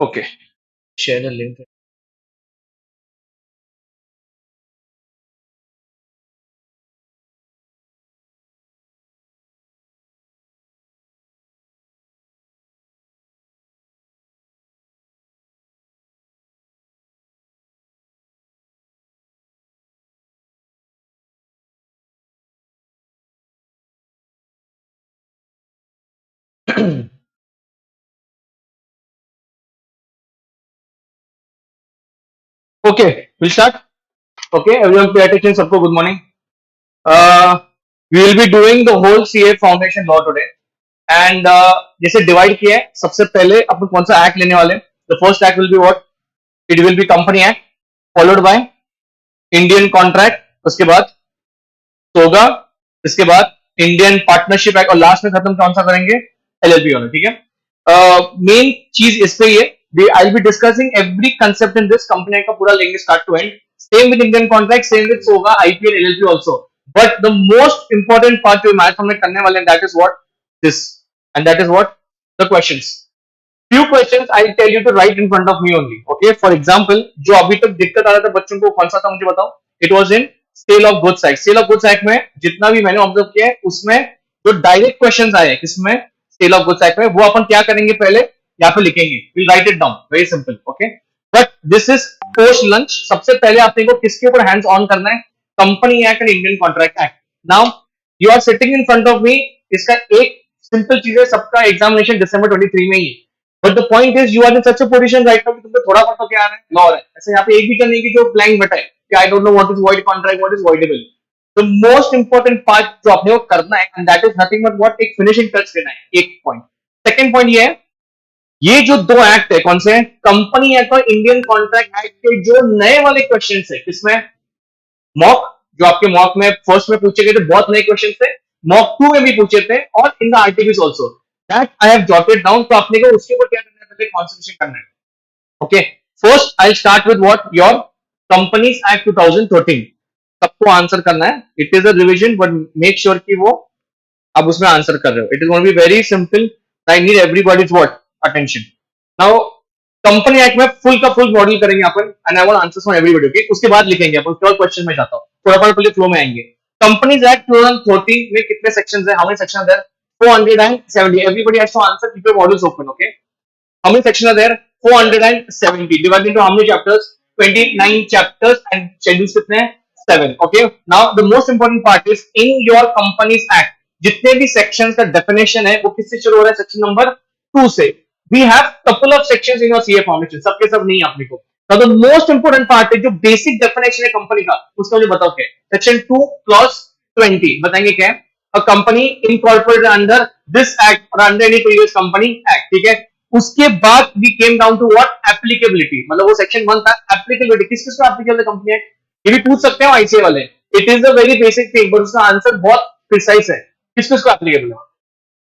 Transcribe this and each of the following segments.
Okay, share the link. Okay, we'll start. Okay, everyone pay attention. Sabko good morning. We will be doing the whole CA foundation law today. And जैसे divide किया है, सबसे पहले अपन कौन सा act लेने वाले हैं? The first act will be what? It will be Company Act, followed by Indian Contract, उसके बाद सोगा, इसके बाद इंडियन पार्टनरशिप एक्ट और लास्ट में खत्म कौन सा करेंगे? एलएलपी वाला, ठीक है? मेन चीज इस पे ये I will be discussing every concept in this company का पूरा लेंगे start to end. Same with Indian contract, same with सोगा, IPL, LLP also. But the most important part जो मैथ हमने करने वाले हैं, that is what this, and that is what the questions. few questions I'll tell you to write in front of me only. Okay, for example, जो अभी तक दिक्कत आ रहा था बच्चों को, कौन सा था मुझे बताओ? It was in sale of goods act. Sale of goods act में जितना भी मैंने ऑब्जर्व किया है, उसमें जो डायरेक्ट क्वेश्चंस आए किसमें? सेल ऑफ गुड्स एक्ट में. वो अपन क्या करेंगे? पहले यहाँ पे लिखेंगे, will write it down, very simple. Okay, but this is post lunch. सबसे पहले आपने को किसके ऊपर हैंड्स ऑन करना है? Company act and Indian contract act. Now you are sitting in front of me. इसका एक सिंपल चीज है, सबका एग्जामिनेशन दिसंबर 23 में ही है. But the point is you are in such a position right now कि तुमको थोड़ा बहुत तो क्या आ रहा है? लॉ है. ऐसे यहाँ पे एक भी करने की जो ब्लैंक बैठा है कि I don't know what is void contract, what is voidable. The most important part जो आपने को करना है, and that is nothing but what, एक फिनिशिंग टच देना है. एक पॉइंट. सेकंड पॉइंट ये है, ये जो दो एक्ट है कौन से हैं? कंपनी एक्ट और इंडियन कॉन्ट्रैक्ट एक्ट के जो नए वाले क्वेश्चन है किसमें? मॉक, जो आपके मॉक में फर्स्ट में पूछे गए थे, बहुत नए क्वेश्चन थे. मॉक 2 में भी पूछे थे, और in the RTPs also. That I have jotted down. तो आपने को उसके ऊपर क्या करना है? पहले कंसंट्रेशन करना है. Okay, first I start with what, your companies act 2013. सबको आंसर करना है. It is a revision, but make sure कि वो अब उसमें आंसर कर रहे हो. It is going to be very simple. I need everybody's what, attention. Now company act में फुल का फुल मॉडल करेंगे अपन, and I want answers from everybody. Okay, उसके बाद लिखेंगे अपन. उसके बाद क्वेश्चन में जाता हूं, थोड़ा पहले फ्लो में आएंगे. कंपनीज एक्ट 2013 में कितने सेक्शंस है? How many sections there? 470. Everybody has to answer. Keep your models open. Okay, how many sections are there? 470 divided into how many chapters? 29 chapters, and schedules कितने हैं? 7. Okay, now the most important part is in your companies act जितने भी sections का definition है वो किससे शुरू हो रहा है? section number 2 से. we have couple of sections in your CA foundation, सबके सब नहीं अपने को. now the most important part है जो basic definition है कंपनी का, उसका मुझे बताओ क्या है? section 2 clause 20 बताएंगे क्या है? a company incorporated under this act or under any previous company act. ठीक है, उसके बाद we came down to what? applicability. मतलब वो सेक्शन 1 था, applicability. किस किस को applicable है कंपनी एक्ट? ये भी पूछ सकते हो आईसीए वाले. It is a very basic thing, but उसका आंसर बहुत प्रिसाइज है. किस किस को applicable है?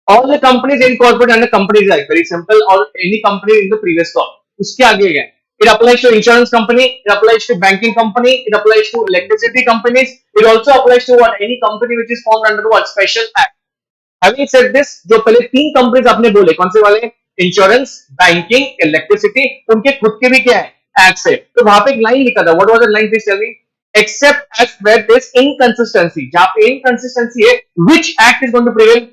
all the companies incorporated under companies act, very simple, or any company in the previous law. उसके आगे क्या है? It applies to insurance company, it applies to banking company, it applies to electricity companies, it also applies to what? any company which is formed under what? special act. Having said this, जो पहले 3 companies आपने बोले, कौन से वाले? Insurance, banking, electricity, उनके खुद के भी क्या है? एक्ट है. तो वहां पे एक लाइन लिखा था. What was the line? Please tell me. Except at where there is inconsistency. जहां पे इनकंसिस्टेंसी है, which act is going to prevail?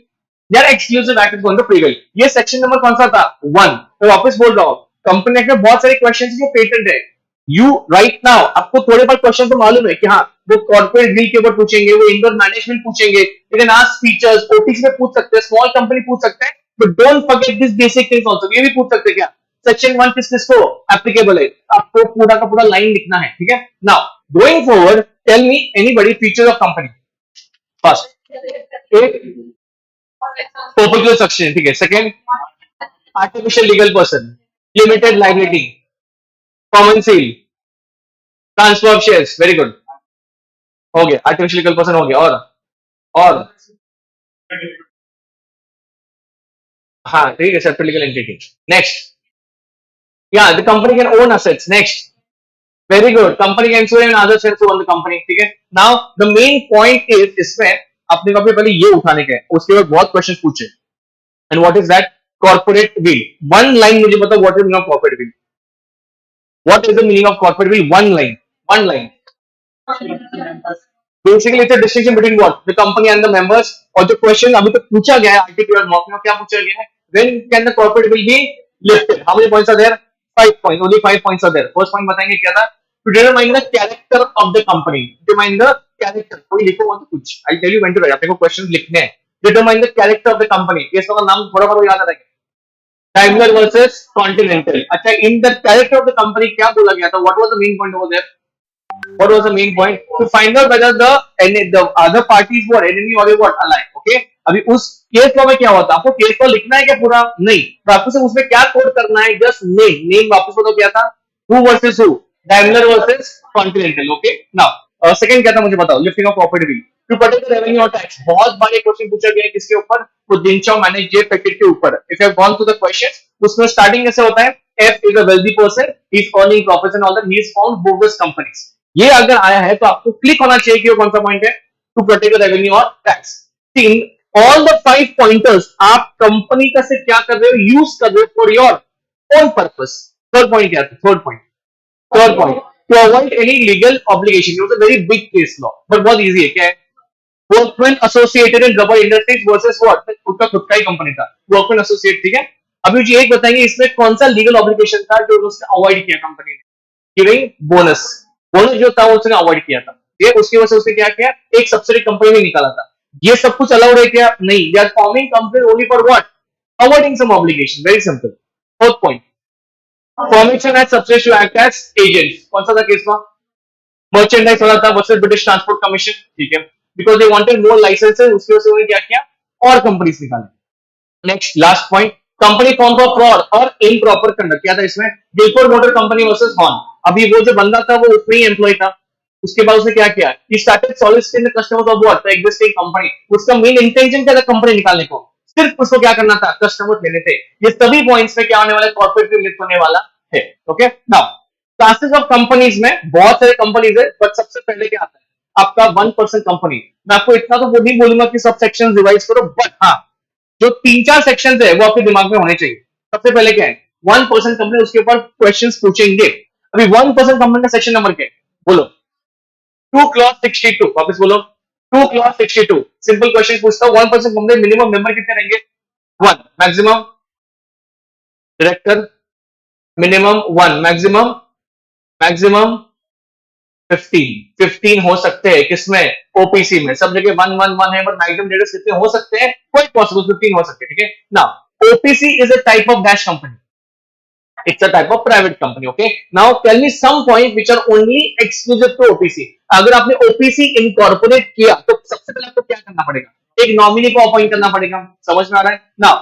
यार exclusive act is going to prevail. ये सेक्शन नंबर कौन सा था? 1. तो वापस बोल रहा हूं, कंपनी एक्ट में बहुत सारे क्वेश्चंस जो पेटेंट है. यू राइट नाउ आपको थोड़े बहुत क्वेश्चन तो मालूम है कि हाँ वो कॉर्पोरेट डील के ऊपर पूछेंगे, वो इंडोर मैनेजमेंट पूछेंगे, लेकिन आज फीचर्स ओटीसी में पूछ सकते हैं, स्मॉल कंपनी पूछ सकते हैं. But don't forget this basic things also. ये भी पूछ सकते हैं क्या? सेक्शन 1 किस किस को एप्लीकेबल है? आपको पूरा का पूरा लाइन लिखना है. ठीक है, now going forward, tell me anybody features of company. First, एक पर्पस सेक्शन. ठीक है. Second, artificial legal person, limited liability, common seal, transfer of shares. Very good, हो गया. आर्टिफिशियल लीगल पर्सन हो गया. और हाँ ठीक है, सेपरेट लीगल एंटिटी. नेक्स्ट, या the company can own assets. Next, very good, company can sue and other shares to own the company. ठीक है. Now the main point is, इसमें अपने को पहले ये उठाने के, उसके बाद बहुत क्वेश्चन पूछे. And what is that? Corporate will, one line मुझे बताओ what is meaning of corporate will, what is the meaning of corporate will, one line, one line. Basically it's a distinction between what the company and the members. और जो question अभी तक पूछा गया है articular mock में, क्या पूछा गया है, when can the corporate veil be lifted, how many points are there, 5 point, only 5 points are there. First point बताएंगे क्या था, to determine the character of the company, determine the character, कोई लिखो मत कुछ, I tell you when to write, आपको questions लिखने हैं. Determine the character of the company, case का नाम थोड़ा बहुत याद आ रहा है, Daimler versus Continental. अच्छा, in the character of the company क्या बोला गया था, what was the main point over there? What was the main point? To find out whether the other parties were enemy or they were ally. Okay? अभी उस case law में क्या होता है, आपको केस लॉ लिखना है क्या पूरा, नहीं, तो आपको सिर्फ उसमें क्या कोड करना है, जस्ट नेम, नेम वापस बताओ क्या था, who versus who, Daimler versus Continental. Okay? Now second क्या था मुझे बताओ, lifting of corporate veil to protect the revenue और टैक्स. बहुत बार क्वेश्चन पूछा गया है किसके ऊपर, वो जिनचाओ मैनेज जे पैकेट के ऊपर. If you have gone through the questions, उसमें स्टार्टिंग कैसे होता है, F is a wealthy person, he is earning profits and all that, he is found bogus companies. ये अगर आया है तो आपको क्लिक होना चाहिए कि वो कौन सा पॉइंट है, टू प्रोटेक्ट द रेवेन्यू और टैक्स. ऑल द 5 पॉइंटर्स आप कंपनी का से क्या कर रहे हो, यूज कर रहे हो for your own purpose. Third point क्या था, third point to avoid any legal obligation. It was a very big case law, but बहुत easy है, क्या है, workmen associated in rubber industries versus what, उसका खुद का ही कंपनी था, workmen associate. ठीक है, अभी मुझे एक बताएंगे इसमें कौन सा लीगल ऑब्लिगेशन था जो उसने अवॉइड किया कंपनी ने, गिविंग बोनस, बोनस जो था उसने अवॉइड किया था. ये उसकी वजह से उसने क्या किया, एक सब्सिडी कंपनी में निकाला था. ये सब कुछ अलाउड है क्या, नहीं, they are forming company only for what, avoiding some obligation. Very simple. Fourth point, formation as subsidy to act as agent. कौन सा था केस में, मर्चेंडाइज वाला था वर्सेस ब्रिटिश ट्रांसपोर्ट कमीशन. ठीक है, because they wanted more licences, उसकी वजह से उन्होंने क्या किया, और कंपनीज निकाले. Next last point, company form for fraud और इम्प्रॉपर कंडक्ट. क्या था इसमें, Gilford motor company versus Horne. अभी वो जो बंदा था वो उसमें ही एम्प्लॉय था, उसके बाद उसने क्या किया, he started soliciting the customers of what, the existing company. उसका मेन इंटेंशन क्या था, कंपनी निकालने को, सिर्फ उसको क्या करना था, कस्टमर्स लेने थे. ये सभी पॉइंट्स में क्या होने वाला है, कॉर्पोरेट विल लिफ्ट होने वाला है. Okay, now classes of companies में बहुत सारे कंपनीज है, बट सबसे पहले क्या आता है आपका 1% कंपनी. मैं आपको इतना तो वो नहीं बोलूंगा कि सब सेक्शन रिवाइज करो, बट हाँ जो 3-4 सेक्शन है वो आपके दिमाग में होने चाहिए. सबसे पहले क्या है, 1% कंपनी, उसके ऊपर क्वेश्चन पूछेंगे. अभी 1% कंपनी का सेक्शन नंबर क्या है, बोलो, 2 क्लॉज 62. वापस बोलो, 2 क्लॉज 62. सिंपल क्वेश्चन पूछता हूं, 1% कंपनी मिनिमम मेंबर कितने रहेंगे, 1, मैक्सिमम डायरेक्टर मिनिमम 1, मैक्सिमम 15 हो सकते हैं, किसमें, ओपीसी में. सब जगह 1 है, बट मैक्सिमम डेट्स कितने हो सकते हैं, कोई पॉसिबल 15 हो सकते हैं. ठीक है, now OPC is a type of dash company, it's a type of private company. Okay, now tell me some point which are only exclusive to OPC. अगर आपने OPC इनकॉर्पोरेट किया तो सबसे पहले आपको क्या करना पड़ेगा, एक नॉमिनी को अपॉइंट करना पड़ेगा. समझ में आ रहा है. नाउ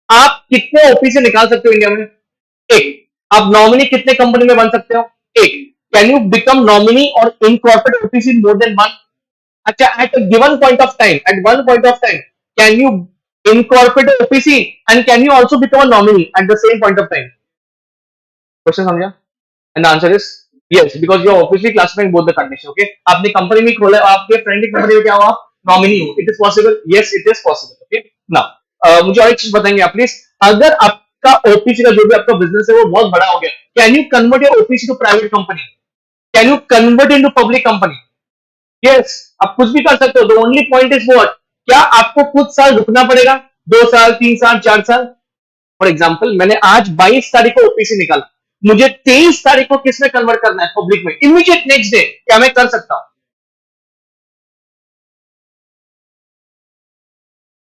आप कितने OPC निकाल सकते हो इंडिया में, एक. आप नॉमिनी कितने कंपनी में बन सकते हो, एक. कैन यू बिकम नॉमिनी और incorporate OPC in more than one. अच्छा, at a given point of time, at one point of time can you incorporate OPC and can you also become a nominee at the same point of time? Question समझा, and the answer is yes, because you are obviously classifying both the condition. Okay, आपने company में खोला, आपके friend की company में क्या हुआ, nominee हो, it is possible, yes it is possible. Okay, now मुझे और एक चीज बताएंगे आप प्लीज, अगर आपका ओपीसी का जो भी आपका बिजनेस है वो बहुत बड़ा हो गया, can you convert your OPC to private company, can you convert into public company, yes, आप कुछ भी कर सकते हो. The only point is what, क्या आपको कुछ साल रुकना पड़ेगा, 2 साल 3 साल 4 साल. फॉर एग्जाम्पल मैंने आज 22 तारीख को ओपीसी निकाला, मुझे 23 तारीख को किसमें कन्वर्ट करना है, पब्लिक में, इमीडिएट नेक्स्ट डे, क्या मैं कर सकता हूं.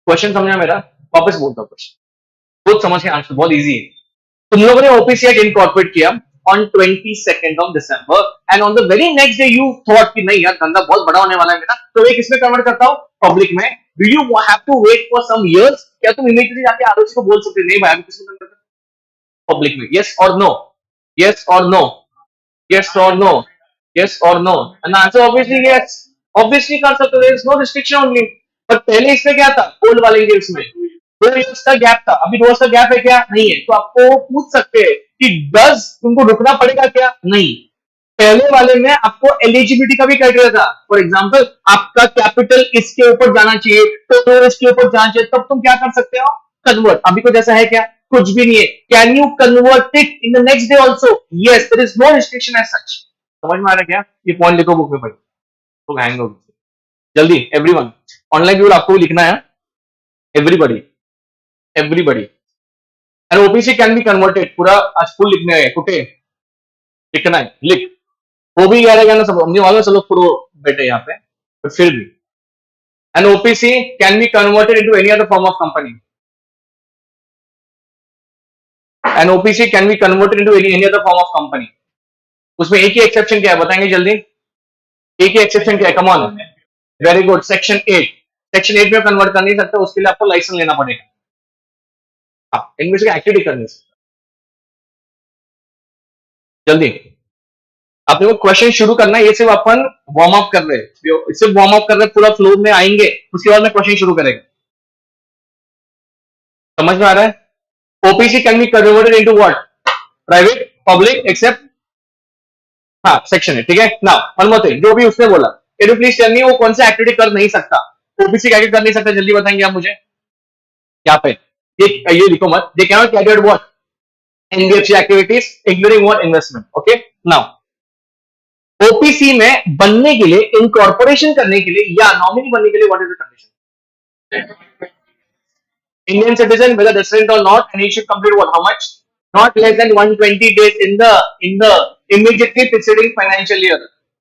क्वेश्चन समझा मेरा, वापस बोलता हूं क्वेश्चन, बहुत समझ के आंसर बहुत इजी है. तुम लोगों ने ओपीसी एक्ट इनकॉर्पोरेट किया on 22nd of December and on the very next day you thought कि नहीं यार धंधा बहुत बड़ा होने वाला है मेरा, तो मैं किसमें कन्वर्ट करता हूं, पब्लिक में. Do you have to wait for some years, क्या तुम इमीडिएटली जाके आरओसी को बोल सकते नहीं भाई अभी किसमें कन्वर्ट करता, पब्लिक में, यस और no, yes or no, yes or no, yes or no, and the answer obviously yes, obviously कर सकते हो, there is no restriction only. पर पहले इसमें क्या था, ओल्ड वाले केस में 2 इयर्स का गैप था, अभी 2 इयर्स का गैप है क्या, नहीं है. तो आपको पूछ सकते हैं कि डज तुमको रुकना पड़ेगा क्या, नहीं. पहले वाले में आपको एलिजिबिलिटी का भी क्राइटेरिया था. फॉर एग्जांपल आपका कैपिटल इसके ऊपर जाना चाहिए, तो इसके ऊपर जाना चाहिए, तब तुम क्या कर सकते हो, कन्वर्ट. अभी कुछ ऐसा है क्या, कुछ भी नहीं है. Can you convert it in the next day also? Yes, there is no restriction as such. समझ में आ रहा है क्या? ये पॉइंट लिखो बुक में भाई, तो हैंग हो जल्दी. एवरीवन ऑनलाइन व्यूअर आपको भी लिखना है. Everybody everybody. And OPC can be converted. पूरा आज फुल लिखने है. कुटे लिखना है, लिख. वो भी याद है ना सब, हमने वालों सब लोग प्रो बैठे यहाँ पे, but फिर भी. And OPC can be converted into any other form of company. And OPC can be converted into any other form of company. उसमें एक ही एक्सेप्शन क्या है बताएंगे जल्दी? एक ही एक्सेप्शन क्या है? Come on. Very good. Section 8. Section 8 में कन्वर्ट कर नहीं सकते, उसके लिए आपको लाइसेंस लेना पड़ेगा. हाँ, इनमें से एक्टिविटी करनी है. जल्दी आपने को क्वेश्चन शुरू करना है. ये सिर्फ अपन वार्म अप कर रहे हैं, सिर्फ वार्म अप कर रहे हैं. पूरा फ्लो में आएंगे, उसके बाद में क्वेश्चन शुरू करेंगे. समझ में आ रहा है? OPC can be converted into what? Private, public, except. हाँ, सेक्शन है. ठीक है. नाउ वन मोर थिंग, जो भी उसने बोला, can you please tell me वो कौन सा एक्टिविटी कर नहीं सकता? ओपीसी क्या कर नहीं सकता, जल्दी बताएंगे आप मुझे. यहाँ पे ये लिखो मत. They can not carry out what? NBFC activities including what? Investment. Okay. Now OPC में बनने के लिए, इनकॉर्पोरेशन करने के लिए या नॉमिनी बनने के लिए what is the condition? Indian citizen, whether resident or not, and he should complete what? How much? Not less than 120 days in the immediately preceding financial year.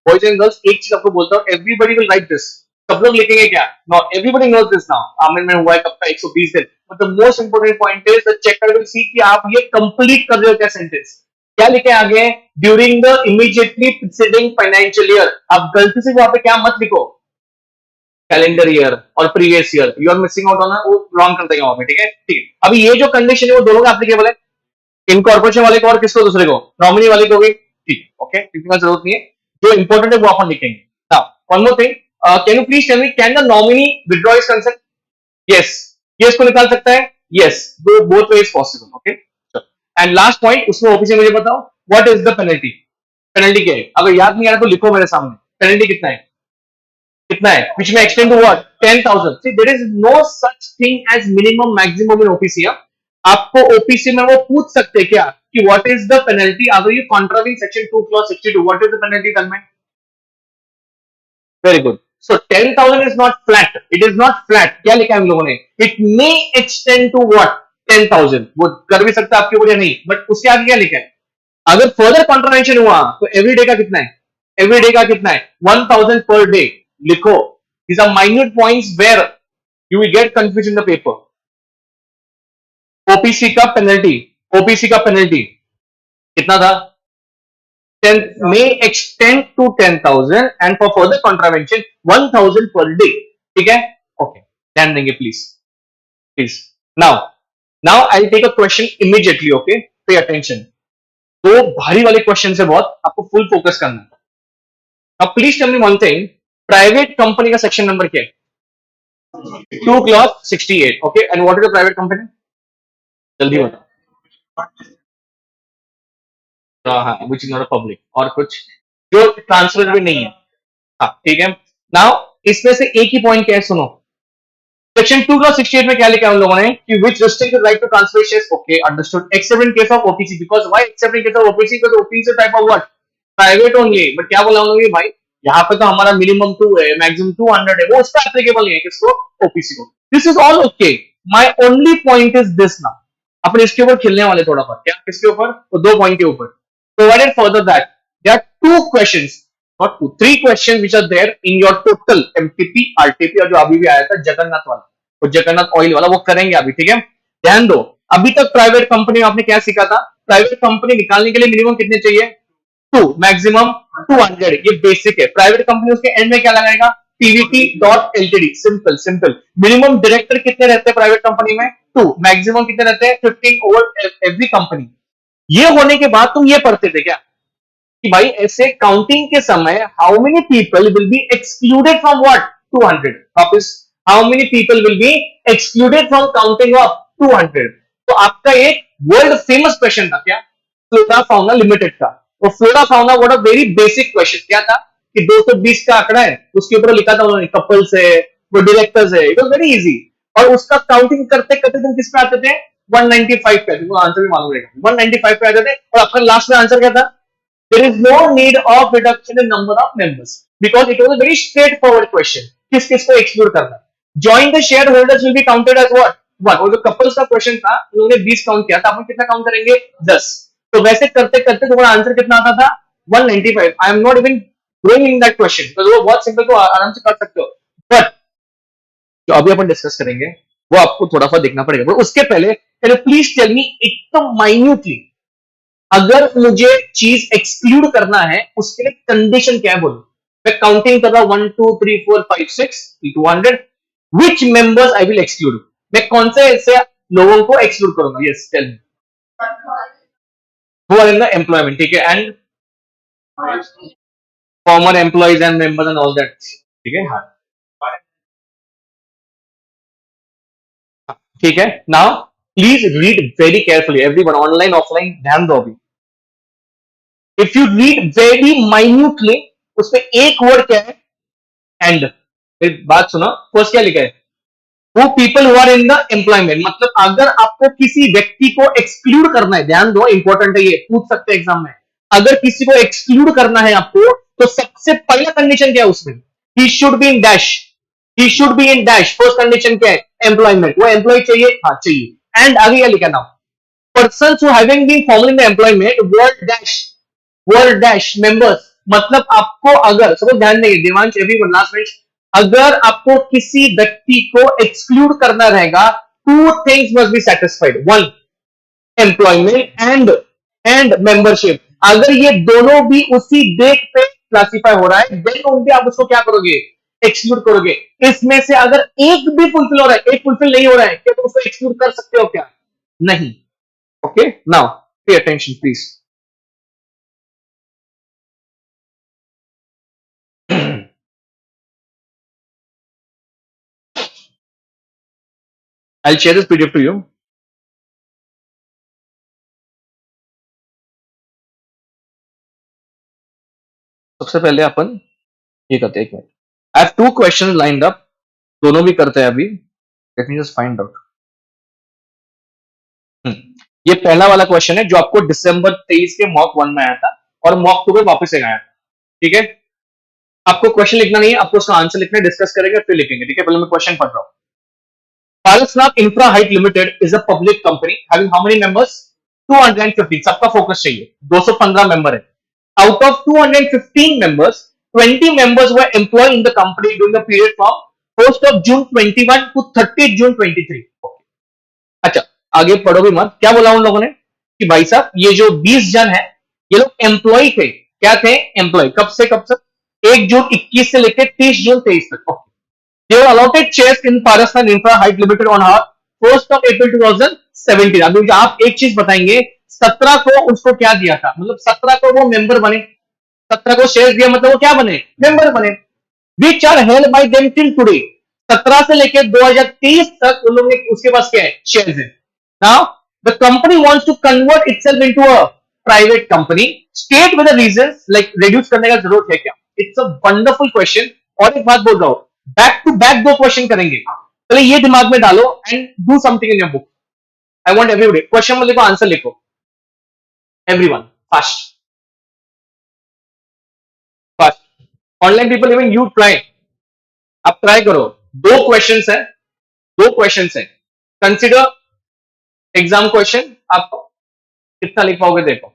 Boys and girls, एक चीज आपको बोलता हूँ, everybody will write this. सब लोग लिखेंगे क्या? No, everybody knows this now. Aamir में हुआ है कब का 120 दिन. But the most important point is the checker will see कि आप ये complete कर रहे हो क्या sentence. क्या लिखे आगे? During the immediately preceding financial year. आप गलती से वहां पे क्या मत लिखो, कैलेंडर ईयर और previous year. You are missing out on, वो रॉन्ग कर देंगे वहां पे. ठीक है. ठीक है. अभी ये जो कंडीशन है वो दोनों का एप्लीकेबल है. इनकॉर्पोरेशन वाले को और किसको? दूसरे को, नॉमिनी वाले को भी. ठीक. ओके, लिखने की जरूरत नहीं है. जो इंपॉर्टेंट है वो अपन लिखेंगे. Now one more thing, can you please tell me, can the nominee withdraw his consent? Yes. Yes को निकाल सकता है. यस, दो both way is possible. Okay. And last point, उसमें ओपीसी मुझे बताओ what is the penalty. Penalty क्या है? अगर याद नहीं आ रहा तो लिखो मेरे सामने. पेनल्टी कितना है? कितना है? which may extend to what? 10,000. See, there is no such thing as minimum maximum in OPC. आपको OPC में वो पूछ सकते क्या कि what is the penalty अगर you contravene section 2 clause 62? What is the penalty? तन में very good. So 10,000 is not flat. It is not flat. क्या लिखा है हम लोगों ने? It may extend to what? 10,000. वो कर भी सकता है आपके ऊपर या नहीं, बट उसके आगे क्या लिखा है? अगर फर्दर कॉन्ट्रावेंशन हुआ तो एवरी डे का कितना है? एवरी डे का कितना है? 1,000 पर डे. लिखो. These are minute points where you will get confused in the paper. OPC का पेनल्टी, OPC का पेनल्टी कितना था? 10 may extend to 10,000 and for further contravention 1,000 per day. ठीक है. ओके, ध्यान देंगे please. Please. now I'll take a question immediately. Okay, pay attention. दो भारी वाले क्वेश्चन से बहुत आपको फुल फोकस करना है. अब please tell me one thing, private company का सेक्शन नंबर क्या है? 2 clause 68. Okay. And what is the private company? जल्दी बताओ. हाँ, which is not a public. और कुछ जो ट्रांसफर भी नहीं है. हाँ, ठीक है. नाउ इसमें से एक ही पॉइंट क्या है, सुनो. सेक्शन 2 clause 68 में क्या लिखा है हम लोगों ने कि which restrict the right to transfer shares. Okay, understood. Except in case of OPC. Because why except in case of OPC? Because OPC type of what? Private only. But क्या बोला हम लोगों ने भाई, यहाँ पे तो हमारा मिनिमम 2 है, मैक्सिमम 200 है, वो उसका एप्लीकेबल नहीं है किसको? ओपीसी को. This is all okay. My only point is this. Now अपन इसके ऊपर खेलने वाले थोड़ा सा. क्या किसके ऊपर? तो दो पॉइंट के ऊपर. Provided further that there are 2 questions, not 2, 3 questions which are there in your total MTP RTP. और जो अभी भी आया था जगन्नाथ वाला, वो जगन्नाथ ऑयल वाला, वो करेंगे अभी. ठीक है. ध्यान दो. अभी तक प्राइवेट कंपनी में आपने क्या सीखा था? प्राइवेट कंपनी निकालने के लिए मिनिमम कितने चाहिए? 2, मैक्सिमम 200. ये बेसिक है. प्राइवेट कंपनी उसके एंड में क्या लगाएगा? pvt.ltd. Simple simple. Minimum director कितने रहते हैं प्राइवेट कंपनी में? 2. मैक्सिमम कितने रहते हैं? 15 ओवर एवरी कंपनी. ये होने के बाद तुम ये पढ़ते थे क्या कि भाई ऐसे काउंटिंग के समय how many people will be excluded from what? 200. वापस, how many people will be excluded from counting of 200. तो आपका एक वर्ल्ड फेमस क्वेश्चन था क्या? फ्लोरा फाउना लिमिटेड का. वो flora fauna what a very basic question. क्या था कि 220 का आंकड़ा है, उसके ऊपर लिखा था उन्होंने कपल्स है, वो डायरेक्टर्स है. It was very easy. और उसका काउंटिंग करते करते तुम किस पे आते थे? 195 पे, तुमको आंसर भी मालूम रहेगा, 195 पे आ जाते और आपका लास्ट में आंसर क्या था? There is no need of reduction in number of members because it was a very straightforward question. किस किस को एक्सक्लूड करना है? Join the shareholders will be counted as what? One. और जो कपल्स का क्वेश्चन था उन्होंने 20 काउंट किया था, अपन कितना काउंट करेंगे? 10. तो वैसे करते करते तुम्हारा आंसर कितना आता था? 195. I am not even going in that question because वो बहुत सिंपल, तो आराम से कर सकते हो, बट जो अभी अपन डिस्कस करेंगे वो आपको थोड़ा सा देखना पड़ेगा। पर उसके पहले can you please tell me एकदम माइन्यूटली, अगर मुझे चीज एक्सक्लूड करना है उसके लिए कंडीशन क्या है, बोलो। मैं काउंटिंग कर रहा हूं 1 2 3 4 5 6 200, which members I will exclude, मैं कौन से ऐसे लोगों को एक्सक्लूड करूंगा? Yes tell me. Who are in the employment, ठीक है, and former employees and members and all that, ठीक है, हाँ ठीक है। Now please read very carefully everyone, online offline ध्यान दो अभी। If you read very minutely, उसमें एक वर्ड क्या है? एंड। बात सुनो, फर्स्ट क्या लिखा है? वो people who are in the employment, मतलब अगर आपको किसी व्यक्ति को एक्सक्लूड करना है, ध्यान दो इंपॉर्टेंट है, ये पूछ सकते हैं एग्जाम में, अगर किसी को एक्सक्लूड करना है आपको तो सबसे पहला कंडीशन क्या है उसमें? He should be in dash, he should be in dash, first condition क्या है? एम्प्लॉयमेंट, वो एम्प्लॉय चाहिए, हाँ चाहिए। एंड आगे क्या लिखा ना? persons who having been formerly in the employment were dash members, मतलब आपको अगर सब ध्यान देंगे, देवांश एवरीवन लास्ट बेंच, अगर आपको किसी व्यक्ति को एक्सक्लूड करना रहेगा, two things must be satisfied, one employment and membership. अगर ये दोनों भी उसी डेट पे क्लासिफाई हो रहा है देन ओनली आप उसको क्या करोगे? एक्सक्लूड करोगे। इसमें से अगर एक भी फुलफिल हो रहा है, एक फुलफिल नहीं हो रहा है, क्या तुम उसको एक्सक्लूड कर सकते हो क्या? नहीं। Okay, now pay attention, please. I'll share this PDF to you. सबसे पहले अपन ये करते हैं, एक minute. I have two questions lined up, दोनों भी करते हैं अभी। Let me just find out. ये पहला वाला क्वेश्चन है जो आपको दिसंबर 23 के मॉक 1 में आया था और मॉक 2 में वापस एक आया था, ठीक है। आपको क्वेश्चन लिखना नहीं है, आपको उसका आंसर लिखना है, डिस्कस करेंगे फिर लिखेंगे, ठीक है। पहले मैं क्वेश्चन पढ़ रहा हूँ। Parasnath infra height limited is a public company having how many members? 250। सबका फोकस चाहिए, 215 मेंबर है। Out of 215 members, 20 members were employed in the company during the period from 1st of June 21 to 30th June 23। अच्छा, आगे पढ़ो भी मत, क्या बोला उन लोगों ने कि भाई साहब ये जो 20 जन है ये लोग एम्प्लॉय थे, क्या थे? एम्प्लॉय। कब से कब तक? 1 जून 21 से लेकर 30 जून 23 तक। They were allotted shares in Parastan Infra Height Limited on 1st of April 2017। अभी आप एक चीज बताएंगे, 17 को उसको क्या दिया था, मतलब 17 को वो मेंबर बने, 17 को शेयर दिया मतलब वो क्या बने? मेंबर बने। Which are held by them till today, 17 से लेकर 2023 तक उन लोगों ने उसके पास क्या है? शेयर्स है। Now the company wants to convert itself into a private company, state with the reasons, like reduce करने का जरूरत है क्या? It's a wonderful question. और एक बात बोल रहा हूं, बैक टू बैक दो क्वेश्चन करेंगे, पहले ये दिमाग में डालो and do something in your book. I want everybody question में लिखो, आंसर लिखो, everyone fast fast. Online people even you try, आप ट्राई करो। दो क्वेश्चंस है, दो क्वेश्चंस है, कंसिडर एग्जाम क्वेश्चन। आप कितना लिख पाओगे देखो।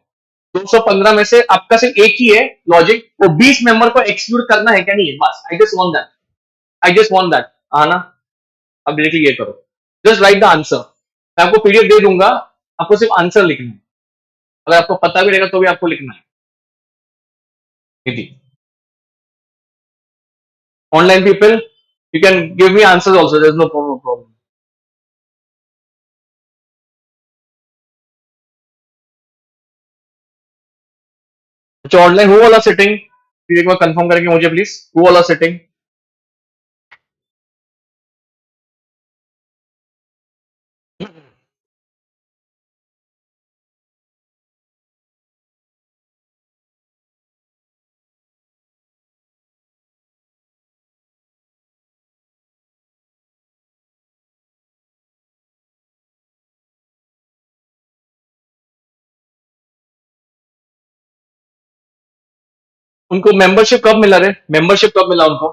215 में से आपका सिर्फ एक ही है लॉजिक, वो 20 मेंबर को एक्सक्लूड करना है क्या? नहीं है, बस आई just want that, I just want that. आना अब डायरेक्टली ये करो, जस्ट राइट द आंसर। मैं आपको पीडीएफ दे दूंगा, आपको सिर्फ आंसर लिखना है, अगर आपको पता भी रहेगा तो भी आपको लिखना है। Online people you can give me answers also, there is no problem. अच्छा, ऑनलाइन हु वाला सेटिंग, फिर एक बार कंफर्म करेंगे मुझे प्लीज, हु वाला सेटिंग। उनको मेंबरशिप कब मिला रे? मेंबरशिप कब मिला उनको?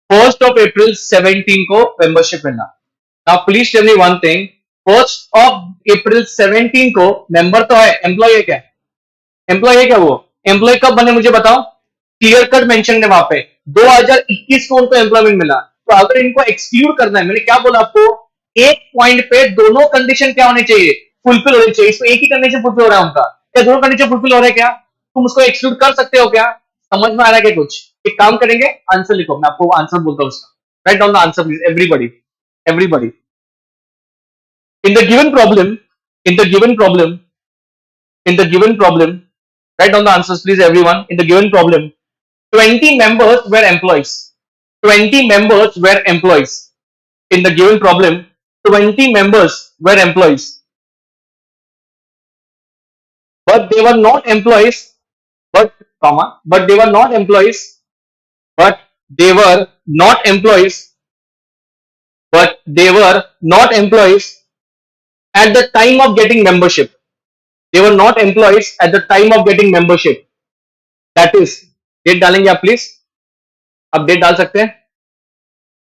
1 April 17 को मेंबरशिप मिला। Now please tell me one thing, 1 April 17 को मेंबर तो है, एम्प्लॉय है क्या? एम्प्लॉय है क्या वो? एम्प्लॉय कब बने मुझे बताओ? क्लियर कट मेंशन है वहां पे 2021 को उनको एम्प्लॉयमेंट मिला। तो अगर इनको एक्सक्लूड करना है, मैंने क्या बोला आपको, एक पॉइंट पे दोनों कंडीशन क्या होने चाहिए? फुलफिल होनी चाहिए। इसमें एक ही कंडीशन फुलफिल हो रहा है उनका, क्या दोनों कंडीशन फुलफिल हो रहे हैं क्या? तुम उसको एक्सक्लूड कर सकते हो क्या? समझ में आ रहा है क्या कुछ? एक काम करेंगे, आंसर लिखो, मैं आपको आंसर बोलता हूँ उसका। Right down the answer please everybody, everybody. In the given problem, in the given problem, in the given problem, write down the answers please everyone. In the given problem, 20 members were employees. 20 members were employees. In the given problem, 20 members were employees. But they were not employees, but they were not employees, but they were not employees, but they were not employees at the time of getting membership. They were not employees at the time of getting membership. That is, date डालेंगे आप please, आप date डाल सकते हैं।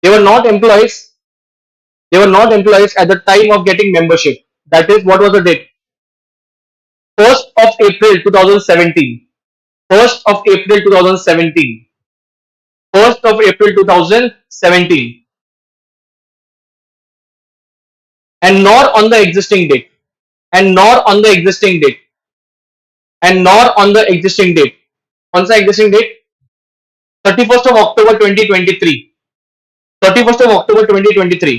They were not employees, they were not employees at the time of getting membership. That is, what was the date? 1st of April 2017. 1st of April 2017. 1st of April 2017. And nor on the existing date. And nor on the existing date. And nor on the existing date. कौन सा existing date? 31st of October 2023. 31st of October 2023.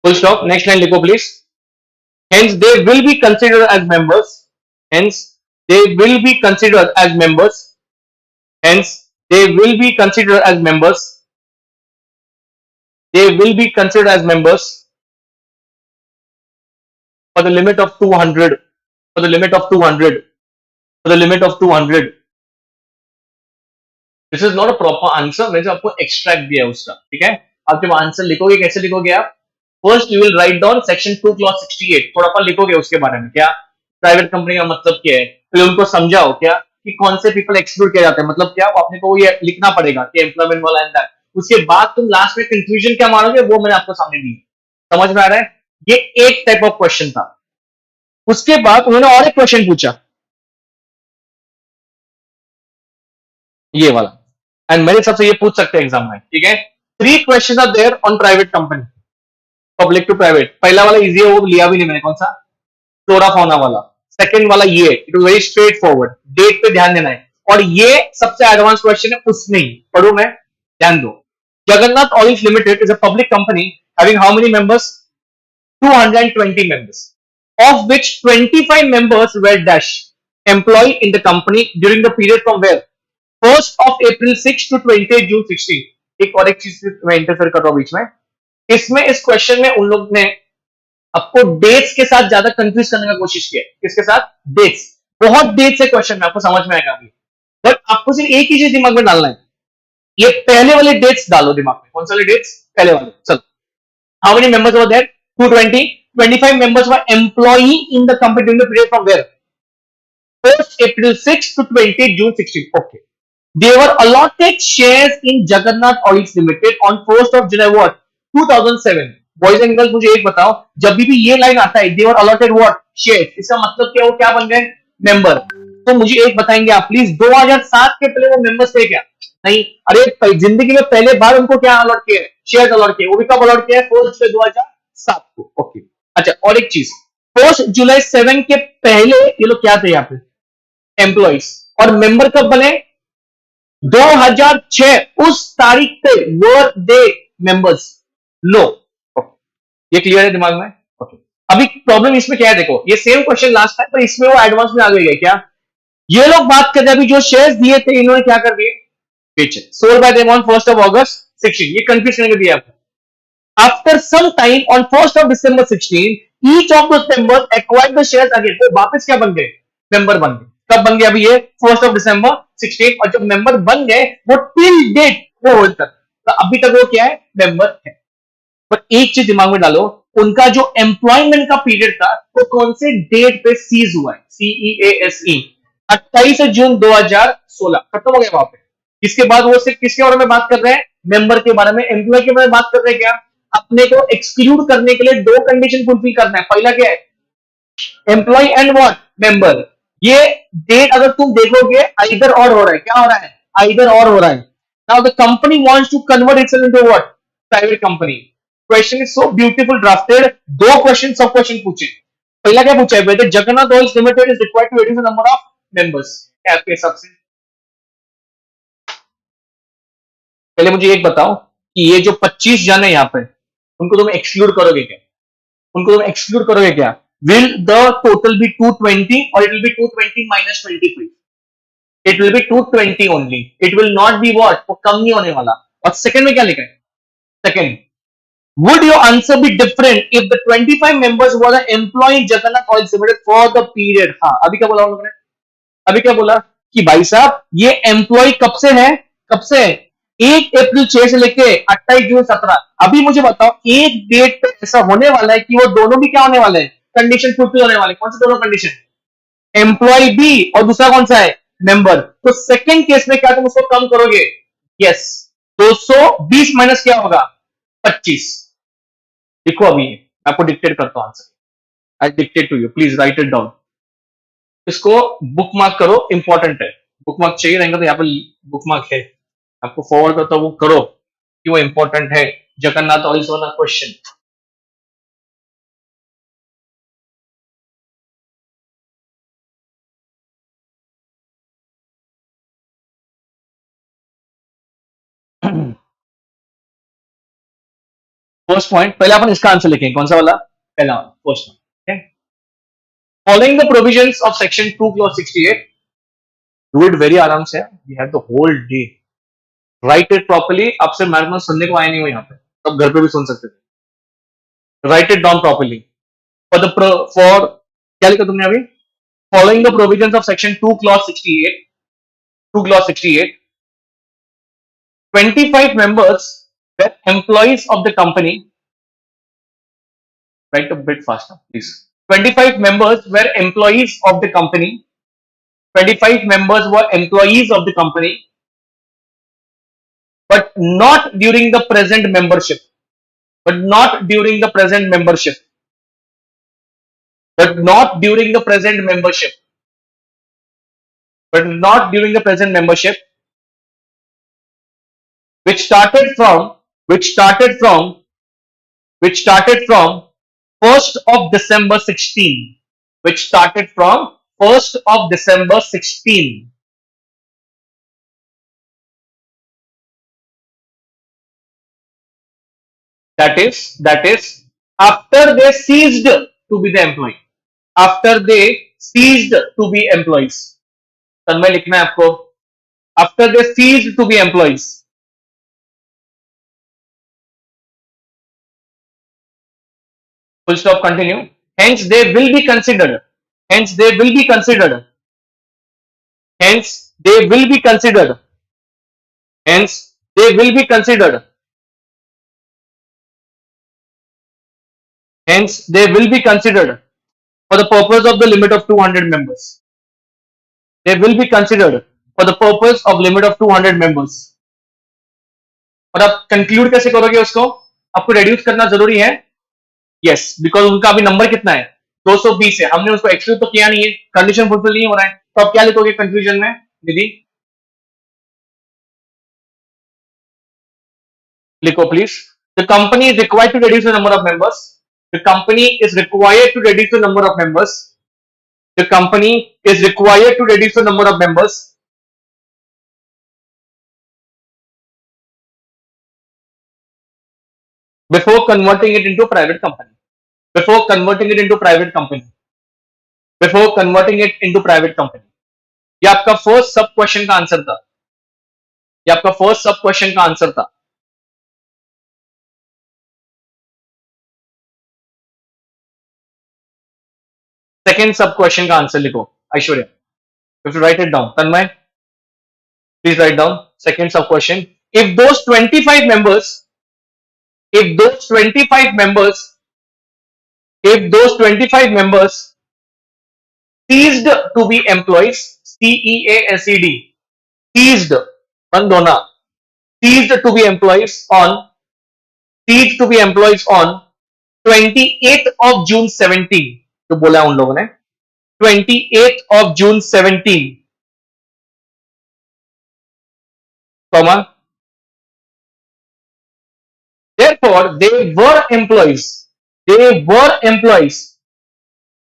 Full stop. Next line लिखो please. Hence they will be considered as members. Hence they will be considered as members. Hence they will be considered as members. They will be considered as members for the limit of 200. For the limit of 200. For the limit of 200. This is not a proper answer. मैंने आपको extract दिया उसका, ठीक है? आप जब answer लिखोगे कैसे लिखोगे आप? First you will write down section 2 clause 68. थोड़ा सा लिखोगे उसके बारे में, क्या प्राइवेट कंपनी का मतलब क्या है, फिर उनको समझाओ क्या कि कौन से पीपल एक्सक्लूड किया जाते हैं, मतलब क्या आपने को ये लिखना पड़ेगा कि एम्प्लॉयमेंट वाला एंड दैट। उसके बाद तुम लास्ट में कंक्लूजन क्या मानोगे वो मैंने आपको सामने दी। समझ में आ रहा है? ये एक टाइप ऑफ क्वेश्चन था। उसके बाद उन्होंने और एक क्वेश्चन पूछा, ये वाला, एंड मेरे हिसाब से ये पूछ सकते हैं एग्जाम में, ठीक है? 3 question are there on private company, public to private. पहला वाला इजी है, वो लिया भी नहीं मैंने, कौन सा? फ्लोरा फौना वाला। सेकंड वाला ये, it was very straight forward, date पे ध्यान देना है। और ये सबसे एडवांस क्वेश्चन है, उसमें ही पढ़ो मैं, ध्यान दो। Jagannath oils Limited is a public company having how many members? 220 members, of which 25 members were dash employed in the company during the period from where 1st of April 6 to 20th June 16। एक और एक चीज मैं interfere कर रहा हूं बीच में, इसमें इस क्वेश्चन में उन लोग ने आपको डेट्स के साथ ज्यादा कंफ्यूज करने का कोशिश किया। किसके साथ? डेट्स। बहुत डेट से क्वेश्चन में आपको समझ में आएगा अभी, बट आपको सिर्फ एक ही चीज दिमाग में डालना है, ये पहले वाले डेट्स डालो दिमाग में। कौन से वाले डेट्स? पहले वाले। चलो, how many members were there? 220। 25 members were employee in the company during the period from where 1st April 6 to 20th June 16। Okay, they were allotted shares in Jagannath Oils Limited on 1st of July what 2007। Boys and girls मुझे एक बताओ, जब भी ये line आता है they were allotted what shares, इसका मतलब क्या? वो क्या बन गए? मेंबर। तो मुझे एक बताएंगे आप प्लीज, 2007 के पहले वो मेंबर्स थे क्या? नहीं। अरे जिंदगी में पहले बार उनको क्या अलॉट किया? शेयर अलॉट किया। वो भी कब अलॉट किया है? 1 जुलाई 2007 को। ओके, अच्छा, और एक चीज, 1 जुलाई 7 के पहले ये लोग क्या थे यहाँ पे? एम्प्लॉइज। और मेंबर कब बने? 2006 उस तारीख पे वर दे मेंबर्स? नो। ये क्लियर है दिमाग में? ओके, अभी प्रॉब्लम इसमें क्या है, देखो ये सेम क्वेश्चन लास्ट टाइम, पर इसमें वो एडवांस में आ गई है। क्या ये लोग बात करते हैं अभी जो शेयर्स दिए थे इन्होंने क्या कर दिए? बेचे। Sold by them on 1st of August 16। ये कंफ्यूज करने के दिया आपको। After some time on 1st of December 16 each of those members acquired the shares again. वो वापस क्या बन गए? मेंबर बन गए। कब बन गए? अभी ये 1st of December 16। और जब मेंबर बन गए वो टिल डेट वो होल्ड कर, तो अभी तक वो क्या है? मेंबर है। पर एक चीज दिमाग में डालो, उनका जो एम्प्लॉयमेंट का पीरियड था वो कौन से डेट पे सीज हुआ है, CEASE, 28 जून 2016, खत्म हो गया वहां पे। इसके बाद वो सिर्फ किसके बारे में बात कर रहे हैं, मेंबर के बारे में, एम्प्लॉय के बारे में बात कर रहे हैं। क्या अपने को एक्सक्लूड करने के लिए दो कंडीशन फुलफिल करना है। पहला क्या है, एम्प्लॉय एंड व्हाट, मेंबर। ये डेट अगर तुम देखोगे आइदर और हो रहा है, क्या हो रहा है, आइदर और हो रहा है। Now the company wants to convert itself into what, private company. Question is so beautiful drafted, दो क्वेश्चन सब क्वेश्चन पूछे। पहला क्या पूछा है, whether Jagannath oils Limited is required to reduce the number of members. क्या आपके हिसाब से, पहले मुझे एक बताओ कि ये जो 25 जन है यहाँ पे, उनको तुम एक्सक्लूड करोगे क्या, उनको तुम एक्सक्लूड करोगे क्या? विल द टोटल बी 220 और it will B 220 minus 25? It will B 220 only, it will not be what, वो कम नहीं होने वाला। और सेकंड में क्या लिखा है, second, would your answer be different if the 25 members were the employee in Jagannath Oil Limited for the period? हाँ, अभी क्या बोला उन लोगों ने, अभी क्या बोला कि भाई साहब ये एम्प्लॉय कब से है, कब से है, 1 अप्रैल 6 से लेके 28 जून 17। अभी मुझे बताओ एक डेट पे ऐसा होने वाला है कि वो दोनों भी क्या होने वाले हैं, कंडीशन फुलफिल होने वाले। कौन से दोनों कंडीशन, एम्प्लॉय भी और दूसरा कौन सा है, मेंबर। तो सेकंड केस में क्या तुम उसको कम करोगे, यस, 220 माइनस क्या होगा, 25। लिखो अभी, मैं आपको डिक्टेट करता हूं answer, I dictate to you, please write it down. इसको बुक मार्क करो, इंपॉर्टेंट है। बुक मार्क चाहिए रहेंगे तो यहाँ पे बुक मार्क है, आपको फॉरवर्ड करता हूं, वो करो कि वो इंपॉर्टेंट है। जगन्नाथ ऑयल वाला क्वेश्चन, फर्स्ट पॉइंट, पहले अपन इसका आंसर लिखेंगे, कौन सा वाला, पहला वाला, first point. Following the provisions of section 2 clause 68, do it very आराम से, you have the whole day, write it properly. आपसे मैराथन सुनने को आया नहीं हो यहाँ पे, तब घर पे भी सुन सकते थे। Right it down properly. For क्या लिखा तुमने अभी, following the provisions of section 2 clause 68, 2 clause 68, 25 members were employees of the company. Write a bit faster, please. 25 members were employees of the company. 25 members were employees of the company, but not during the present membership. But not during the present membership. But not during the present membership. But not during the present membership, which started from, which started from, which started from 1st of December 16, which started from 1st of December 16. That is after they ceased to be the employee. After they ceased to be employees. तन्मय लिखना है आपको, after they ceased to be employees. Full stop, continue. Hence they will be considered. Hence they will be considered. Hence they will be considered. Hence they will be considered. Hence they will be considered for the purpose of the limit of 200 members. They will be considered for the purpose of limit of 200 members. और आप conclude कैसे करोगे उसको, आपको reduce करना जरूरी है, yes, because उनका अभी नंबर कितना है, 220 है, हमने उसको एक्सक्लूड तो किया नहीं है, कंडीशन फुलफिल नहीं हो रहा है, तो आप क्या लिखोगे कंक्लूजन में दीदी, लिखो please. The company is required to reduce the number of members, the company is required to reduce the number of members, the company is required to reduce the number of members before converting it into private company, before converting it into private company, before converting it into private company. ये आपका first सब question का answer था, ये आपका first सब question का answer था। सेकेंड सब क्वेश्चन का आंसर लिखो Aishwarya, you have to write it down. Tanmay, please write down second sub question. If those 25 members if those 25 members, if those 25 members ceased to be employees, CEASED, ceased, bandona, ceased to be employees on, ceased to be employees on 28th of June 17, जो बोला है उन लोगों ने 28th of June 17, comma, therefore they were employees, they were employees,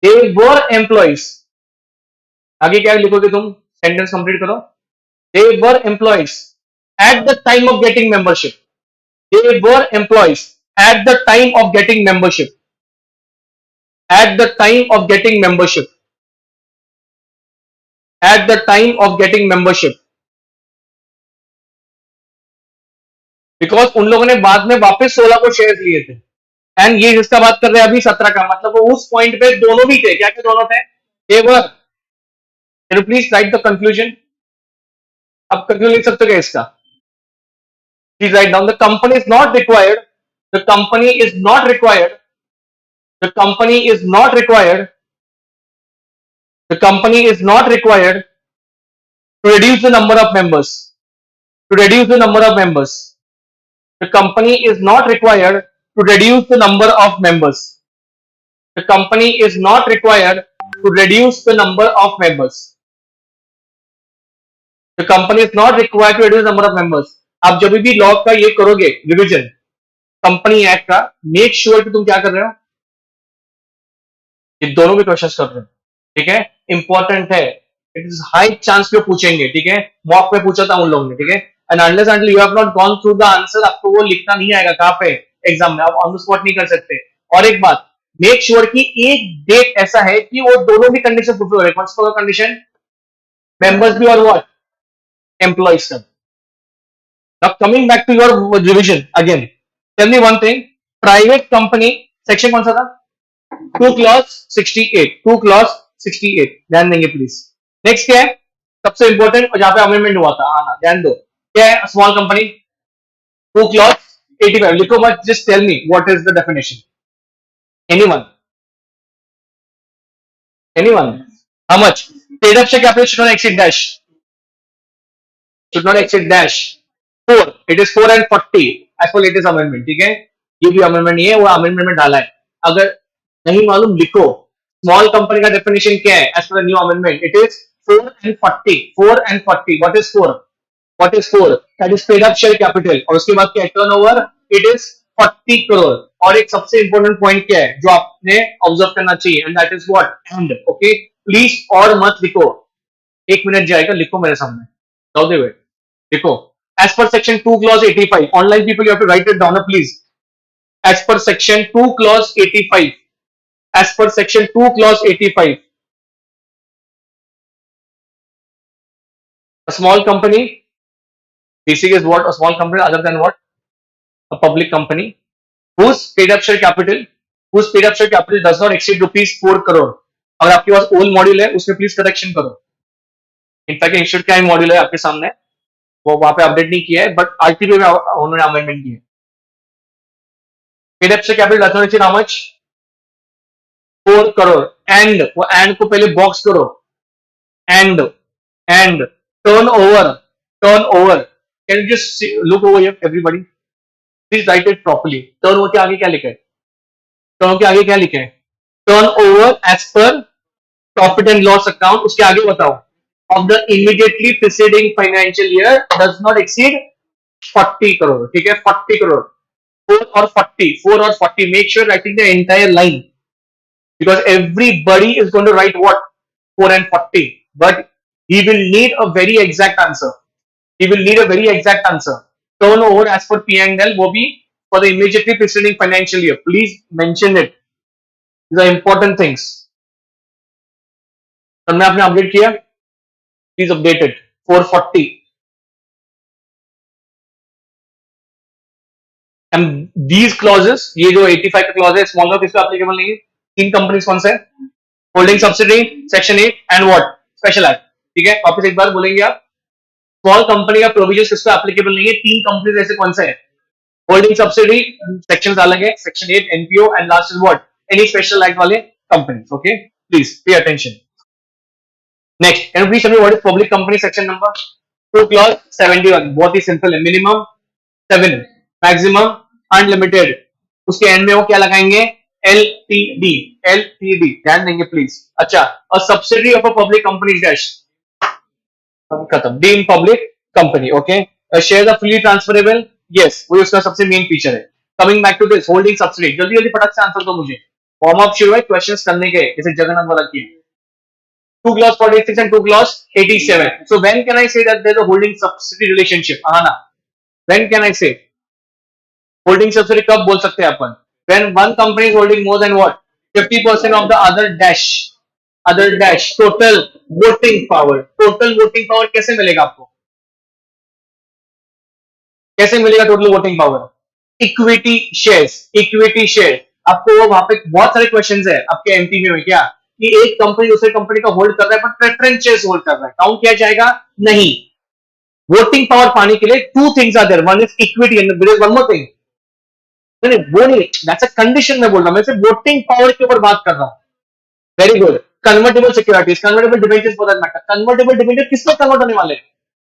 they were employees. आगे क्या लिखोगे तुम, सेंटेंस कंप्लीट करो. They were employees at the time of getting membership. They were employees at the time of getting membership. At the time of getting membership. At the time of getting membership. Because उन लोगों ने बाद में वापस 16 को share लिए थे. And ये जिसका बात कर रहे हैं अभी 17 का, मतलब वो उस पॉइंट पे दोनों भी थे. क्या क्या दोनों थे? They were. Can you please write the conclusion? आप conclusion लिख सकते हो क्या इसका? Please write down. The company is not required. The company is not required. The company is not required. The company is not required to reduce the number of members. To reduce the number of members. The company is not required to reduce the number of members. The company is not required to reduce the number of members. The company is not required to reduce the number of members. आप जब भी law का ये करोगे revision company act का, make sure कि तुम क्या कर रहे हो, ये दोनों भी क्वेश्चंस कर रहे हो. ठीक है, इंपॉर्टेंट है. इट इज हाई चांस पे पूछेंगे. ठीक है, मॉक पे पूछा था उन लोगों ने. ठीक है, and unless until you have not gone through the answer, आपको वो लिखना नहीं आएगा. कहां पे? एग्जाम में. आप ऑन द स्पॉट नहीं कर सकते. और एक बात, मेक श्योर कि एक डेट ऐसा है कि वो दोनों भी कंडीशन फुलफिल हो रहे हैं. कौन सा कंडीशन? मेंबर्स भी और व्हाट? एम्प्लॉइज का. Now coming back to your revision again, tell me one thing. Private company section कौन सा था? 2 clause 68. 2 clause 68. ध्यान देंगे प्लीज. नेक्स्ट क्या है? सबसे इंपॉर्टेंट और जहां पे अमेंडमेंट हुआ था. हाँ, ध्यान दो. क्या है स्मॉल कंपनी? 2 clause 85. लिखो मत, just tell me what is the definition. Anyone? Anyone? How much? Paid up share capital should not exceed dash. Should not exceed dash. 4. It is 4 and 40 as per latest amendment. ठीक है, ये भी amendment नहीं है, वो amendment में डाला है. अगर नहीं मालूम लिखो. स्मॉल कंपनी का डेफिनेशन क्या है as per the new amendment? It is 4 and 40. 4 and 40. What is 4? What is 4? That is paid up share capital. और उसके बाद क्या है? टर्नओवर. It is 40 crore. और एक सबसे इंपॉर्टेंट पॉइंट क्या है जो आपने ऑब्जर्व करना चाहिए, and that is what? And. Okay, please और मत लिखो. 1 मिनट जाएगा, लिखो मेरे सामने. जाओ दे वेट. देखो, as per section 2 clause 85, online people you have to write it down, please. As per section 2 clause 85, as per section 2 clause 85, a small company, basically is what? A small company other than what? A public company whose paid up share capital, does not exceed rupees 4 crore. अगर आपके पास old module है उसमें please correction करो. In fact institute का module है आपके सामने, वो वहां पे अपडेट नहीं किया है, बट आरटीपी में उन्होंने अमेंडमेंट की है. Paid up share capital does not exceed how much? 4 crore. And वो एंड को पहले बॉक्स करो. And turnover. Can you just look over here everybody, please write it properly. Turnover के आगे क्या लिखा है? टर्नओवर के आगे क्या लिखा है? Turnover as per profit and loss account. उसके आगे बताओ. Of the immediately preceding financial year does not exceed 40 crore. ठीक है, 40 crore. 4 और 40. 4 और 40. Make sure writing the entire line, because everybody is going to write what? 4 and 40. But he will need a very exact answer. He will need a very exact answer. Turnover as per P&L will be for the immediately preceding financial year. Please mention it. These are important things. तो मैं आपने update किया. Please update it. 440. And these clauses, ये जो 85 का clause है, small का किसको एप्लीकेबल नहीं है? 3 कंपनीज कौन से? Holding subsidiary, section 8 and what? Special act. ठीक है, वापस एक बार बोलेंगे आप. स्मॉल कंपनी का प्रोविजन किसको एप्लीकेबल नहीं है? 3 कंपनीज ऐसे कौन से है? होल्डिंग सब्सिडी सेक्शन अलग है, section 8 NPO and last is what any special act वाले company. Okay, please pay attention. Next, can please tell me what is public company section number 2 clause 71. बहुत ही सिंपल है, मिनिमम 7, मैक्सिमम अनलिमिटेड. उसके end में वो क्या लगाएंगे, LTD. LTD ध्यान देंगे प्लीज. अच्छा, और subsidy of a public company dash खत्म, deem public company. Okay, share free transferable. Yes, वो उसका सबसे मेन फीचर है. Coming back to this holding subsidy, जल्दी जल्दी फटक से आंसर दो मुझे. फॉर्म अप शुरू है क्वेश्चंस करने के, जैसे जगन्नाथ वाला किया. 2 clause 46 and 2 clause 87. So when can I say that there's a holding subsidy relationship? Ahana. When can I say? Holding subsidy कब बोल सकते हैं अपन? When one company is holding more than what? 50% of the other dash. Other dash. Total voting power. Total voting power कैसे मिलेगा आपको? कैसे मिलेगा total voting power? Equity shares. Equity share आपको वो वहां पे बहुत सारे क्वेश्चंस है आपके एमपी में क्या कि एक कंपनी दूसरे कंपनी का होल्ड कर रहा है पर प्रेफरेंस शेयर्स होल्ड कर रहा है, काउंट किया जाएगा नहीं. वोटिंग पावर पाने के लिए 2 things are there, one is equity and there is one more thing. नहीं वो नहीं, दैट्स अ कंडीशन में बोल रहा हूं, मैं सिर्फ वोटिंग पावर के ऊपर बात कर रहा हूं. Very good. Convertible securities, convertible debentures for that matter. Convertible debenture किसमें कन्वर्ट होने वाले हैं?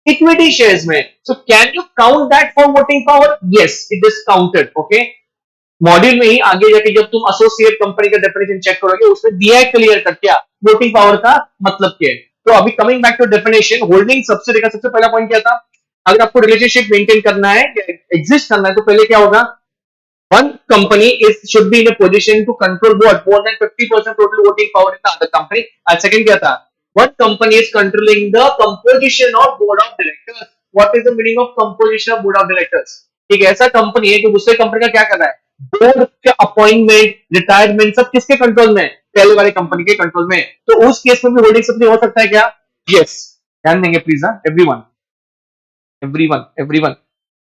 इक्विटी शेयर्स में. So can you count that for voting power? Yes, it is counted. Okay, module में ही आगे जाके जब तुम एसोसिएट कंपनी का डेफिनेशन चेक करोगे उसमें दिया है क्लियर कट क्या वोटिंग पावर का मतलब क्या है. तो अभी coming back to definition, holding subsidy का सबसे पहला पॉइंट क्या था? अगर आपको रिलेशनशिप मेंटेन करना है, एग्जिस्ट करना है, तो पहले क्या होगा? one company is should be in a position to control what more than 50% total voting power in the other company. And second क्या था? One company is controlling the composition of board of directors. What is the meaning of composition of board of directors? एक ऐसा company है जो दूसरे company का क्या कर रहा है, बोर्ड के अपॉइंटमेंट, रिटायरमेंट सब किसके कंट्रोल में? पहले वाले कंपनी के कंट्रोल में. तो उस केस में भी होल्डिंग सब्सिडी हो सकता है क्या? यस, ध्यान देंगे please. Everyone everyone everyone.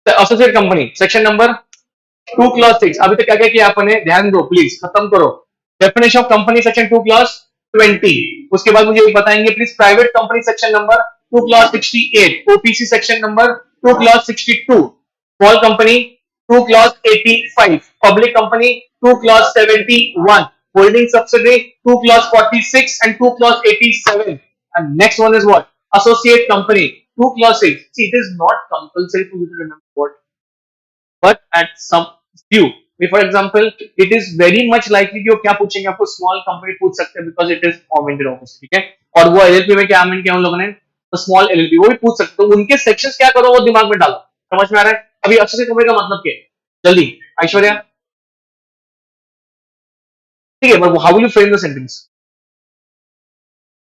Associate company section number 2 clause 6. अभी तक क्या क्या किया आपने, ध्यान दो प्लीज, खत्म करो. Definition of company section 2 clause 20. उसके बाद मुझे बताएंगे please private company section number 2 clause 68. OPC section number 2 clause 62. Small company 2 clause 85. Public company 2 clause 71. Holding subsidy 2 clause 46 and 2 clause 87. And next one is what? Associate company 2 clause 6. See, it is not compulsory for you to remember what, but at some few. For example, it is very much likely कि वो क्या पूछेंगे आपको, small company पूछ सकते हैं because it is amended obviously. ठीक है, और वो एलएलपी में क्या अमेंड किया उन लोगों ने, तो स्मॉल एलएलपी वो भी पूछ सकते हो. उनके सेक्शंस क्या करो वो दिमाग में डालो. समझ में आ रहा है? अभी एसोसिएट कंपनी का मतलब क्या है, जल्दी ऐश्वर्या. ठीक है, but how will you frame the sentence?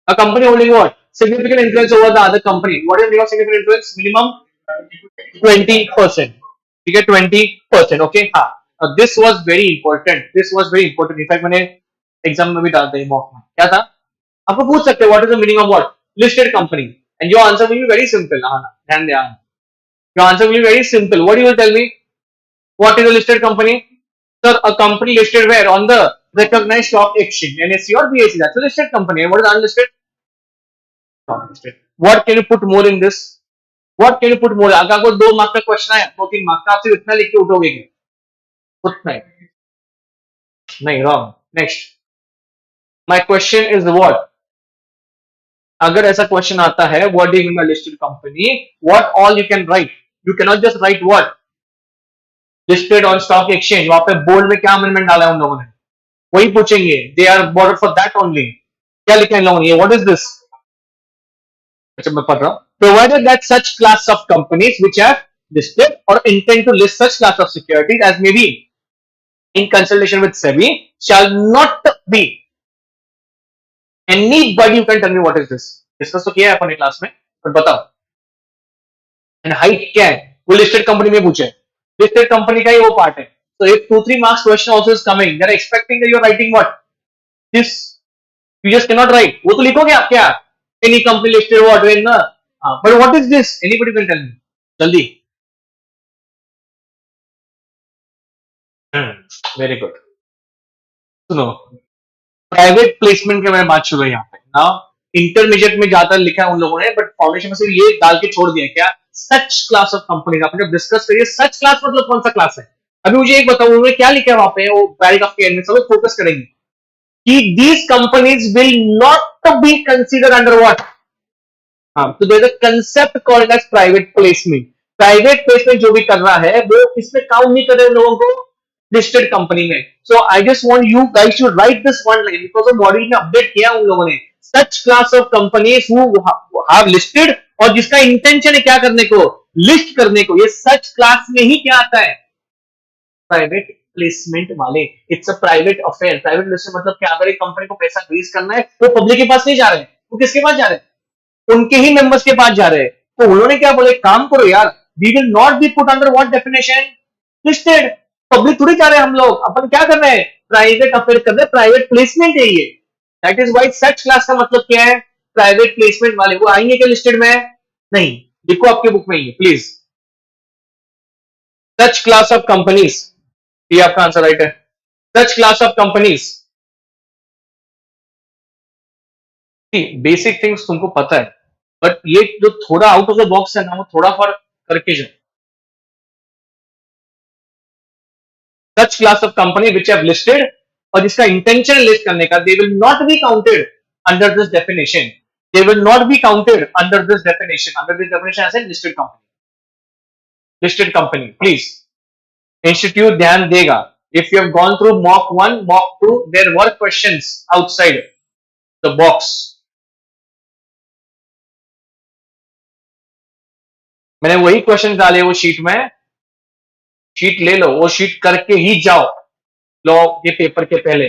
A company holding what? Significant influence over the other company. What is the meaning of significant influence? Minimum 20%. ठीक है, 20%. ओके, हाँ. This was very important. This was very important. In fact मैंने exam में भी डाल दिया mock में. क्या था? आपको पूछ सकते हैं what is the meaning of what listed company, and your answer will be very simple. हाँ, ध्यान दें. Your answer will be very simple. What you will tell me, what is a listed company? Sir, a company listed where on the recognized stock exchange, NSE or BSE. That's a listed company. And what is unlisted? Unlisted. What can you put more in this? What can you put more? अगर आपको 2 mark का question आया, 2-3 mark का, आप सिर्फ इतना लिख के उठोगे क्या? उतना ही नहीं. Wrong. Next. My question is what, अगर ऐसा क्वेश्चन आता है what do you mean by listed company, what all you can right. You can not just right what listed on stock exchange. वहां पे बोर्ड में क्या अमेंडमेंट डाला है उन लोगों ने, वही पूछेंगे. They are border for that only. क्या लिखा है इन लोगों ने, व्हाट इज दिस? अच्छा, मैं पढ़ रहा हूं. Provided that such class of companies which have listed or intend to list such class of securities as may be in consultation with SEBI shall not be anybody. You can tell me what is this? Discuss तो किया है अपने class में, पर बताओ. And height क्या है, वो लिस्टेड कंपनी में पूछे. लिस्टेड कंपनी का ही वो पार्ट है. So if 2-3 marks question also is coming, they are expecting that you are writing what this. You just cannot write. वो तो लिखोगे आप क्या, any company listed what when ना. But what is this? Anybody can tell me. जल्दी. Very good. सुनो, private placement के बारे में बात शुरू है यहाँ पे. नाउ इंटरमीडिएट में ज्यादा लिखा है उन लोगों ने, बट फाउंडेशन में सिर्फ ये डाल के छोड़ दिया क्या, सच क्लास ऑफ कंपनी। आपने जब डिस्कस करिए सच क्लास मतलब कौन सा क्लास है। अभी मुझे एक बताओ उन्होंने क्या लिखा है वहां पे, वो पैराग्राफ के एंड में सब फोकस करेंगे कि these companies will not be consider under what. हाँ, तो there is a concept called as private placement. Private placement जो भी कर रहा है वो इसमें काउंट नहीं कर रहे उन लोगों को लिस्टेड कंपनी में। So I just want you guys to write this one line, because वो मॉड्यूल में अपडेट किया उन लोगों ने, such class of companies who have listed, और जिसका इंटेंशन है क्या करने को, लिस्ट करने को। ये सच क्लास में ही क्या आता है, प्राइवेट प्लेसमेंट वाले। It's a private affair. Private placement मतलब क्या, अगर एक कंपनी को पैसा रेज करना है वो पब्लिक के पास नहीं जा रहे हैं, वो किसके पास जा रहे हैं, उनके ही मेंबर्स के पास जा रहे हैं। तो उन्होंने क्या बोले, काम करो यार, we will not be put under what definition, listed. Public थोड़ी जा रहे हैं हम लोग, अपन क्या कर रहे हैं, प्राइवेट अफेयर कर रहे हैं, प्राइवेट प्लेसमेंट है ये। That is why such class का मतलब क्या है, प्राइवेट प्लेसमेंट वाले। वो आएंगे क्या लिस्टेड में, नहीं। लिखो आपके बुक में ये please, such class of companies, ये आपका आंसर राइट है, सच class of companies. Basic things तुमको पता है, बट ये जो थोड़ा आउट ऑफ द बॉक्स है ना, वो थोड़ा फर्क करके जाओ। Such class of company which have listed, और जिसका इंटेंशन लिस्ट करने का, they will not be counted under this definition, they will not be counted under this definition, under this definition as a listed company. Listed company please, institute ध्यान देगा। If you have gone through mock 1 mock 2, there were questions outside the box. मैंने वही question डाले वो sheet में, sheet ले लो, वो sheet करके ही जाओ लो ये पेपर के पहले।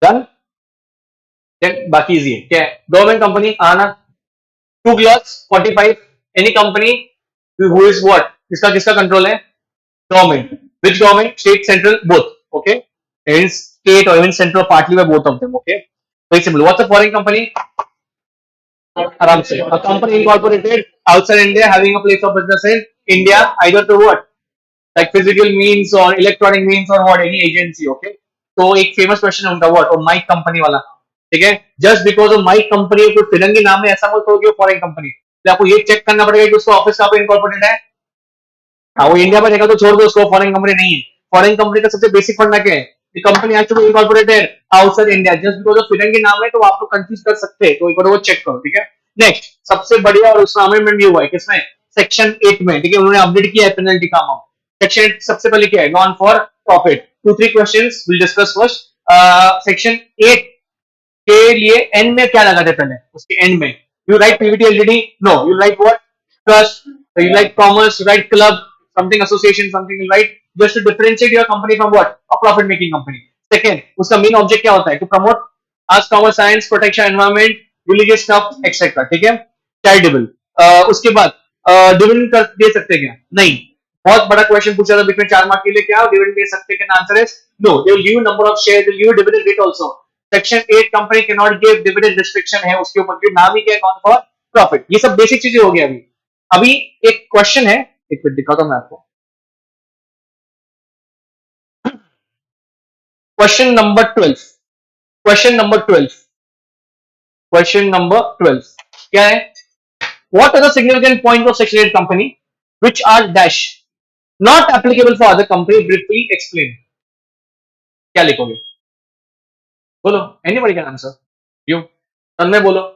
डन, बाकी इजी है। क्या है, गवर्नमेंट कंपनी आना, 2 clause 45, any company who is what, किसका किसका कंट्रोल है, government. Which government, state central both, okay, in state और even central partly by both of them, okay. Very simple. What's a foreign company, आराम से, a company incorporated outside India having a place of business in India either to what, like physical means or electronic means or what, any agency, okay। तो एक famous question है उनका what, और mic company वाला, ठीक है। Just because of Mike company कोई फिरंगी नाम है ऐसा मत कहो कि फॉरेन कंपनी। तो आपको ये चेक करना पड़ेगा कि उसका ऑफिस कहाँ पे इनकॉर्पोरेटेड है। हाँ, वो इंडिया में रहेगा तो छोड़ दो उसको, फॉरेन कंपनी नहीं है। फॉरेन कंपनी का सबसे बेसिक फंडा क्या है, the company has to be incorporated outside India, just because of फिरंगी नाम है तो आप लोग कंफ्यूज कर सकते हैं, तो एक बार वो चेक करो, ठीक है। नेक्स्ट, सबसे बढ़िया, और उसका अमेंडमेंट भी हुआ है किसमें, सेक्शन 8 में, ठीक है। उन्होंने अपडेट किया है पेनल्टी का अमाउंट। सेक्शन 8 सबसे पहले क्या है, non for profit. 2-3 questions will discuss first. Section 8 के लिए एंड में क्या लगा था, पहले उसके एंड में you write PVT LTD, no you write what, trust, you write commerce, you write club, something association, something you write, just to differentiate your company from what, a profit making company. Second, उसका main object क्या होता है, to promote arts, commerce, science, protection environment, religious stuff, etc. ठीक है, charitable। उसके बाद dividend कर दे सकते क्या, नहीं। बहुत बड़ा क्वेश्चन पूछा था बीच में 4 मार्क के लिए, क्या डिविडेंड दे सकते क्या, answer is no, they will give you number of share, they will give you dividend rate also. Section 8 company can not give dividend, restriction है उसके ऊपर, जो नाम ही क्या है, नॉन फॉर प्रॉफिट। ये सब बेसिक चीजें हो गई। अभी अभी एक क्वेश्चन है, एक मिनट दिखाता हूं मैं आपको। Question number 12, question number 12, question number 12 क्या है, what are the significant point of section 8 company which are dash not applicable for other company, briefly explain. क्या लिखोगे, बोलो, anybody can answer, you, Tanmay बोलो।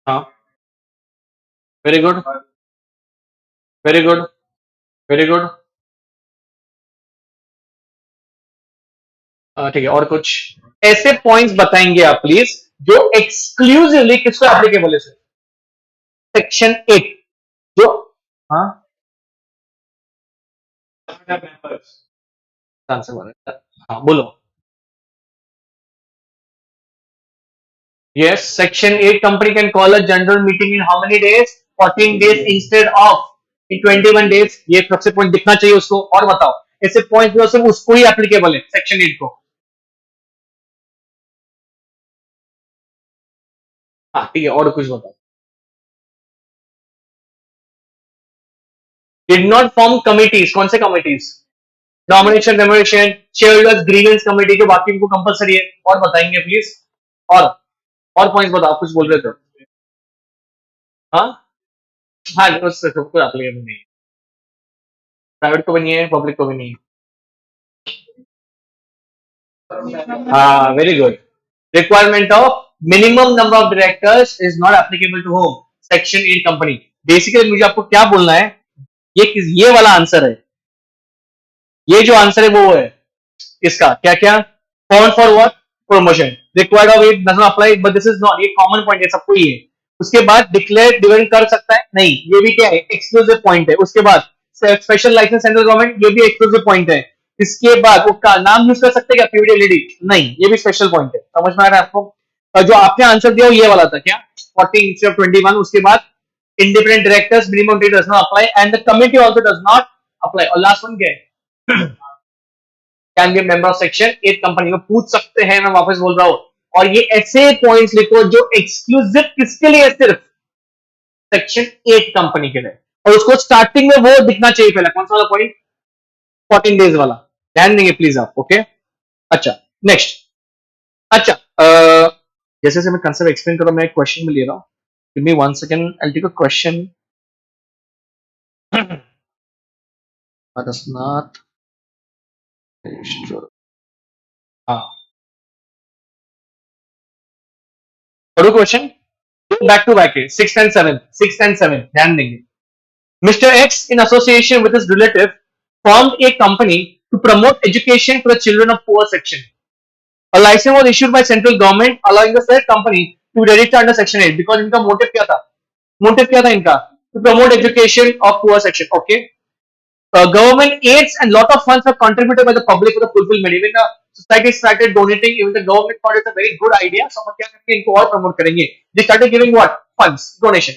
हाँ, very good, very good, very good. ठीक है, और कुछ ऐसे पॉइंट्स बताएंगे आप प्लीज जो एक्सक्लूसिवली किसको एप्लीकेबल है, सेक्शन 8 जो, हाँ, आंसर, हाँ बोलो। Yes, Section 8 company can call a general meeting in how many days? 14 days instead of in 21 days। ये सबसे पॉइंट दिखना चाहिए उसको। और बताओ ऐसे पॉइंट जो सिर्फ उसको ही एप्लीकेबल है, सेक्शन 8 को। हाँ ठीक है, और कुछ बताओ। Did not form committees, कौन से committees? Nomination remuneration, shareholders grievance committee जो बाकी इनको कंपलसरी है। और बताएंगे प्लीज। और और पॉइंट्स बताओ, कुछ बोल रहे थे। हाँ हाँ, उससे सबको एप्लीकेबल नहीं है, प्राइवेट को भी नहीं है, पब्लिक को भी नहीं है। हाँ, very good. Requirement of minimum number of directors is not applicable to home section 8 company. Basically मुझे आपको क्या बोलना है, ये वाला आंसर है, ये जो आंसर है वो है इसका। क्या क्या? Form for what? Promotion. Required of it does not apply, but this is not, ये कॉमन पॉइंट है, सबको ही है। उसके बाद डिक्लेयर डिविडेंड कर सकता है नहीं, ये भी क्या है, एक्सक्लूसिव पॉइंट है। उसके बाद स्पेशल लाइसेंस सेंट्रल गवर्नमेंट, ये भी एक्सक्लूसिव पॉइंट है। इसके बाद वो का नाम यूज कर सकते हैं क्या, पीडब्ल्यूडी? नहीं, ये भी स्पेशल पॉइंट है। समझ में आ रहा है आपको? और जो आपने आंसर दिया वो ये वाला था क्या, 14 इंस्टेड ऑफ 21। उसके बाद independent directors minimum date does not apply and the committee also does not apply। और लास्ट वन क्या है, can be member of section 8 company को पूछ सकते हैं, मैं वापस बोल रहा हूं। और ये ऐसे पॉइंट्स लिखो जो एक्सक्लूसिव किसके लिए, सिर्फ सेक्शन 8 कंपनी के लिए। और उसको स्टार्टिंग में वो दिखना चाहिए पहले, कौन सा वाला पॉइंट, 14 डेज वाला। ध्यान देंगे प्लीज आप, ओके। अच्छा, नेक्स्ट। अच्छा, जैसे जैसे मैं कंसेप्ट एक्सप्लेन कर रहा हूं, मैं एक क्वेश्चन में ले रहा हूं। Give me 1 second, I will take a question. Not sure. हाँ, पढ़ो क्वेश्चन, बैक टू बैक है, 6 एंड 7, 6 एंड 7 ध्यान देंगे। Mr. X, in association with his relative, formed a company to promote education for the children of poor section. A license was issued by central government allowing the said company to register under Section 8 because इनका motive क्या था, motive क्या था इनका, to promote education of poor section, okay. Government aids and lot of funds were contributed by the public for the fulfillment. Even the society started donating. Even the government thought it's a very good idea. So हम क्या करके इनको और promote करेंगे? They started giving what? Funds, donation.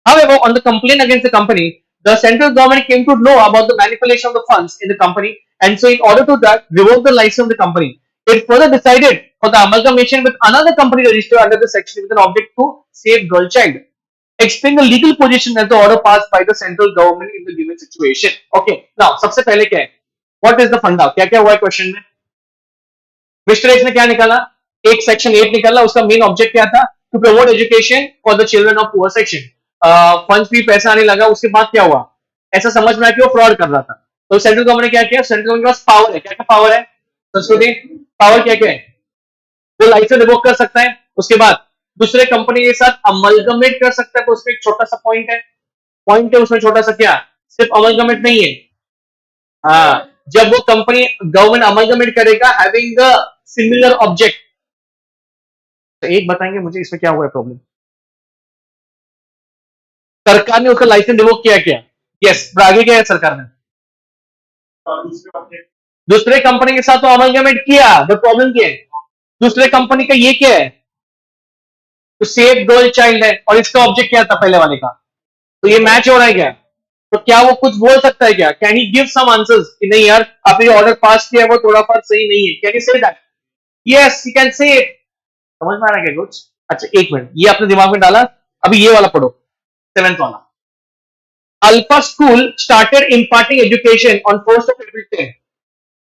However, on the complaint against the company, the central government came to know about the manipulation of the funds in the company, and so in order to that, revoke the license of the company. It further decided for the amalgamation with another company registered under the section with an object to save girl child. Explain the legal position as the order passed by the central government in the given situation. Okay, now सबसे पहले क्या है, what is the funda? क्या क्या हुआ है question में? Mister x ने क्या निकाला, एक सेक्शन 8 निकाला, उसका मेन ऑब्जेक्ट क्या था, to promote education for the children of poor section. Funds भी पैसा आने लगा, उसके बाद क्या हुआ, ऐसा समझ में आया कि वो फ्रॉड कर रहा था। तो सेंट्रल गवर्नमेंट ने क्या किया, सेंट्रल गवर्नमेंट के पास पावर है, क्या क्या पावर है, संस्कृति पावर क्या क्या है, वो लाइसेंस रिवोक कर सकता है। उसके बाद दूसरे कंपनी के साथ अमलगमेट कर सकता है। तो उसमें एक छोटा सा पॉइंट है उसमें, छोटा सा क्या, सिर्फ अमलगमेट नहीं है। हाँ, जब वो कंपनी गवर्नमेंट अमलगमेट करेगा हैविंग अ सिमिलर ऑब्जेक्ट। तो एक बताएंगे मुझे इसमें क्या हुआ है प्रॉब्लम, सरकार ने उसका लाइसेंस रिवोक किया क्या, यस, आगे क्या है सरकार ने, दूसरे कंपनी के साथ तो अमलगमेट किया। द प्रॉब्लम क्या है, दूसरे कंपनी का ये क्या है, तो सेफ गर्ल चाइल्ड है, और इसका ऑब्जेक्ट क्या था पहले वाले का, तो ये मैच हो रहा है क्या, तो क्या वो कुछ बोल सकता है क्या, can he give some answers कि नहीं यार आपने जो ऑर्डर पास किया है वो थोड़ा बहुत सही नहीं है, can he say that, yes he can say it. समझ में आ रहा है क्या कुछ? अच्छा एक मिनट, ये आपने दिमाग में डाला, अभी ये वाला पढ़ो, 7th वाला। Alpha School started imparting education on 1st of April 10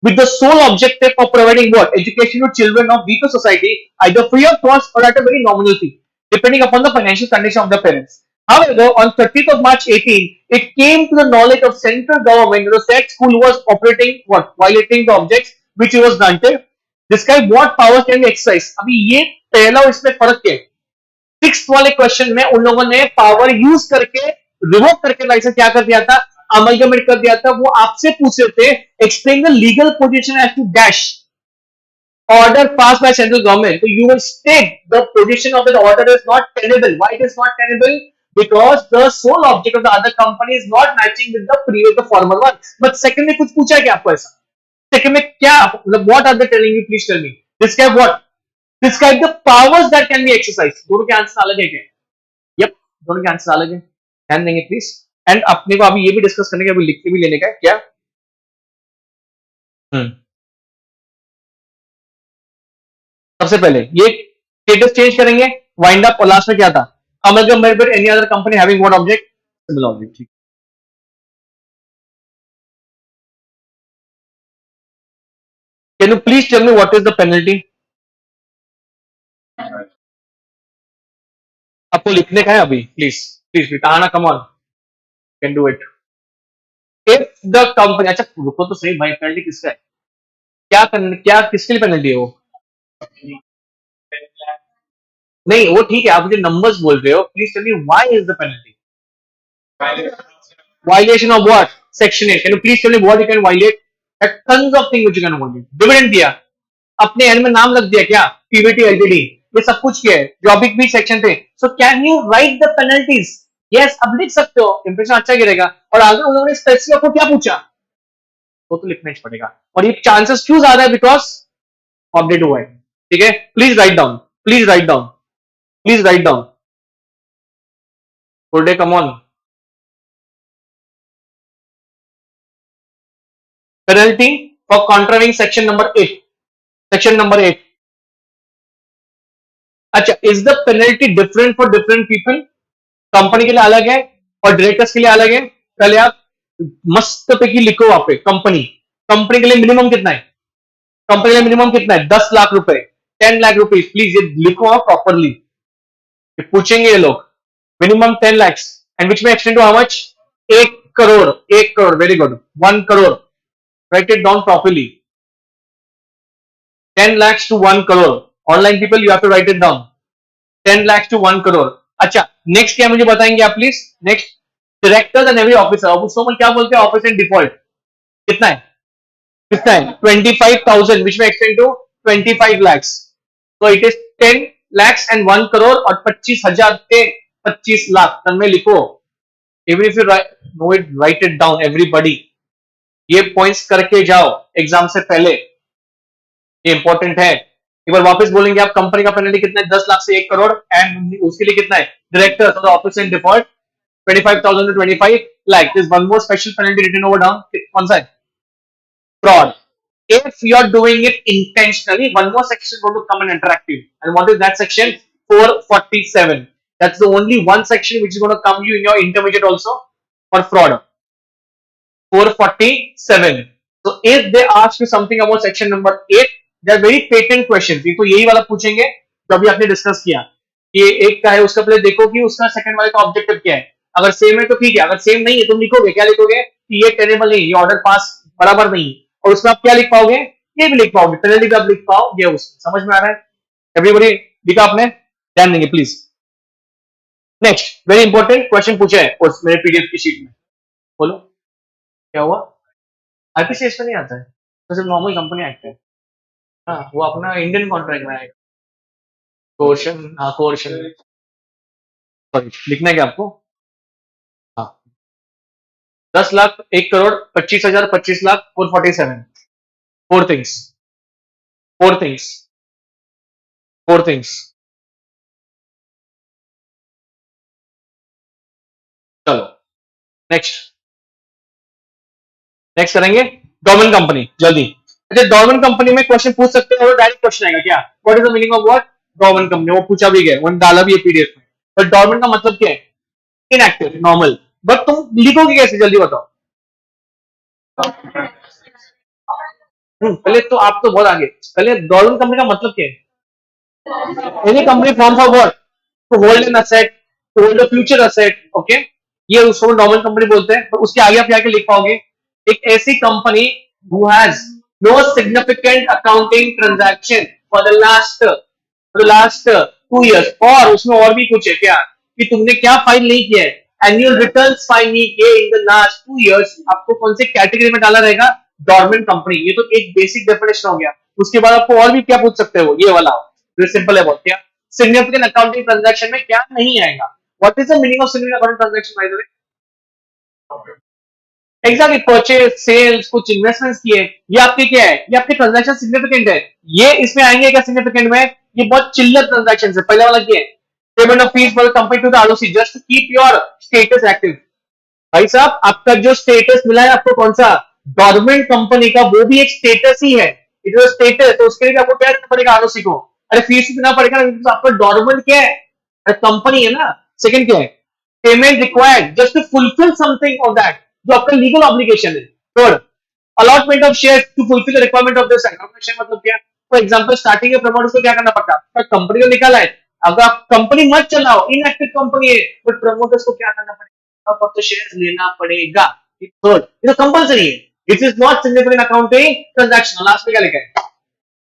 with the sole objective of providing what? Education to children of weaker society, either free of cost or at a very nominal fee, depending upon the financial condition of the parents. However, on 30th of March 18, it came to the knowledge of central government that the said school was operating what? Violating the objects which it was granted. Describe what powers can be exercised. अभी ये पहला और इसमें फर्क क्या है? 6th वाले question में उन लोगों ने पावर यूज करके रिवोक करके लाइसेंस क्या कर दिया था, अमलगमेट कर दिया था। वो आपसे पूछ रहे थे explain the legal position as to dash order passed by central government. So you will state the position of the order is not tenable. Why it is not tenable? Because the sole object of the other company is not matching with the previous, the former one. But second में कुछ पूछा है क्या आपको ऐसा? Second में क्या, मतलब what are they telling you? Please tell me. Describe what? Describe the powers that can be exercised. दोनों के आंसर अलग है क्या? Yep, दोनों के आंसर अलग है, ध्यान देंगे प्लीज। एंड अपने को अभी ये भी डिस्कस करने का, अभी लिख के भी लेने का है क्या। सबसे पहले ये स्टेटस चेंज करेंगे, वाइंड अप, और लास्ट में क्या था, amalgamate with any other company having what object, similar object. ठीक Can you please tell me what is the penalty? आपको लिखने का है अभी, प्लीज प्लीज बिताना, come on, can do it. If the company, अच्छा रुको तो सही भाई, पेनल्टी किसका है, क्या किसके लिए पेनल्टी है वो? नहीं वो ठीक है, आप मुझे नंबर्स बोल रहे हो, please tell me why is the penalty. Violation of what? Section 8. Can you please tell me what you can violate? There are tons of things which you can violate. Dividend दिया, अपने and में नाम लग दिया क्या, Pvt LTD, ये सब कुछ किया है, जॉबिक भी सेक्शन थे. सो can you right the penalties? Yes, अब लिख सकते हो, इंप्रेशन अच्छा गिरेगा. और आगे उन्होंने स्पेसिफिक आपको क्या पूछा, वो तो लिखना ही पड़ेगा. और ये चांसेस क्यों ज्यादा है, बिकॉज अपडेट हुआ है. ठीक है, please write down, please write down, please write down. Full day, come on. Penalty for contravening section number 8. Section number 8. अच्छा, is the penalty different for different people? Company के लिए अलग है और डायरेक्टर्स के लिए अलग है. पहले आप मस्त पे की लिखो वहां पे, कंपनी, कंपनी के लिए मिनिमम कितना है, कंपनी के लिए मिनिमम कितना है, 10 लाख रुपए, 10 लाख रुपए, प्लीज ये लिखो आप प्रॉपरली, पूछेंगे ये लोग. मिनिमम 10 lakhs एंड विच में extend to how much, 1 crore, 1 crore, very good, 1 crore. Write it down properly. 10 lakhs to 1 crore. Online people, you have to write it down. 10 lakhs to 1 crore. अच्छा, नेक्स्ट क्या मुझे बताएंगे आप please. Next, directors and every officer, उसको क्या बोलते हैं, officer in default, कितना है, कितना है, 25,000, विच में एक्सटेंड टू 25 lakhs. तो it is 10 lakhs and 1 crore, और 25,000 से 25 लाख तब में लिखो. Even if you know it, right it down everybody. ये पॉइंट्स करके जाओ एग्जाम से पहले, ये इंपॉर्टेंट है. एक बार वापस बोलेंगे आप, कंपनी का पेनल्टी कितना है, 10 लाख से 1 करोड़, एंड उसके लिए कितना है, डायरेक्टर और officer in default 25,000 to 25 lakh. This one more special penalty written over down, कौन सा है, fraud. If you are doing it intentionally, one more section is going to come and interactive. And what is that section? 447. That's the only one section which is going to come you in your intermediate also for fraud. 447. So if they ask you something about section number 8, they are very patent questions. ये तो यही वाला पूछेंगे जो अभी आपने discuss किया. ये एक का है, उसका पहले देखो कि उसका सेकंड वाले का ऑब्जेक्टिव क्या है. अगर सेम है तो ठीक है, अगर सेम नहीं है तुम लिखोगे क्या, लिखोगे कि ये टेनेबल नहीं, ये ऑर्डर पास बराबर नहीं, और उसमें आप क्या लिख पाओगे, ये भी लिख पाओगे, पेनल्टी भी आप लिख पाओगे. उसमें समझ में आ रहा है एवरीबॉडी, लिखा आपने, ध्यान देंगे please. Next very important question पूछा है उस मेरे पीडीएफ की शीट में, बोलो क्या हुआ. आईपीसीएस में नहीं आता है, तो सिर्फ नॉर्मल कंपनी एक्ट है. हाँ, वो अपना इंडियन कॉन्ट्रैक्ट में आएगा. कोर्शन, हाँ कोर्शन, सॉरी लिखना है क्या आपको, हाँ 10 lakh, 1 crore, 25,000, 25 lakh, 447. Four things, four things, four things. चलो नेक्स्ट, नेक्स्ट करेंगे डोरमेंट कंपनी, जल्दी. अच्छा, डोरमेंट कंपनी में क्वेश्चन पूछ सकते हैं, और डायरेक्ट क्वेश्चन आएगा क्या, what is the meaning of what, dormant company, वो पूछा भी गया, वो डाला भी है पीडीएफ में. बट डोरमेंट का मतलब क्या है, इनएक्टिव, नॉर्मल. बट तुम लिखोगे कैसे, जल्दी बताओ. पहले तो आप तो बहुत आगे, पहले डोरमेंट कंपनी का मतलब क्या है, any company form for what, to hold an asset, to hold a future asset. Okay, ये उसको नॉर्मल कंपनी बोलते हैं. पर उसके आगे आप क्या लिख पाओगे, एक ऐसी company who has no significant accounting transaction for the last 2 years. और उसमें और भी कुछ है क्या, कि तुमने क्या फाइल नहीं किया है, एनुअल रिटर्न्स फाइल नहीं किए इन द लास्ट 2 years, आपको कौन से कैटेगरी में डाला रहेगा, डोरमेंट कंपनी. ये तो एक बेसिक डेफिनेशन हो गया. उसके बाद आपको और भी क्या पूछ सकते हो, ये वाला जो सिंपल है बहुत, क्या सिग्निफिकेंट अकाउंटिंग ट्रांजैक्शन में क्या नहीं आएगा. What is the meaning of significant accounting transaction, by the way. Exactly, purchase, sales, कुछ इन्वेस्टमेंट्स किए, ये आपके क्या है, ये आपके ट्रांजैक्शन सिग्निफिकेंट है. ये इसमें आएंगे क्या सिग्निफिकेंट में, ये बहुत चिल्लर ट्रांजैक्शन है. पहले वाला क्या है, payment of fees for company to the ROC just to keep your status active. भाई साहब, आपका जो स्टेटस मिला है आपको, कौन सा, डोरमेंट कंपनी का, वो भी एक स्टेटस ही है. इट इज स्टेटस, तो उसके लिए आपको क्या करना पड़ेगा, आरओसी को. अरे फीस देना पड़ेगा, आपका डोरमेंट क्या है, कंपनी है ना. सेकंड क्या है, payment required just to fulfill something of that, जो आपका लीगल ऑब्लिगेशन है. Third, allotment of share to fulfill the requirement of this share मतलब क्या? फॉर एग्जांपल स्टार्टिंग में प्रमोटर्स को क्या करना पड़ता है? कंपनी को निकाला है, अगर आप कंपनी मत चलाओ, इनएक्टिव कंपनी है, बट प्रमोटर्स को क्या करना पड़ेगा? अब तो शेयर्स लेना पड़ेगा। थर्ड, ये तो कंपलसरी है। It is not significant accounting transaction. Last में क्या लिखा है?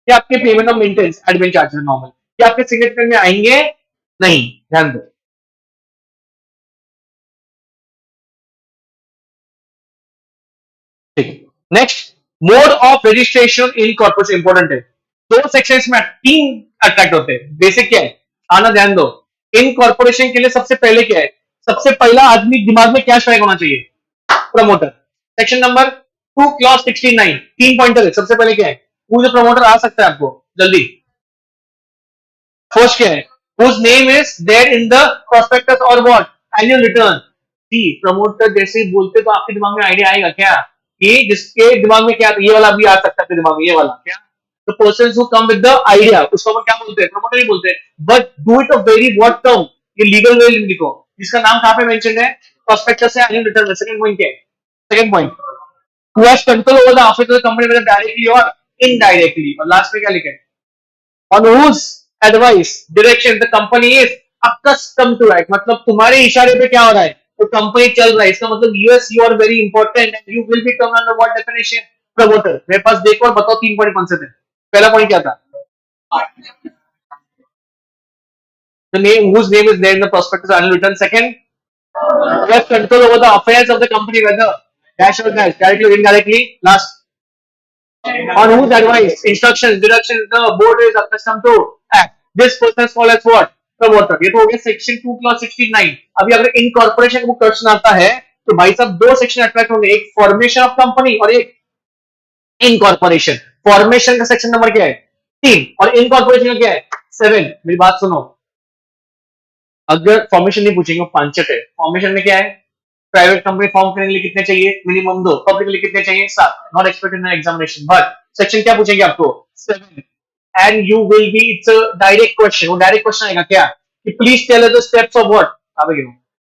कि आपके payment of maintenance admin charges normal, कि आपके सिग्निफिकेंट में आएंगे नहीं, ध्यान दो। ठीक है, next, mode of registration in corporation important है। दो सेक्शंस में तीन अट्रैक्ट होते हैं। बेसिक क्या है, आना ध्यान दो। इन कॉर्पोरेशन के लिए सबसे पहले क्या है? सबसे पहला आदमी दिमाग में क्या स्ट्राइक होना चाहिए? प्रमोटर। सेक्शन नंबर 2 क्लॉज 69 तीन पॉइंटर है। सबसे पहले क्या है? वो जो प्रमोटर आ सकता है आपको जल्दी। फर्स्ट क्या है? whose name is there in the prospectus or what annual return। See promoter जैसे ही बोलते तो आपके दिमाग में आइडिया आएगा क्या कि जिसके दिमाग में क्या, ये वाला भी आ सकता है दिमाग में, ये वाला क्या? the persons who come with the idea, उसको हम क्या बोलते हैं? प्रमोटर ही बोलते हैं। but do it of very what term, ये लीगल वे लिखो, जिसका नाम कहां पे मेंशन है? प्रोस्पेक्टस से एनुअल रिटर्न में। सेकंड पॉइंट क्या है? Second point, who has control over the affairs of the company whether directly or indirectly। और लास्ट में क्या लिखा है? on whose advice direction the company is accustomed to act। मतलब तुम्हारे इशारे पे क्या हो रहा है तो कंपनी चल रहा है। इसका मतलब us you are very important and you will be turn under what definition? Promoter. मेरे पास देखो और बताओ तीन पॉइंट कौन से थे। पहला पॉइंट क्या था? the name whose name is there in the prospectus annual return। second, who has control over the affairs of the company whether dash or dash directly or indirectly। last, on whose advice, instructions, directions the board is accustomed to act। this person is called as what? Promoter. ये तो हो गया section 2 clause 69। अभी अगर incorporation को question आता है तो भाई साहब दो सेक्शन अट्रैक्ट होंगे, एक फॉर्मेशन ऑफ कंपनी और एक इनकॉर्पोरेशन। फॉर्मेशन का सेक्शन नंबर क्या है? 3 और इनकॉर्पोरेशन का क्या है? 7। मेरी बात सुनो, अगर फॉर्मेशन नहीं पूछेंगे, पांचट है। फॉर्मेशन में क्या है? प्राइवेट कंपनी फॉर्म करने के लिए कितने चाहिए? मिनिमम 2। पब्लिक के लिए कितने चाहिए? 7। Not expected in examination. But section क्या पूछेंगे आपको? 7। And you will be, it's a direct question. वो डायरेक्ट क्वेश्चन आएगा क्या कि please tell us the steps of what,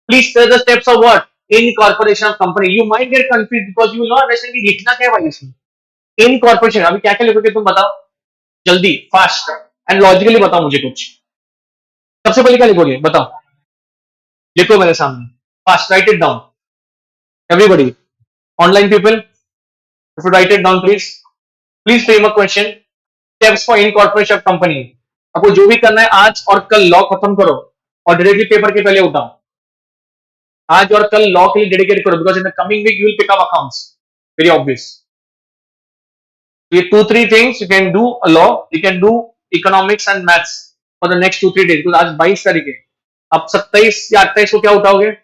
please tell the steps of what incorporation of company. You might get confuse because you will not understand कि लिखना क्या है भाई इसमें। इन कॉर्पोरेशन अभी क्या क्या लिखोगे तुम बताओ जल्दी, फास्ट एंड लॉजिकली बताओ मुझे कुछ। सबसे पहले क्या लिखोगे बताओ? लिखो मेरे सामने, fast, right it down everybody, online people, if you write it down please frame a question। steps for incorporation of company। आपको जो भी करना है आज और कल लॉ खत्म करो और डायरेक्टली पेपर के पहले उठाओ। आज और कल लॉ के लिए डेडिकेट करो because in the coming week you will pick up accounts, very obvious. ये 2-3 things you can do a law, you can do economics and maths for the next 2-3 days because आज 22 तारीख है। अब 27 या 28 को क्या उठाओगे?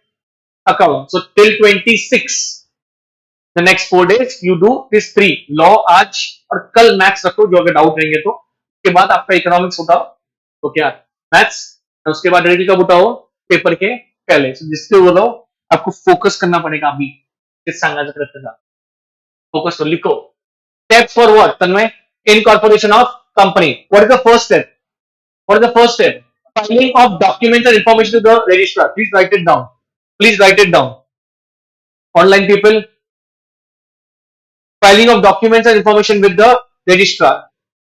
Account. so till 26 the next 4 days you do this 3 law आज और कल मैथ्स रखो जो अगर डाउट रहेंगे तो। उसके बाद आपका इकोनॉमिक्स उठाओ तो क्या मैथ्स, उसके बाद डायरेक्टली कब उठाओ? पेपर के पहले। so जिसके बताओ आपको फोकस करना पड़ेगा अभी किस सांगायचं प्रयत्न का फोकस तो लिखो। steps for what Tanmay? incorporation of company। what is the first step? what is the first step? filing of documents and information to the registrar। please write it down, please write it down online people। filing of documents and information with the registrar,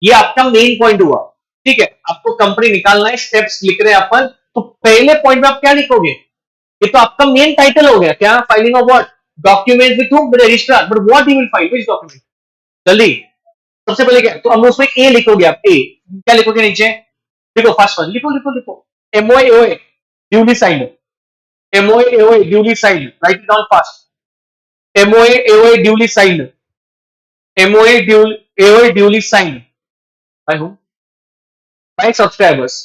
ये आपका main point हुआ। ठीक है, आपको company निकालना है, steps लिख रहे हैं अपन, तो पहले पॉइंट में आप क्या लिखोगे? ये तो आपका मेन टाइटल हो गया क्या? Filing of what? Documents with whom? Registrar. But what you will file, which document? जल्दी, सबसे पहले क्या तो हम उसमें ए लिखोगे आप। ए क्या लिखोगे नीचे? लिखो फास्ट वन, लिखो लिखो लिखो। MOA duly signed, MOA duly signed, right it down fast. MOA duly signed, MOA duly signed by whom? By subscribers।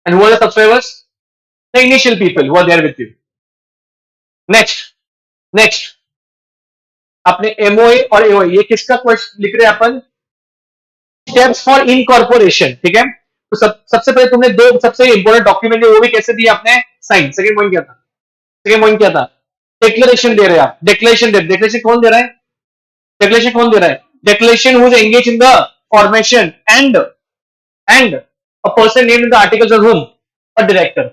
and who are the subscribers? The initial people who are there with you। next अपने MOA और AOA ये किसका question लिख रहे हैं अपन? Steps for incorporation. ठीक है, तो सबसे पहले तुमने दो सबसे इंपॉर्टेंट डॉक्यूमेंट वो भी कैसे दिए आपने? साइन। सेकंड पॉइंट क्या था? डिक्लेरेशन दे रहे हैं आप। डिक्लेरेशन कौन दे रहा है? Declaration who is engage in the formation and a person named in the articles of home, a director.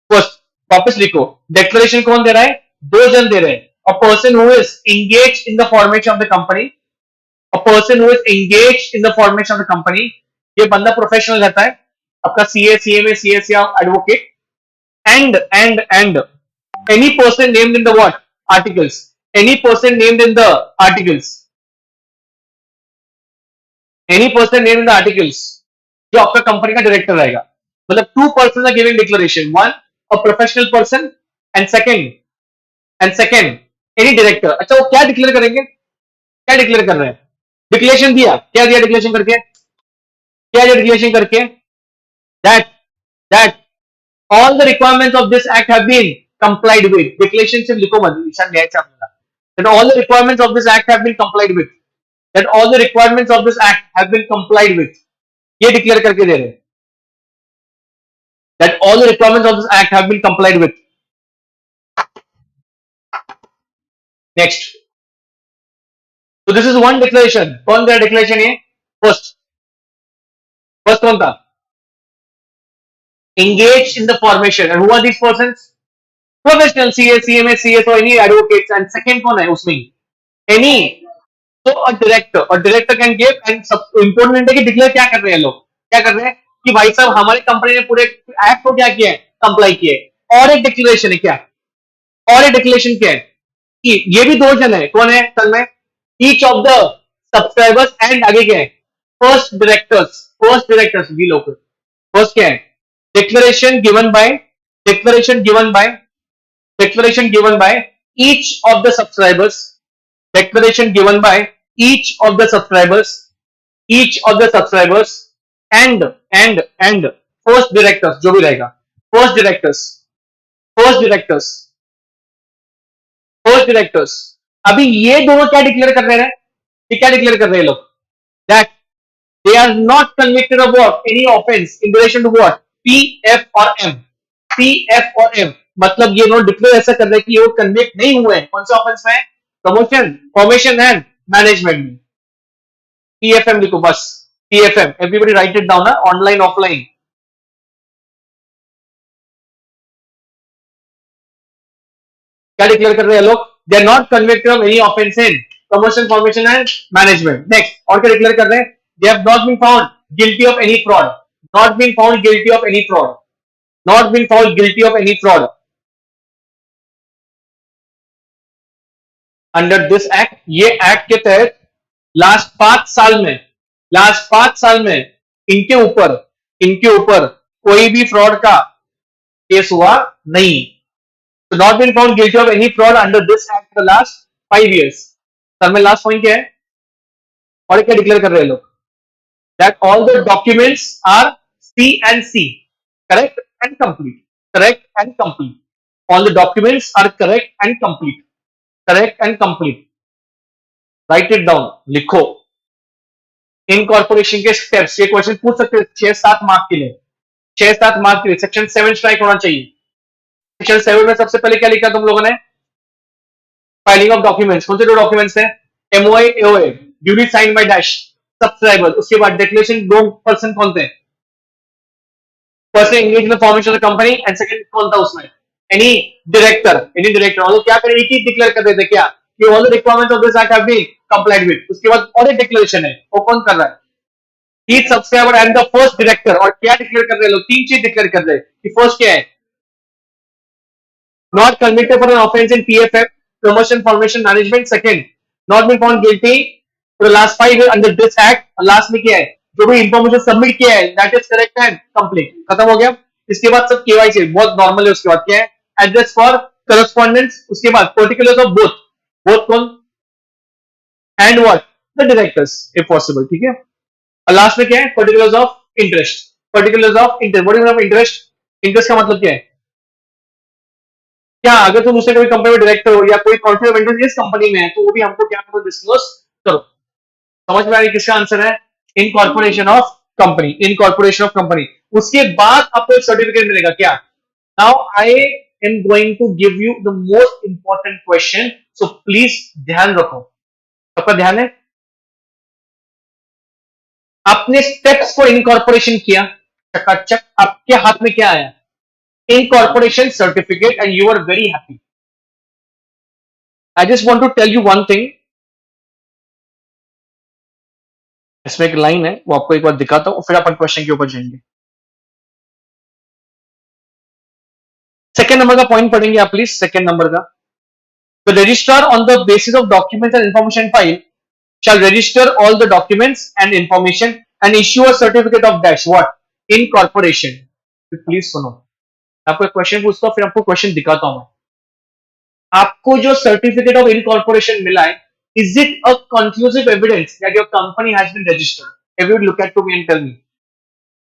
First वापस लिखो, डिक्लेरेशन कौन दे रहा है? दो जन दे रहे हैं। A person who is engage in the formation of the company a person who is engaged in the formation of the company, ये बंदा प्रोफेशनल रहता है, आपका सीए, सीएमए, सीएस या advocate, and any person named in the what articles, any person named in the articles, any person named in the articles, जो आपका company का director रहेगा. मतलब two persons are giving declaration, one a professional person and second any director. अच्छा वो क्या declare करेंगे, क्या डिक्लेयर कर रहे हैं, डिक्लेरेशन दिया, क्या दिया डिक्लेरेशन करके, क्या दिया डिक्लेरेशन करके, that all the requirements of this act have been complied with. Declaration सिर्फ लिखो मत, निशान लिहाजा आपका. That all the requirements of this act have been complied with. That all the requirements of this act have been complied with. ये declare करके दे रहे हैं. That all the requirements of this act have been complied with. Next. So this is one declaration. कौन सा declaration ये? First कौन था? Engaged in the formation. And who are these persons? Professional CA, CMA, CS or any advocates. And second कौन है उसमें? Any. So a director can give, and important है कि declare क्या कर रहे हैं लोग, क्या कर रहे हैं कि भाई साहब हमारी कंपनी ने पूरे एक्ट को क्या किया है, कंप्लाई किया है. और एक डिक्लेरेशन है क्या, और एक डिक्लेरेशन क्या है कि ये भी दो जन है, कौन है सन में, each of the subscribers and आगे क्या है, फर्स्ट डायरेक्टर्स भी लोग. फर्स्ट क्या है, declaration given by each of the subscribers, declaration given by each of the subscribers and first directors, जो भी रहेगा, first directors. अभी ये दोनों क्या डिक्लेयर कर रहे हैं, ये क्या डिक्लेयर कर रहे हैं लोग, that they are not convicted of what, any offense in relation to what, P, F or M. मतलब ये लोग डिक्लेयर ऐसा कर रहे हैं कि ये कन्विक्ट नहीं हुए हैं, कौन सा ऑफेंस में, प्रमोशन, फॉर्मेशन एंड मैनेजमेंट में. PFM लिखो बस, PFM, everybody write it down, online offline. क्या डिक्लेयर कर रहे हैं लोग, they are not convicted of any offense in promotion, formation and management. Next, और क्या डिक्लेयर कर रहे हैं, they have not been found guilty of any fraud, not been found guilty of any fraud, not been found guilty of any fraud under this act. ये act के तहत last 5 साल में इनके ऊपर कोई भी फ्रॉड का केस हुआ नहीं. So not been found guilty of any fraud under this act for the last 5 years. Sir में लास्ट पॉइंट क्या है, और क्या डिक्लेयर कर रहे हैं लोग, that all the documents are C and C, correct and complete. All the documents are correct and complete. Write it down, लिखो. इनकॉर्पोरेशन के स्टेप्स, ये क्वेश्चन पूछ सकते हैं 6-7 मार्क के लिए, सेक्शन 7 स्ट्राइक होना चाहिए. सेक्शन 7 में सबसे पहले क्या लिखा तुम लोगों ने, फाइलिंग ऑफ डॉक्यूमेंट्स. कौन से दो डॉक्यूमेंट्स है, MOA, AOA, duly sign by dash subscriber. उसके बाद डिक्लेरेशन, दो पर्सन कौन थे, person engage in the formation of the company, and second कौन था उसमें, एनी डायरेक्टर. और क्या करें, एक ही डिक्लेयर कर देते क्या कि all the requirements of this act have been complied with. उसके बाद और एक डिक्लेरेशन है, वो कौन कर रहा है, each subscriber and the first director. और क्या डिक्लेयर कर रहे हैं लोग, 3 चीज डिक्लेयर कर रहे हैं कि फर्स्ट क्या है, not convicted for an offense in PFM, promotion, formation, management. Second, not been found guilty for the last 5 year under this act. और लास्ट में क्या है, जो भी इंफॉर्मेशन सबमिट किया है that is correct and complete. खत्म हो गया. इसके बाद सब KYC बहुत नॉर्मल है. उसके बाद क्या है, एड्रेस फॉर करस्पॉन्डेंस. उसके बाद पर्टिकुलर्स ऑफ बोथ कौन, and what, the directors if possible. ठीक है. और लास्ट में क्या है, particulars of interest. What is of interest का मतलब क्या है, क्या अगर तुम उससे कोई कंपनी में डायरेक्टर हो या कोई कॉन्फ्लिक्ट ऑफ इंटरेस्ट इस कंपनी में है तो वो भी हमको क्या करो, डिस्क्लोज करो. समझ में आ रही किसका आंसर है, इनकॉर्पोरेशन ऑफ कंपनी. उसके बाद आपको एक सर्टिफिकेट मिलेगा क्या. Now I am going to give you the most important question, so please ध्यान रखो. सबका ध्यान है, आपने स्टेप्स को इनकॉर्पोरेशन किया, चकाचक आपके हाथ में क्या आया, incorporation certificate, and you are very happy. I just want to tell you one thing. इसमें एक लाइन है, वो आपको एक बार दिखाता हूं, फिर अपन क्वेश्चन के ऊपर जाएंगे। सेकंड नंबर का पॉइंट पढ़ेंगे आप प्लीज, सेकंड नंबर का। The registrar on the basis of documents and information file shall register all the documents and information and issue a certificate of dash what incorporation। Please सुनो, आपको एक question पूछता हूं, फिर आपको क्वेश्चन दिखाता हूं मैं। आपको जो सर्टिफिकेट ऑफ इनकॉर्पोरेशन मिला है, is it a conclusive evidence that your company has been registered? Every look at to me and tell me.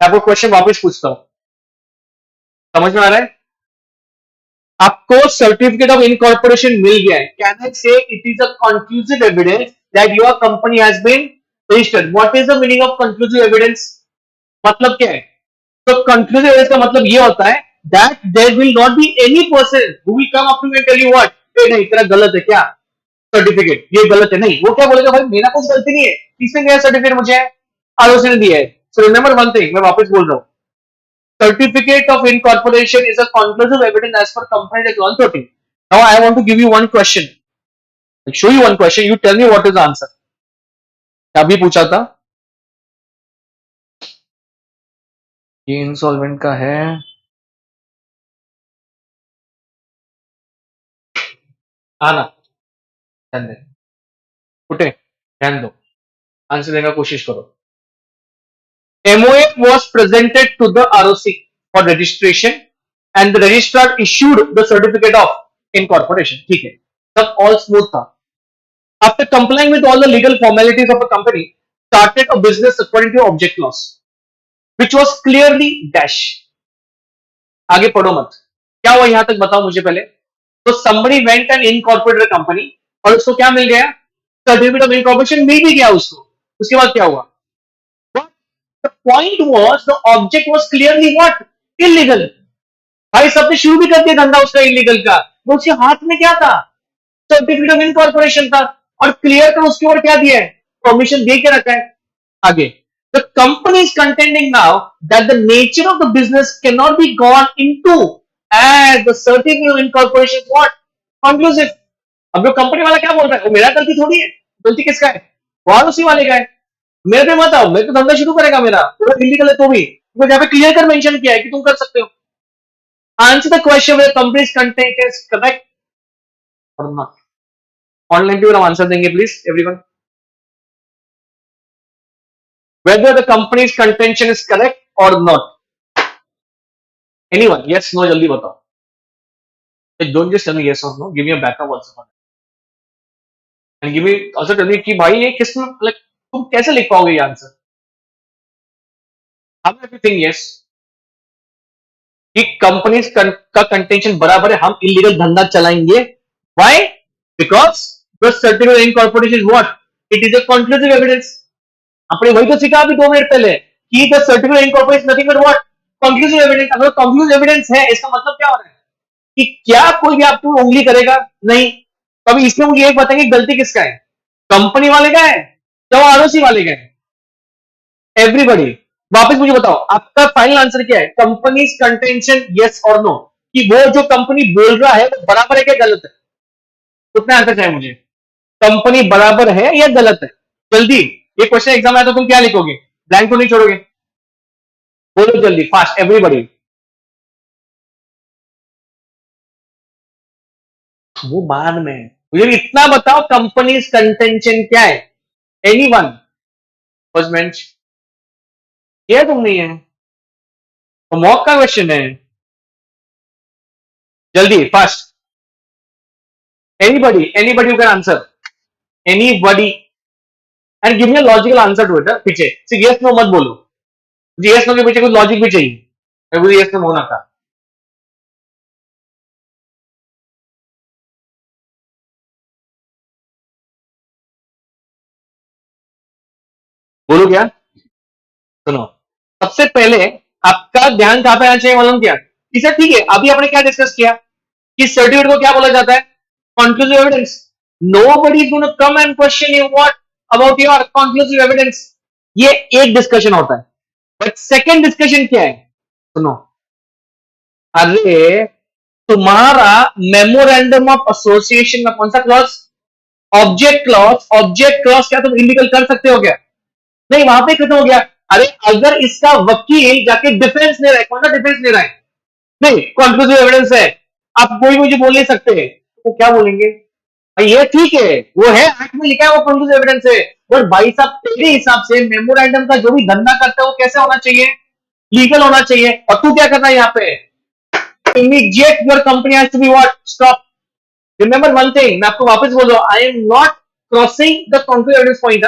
आपको क्वेश्चन वापस पूछता हूं, समझ में आ रहा है? आपको सर्टिफिकेट ऑफ इनकॉर्पोरेशन मिल गया है, can I say it is a conclusive evidence that your company has been registered? What is the meaning of conclusive evidence? मतलब क्या है? तो कंक्लूसिव एविडेंस का मतलब ये होता है that there will not be any person who will come up to me and tell you what, ए नहीं तेरा गलत है क्या सर्टिफिकेट, ये गलत है। नहीं, वो क्या बोलेगा, भाई मेरा कुछ गलती नहीं है, किसने दिया सर्टिफिकेट मुझे? आरओसी ने दिया है। सो रिमेंबर वन थिंग, मैं वापस बोल रहा हूं, certificate of incorporation is a conclusive evidence as per Companies Act 130। Now I want to give you one question, I'll show you one question, you tell me what is the answer। अभी पूछा था, ये insolvent का है, आना ध्यान दे, उठे ध्यान दो, आंसर देने का कोशिश करो। MOA was presented to the ROC for registration and the registrar issued the certificate of incorporation। ठीक है, तब all smooth था। After complying with all the legal formalities of a company, started a business according to object clause, which was clearly dash। आगे पढ़ो मत, क्या हुआ यहां तक बताओ मुझे पहले। तो somebody went and incorporated a company और उसको क्या मिल गया? सर्टिफिकेट ऑफ इनकॉर्पोरेशन मिल भी गया उसको। उसके बाद क्या हुआ? The point was the object was clearly what? Illegal। भाई सबने शुरू भी कर दिया धंधा उसका इलीगल का, तो उसके हाथ में क्या था? सर्टिफिकेट ऑफ इनकॉर्पोरेशन था, और क्लियर कर उसके ऊपर क्या दिया है? परमिशन दे के रखा है। आगे, the company is contending now that the nature of the business cannot be gone into as the certificate of incorporation is what? Conclusive। अब जो कंपनी वाला क्या बोल रहा है, वो मेरा गलती थोड़ी है, गलती किसका है? वो उसी वाले का है। मेरे पे मत आओ, मैं तो धंधा शुरू करेगा मेरा, पूरा इलीगल है तो भी, तो यहाँ पे क्लियर कर मेंशन किया है कि तुम कर सकते हो। Answer the question where companies content is correct और नॉट। ऑनलाइन पे हम आंसर देंगे please everyone, whether the company's contention is correct or not। anyone yes no जल्दी बताओ, don't just tell me yes or no, give me a backup also and give me also tell me कि भाई ये किस like तुम कैसे लिख पाओगे ये आंसर। हम एवरीथिंग यस कि कंपनीज का कंटेंशन बराबर है, हम इलीगल धंधा चलाएंगे। Why? Because the certificate incorporation is what? It is a conclusive evidence. आपने वही तो सीखा अभी 2 मिनट पहले कि the certificate incorporation nothing but what? Conclusive evidence. अगर कंक्लूसिव एविडेंस है, इसका मतलब क्या हो रहा है कि क्या कोई भी आपको उंगली करेगा नहीं। तो अभी इसमें मुझे एक बताएंगे गलती किसका है, कंपनी वाले का है या आरओसी वाले का है? एवरीबडी वापस मुझे बताओ, आपका फाइनल आंसर क्या है? कंपनीज कंटेंशन यस और नो, कि वो जो कंपनी बोल रहा है वो बराबर है क्या गलत है? कितना आंसर चाहिए मुझे, कंपनी बराबर है या गलत है? जल्दी, ये क्वेश्चन एग्जाम आया तो तुम क्या लिखोगे, ब्लैंक तो नहीं छोड़ोगे? बोलो जल्दी फास्ट एवरीबडी। वो बाद में, मुझे इतना बताओ कंपनीज कंटेंशन क्या है? Anyone first bench? ये तुम नहीं है तो मॉक का क्वेश्चन है, जल्दी fast anybody who can answer, anybody and give me a logical answer to it। पीछे सिर्फ yes no मत बोलो, मुझे yes no के पीछे कुछ लॉजिक भी चाहिए, मुझे yes no होना था। बोलो क्या? सुनो, सबसे पहले आपका ध्यान कहां पे आना चाहिए मालूम क्या? कि सर ठीक है, अभी आपने क्या डिस्कस किया कि सर्टिफिकेट को क्या बोला जाता है? Conclusive evidence. Nobody is gonna come and question you what about your conclusive evidence. ये एक डिस्कशन होता है, बट सेकंड डिस्कशन क्या है? सुनो, अरे तुम्हारा मेमोरेंडम ऑफ एसोसिएशन में कौन सा clause? Object clause. Object clause क्या तुम इलीगल कर सकते हो क्या? नहीं, वहां पे खत्म हो गया। अरे अगर इसका वकील जाके डिफेंस ले रहा है, कौन सा डिफेंस ले रहा है? नहीं, कॉन्क्लूसिव एविडेंस है, आप कोई मुझे बोल नहीं सकते, तो क्या बोलेंगे? ये ठीक है, वो है एक्ट में लिखा है, वो कंक्लूसिव एविडेंस है, बट भाई साहब तेरे हिसाब से मेमोरेंडम का जो भी धंधा करता है वो कैसे होना चाहिए? लीगल होना चाहिए। और तू क्या कर रहा है यहाँ पे? Immediate your company has to be what? Stop. Remember one thing, मैं आपको वापस बोल रहा हूं, I am not crossing the conclusive evidence point.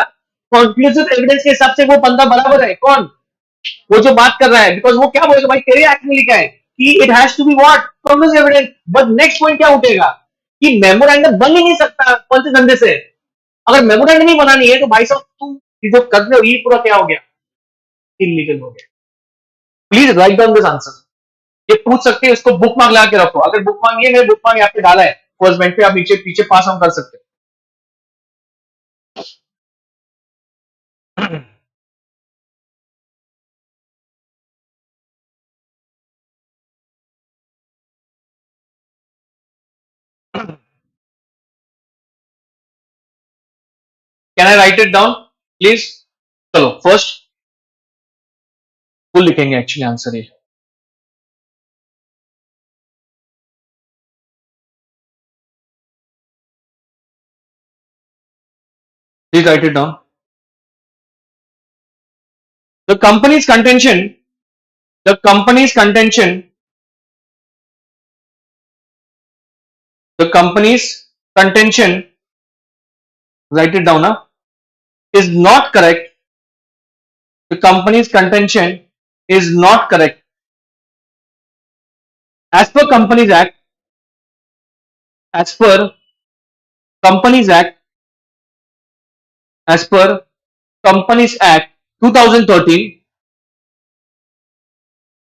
Conclusive evidence के हिसाब से वो बंदा बराबर है। कौन? वो जो बात कर रहा है, बिकॉज वो क्या बोलेगा भाई, तेरे एक्ट में लिखा है कि it has to be what? Conclusive evidence. But next point क्या उठेगा कि मेमोरेंडम बन ही नहीं सकता कौन से धंधे से। अगर मेमोरेंडम नहीं बनानी है तो भाई साहब तुम जो कर रहे हो ये पूरा क्या हो गया? इलीगल हो गया। Please write down this answer. ये पूछ सकते हैं, इसको बुक मार्क लगा के रखो। अगर बुक मांगी है, मैंने बुक मार्क यहाँ पे डाला है फर्स्ट बेंच पे, आप नीचे पीछे पास ऑन कर सकते हो। Can I right it down please? चलो फर्स्ट फुल लिखेंगे एक्चुअली आंसर ये। Please write it down. The companies contention, the companies contention, the companies contention, write it down, is not correct. The company's contention is not correct. As per Companies Act, as per Companies Act, as per Companies Act 2013,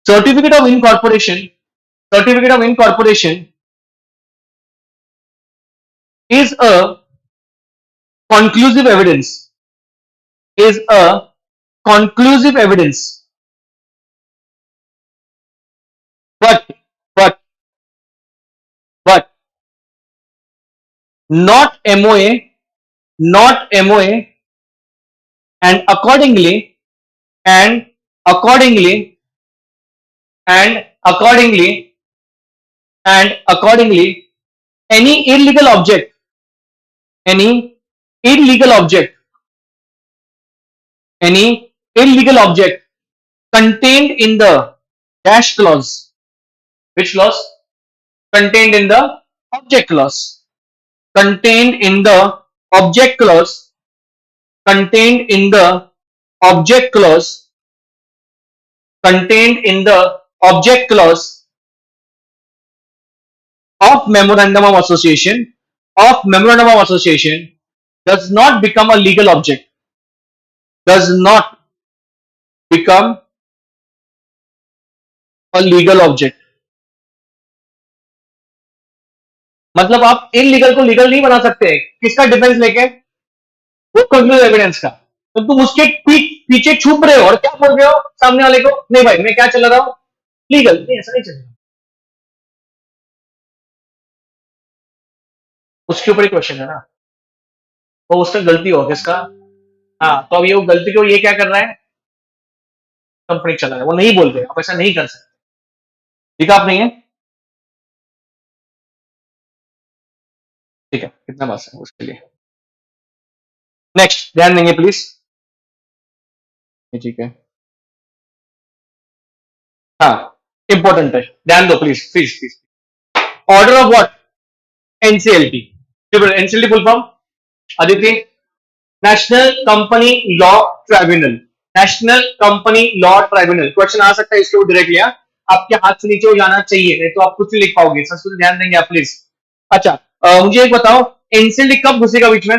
certificate of incorporation, certificate of incorporation is a conclusive evidence, is a conclusive evidence, but but but not MOA, not MOA, and accordingly and accordingly and accordingly and accordingly any illegal object, any illegal object, any illegal object contained in the dash clause. Which clause? Contained in the object clause, contained in the object clause, contained in the object clause, contained in the object clause of Memorandum of Association, of Memorandum of Association does not become a legal object, does not become a legal object. मतलब आप illegal को legal नहीं बना सकते। किसका defence लेके? वो conclusive evidence का। तो तुम उसके पीछे छुप रहे हो और क्या बोल रहे हो सामने वाले को? नहीं भाई मैं क्या चला रहा हूं? लीगल। नहीं, ऐसा नहीं चलेगा। उसके ऊपर ही क्वेश्चन है ना, तो उसका गलती हो किसका? हाँ, तो अब ये वो गलती को ये क्या कर रहा है? कंपनी चला रहा है। वो नहीं बोल रहे, आप ऐसा नहीं कर सकते। ठीक है, आप नहीं है? ठीक है, कितना बस है उसके लिए। नेक्स्ट ध्यान देंगे प्लीज। ठीक है, हाँ इंपॉर्टेंट है, ध्यान दो please please please. Order of what? NCLT. NCLT full form Aditya? National company law tribunal. National company law tribunal. Question आ सकता है इसके ऊपर डायरेक्टली, आपके हाथ से नीचे हो जाना चाहिए, नहीं तो आप कुछ नहीं लिख पाओगे। संस्कृत ध्यान देंगे आप प्लीज। अच्छा मुझे एक बताओ, एनसीएलटी कब घुसेगा बीच में?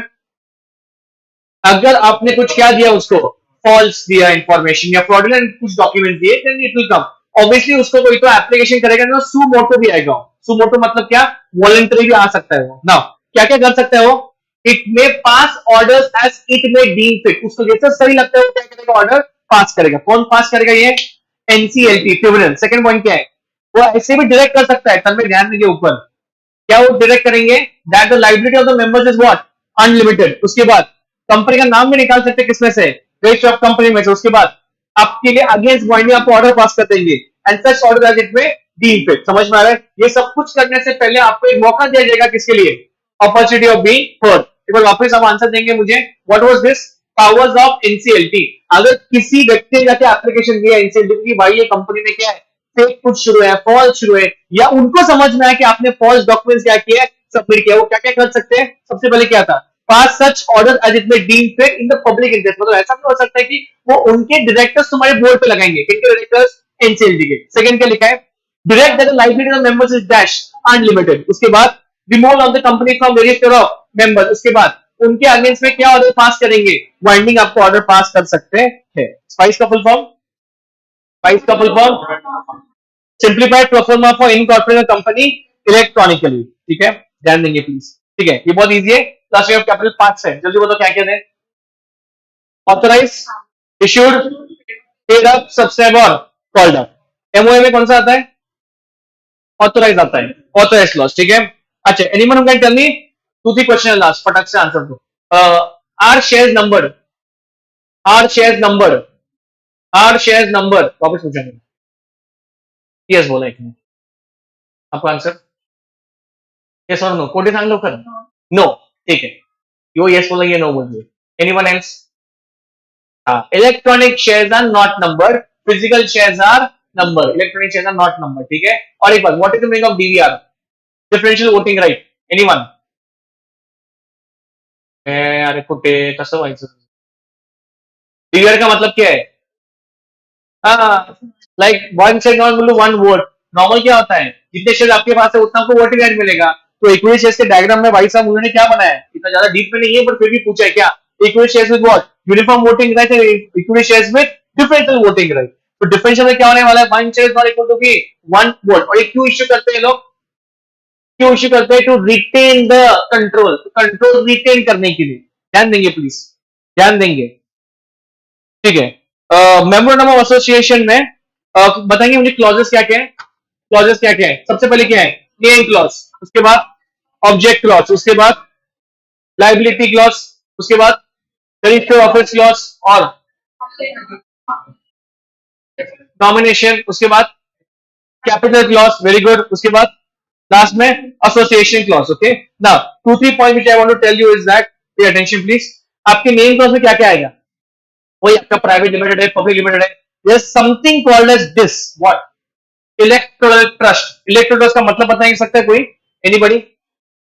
अगर आपने कुछ क्या दिया उसको, फॉल्स दिया इंफॉर्मेशन या फ्रॉडुलेंट कुछ डॉक्यूमेंट दिए, then it will come. Obviously उसको कोई तो एप्लीकेशन करेगा ना, सू मोटो भी आएगा। सू मोटो मतलब क्या? वॉलंटरी भी आ सकता है वो। नाउ क्या क्या कर सकता है वो? It may pass orders as it may deem fit. उसको जैसा सही लगता है वो क्या करेगा? ऑर्डर पास करेगा। कौन पास करेगा? ये एनसीएलटी ट्रिब्यूनल। सेकंड पॉइंट क्या है? वो ऐसे भी डायरेक्ट कर सकता है, तब में ध्यान देंगे ऊपर क्या वो डायरेक्ट करेंगे, that the liability of the members is what? Unlimited. उसके बाद कंपनी का नाम भी निकाल सकते किसमें से? रजिस्टर ऑफ कंपनी में से, उसके बाद आपके लिए अगेंस्ट वाइंडिंग आपको ऑर्डर पास कर देंगे and such order as it may deem fit. समझ में आ रहा है? ये सब कुछ करने से पहले आपको एक मौका दिया जाएगा, किसके लिए? Opportunity of being heard. एक बार वापस आप आंसर देंगे मुझे, what was this? Powers of NCLT. अगर किसी व्यक्ति ने जाके एप्लीकेशन दिया एनसीएलटी की, भाई ये कंपनी में क्या है, फेक कुछ शुरू है, फॉल्स शुरू है, या उनको समझ में आया कि आपने फॉल्स डॉक्यूमेंट्स क्या किया है, सबमिट किया, वो क्या क्या कर सकते हैं? सबसे पहले क्या था? Pass such order as it may deem fit in the public interest. मतलब ऐसा भी हो सकता है कि वो उनके डायरेक्टर्स तुम्हारे बोर्ड पे लगाएंगे। किनके डायरेक्टर्स? एनसीएलटी के। सेकंड क्या लिखा है? Direct that the liability of members is dash unlimited. उसके बाद remove of the company from register of members. उसके बाद उनके अगेंस्ट में क्या ऑर्डर पास करेंगे? वाइंडिंग आपको ऑर्डर पास कर सकते हैं। स्पाइस का फुल फॉर्म? स्पाइस का full form simplified proforma for incorporated company electronically. ठीक है, ध्यान देंगे प्लीज। ठीक है, ये बहुत इजी है। क्लास ऑफ कैपिटल 5 से जल्दी बताओ क्या क्या है? Authorize, issued, paid up, subscribe और कॉल्ड अप। एमओए में कौन सा आता है? ऑथराइज आता है, ऑथराइज क्लॉज। ठीक है, अच्छा, anyone who can tell me 2-3 question last, फटक से आंसर दो। Are shares number, are shares number, are shares number वापस पूछेंगे। यस बोला एक ने, आपका आंसर यस और नो? कोटे सांग लो कर नो। ठीक है, यो यस बोला, ये नो बोल दिए। Anyone else? हाँ, electronic shares are not number, physical shares are number, electronic shares are not number. ठीक है, और एक बात, what is the meaning of DVR? Differential voting right. Anyone? अरे कुठे कसं व्हायचं? डीवीआर का मतलब क्या है? हाँ, लाइक वन शेयर नॉट बोलो वन वोट। नॉर्मल क्या होता है, जितने शेयर आपके पास है उतना आपको वोटिंग राइट मिलेगा। तो इक्विटी शेयर्स के डायग्राम में भाई साहब उन्होंने क्या बनाया है, इतना ज्यादा डीप में नहीं है, पर फिर भी पूछा है क्या? Equity shares with what? Uniform voting right, equity shares with differential voting right. तो डिफरेंशियल में क्या होने वाला है? One share not equal to की वन वोट। और ये क्यों इश्यू करते हैं लोग? क्यों इश्यू करते हैं? To retain the control, control retain करने के लिए। ध्यान देंगे प्लीज, ध्यान देंगे। ठीक है, मेमोरेंडम ऑफ एसोसिएशन में बताएंगे मुझे क्लॉजेस क्या क्या है? क्लॉजेस क्या क्या है? सबसे पहले क्या है? नेम क्लॉज, उसके बाद ऑब्जेक्ट क्लॉज, उसके बाद लाइबिलिटी क्लॉज, उसके बाद रजिस्टर ऑफिस क्लॉज और नॉमिनेशन, उसके बाद कैपिटल क्लॉज, वेरी गुड, उसके बाद लास्ट में association clause. Okay, now 2-3 point which I want to tell you is that, pay attention please. आपके नेम क्लॉज में क्या क्या आएगा? वही आपका प्राइवेट लिमिटेड है, पब्लिक लिमिटेड है। There is something called as this, what? Electoral trust. Electoral trust का मतलब बता सकता है कोई? Anybody?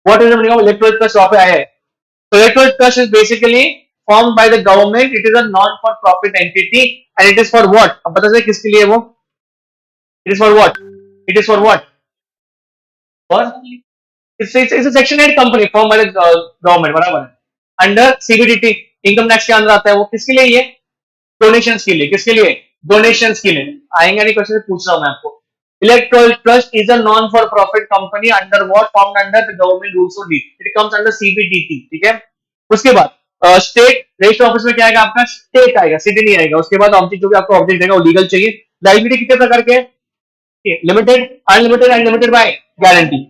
What is the meaning of electoral trust? वहां पे आया है। So electoral trust is basically formed by the government. It is a non-for-profit entity and it is for what? अब बता सकते किसके लिए वो? It is for what? It is for what? For it's a section 8 company formed by the government, बराबर है। Under CBDT income tax के अंदर आता है वो। किसके लिए ये? डोनेशंस के लिए। किसके लिए? डोनेशंस के लिए। आएंगे नहीं क्वेश्चन, पूछ रहा हूं मैं आपको। Electoral trust is a non-for-profit company under what? Formed under the government rules only. It comes under CBDT. ठीक है? उसके बाद स्टेट रजिस्टर ऑफिस में क्या आएगा आपका? स्टेट आएगा, सिटी नहीं आएगा। उसके बाद ऑब्जेक्ट, जो भी आपको ऑब्जेक्ट देगा वो लीगल चाहिए। लायबिलिटी कितने प्रकार के? Limited, unlimited and limited by guarantee.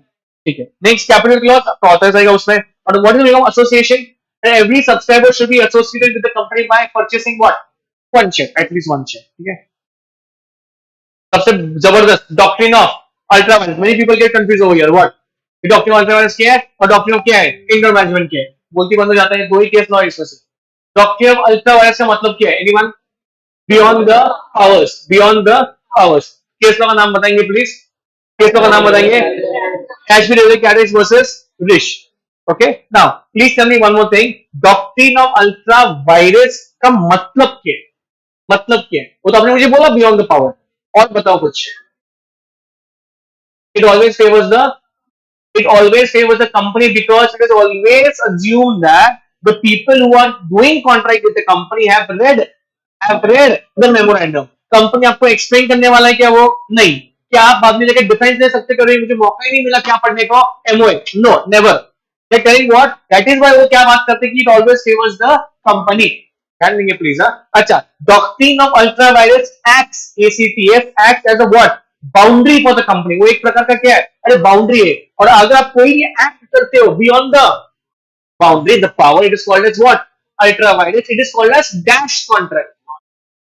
ठीक है, नेक्स्ट कैपिटल क्लॉज ऑथराइज आएगा उसमें। और what is the meaning of association? Every subscriber should be associated with the company by purchasing what? One share, at least one share. ठीक है, सबसे जबरदस्त doctrine of ultra violence. Many people get confuse over here. What? Doctrine of ultra violence क्या है और doctrine of क्या है? Inter management क्या है? बोलती बंद हो जाता है, दो ही केस लॉ है इसमें से। डॉक्ट्रिन ऑफ अल्ट्रा वायलेंस का मतलब क्या है? Anyone? Beyond the powers, beyond the powers. Case law का नाम बताएंगे प्लीज, केस लॉ का नाम बताएंगे। HB David Carris versus Riche. Okay, now please tell me one more thing, doctrine of ultra violence का मतलब क्या है? मतलब क्या है? वो तो आपने मुझे बोला बियॉन्ड द पावर, और बताओ कुछ। It always favors the, it always favors the company because it is always assumed that the people who are doing contract with the company have read the memorandum. Company आपको explain करने वाला है क्या? वो नहीं। क्या आप बाद में जाकर डिफेंस ले सकते? करो मुझे मौका ही नहीं मिला क्या पढ़ने को? MOA, no, never. They're telling what? That is why वो क्या बात करते हैं कि it always favors the company. ध्यान देंगे प्लीज। अच्छा, doctrine of ultra violence acts, ACTF act as a what? Boundary for the company. वो एक प्रकार का क्या है? अरे बाउंड्री है। और अगर आप कोई भी एक्ट करते हो beyond the boundary, the power, it is called as what? Ultra vires, it is called as dash contract,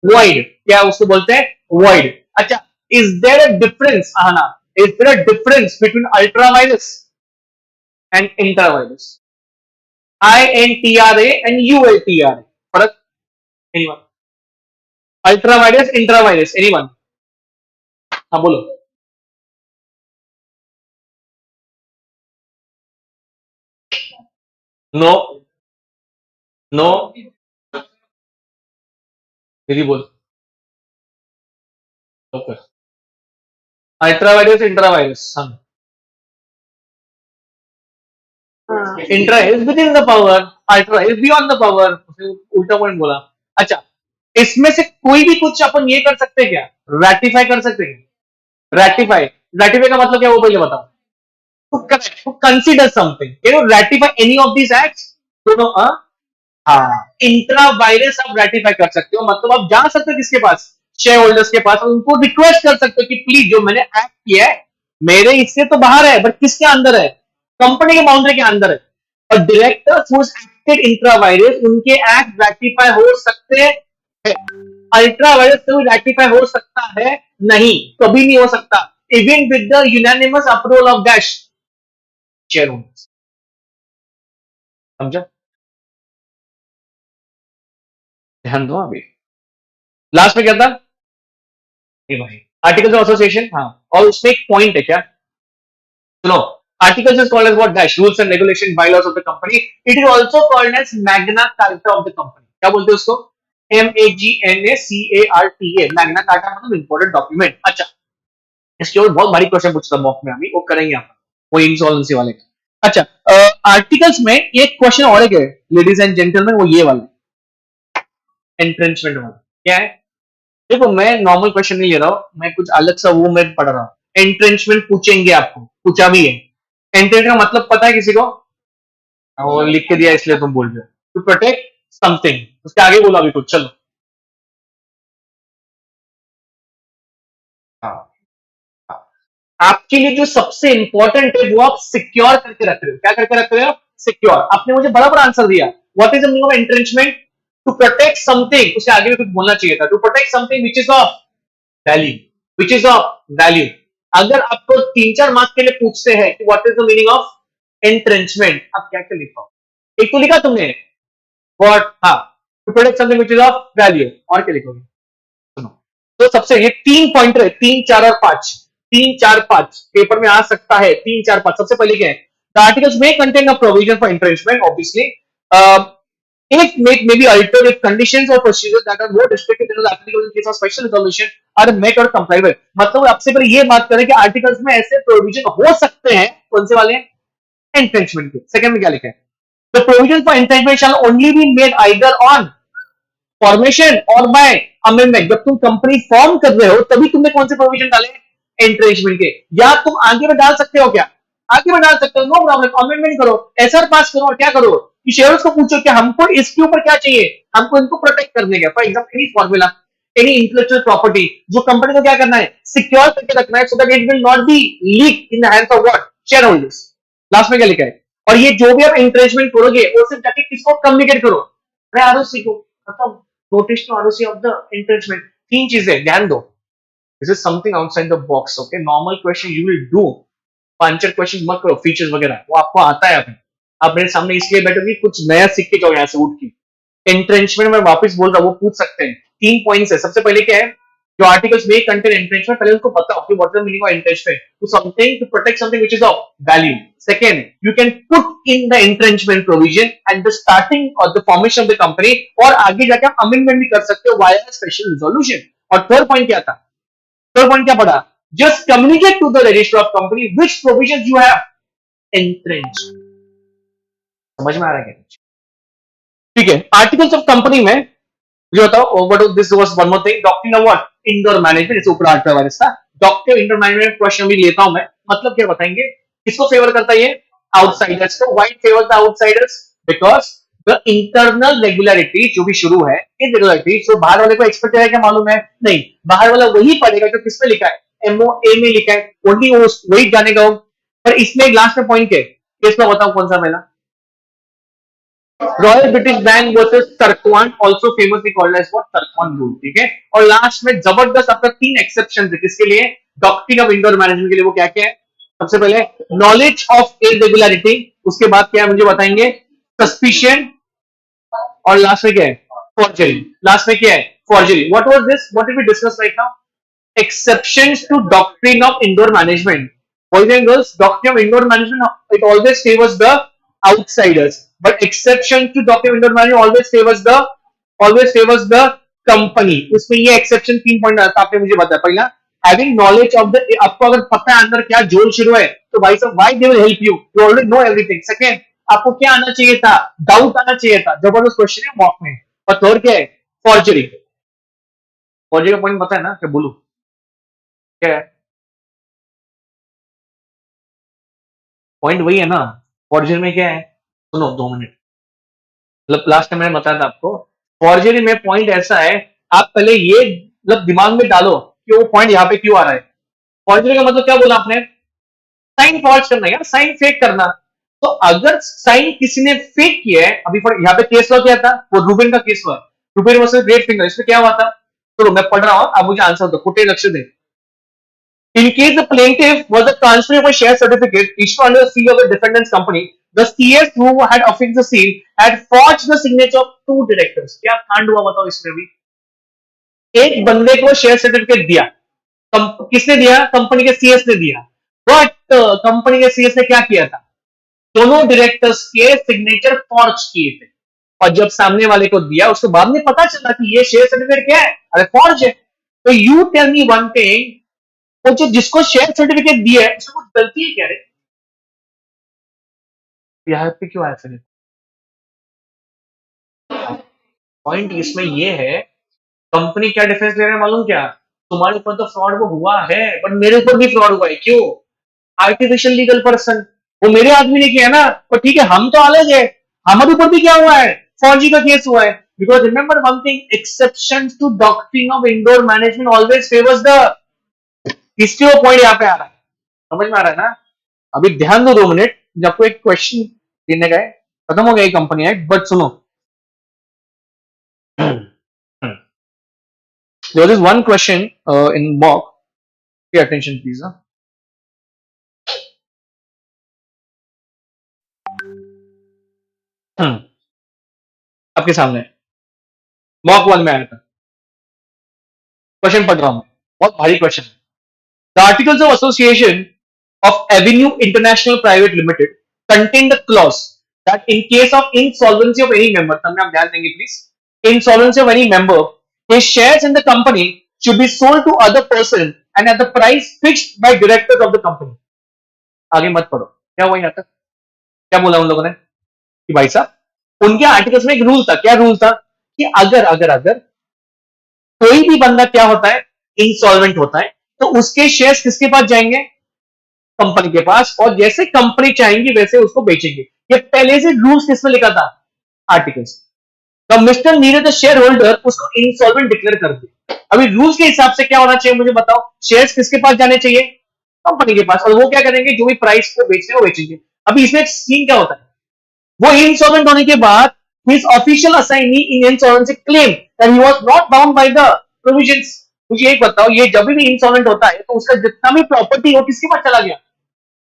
void, क्या उसको बोलते हैं, void. अच्छा, is there a difference, आना, is there a difference between ultra virus and intra virus? INTRA and ULTRA, फर्क? Anyone? Ultra virus, intra virus, anyone? हाँ बोलो. No, no, दीदी बोल. Okay. Ultra vires, intra vires, हाँ. Intra is within the power, ultra is beyond the power. उल्टा point बोला. अच्छा, इसमें से कोई भी कुछ अपन ये कर सकते हैं क्या, रैटिफाई कर सकते हैं? रैटिफाई, रैटिफाई का मतलब क्या वो पहले बताओ. To correct, to consider something, you know, ratify any of these acts. दोनों, हाँ, इंट्रा वायरस आप रैटिफाई कर सकते हो, मतलब आप जा सकते हो किसके पास, शेयर होल्डर्स के पास, और उनको रिक्वेस्ट कर सकते हो कि प्लीज जो मैंने एक्ट किया है मेरे इससे तो बाहर है, बट किसके अंदर है, कंपनी के बाउंड्री के अंदर है. और directors who acted intra virus, उनके एक्ट रैटिफाई हो सकते हैं. अल्ट्रा वायरस से रैटिफाई हो सकता है नहीं, कभी नहीं हो सकता, even with the unanimous approval of dash share holders. समझा? ध्यान दो अभी. लास्ट में क्या था, भाई आर्टिकल्स ऑफ एसोसिएशन, हाँ, और उसमें एक पॉइंट है क्या, सुनो. Articles is called as what, dash, rules and regulation, bylaws of the company. It is also called as magna carta of the company. क्या बोलते हैं उसको, MAGNACARTA, मैग्ना कार्टा मतलब इंपॉर्टेंट डॉक्यूमेंट. अच्छा, इसके ऊपर बहुत भारी क्वेश्चन पूछता मॉक में, अभी वो करेंगे आप, वो इंसॉल्वेंसी वाले. अच्छा, आर्टिकल्स में एक क्वेश्चन और है लेडीज एंड जेंटलमैन, वो ये वाला एंट्रेंचमेंट वाला. क्या है, देखो मैं नॉर्मल क्वेश्चन नहीं ले रहा हूं, मैं कुछ अलग सा वो मैं पढ़ रहा हूं. एंट्रेंचमेंट पूछेंगे आपको, पूछा भी है. एंट्रेंच का मतलब पता है किसी को, वो लिख के दिया इसलिए तुम बोल रहे हो. टू प्रोटेक्ट समथिंग, उसके आगे बोला अभी कुछ, चलो. हाँ, हाँ. आपके लिए जो सबसे इंपॉर्टेंट है वो आप सिक्योर करके रख रहे हो. क्या करके रख रहे हो, सिक्योर. आपने मुझे बराबर आंसर दिया. What is the meaning of entrenchment, to protect something. उसके आगे भी कुछ बोलना चाहिए था, to protect something which is of value, which is of value. अगर आपको 3-4 मार्क्स के लिए पूछते हैं कि what is the meaning of entrenchment, आप क्या क्या लिखो. एक तो लिखा तुमने व्हाट, हाँ, to protect something which is of value, और क्या लिखोगे, सुनो. तो सबसे ये 3 पॉइंट है, 3, 4 और 5, 3, 4, 5 पेपर में आ सकता है. 3, 4, 5 सबसे पहले क्या है, द आर्टिकल्स में contain a provision for entrenchment obviously, if may be altered if conditions or procedures that are more restricted than the applicable in case of special resolution are met or complied with. मतलब आपसे पहले ये बात करें कि articles में ऐसे provision हो सकते हैं, कौन से वाले, एंट्रेंचमेंट के. सेकंड में क्या लिखा है, the provision for entrenchment shall only be made either on formation और बाय अमेंडमेंट. जब तुम कंपनी फॉर्म कर रहे हो तभी तुमने कौन से प्रोविजन डाले, एंट्रेंचमेंट के. या तुम आगे में डाल सकते हो क्या, आगे में डाल सकते हो, नो प्रॉब्लम, अमेंडमेंट करो, एसआर पास करो, और क्या करो कि शेयर्स को पूछो कि हमको इसके ऊपर क्या चाहिए, हमको इनको प्रोटेक्ट करने का. For example any formula, any intellectual property, जो कंपनी को क्या करना है, सिक्योर करके रखना है, so that it will not B leak in the hands of what, share holders. Last में क्या लिखा है, और ये जो भी आप इंट्रेंचमेंट करोगे वो सिर्फ जाके किसको कम्युनिकेट करो, अरे आरओसी को, मतलब notice to ROC of the entrenchment. 3 चीजें ध्यान दो. This is something outside the box. Okay, normal question you will do, puncture question मत करो, फीचर्स वगैरह वो आपको आता है. आप मेरे सामने इसलिए बैठोगे कुछ नया सीख के जाओ यहाँ से उठ के. एंट्रेंचमेंट में वापस बोल रहा हूँ, वो पूछ सकते हैं. 3 पॉइंट्स है. सबसे पहले क्या है, जो आर्टिकल्स में कंटेन एंट्रेंचमेंट, पहले उनको बताओ कि what is the meaning of entrenchment, to something, to protect something which is of value. Second, you can put in the entrenchment provision at the starting of the formation of the company, और आगे जाकर आप amendment भी कर सकते हो via special resolution. और third point क्या था, थर्ड पॉइंट क्या पढ़ा, just communicate to the register of company which provisions you have entrenched. समझ में आ रहा है क्या, ठीक है. आर्टिकल्स ऑफ कंपनी में जो बताओ, what this was one more thing, doctrine of what, indoor management. इस ऊपर आर्टिकल वाला था, डॉक्ट्रिन इंडोर मैनेजमेंट क्वेश्चन भी लेता हूं मैं. मतलब क्या बताएंगे, किसको फेवर करता है ये, आउटसाइडर्स को. Why favour the outsiders, because the internal regularity जो भी शुरू है, इरेगुलरिटी, तो बाहर वाले को एक्सपेक्ट है क्या मालूम है, नहीं, बाहर वाला वही पढ़ेगा जो किसमें लिखा है, एमओए में लिखा है, ओनली वही जानेगा. पर इसमें लास्ट में पॉइंट क्या है, इसमें बताओ कौन सा पहला, Royal British Bank versus Turquand, also famously called as what, Turquand rule, ठीक है। और लास्ट में जबरदस्त आपका 3 एक्सेप्शन है किसके लिए, डॉक्ट्रिन ऑफ इंडोर मैनेजमेंट के लिए। वो क्या क्या है, सबसे पहले नॉलेज ऑफ इरेगुलरिटी, उसके बाद क्या है मुझे बताएंगे, सस्पिशन, और लास्ट में क्या है, फॉर्जरी। लास्ट में क्या है, forgery. What was this, what did we discuss right now, exceptions to doctrine of indoor management. Boys and girls, doctrine of indoor management, it always favors the outsiders, but exception to doctrine of indoor management always favors the company. उसमें ये exception 3 point आपने मुझे बताया। पहला, having knowledge of the, आपको अगर पता है अंदर क्या जोड़ शुरू है तो भाई साहब why they will help you, you already know everything. Second, आपको क्या आना चाहिए था, डाउट आना चाहिए था, जबरदस्त क्वेश्चन है मॉक में। और थर्ड क्या है, फॉर्जरी। फॉर्जरी का पॉइंट पता है ना, क्या बोलूं, क्या है पॉइंट, वही है ना। फॉर्जरी में क्या है, सुनो 2 मिनट, मतलब लास्ट टाइम मैंने बताया था आपको, फॉर्जरी में पॉइंट ऐसा है, आप पहले ये मतलब दिमाग में डालो कि वो पॉइंट यहाँ पे क्यों आ रहा है। फॉर्जरी का मतलब क्या बोला आपने, साइन फॉल्स करना यार, साइन फेक करना। तो अगर साइन किसी ने फेक किया है, अभी यहाँ पे केस हुआ क्या था, वो रूबेन का केस हुआ, रूबेन वर्सेस ग्रेट फिंगर, इसमें क्या हुआ था, तो मैं पढ़ रहा हूं, आप मुझे आंसर दो, फुटेज लक्ष्य दे। In case the plaintiff was a transfer of a share certificate issued under the seal of the defendant's company, the CS who had affixed the seal had forged the signature of 2 directors. क्या कांड हुआ बताओ इसमें भी, एक बंदे को share certificate दिया, किसने दिया, कंपनी के सीएस ने दिया, बट कंपनी के सीएस ने क्या किया था, दोनों डायरेक्टर्स के सिग्नेचर फॉर्ज किए थे। और जब सामने वाले को दिया, उसको बाद में पता चला कि ये शेयर सर्टिफिकेट क्या है, अरे फॉर्ज है। तो you tell me one thing, वो जो जिसको शेयर सर्टिफिकेट दिया है उसको कुछ गलती है क्या रे, यहाँ पे क्यों आया फिर, पॉइंट इसमें ये है, कंपनी क्या डिफेंस ले रहे हैं मालूम क्या, तुम्हारे ऊपर तो फ्रॉड वो हुआ है बट मेरे ऊपर भी फ्रॉड हुआ है, क्यों, आर्टिफिशियल लीगल पर्सन, वो मेरे आदमी ने किया ना, पर ठीक है हम तो अलग है, हमारे ऊपर भी क्या हुआ है, फौजी का केस हुआ है। Because remember one thing, exception to doctrine of indoor management always favors the, इसलिए वो पॉइंट यहाँ पे आ रहा है, समझ में आ रहा है ना। अभी ध्यान दो 2 मिनट, जब आपको एक क्वेश्चन देने का है, खत्म हो गया कंपनी एक्ट, बट सुनो, there is one question in mock, pay attention please, huh? आपके सामने मॉक 1 में आया था, क्वेश्चन पढ़ रहा हूं, बहुत भारी क्वेश्चन है। The Articles of Association of Avenue International Private Limited contain the clause that in case of insolvency of any member, आप ध्यान देंगे please, insolvency of any member, his shares in the company should be sold to other person and at the price fixed by directors of the company. आगे मत पढ़ो, क्या हुआ यहाँ तक, क्या बोला उन लोगों ने कि भाई साहब उनके आर्टिकल्स में एक रूल था, क्या रूल था, कि अगर अगर अगर कोई भी बंदा क्या होता है, इंसॉल्वेंट होता है, तो उसके शेयर्स किसके पास जाएंगे, कंपनी के पास, और जैसे कंपनी चाहेंगी वैसे उसको बेचेंगे। ये पहले से रूल्स किसमें लिखा था, आर्टिकल्स। तो mister Neeraj the share holder उसको इंसॉल्वेंट डिक्लेयर कर दिया। अभी रूल्स के हिसाब से क्या होना चाहिए मुझे बताओ, शेयर्स किसके पास जाने चाहिए, कंपनी के पास, और वो क्या करेंगे, जो भी प्राइस को बेचने वो बेचेंगे। अभी इसमें सीन क्या होता है, वो इंसॉल्वेंट होने के बाद his official assignee in insolvency claimed that he was not bound by the provisions. मुझे एक बताओ, ये जब भी इंसॉल्वेंट होता है तो उसका जितना भी प्रॉपर्टी हो किसके पास चला गया,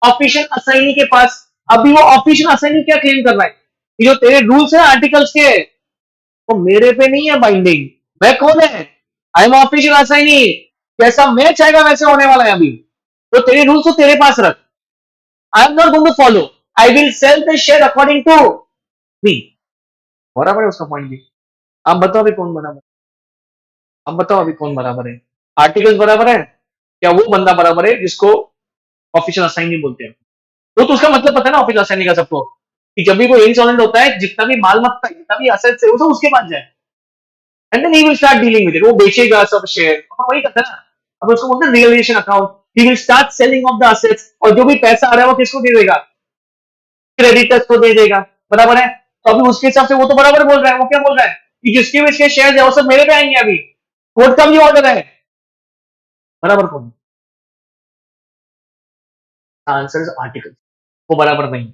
ऑफिशियल असाइनी के पास। अभी वो ऑफिशियल असाइनी क्या क्लेम कर रहा है, ये जो तेरे रूल्स है आर्टिकल्स के, वो मेरे पे नहीं है बाइंडिंग, मैं कौन है, आई एम ऑफिशियल असाइनी, जैसा मैं चाहेगा वैसे होने वाला है। अभी तो तेरे रूल्स तो तेरे पास रख, I am not going to follow, I will sell the share according to me. बराबर है उसका पॉइंट भी। आप बताओ अभी कौन बराबर, आप बताओ अभी कौन बराबर है, आर्टिकल्स बराबर है क्या वो बंदा बराबर है जिसको ऑफिशियल असाइन नहीं बोलते हैं, तो उसका मतलब पता है ना ऑफिशियल असाइन का सबको, कि जब भी कोई इंसॉल्वेंट होता है जितना भी माल मत्ता जितना भी असेट्स है वो सब उसके पास जाए, and then he will start dealing with it, वो बेचेगा सब शेयर, वही करता है ना। अब उसको बोलते हैं realization account, he will start selling of the assets, और जो भी पैसा आ रहा है वो किसको दे देगा, क्रेडिटर्स को दे देगा, बराबर है। तो अभी उसके हिसाब से वो तो बराबर बोल रहा है, वो क्या बोल रहा है कि जिसके भी इसके शेयर है वो सब मेरे पे आएंगे, अभी कोर्ट का भी ऑर्डर है, बराबर कौन, आंसर इज आर्टिकल, वो बराबर नहीं।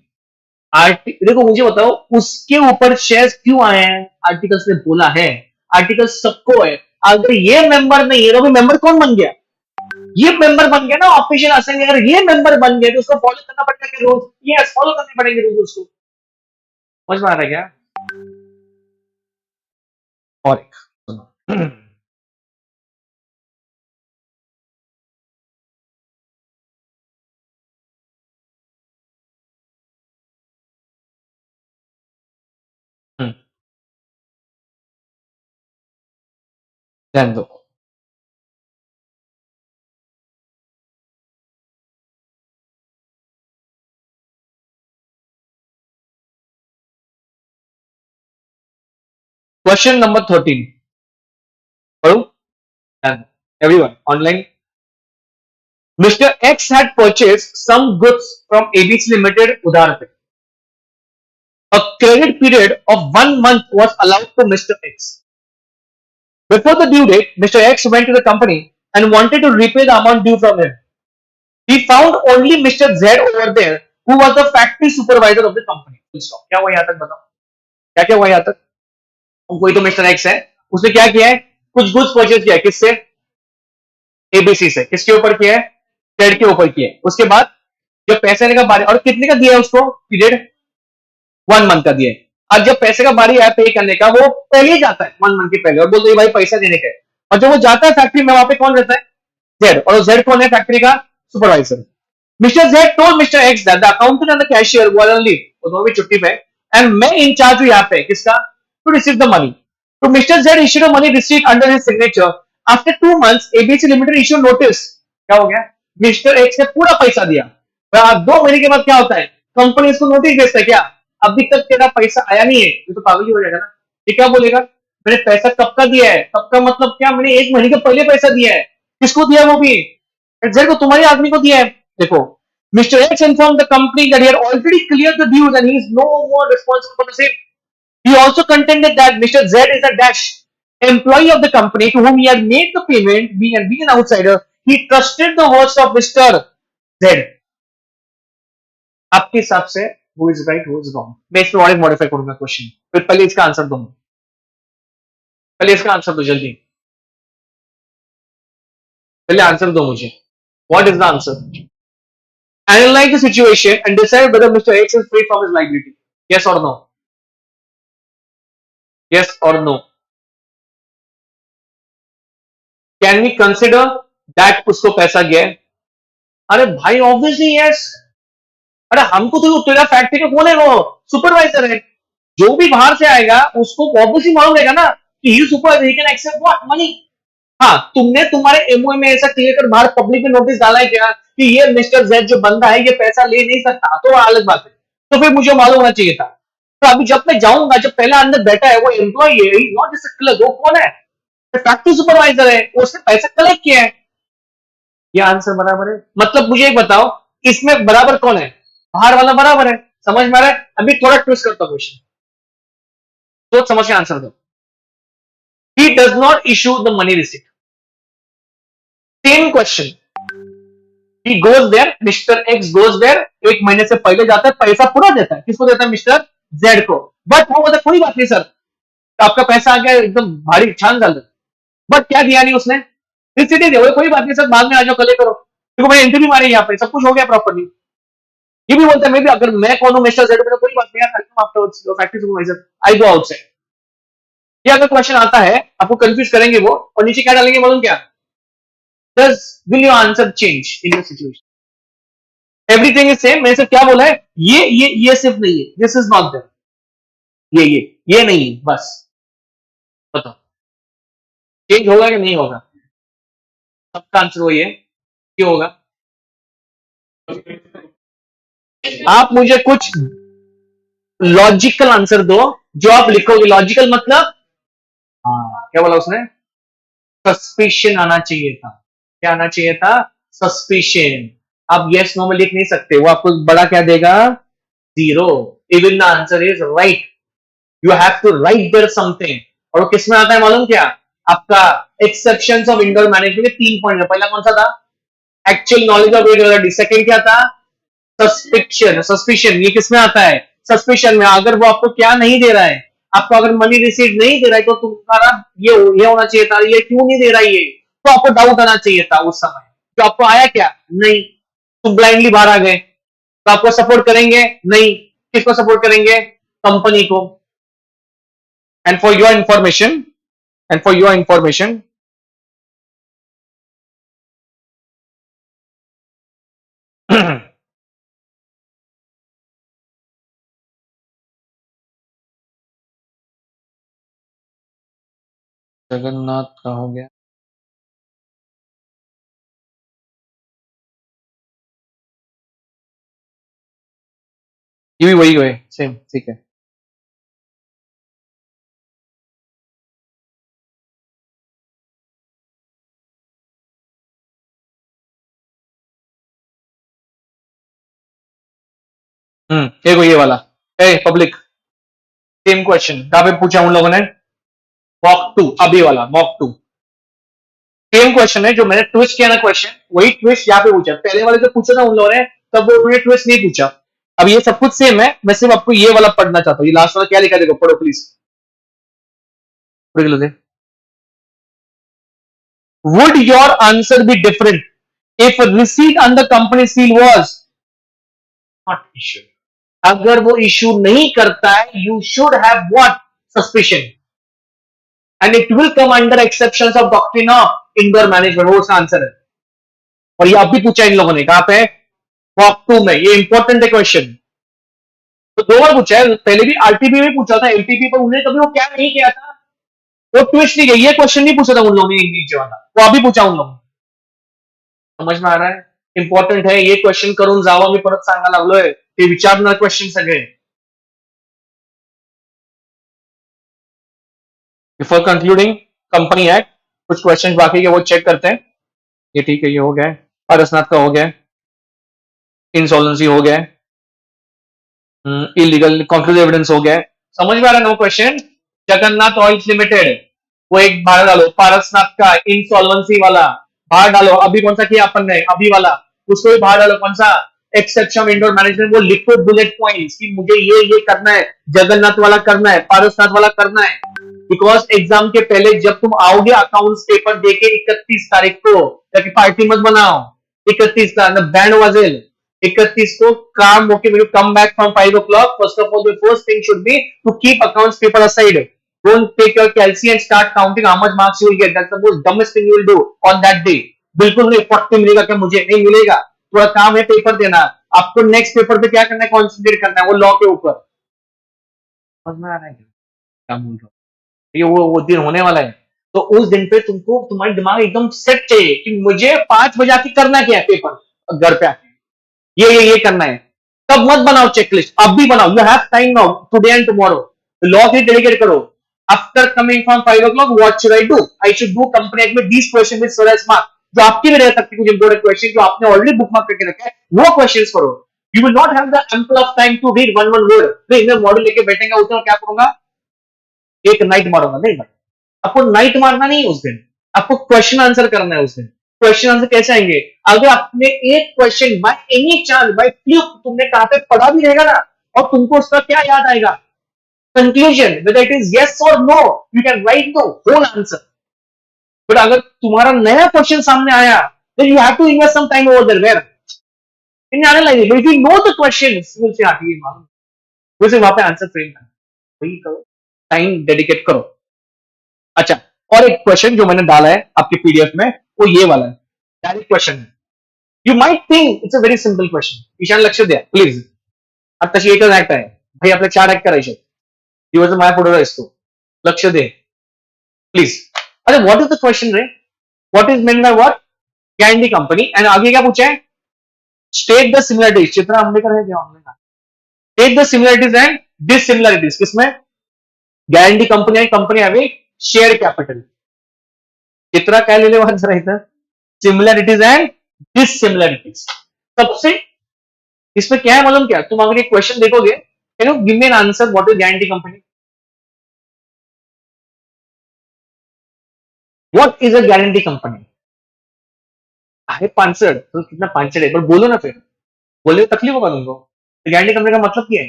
देखो मुझे बताओ उसके ऊपर शेयर्स क्यों आए हैं, आर्टिकल्स ने बोला है, आर्टिकल सबको है। अगर ये मेंबर नहीं है तो मेंबर कौन बन गया, ये मेंबर बन गया ना ऑफिशियल असेंबली। अगर ये मेंबर बन गया तो उसको फॉलो करना पड़ेगा कि रूल्स, ये फॉलो करने पड़ेंगे रूल्स उसको। समझ में आ रहा है क्या? और एक सुनो। ध्यान दो। क्वेश्चन नंबर 13 पढ़ू everyone online. Mr. X had purchased some goods from ABC Limited उधार पे। A credit period of 1 month was allowed to Mr. X. Before the due date, Mr. X went to the company and wanted to repay the amount due from him. He found only Mr. Z over there, who was the factory supervisor of the company. क्या हुआ यहाँ तक बताओ, क्या क्या हुआ यहाँ तक? कोई तो मिस्टर एक्स है, उसने क्या किया है, कुछ गुड्स परचेज किया है, किससे? एबीसी से। किसके ऊपर किया है? जेड के ऊपर किया है। उसके बाद जब पैसे लेने का बारी, और कितने का दिया है उसको पीरियड? 1 मंथ का दिया है। अब जब पैसे का बारी आया पे करने का, वो पहले ही जाता है 1 मंथ के पहले और बोलते हैं भाई पैसा देने का है। और जब वो जाता है फैक्ट्री में, वहां पे कौन रहता है? जेड। और जेड कौन है फैक्ट्री का? Supervisor. Mister Z told mister x that the accountant and the cashier were on leave, वो दोनों भी छुट्टी पे, एंड मैं इंचार्ज हूं यहाँ पे किसका? To receive the money. तो mister Z issued money receipt under his signature. After 2 months ABC limited issue notice. क्या हो गया? मिस्टर एक्स ने पूरा पैसा दिया। 2 महीने के बाद क्या होता है? कंपनी इसको नोटिस भेजता है, क्या अभी तक तेरा पैसा आया नहीं है? ये तो पागल ही हो जाएगा ना। ये क्या बोलेगा, मैंने पैसा कब का दिया है? कब का मतलब क्या, मैंने 1 महीने के पहले पैसा दिया है। किसको दिया? वो भी जेड को, तुम्हारे आदमी को दिया है। देखो, mister X inform the company that he had already cleared the dues and he is no more responsible for the same. He also contended that Mr. Z is a dash employee of the company to whom he had made the payment. Being an outsider, he trusted the words of Mr. Z. आपके हिसाब से who is right, who is wrong? मैं इसमें और एक modify करूंगा question, फिर पहले इसका आंसर दो, पहले इसका आंसर दो जल्दी, पहले आंसर दो मुझे। What is the answer? Analyze the situation and decide whether Mr. X is free from his liability. Yes or no? Yes or no? Can we consider that उसको पैसा गया है? अरे भाई ऑब्वियसली यस। अरे हमको तो तेरा फैक्ट्री का कौन है, वो सुपरवाइजर है। जो भी बाहर से आएगा उसको ऑब्वियसली मालूम रहेगा ना कि he supervisor, he can accept what money. हाँ, तुमने तुम्हारे एमओए में ऐसा क्लियर कर बाहर पब्लिक में नोटिस डाला है क्या कि ये मिस्टर जेड जो बंदा है ये पैसा ले नहीं सकता? तो अलग बात है, तो फिर मुझे मालूम होना चाहिए था। तो अभी जब मैं जाऊंगा, जब पहला अंदर बैठा है वो एम्प्लॉय है, नॉट जस्ट क्लर्क, वो कौन है? फैक्ट्री सुपरवाइजर है, उसने पैसा कलेक्ट किया है। ये आंसर बराबर है। मतलब मुझे एक बताओ, इसमें बराबर कौन है? बाहर वाला बराबर है। समझ में आ रहा है? अभी थोड़ा ट्विस्ट करता क्वेश्चन, तो समझ के आंसर दो। He does not issue the money receipt. Same question. He goes there, Mr. X goes there, 1 महीने से पहले जाता है, पैसा पूरा देता है। किसको देता है? मिस्टर जेड को। बट वो बोलता कोई बात नहीं सर, आपका पैसा आ गया एकदम भारी छान डाल। बट क्या दिया नहीं उसने? रिसीट दे, कोई बात नहीं सर, बाद में आ जाओ, कल करो, देखो मैंने इंटरव्यू मारी यहाँ पे, सब कुछ हो गया प्रॉपर्ली। ये भी बोलता है, मैं भी अगर मैं कौन हूं मिस्टर जेड, कोई बात नहीं यार, आफ्टर फैक्ट्री सुपरवाइजर आई गो आउटसाइड। ये अगर क्वेश्चन आता है आपको कंफ्यूज करेंगे वो, और नीचे क्या डालेंगे मालूम क्या? Does will your answer change in your situation? Everything is same। मैंने सिर्फ क्या बोला है, ये सिर्फ नहीं है, दिस इज नॉट देयर, ये नहीं है, बस बताओ चेंज होगा कि नहीं होगा? सबका आंसर वही है, क्यों होगा? आप मुझे कुछ लॉजिकल आंसर दो जो आप लिखोगे। लॉजिकल मतलब, हाँ क्या बोला उसने? सस्पिशन आना चाहिए था। क्या आना चाहिए था? सस्पिशन। आप यस नो में लिख नहीं सकते, वो आपको बड़ा क्या देगा? 0। Even the answer is right, you have to write there something. और वो किसमें आता है मालूम क्या? आपका एक्सेप्शंस ऑफ इंडोर मैनेजमेंट के 3 पॉइंट। पहला कौन सा था? Actual knowledge of irregularity. Second क्या था? सस्पिशन। ये किसमें आता है? सस्पेशन में, अगर वो आपको क्या नहीं दे रहा है, आपको अगर मनी रिसीट नहीं दे रहा है तो तुम्हारा ये होना चाहिए था, ये क्यों नहीं दे रहा है, ये तो आपको डाउट आना चाहिए था उस समय। तो आपको आया क्या? नहीं, तुम ब्लाइंडली बाहर आ गए। तो आपको सपोर्ट करेंगे? नहीं। किसको सपोर्ट करेंगे? कंपनी को। And for your information, and for your information, Jagannath का हो गया, ये भी वही हुए सेम, ठीक है। देखो ये वाला, ए पब्लिक, सेम क्वेश्चन कहां पे पूछा उन लोगों ने? मॉक टू, अभी वाला मॉक टू, सेम क्वेश्चन है जो मैंने ट्विस्ट किया ना क्वेश्चन, वही ट्विस्ट यहाँ पे पूछा। पहले वाले जो पूछा था उन लोगों ने, तब वो उन्होंने ट्विस्ट नहीं पूछा। अब ये सब कुछ सेम है, मैं सिर्फ आपको ये वाला पढ़ना चाहता हूँ। ये लास्ट वाला क्या लिखा, देखो पढ़ो प्लीज, पढ़ लो दे। Would your answer be different if a receipt under company seal was not issued? अगर वो इशू नहीं करता है, you should have what? Suspicion. And it will come under exceptions of doctrine of indoor management, वो उसका answer है। और ये अब भी पूछा इन लोगों ने, कहां पे? मॉक टू में। ये इंपॉर्टेंट है क्वेश्चन, तो दो बार पूछा है, पहले भी आरटीपी में पूछा था, एलटीपी पर उन्होंने कभी वो क्या नहीं किया था, वो ट्विस्ट नहीं किया। ये क्वेश्चन नहीं पूछा था उन लोगों ने नीचे वाला, वो अभी पूछा उन लोगों ने। समझ में आ रहा है? इंपॉर्टेंट है ये क्वेश्चन, करून जावा मी परत सांगायला लागलोय, ते विचारणार क्वेश्चन सगळे। बिफोर कंक्लूडिंग कंपनी एक्ट, कुछ क्वेश्चन बाकी के वो चेक करते हैं। ये ठीक है, ये हो गया, पारसनाथ का हो गया, इंसॉल्वेंसी हो गया, इलीगल कॉन्क्लूसिव एविडेंस हो गया। समझ में आ रहा है? No question. Jagannath oils limited, वो एक बाहर डालो। पारसनाथ का इंसॉल्वेंसी वाला बाहर डालो। अभी कौन सा किया अपन ने? अभी वाला, उसको भी बाहर डालो। कौन सा? एक्सेप्शन इंडोर मैनेजमेंट, वो लिखो बुलेट पॉइंट्स कि मुझे ये करना है, जगन्नाथ वाला करना है, पारसनाथ वाला करना है। बिकॉज एग्जाम के पहले जब तुम आओगे अकाउंट्स पेपर देके 31 तारीख को, ताकि पार्टी मत बनाओ, 31 का बैंड वाजेल, 31 को काम होके मेरे come back from 5 o'clock, first of all the first thing should be to keep accounts paper aside, don't take your calci and start counting how much marks you will get, that's the most dumbest thing you will do on that day. बिल्कुल नहीं 40 मिलेगा क्या मुझे? नहीं मिलेगा, थोड़ा काम है पेपर देना। आपको नेक्स्ट पेपर पे क्या करना है? कॉन्सेंट्रेट करना है, वो लॉ के ऊपर। समझ में आ रहा है क्या बोल रहा हूँ? ये वो दिन होने वाला है, तो उस दिन पे तुमको तुम्हारे दिमाग एकदम सेट चाहिए कि मुझे 5 बजे आके करना क्या है पेपर, घर पे आके ये करना है। तब मत बनाओ चेकलिस्ट, अब भी बनाओ। You have time now, today and tomorrow. Law के डेडिकेट करो। After coming from 5 o'clock, what should I do? I should do company act में दीस क्वेश्चन विद सोरेस मार्क, जो आपकी भी रह सकती है कुछ इंपोर्टेंट क्वेश्चन जो आपने ऑलरेडी बुक मार्क करके रखा है, वो क्वेश्चंस करो। You will not have the ample of time to read one word. मैं मॉडल लेके बैठेगा उसमें क्या करूंगा? एक नाइट मारूंगा? नहीं भाई, आपको नाइट मारना नहीं है उस दिन, आपको क्वेश्चन आंसर करना है उस दिन। क्वेश्चन आंसर कैसे आएंगे? अगर आपने एक question by any chance, by fluke तुमने कहां पे पढ़ा भी रहेगा ना, और तुमको उसका क्या याद आएगा? Conclusion, whether it is yes और no, you can write the whole answer. But अगर तुम्हारा नया क्वेश्चन सामने आया, then you have to invest some time over there, where in analyzing, but if you know the questions, you will say हाँ ये मालूम, वैसे वहां पे आंसर फ्रेम करना, वही करो, टाइम डेडिकेट करो। अच्छा, और एक क्वेश्चन जो मैंने डाला है आपके पीडीएफ में, वो ये वाला है, डायरेक्ट क्वेश्चन है। You might think it's a very simple question. Ishaan लक्ष द्या प्लीज, आता एकच ऍक्ट आहे भाई, आपल्या 4 ऍक्ट करायचे, दिवस माझ्या पुढे असतो, लक्ष दे प्लीज। अरे व्हाट इज द क्वेश्चन रे? What is main by what? Guarantee company, and आगे क्या पूछा है? State the similarities, Chitra Ambekar है क्या online? State the similarities and dissimilarities, किसमें? गॅरंटी कंपनी आहे, कंपनी हवी शेयर कैपिटल। चित्रा काय लिहिलेलं जरा इथं? Similarities and dissimilarities. सबसे इसमें क्या है मालूम? क्या तुम अगर एक क्वेश्चन देखोगे, can you give me an answer what is guarantee company? What is a guarantee company? आहे पांचड़, तो कितना पांचड़ है, पर बोलो ना फिर, बोले तकलीफ होगा तुमको। तो गारंटी कंपनी का मतलब क्या है?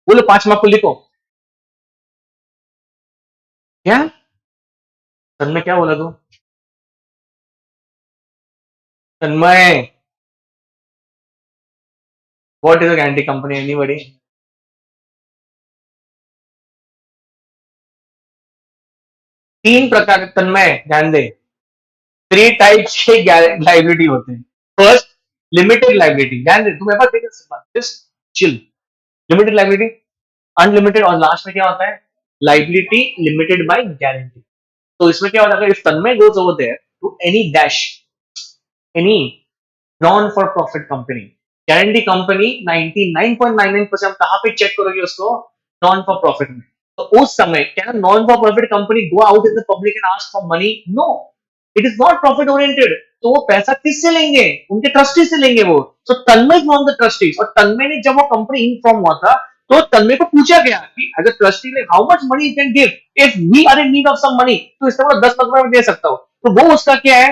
बोलो 5 मार्क को लिखो। क्या तन्मय, क्या बोला तू? Tanmay, what is a guarantee company? Anybody? 3 प्रकार, तन्मय ध्यान दे, 3 टाइप्स के लाइबिलिटी होते हैं। फर्स्ट, लिमिटेड लाइबिलिटी, ध्यान दे, तुम्हें पास just chill. Limited liability, unlimited, और लास्ट में क्या होता है? Liability limited by guarantee. तो इसमें क्या होता है? If Tanmay goes over there to any non for profit company, guarantee company 99.99% हम कहां पे चेक करोगे उसको? नॉन फॉर प्रॉफिट में। तो उस समय क्या non for profit company go out in the public and ask for money? No, it is not profit oriented. तो वो पैसा किससे लेंगे? उनके ट्रस्टी से लेंगे वो। सो तन्मय फ्रॉम द ट्रस्टीज, और तन्मय ने जब वो कंपनी इनफॉर्म हुआ था तो तन्मय को पूछा गया कि as a trustee like how much money you can give if we are in need of some money, तो इसका मतलब 10 लाख रुपए दे सकता हो। तो वो उसका क्या है?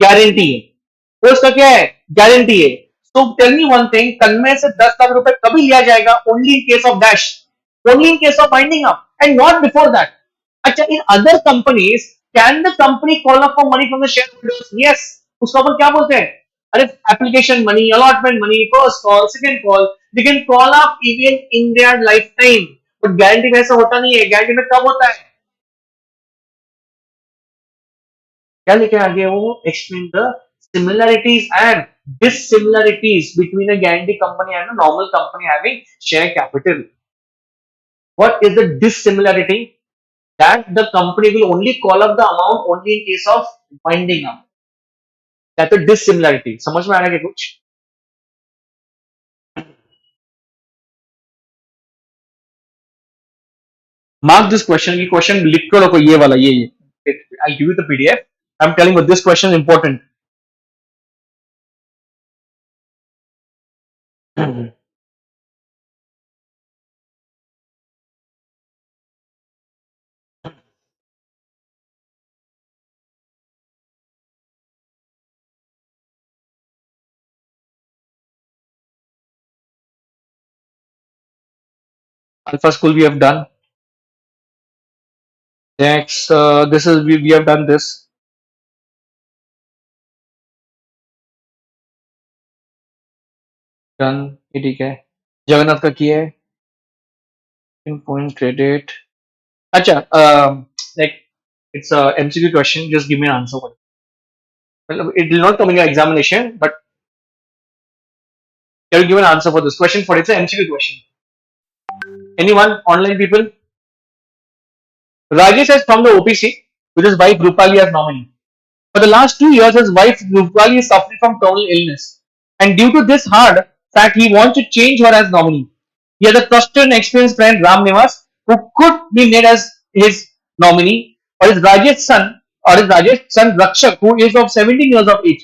गारंटी है। वो उसका क्या है? गारंटी है। तो tell me one thing, Tanmay से 10 लाख रुपए कभी लिया जाएगा? Only in case of dash, only in case of winding up and not before that. अच्छा, in other companies can the company call up for money from the share holders? Yes. उसको अपन क्या बोलते हैं? अरे application money, allotment money, first call, second call, they can call up even in their life time. But guarantee में ऐसा होता नहीं है। गारंटी में कब होता है? क्या लिखे आगे? वो explain the similarities and dissimilarities between a guarantee company and a normal company having share capital. What is the dissimilarity? That the company will only call up the amount only in case of winding up. That's a dissimilarity. समझ में आ रहा है कुछ? Mark this question. ये question लिख कर रखो, ये वाला, ये। I'll give you the PDF. I'm telling you this question is important. Alpha School we have done. Next, this is we have done this. Done. ये ठीक है। जगन्नाथ का किया है। Point credit. अच्छा, like it's a MCQ question. Just give me an answer for it. Well, it will not come in your examination, but can you give an answer for this question? For it's an MCQ question. Anyone? Online people? Rajesh has from the OPC with his wife Rupali as nominee. For the last 2 years, his wife Rupali is suffering from terminal illness, and due to this hard fact, he wants to change her as nominee. He has a trusted and experienced friend Ram Nivas who could be made as his nominee, or his Rajesh son Rakshak, who is of 17 years of age.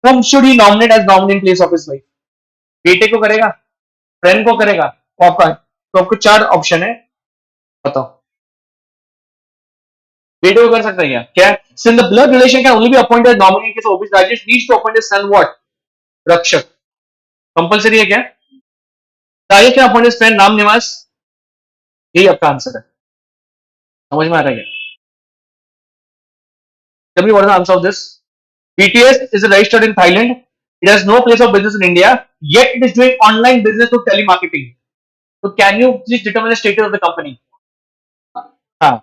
Whom should he nominate as nominee in place of his wife? बेटे को करेगा, friend को करेगा, पापा? तो आपको 4 option है, बताओ। बेटे को कर सकता है क्या? Since the blood relation can only be appointed as nominee in case of obese, Rajesh needs to appoint his son what? Rakshak. Compulsory है क्या? Rajesh can appoint his friend Ram Niwas. यही आपका आंसर है। समझ में आ रहा है क्या? Tell me what is the answer of this? BTS is registered in Thailand. It has no place of business in India, yet it is doing online business through telemarketing. So can you please determine the status of the company? हाँ,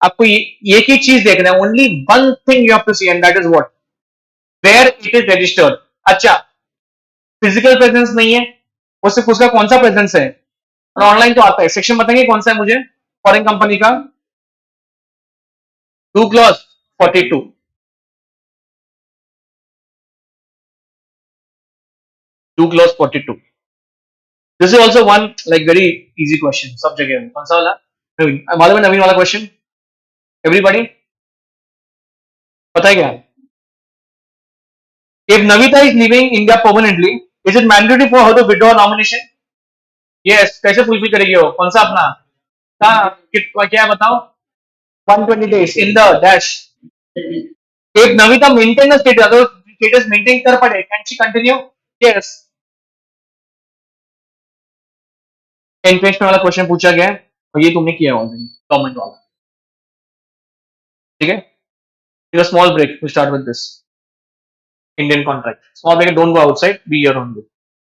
आपको ये एक ही चीज देखना है, only one thing you have to see, and that is what? Where it is registered. अच्छा, physical presence नहीं है, वो सिर्फ उसका कौन सा प्रेजेंस है, और ऑनलाइन तो आता है। सेक्शन बताएंगे कौन सा है मुझे फॉरेन कंपनी का? 2 clause 42, 2 clause 42। This is also one like very easy question, सब जगह में। कौन सा वाला? मालूम है नवीन वाला क्वेश्चन? एवरीबॉडी पता है क्या? If Navita is leaving India permanently, is it mandatory for her to withdraw nomination? Yes. कैसे फुलफिल करेगी वो? कौन सा अपना? क्या बताओ? 120 days in the dash. If Navita maintain the status, अगर status maintain कर पड़े, can she continue? Yes. Intention वाला क्वेश्चन पूछा गया है और ये तुमने किया ऑलरेडी गवर्नमेंट वाला. ठीक है. Take a small break. We start with this Indian contract. Small break. Don't go outside. Be here only.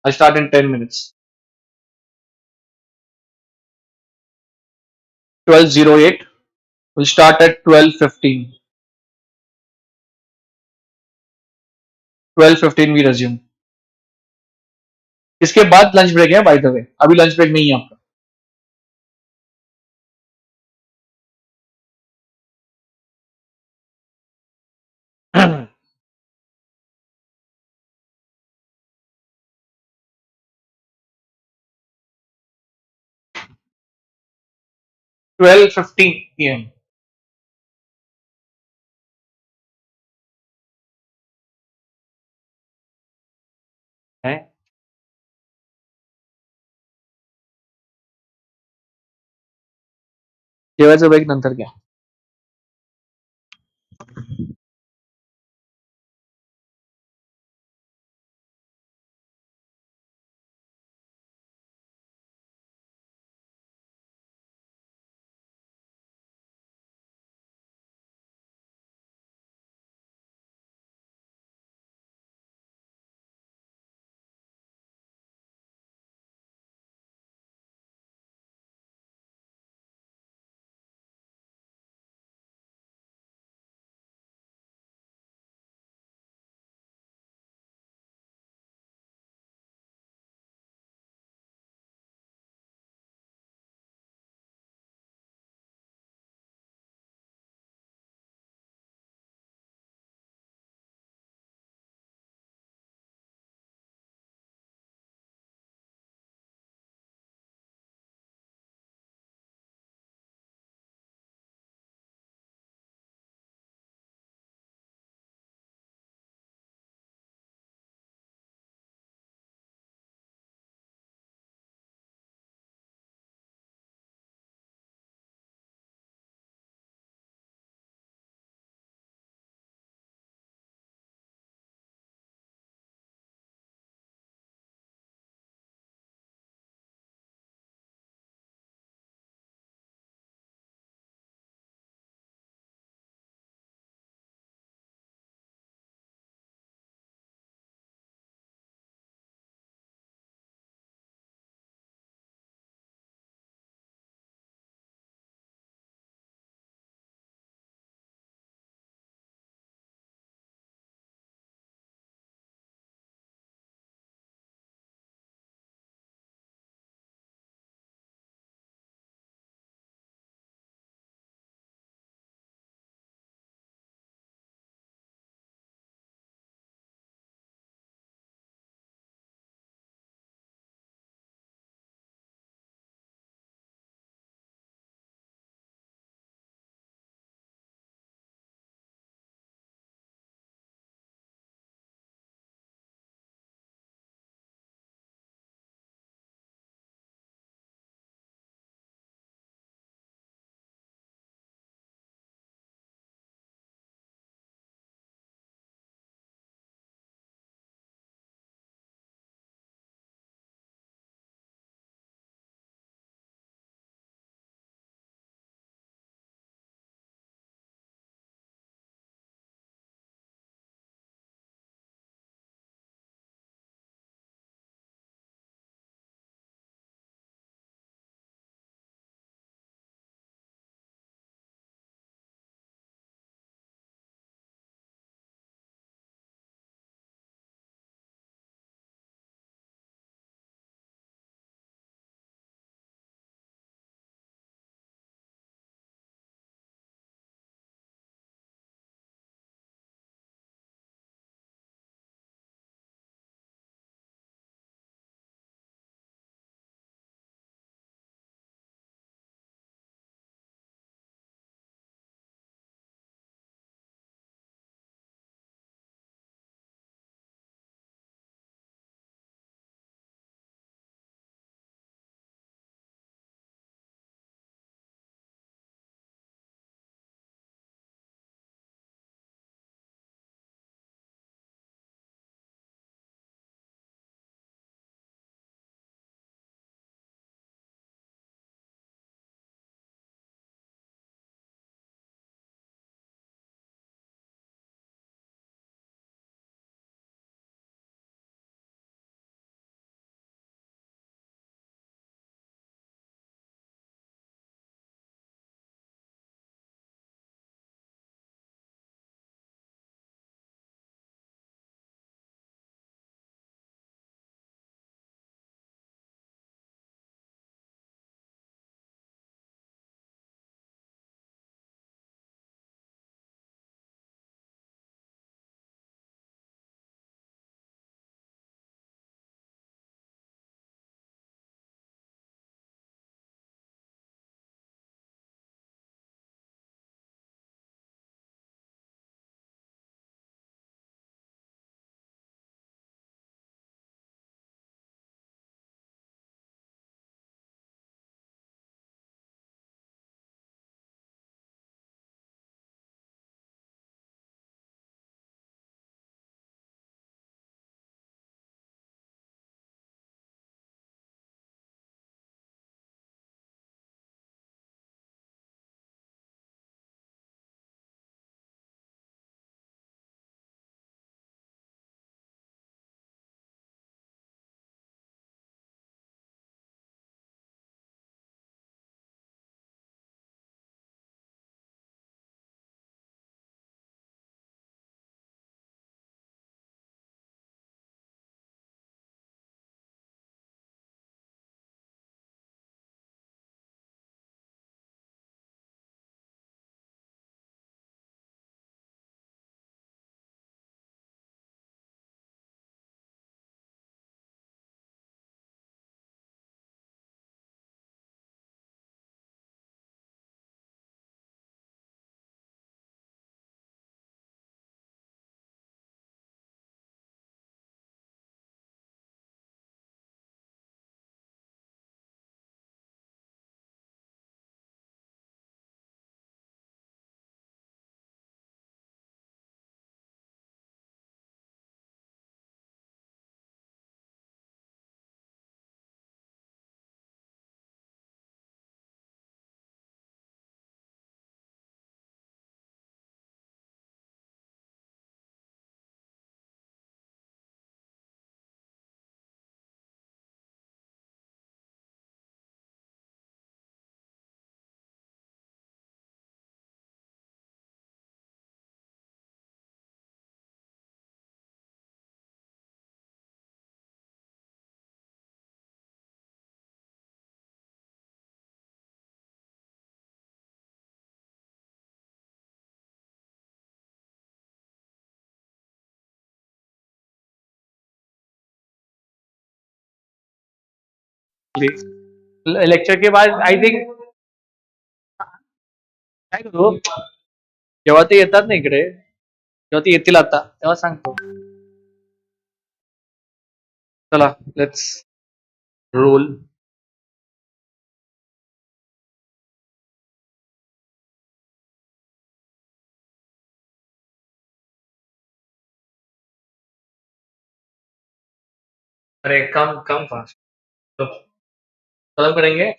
I'll start in 10 minutes. 12:08. We'll start at 12:15. 12:15 we resume. इसके बाद लंच ब्रेक है by the वे. अभी lunch break नहीं है आपका. 12:15 p.m. है. जेवायचं break नंतर घ्या. लेक्चर के बाद आय थिंक काय करू जेव्हा ते येतात ना इकडे जेव्हा ते येतील आता तेव्हा सांगतो. चला लेट्स रोल. अरे कम कम फास्ट तो खत्म करेंगे.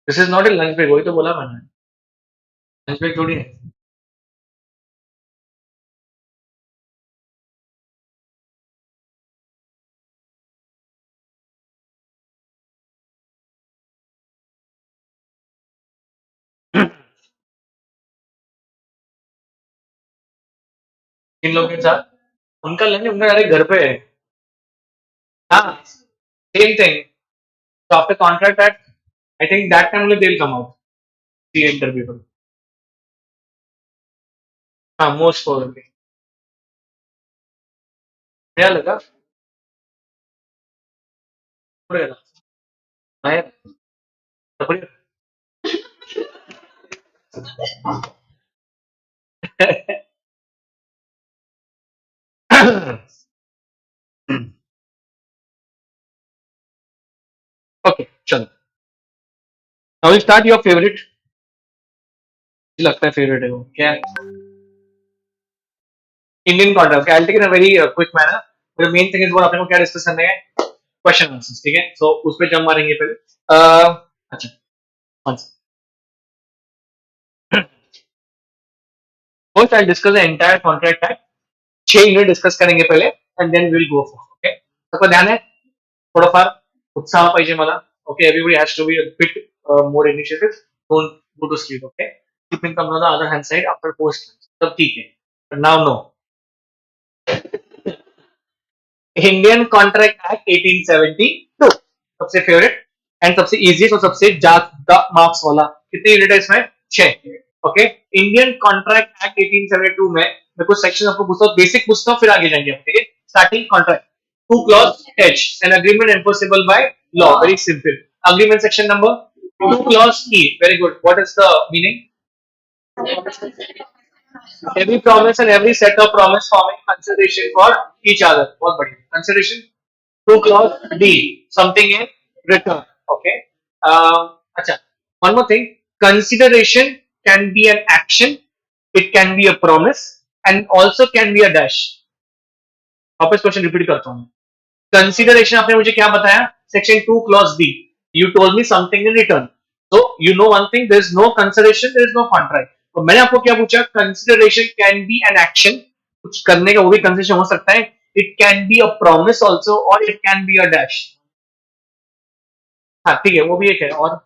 This is not a lunch break, वही तो बोला मैंने. लंच ब्रेक थोड़ी है. 3 लोग के साथ उनका लंच उनका डायरेक्ट घर पे है. हाँ same thing. So after contract act, I think that time only they'll come out. The interview. हाँ most probably. क्या लगा? पड़ेगा. आया. पड़ेगा. Okay, चलो. Now we start your favorite. मुझे लगता है favorite है वो. क्या? Indian contract. Okay, I'll take it in a very quick manner. The main thing is what अपने को क्या डिस्कस करना है? Question answers. ठीक है? So उस पे जम मारेंगे पहले. अच्छा. Answer. First, I'll discuss the entire contract act. 6 unit discuss करेंगे पहले and then we'll go for. Okay. सबको ध्यान है? थोडाफार उत्साह पाहिजे मला. Okay, everybody has to be a bit more initiative. Don't go to sleep. Okay. Keeping come on the other hand side after post. सब ठीक है. But now no. Indian contract act 1872 सबसे फेवरेट एंड सबसे easiest और सबसे ज्यादा marks वाला. कितने यूनिट है इसमें? 6. ओके. इंडियन कॉन्ट्रैक्ट एक्ट 1872 में मैं कुछ सेक्शन आपको पूछता हूँ, बेसिक पूछता हूँ, फिर आगे जाएंगे. ठीक है. Starting contract. 2 clause H, an agreement enforceable by law. Very simple. Agreement section number 2 clause E. Very good. What is the meaning? Every promise and every set of promise forming consideration for each other. बहुत बढ़िया. Consideration. 2 clause D. Something in return. Okay. अच्छा. One more thing. Consideration can be an action. It can be a promise and also can be a dash. वापस question repeat करता हूँ. Consideration आपने मुझे क्या बताया? Section 2 clause D. You told me something in return. So you know one thing. There is no consideration. There is no contract. तो मैंने आपको क्या पूछा? Consideration can be an action. कुछ करने का वो भी कंसिडरेशन हो सकता है. It can be a promise also or it can be a dash. हाँ ठीक है वो भी एक है. और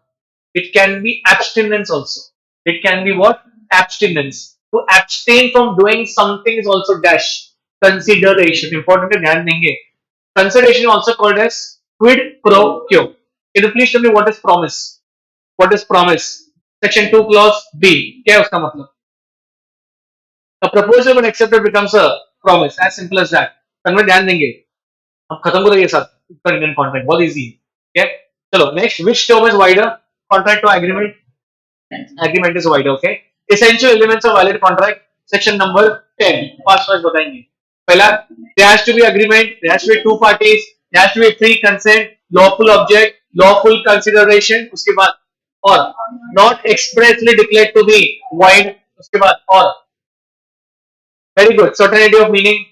it can be abstinence also. It can be what? Abstinence. To abstain from doing something is also dash. Consideration. Important है ध्यान देंगे. Consideration also called as quid pro quo. Can you please tell me what is promise? What is promise? Section 2 clause B. क्या है उसका मतलब? A proposal when accepted becomes a promise. As simple as that. तनमें ध्यान देंगे. अब खत्म करो ये सब. Indian contract बहुत easy है. Okay. चलो next. Which term is wider? Contract to agreement. Agreement is wider. Okay. Essential elements of valid contract. Section number 10. Fast बताएंगे. पहला, there has to be agreement. There has to be 2 parties. There has to be free consent. Lawful object. Lawful consideration. उसके बाद और not expressly declared to be void. उसके बाद और very good. Certainty of meaning.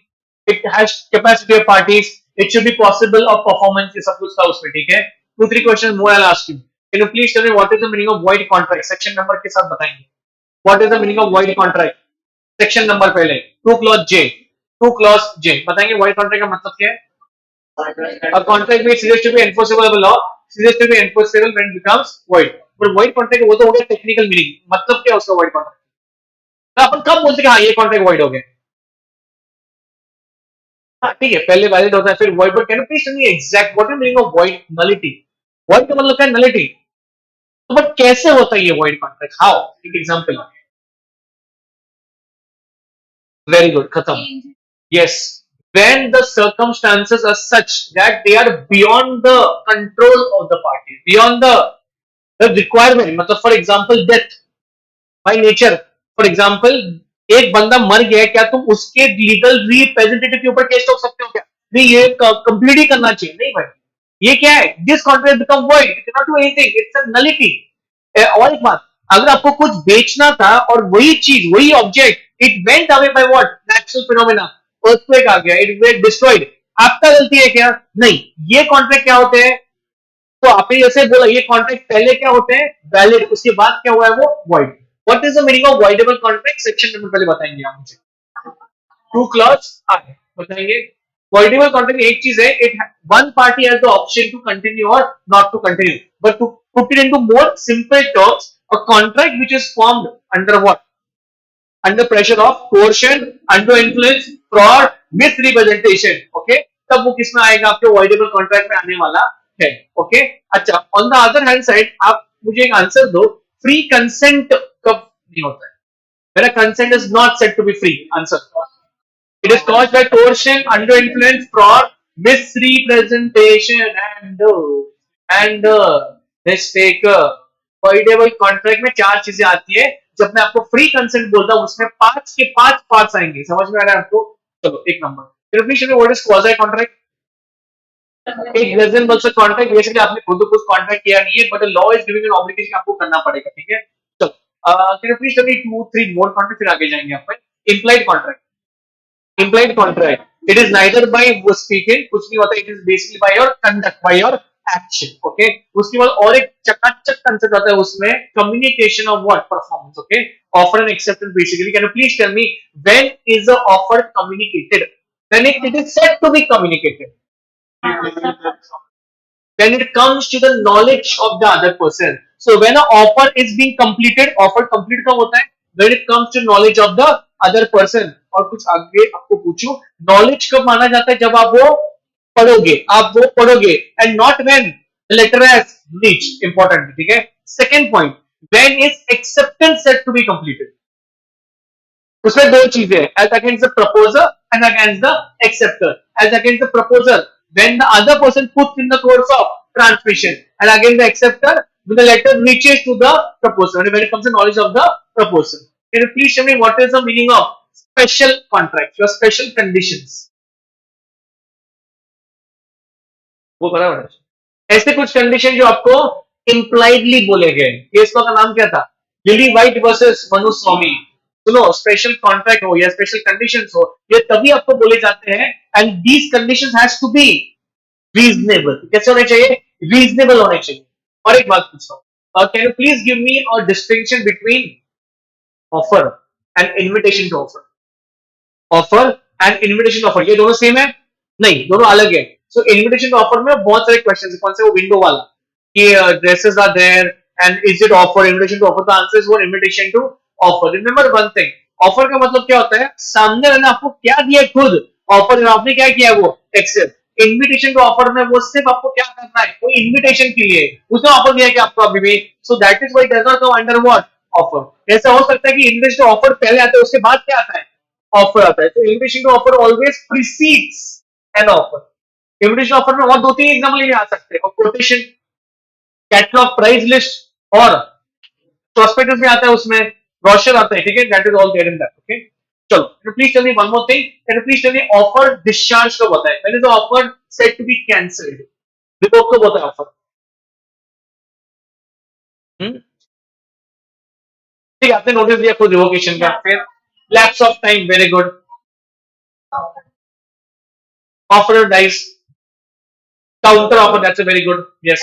It has capacity of parties. It should be possible of performance. ये सब कुछ था उसमें. ठीक है. 2-3 questions more I'll ask you. Can you please tell me what is the meaning of void contract? Section number के साथ बताएंगे. What is the meaning of void contract? Section number पहले. 2 clause J. 2 clause J. बताएंगे void contract का मतलब क्या है? A contract which ceases to be enforceable by law ceases to be enforceable when it becomes void. But void contract वो तो हो गया technical meaning. मतलब क्या उसका void contract? तो अपन कब बोलते हैं हाँ ये contract void हो गया? हाँ ठीक है पहले valid होता है फिर void. But can you please tell me exact what is the meaning of void? Nullity. Void का मतलब क्या है? Nullity. तो बट कैसे होता है ये void contract? How? एक example. Very good. खत्म. Yes. when the circumstances are such that they are beyond the control of the party, beyond the requirement. मतलब for example death by nature. For example एक बंदा मर गया है, क्या तुम उसके लीगल रिप्रेजेंटेटिव के ऊपर केस ठोक सकते हो क्या? नहीं, ये कंप्लीट ही करना चाहिए। नहीं भाई, ये क्या है, this contract become void, you can not do anything, it's a nullity. और एक बात, अगर आपको कुछ बेचना था और वही चीज वही object it went away by what, natural phenomena, earthquake आ गया, इट वेंट डिस्ट्रॉयड, आपका गलती है क्या? नहीं। ये कॉन्ट्रैक्ट क्या होते हैं? तो आपने जैसे बोला ये कॉन्ट्रैक्ट पहले क्या होते हैं, वैलिड, उसके बाद क्या हुआ है वो void. What is the meaning of voidable contract? Section number पहले बताएंगे आप मुझे। टू क्लॉज आर बताएंगे। वॉइडेबल कॉन्ट्रैक्ट एक चीज है, it one party has the option to continue और not to continue, but to put it into more simple terms, a contract which is formed under what, under pressure of coercion, under influence, fraud, misrepresentation. Okay, तब वो किसमें आएगा? आपके voidable contract में आने वाला है। ओके, अच्छा, on the other hand side आप मुझे एक आंसर दो, फ्री कंसेंट कब नहीं होता है? मेरा consent is not set to be free. Answer, it is caused by coercion, under influence, fraud, misrepresentation and mistake. Voidable contract में चार चीजें आती है। जब मैं आपको फ्री कंसेंट बोलता हूं उसमें पांच के पांच पार्ट्स आएंगे। समझ में आ रहा है आपको? चलो एक नंबर, फिर please what is quasi contract? एक रीजनेबल सा कॉन्ट्रैक्ट, बेसिकली आपने खुद कुछ कॉन्ट्रैक्ट किया नहीं है, but law is giving an obligation, आपको करना पड़ेगा। ठीक है, चलो फिर please tell me 2-3 more contract, फिर आगे जाएंगे आप। Implied contract, implied contract, it is neither by speaking, कुछ नहीं होता, it is basically by your conduct, by your action. Okay, उसके बाद और एक चकाचक कंसेप्ट आता है उसमें, communication of what, performance. Okay, offer and acceptance basically. Can you please tell me when is the offer communicated? When it is said to be communicated, when it comes to the knowledge of the other person. So when an offer is being completed, offer complete कब होता है? When it comes to knowledge of the other person. और कुछ आगे आपको पूछूं, knowledge कब माना जाता है? जब आप वो पढ़ोगे, आप वो पढ़ोगे, and not when letter has reached. Important, ठीक है? Second point, when is acceptance said to be completed? उसमें दो चीजें, as against the proposer and against the acceptor. As against the proposer, when the other person puts in the course of transmission, and against the acceptor, when the letter reaches to the proposer, when it comes to knowledge of the proposer. Can you please tell me what is the meaning of special contracts, your special conditions? वो बराबर है, ऐसे कुछ condition जो आपको impliedly बोले गए। Case का नाम क्या था? लिली व्हाइट वर्सेस मनु स्वामी। सुनो, स्पेशल कॉन्ट्रैक्ट हो या स्पेशल कंडीशंस हो, ये तभी आपको बोले जाते हैं, and these conditions has to be reasonable. कैसे होने चाहिए? रीजनेबल होने चाहिए। और एक बात पूछता हूं, can you please give me a distinction between offer and invitation to offer? Offer and invitation offer, ये दोनों सेम है? नहीं, दोनों अलग है। सो इनविटेशन टू ऑफर में बहुत सारे क्वेश्चन है। कौन से? वो विंडो वाला, कि dresses are there and is it offer, invitation to offer? The answer is वो invitation to offer. Remember one thing, offer का मतलब क्या होता है? सामने वाले ने आपको क्या दिया खुद, ऑफर आपने क्या किया वो एक्सेप्ट। इनविटेशन टू ऑफर में वो सिर्फ आपको क्या करना है, कोई इनविटेशन के लिए उसने ऑफर दिया कि आपको अभी भी, so that is why does not come under what, offer. ऐसा हो सकता है कि इनविटेशन टू ऑफर पहले आता है, उसके बाद क्या आता है? ऑफर आता है। तो invitation to offer always precedes an offer. Invitation offer में और दो तीन एग्जांपल ये आ सकते हैं, कोटेशन, कैटलॉग, प्राइस लिस्ट, और प्रोस्पेक्टस में आता है, उसमें ब्रोशर आता है। ठीक है, that is all there in that. Okay, चलो, please tell me one more thing, can you please tell me offer discharge कब होता है? When is the offer set to be cancelled? Revoke कब होता है ऑफर? ठीक है, आपने नोटिस दिया खुद रिवोकेशन का। फिर lapse of time, very good. Offer dies, counter offer, that's a very good, yes.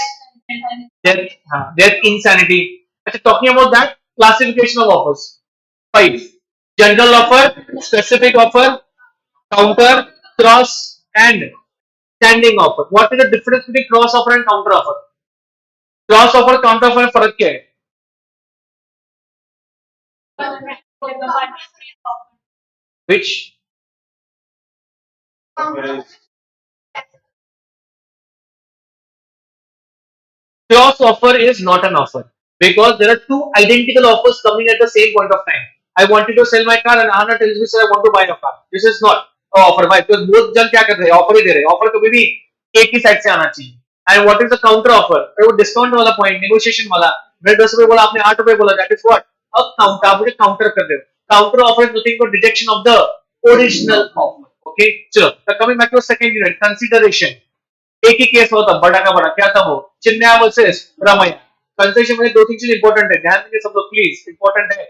Death, हाँ, डेथ, इंसैनिटी। अच्छा, talking about that, classification of offers 5: general offer, specific offer, counter, cross and standing offer. What is the difference between cross offer and counter offer? Cross offer counter offer में फर्क क्या है? Which? Cross offer is not an offer because there are two identical offers coming at the same point of time. I wanted to sell my car and Anna tells me, sir, I want to buy a car. This is not. Offer भाई, तो बहुत जन क्या कर रहे हैं, offer ही दे रहे हैं, ऑफर कभी भी एक ही साइड से आना चाहिए। And what is the counter offer, वो डिस्काउंट वाला पॉइंट, नेगोशिएशन वाला, मैंने 10 रुपए बोला, आपने 8 रुपए बोला, दैट इज व्हाट, अब काउंटर, आप मुझे काउंटर कर रहे हो, counter offer is nothing but rejection of the original offer. Okay चलो, तो coming back to second unit, consideration. एक ही केस होता, बड़ा का बड़ा, क्या था वो, चिन्मया वर्सेस रमैया। कंसीडरेशन में दो तीन चीज इंपॉर्टेंट है, ध्यान देंगे सब लोग प्लीज, इंपॉर्टेंट है।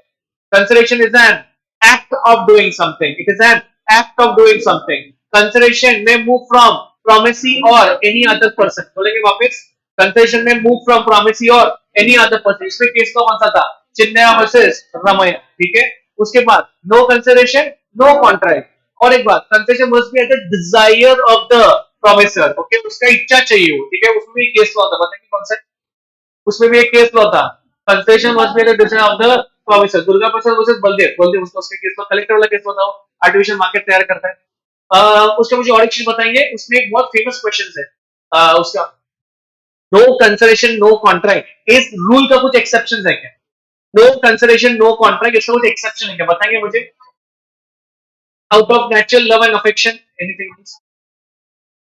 Consideration is an act of doing something. It is an act of doing something. Consideration may move from promisee or any other person. बोलेंगे वापस, consideration may move from promisee or any other person. इसमें case तो कौन सा था, Chinmaya versus Ramaiah, ठीक है। उसके बाद no consideration, no contract। और एक बात, consideration must be at the desire of the promisor. Okay, उसका इच्छा चाहिए हो, ठीक है। उसमें भी केस लॉ था, बताएंगे कौन सा, उसमें भी एक केस लॉ था, concession must be the decision of the provisor. Durga Prasad versus Baldev, Baldev उसका उसके केस लॉ, कलेक्टर वाला केस बताओ, आर्टिफिशियल मार्केट तैयार करता है। उसका मुझे और एक चीज बताएंगे, उसमें एक बहुत फेमस क्वेश्चन है उसका, नो कंसिडरेशन नो कॉन्ट्रैक्ट, इस रूल का कुछ एक्सेप्शन है क्या, नो कंसिडरेशन नो कॉन्ट्रैक्ट, इसका कुछ एक्सेप्शन है क्या, बताएंगे मुझे। Out of natural love and affection, anything else,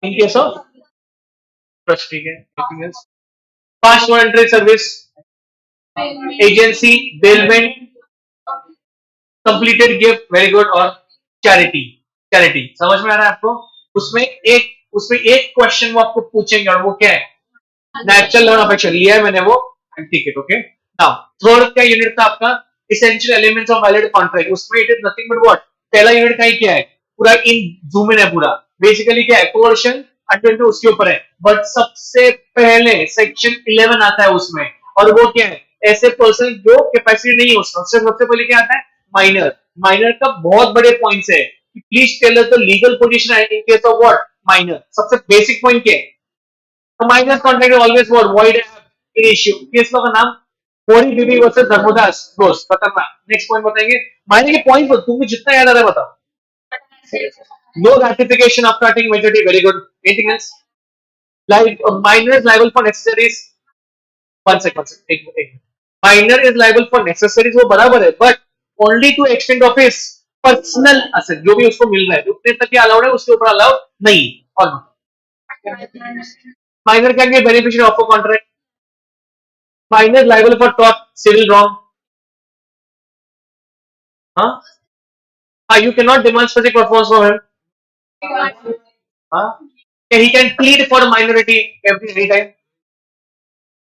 in case of trust, ठीक है, anything else, fast voluntary service, agency, bailment, completed gift, very good, और चैरिटी, चैरिटी समझ में आ रहा है आपको। उसमें एक क्वेश्चन वो आपको पूछेंगे, और वो क्या है, नेचुरल लव अफेक्शन, लिया है मैंने वो, ठीक है, ओके। नाउ थर्ड का यूनिट था आपका essential elements of valid contract, उसमें it is nothing but what, पहला यूनिट का ही क्या है, पूरा इन जूम इन है पूरा, बेसिकली क्या है, कोर्शन अटेंड उसके ऊपर है, बट सबसे पहले सेक्शन 11 आता है उसमें, और वो क्या है, ऐसे पर्सन जो कैपेसिटी नहीं है उसका, सबसे पहले क्या आता है, माइनर। माइनर का बहुत बड़े पॉइंट्स है, please tell us the legal position in case of what, minor. सबसे बेसिक पॉइंट क्या है, minor contract always what, void in issue. Case law का नाम कोरी बीबी वर्सेस धर्मदास दोस्त, खतरनाक। नेक्स्ट पॉइंट बताएंगे, माइनर के पॉइंट पर तुम्हें जितना याद आ रहा है बताओ। No ratification of carting majority, very good, anything else, like minor is liable for necessaries, one second, एक minor is liable for necessaries, वो बराबर है, but only to extend of his personal asset, जो भी उसको मिल रहा है उतने तक ही अलाउड है, उसके ऊपर अलाउड नहीं। और minor can be beneficiary of a contract, minor liable for tort, civil wrong, हाँ, you cannot demand specific performance from him, he can plead for minority any time,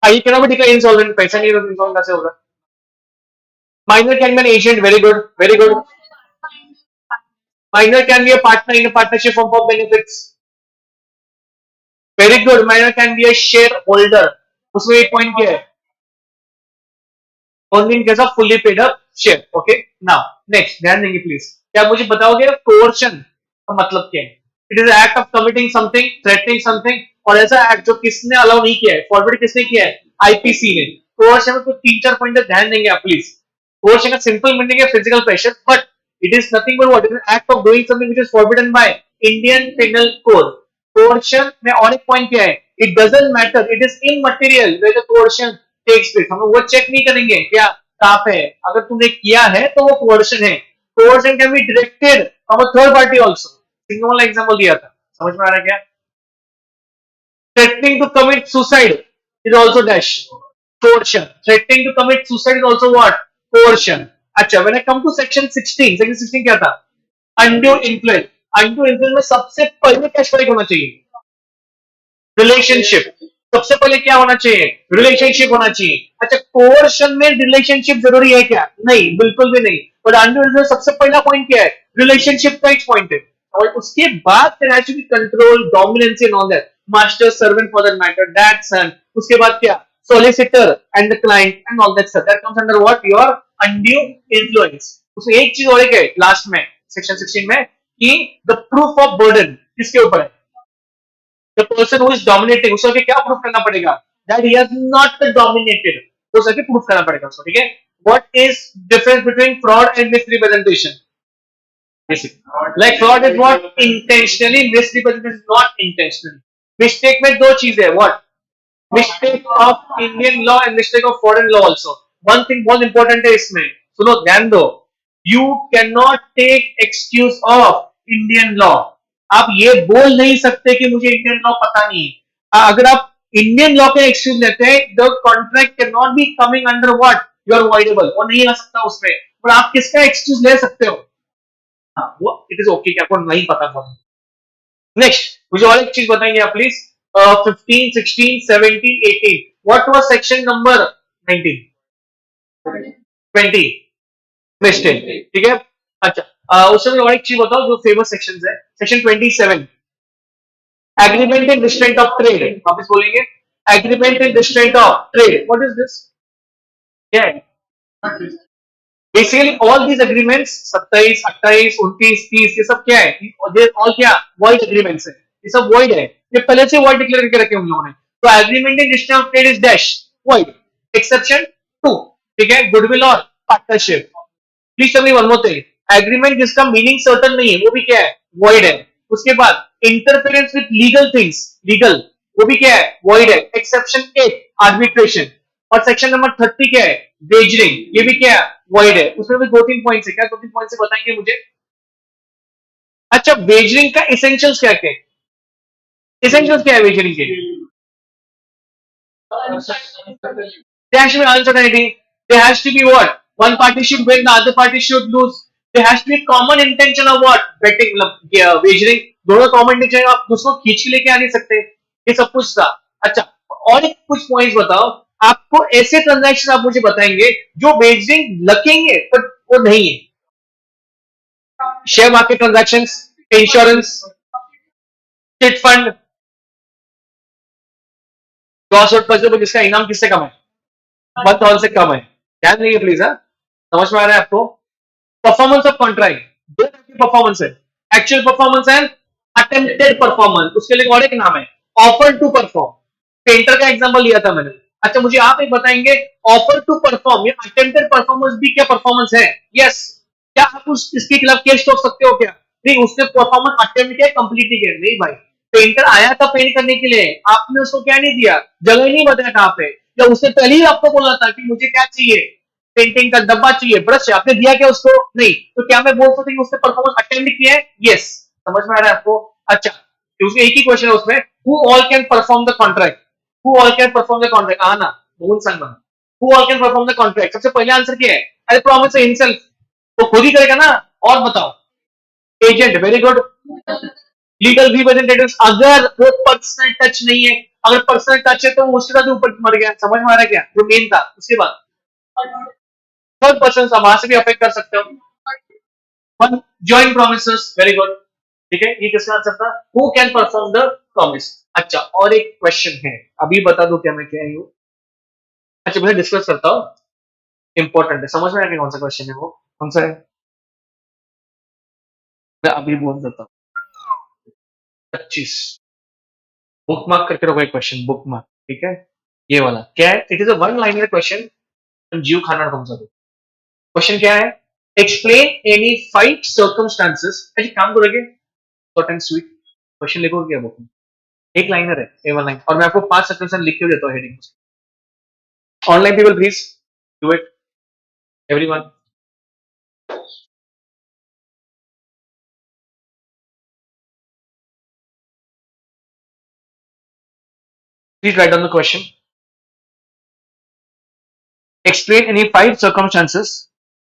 he cannot be declared insolvent, पैसा नहीं है insolvent कैसे होगा। Minor can be an agent, very good, very good. Minor can be a partner in a partnership for benefits, very good. Minor can be a shareholder, उसमें एक point क्या है, only in case of fully paid up share, okay। Now next, ध्यान देंगे please, क्या मुझे बताओगे coercion का मतलब क्या है, it is act of committing something, threatening something, और ऐसा एक्ट जो किसने अलाउ नहीं किया है, फॉरवर्ड किसने किया है, आईपीसी ने। कोर्शन में कुछ 3-4 पॉइंट ध्यान देंगे आप प्लीज। कोर्शन का सिंपल मीनिंग है physical pressure, but it is nothing but what, it is act of doing something which is forbidden by Indian penal code. Coercion में और एक पॉइंट क्या है, it doesn't matter, it is immaterial where the coercion takes place, हम वो check नहीं करेंगे क्या कहां पे है, अगर तुमने किया है तो वो कोर्शन है। Coercion can be directed from a third party also, single वाला एग्जांपल दिया था, समझ में आ रहा है क्या। Threatening to commit suicide is also dash, coercion. Threatening to commit suicide is also what, coercion. अच्छा, when I come to section 16, section 16 क्या था, undue influence। undue influence में सबसे पहले क्या स्ट्राइक होना चाहिए, रिलेशनशिप, सबसे पहले क्या होना चाहिए, रिलेशनशिप होना चाहिए। अच्छा, कोर्शन में रिलेशनशिप जरूरी है क्या, नहीं, बिल्कुल भी नहीं, बट अंडर सबसे पहला पॉइंट क्या है, रिलेशनशिप का एक पॉइंट है, और उसके बाद there has to be control, dominancy and all that, master servant for that matter, that son, उसके बाद क्या, solicitor and the client and all that stuff, that comes under what, your undue influence. उसमें एक चीज और है last में section 16 में, कि द प्रूफ ऑफ बर्डन किसके ऊपर है, the person who is dominating, उसको क्या प्रूफ करना पड़ेगा, that he has not dominated, तो उसे प्रूफ करना पड़ेगा उसको, ठीक है। What is difference between fraud and misrepresentation? Like fraud is what, intentionally, misrepresentation is not intentionally। Mistake में दो चीजें है, what, mistake of Indian law and mistake of foreign law also। One thing बहुत important है इसमें, सुनो ध्यान दो, you cannot take excuse of Indian law. आप ये बोल नहीं सकते कि मुझे इंडियन लॉ पता नहीं है। अगर आप इंडियन लॉ के एक्सक्यूज लेते हैं, the contract can not be coming under what your voidable, वो नहीं आ सकता उसमें। पर आप किसका एक्सक्यूज ले सकते हो? हाँ, वो इट इज ओके कि आपको नहीं पता था। नेक्स्ट मुझे और एक चीज बताएंगे आप please. 15, 16, 17, 18, what was section number 19, 20, mistake, ठीक है। अच्छा, उससे मुझे और एक चीज बताओ जो फेमस सेक्शन है, section 27, agreement in restraint of trade. वापस बोलेंगे, agreement in restraint of trade, what is this? क्या है? बेसिकली ऑल दीज एग्रीमेंट्स 27, 28, 29, 30, ये सब क्या है? ये ऑल क्या वॉइड एग्रीमेंट्स है, ये सब वॉइड है, ये पहले से वॉइड डिक्लेयर करके रखे हम लोगों ने। तो agreement in restraint of trade is dash void, exception 2, ठीक है, गुडविल और partnership. Please tell me one more thing, agreement जिसका मीनिंग सर्टन नहीं है वो भी क्या है? वॉइड है। उसके बाद interference with legal things, legal, वो भी क्या है? वॉइड है। Exception 8, arbitration. और सेक्शन नंबर 30 क्या है? वेजरिंग, ये भी क्या है? वॉइड है। उसमें भी 2-3 पॉइंट्स है, क्या 2-3 पॉइंट्स से बताएंगे मुझे? अच्छा, वेजरिंग का इसेंशियल्स क्या है? इसेंशियल्स क्या है वेजरिंग के? There has to be uncertainty. There has to be what? One party should win, the other party should lose. There has to be common intention of what? Betting, मतलब wagering. दोनों common intention, आप दूसरों खींच के लेके आ नहीं सकते। ये सब कुछ था। अच्छा, और एक कुछ पॉइंट्स बताओ। आपको ऐसे ट्रांजैक्शन आप मुझे बताएंगे जो वेजरिंग लगेंगे पर वो नहीं है। Share market transaction, insurance, chit fund, cross word puzzle, जिसका इनाम किससे कम है? 1,000 से कम है। ध्यान देंगे प्लीज। हाँ, समझ में आ रहा है आपको? परफॉर्मेंस ऑफ कॉन्ट्रैक्ट, दो टाइप की परफॉर्मेंस है, actual performance and attempted performance. उसके लिए और एक नाम है ऑफर टू परफॉर्म। पेंटर का एग्जांपल लिया था मैंने। अच्छा, मुझे आप एक बताएंगे, ऑफर टू परफॉर्म या अटेम्प्टेड परफॉर्मेंस भी क्या परफॉर्मेंस है? यस। क्या आप उस इसके खिलाफ केस ठोक सकते हो क्या? नहीं, उसने परफॉर्मेंस अटेम्प्ट किया, कंप्लीट नहीं किया। नहीं भाई, पेंटर आया था पेंट करने के लिए, आपने उसको क्या नहीं दिया? जगह नहीं बताया कहां पे, या उससे पहले ही आपको बोला था कि मुझे क्या चाहिए? पेंटिंग का डब्बा चाहिए, ब्रश, आपने दिया क्या उसको? नहीं। तो क्या मैं बोल सकता हूं कि उसने परफॉर्मेंस अटेम्प्ट किया है? यस। समझ में आ रहा है आपको? अच्छा, तो उसमें एक ही क्वेश्चन है उसमें, who all can perform the contract? Who all can perform the contract? आना Mohan Sangam, who all can perform the contract? सबसे पहले आंसर क्या है? अरे प्रॉमिस हिमसेल्फ, तो खुद ही करेगा ना। और बताओ, agent, very good. Legal representative, अगर वो पर्सनल टच नहीं है, अगर पर्सनल टच है तो वो उसके साथ ऊपर मर गया। समझ में आ रहा है क्या? जो मेन था। उसके बाद थर्ड पर्सन, वहां से भी अफेक्ट कर सकते हो। One, joint promises, very good, ठीक है। ये किसका आंसर था? Who can perform the promise. अच्छा, और एक क्वेश्चन है, अभी बता दो क्या मैं क्या हूं। अच्छा, मैं डिस्कस करता हूं, इंपॉर्टेंट है, समझ में आ गया कौन सा क्वेश्चन है वो? कौन सा है? मैं अभी बोल देता हूँ। 25, बुक मार्क करके रखो एक क्वेश्चन, बुक मार्क, ठीक है। ये वाला क्या है? It is a one liner question, जीव खाना कौन सा? क्वेश्चन क्या है? Explain any 5 circumstances. अच्छा, काम करोगे, शॉर्ट एंड स्वीट क्वेश्चन लिखोगे क्या बुक में? एक लाइनर है, A1 लाइन, और मैं आपको 5 सर्कमस्टांस लिख के देता हूँ heading. Online people please do it, everyone. Please write down the question. Explain any 5 circumstances.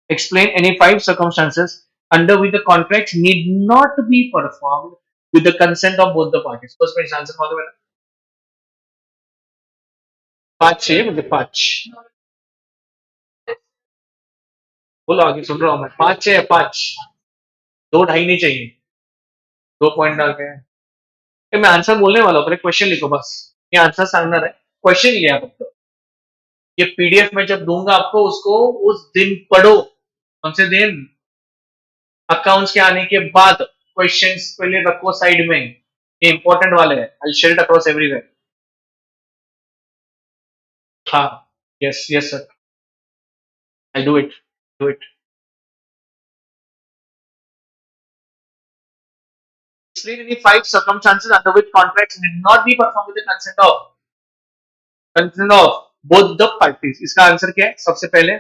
Explain any 5 circumstances under which the contracts need not be performed with the consent of both the parties. First question answer follow बेटा। 5 चाहिए मुझे, 5। बोलो आगे, सुन रहा हूं मैं। 5 चाहिए, 5, 2 ढाई नहीं चाहिए। 2 पॉइंट डाल के मैं आंसर बोलने वाला हूं, पहले क्वेश्चन लिखो बस। ये आंसर सांगना है, क्वेश्चन लिया आपको। ये पीडीएफ में जब दूंगा आपको, उसको उस दिन पढ़ो। कौन से दिन? अकाउंट्स के आने के बाद क्वेश्चंस पहले रखो साइड में, ये इंपॉर्टेंट वाले हैं। I share it across everywhere. हाँ, yes yes sir, I do it, do it. Explain any 5 circumstances under which contracts need not be performed with the consent of both the parties। इसका answer क्या है? सबसे पहले,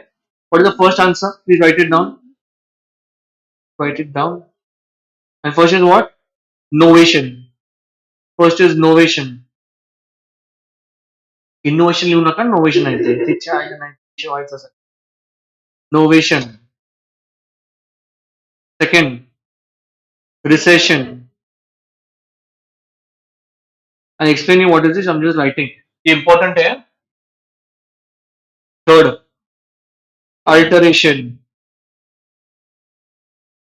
what is the first answer? Please write it down, write it down। And first is what? Novation. First is novation. Innovation लिहू नका, novation आहे ते. तिच्या आहे नाही, तिच्या व्हायचं असं. Novation. Second, recession. And explaining what is this, I'm just writing. The important है. Third, alteration.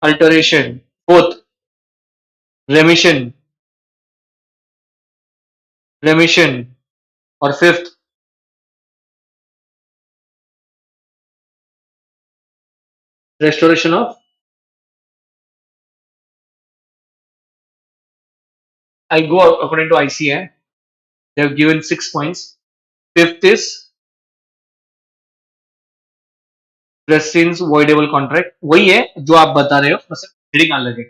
Alteration. Fourth, remission. Remission. और fifth, restoration of. I'll go according to ICA. They have given 6 points. Fifth is rescines voidable contract. वही है जो आप बता रहे हो, बस हेडिंग आने लगे.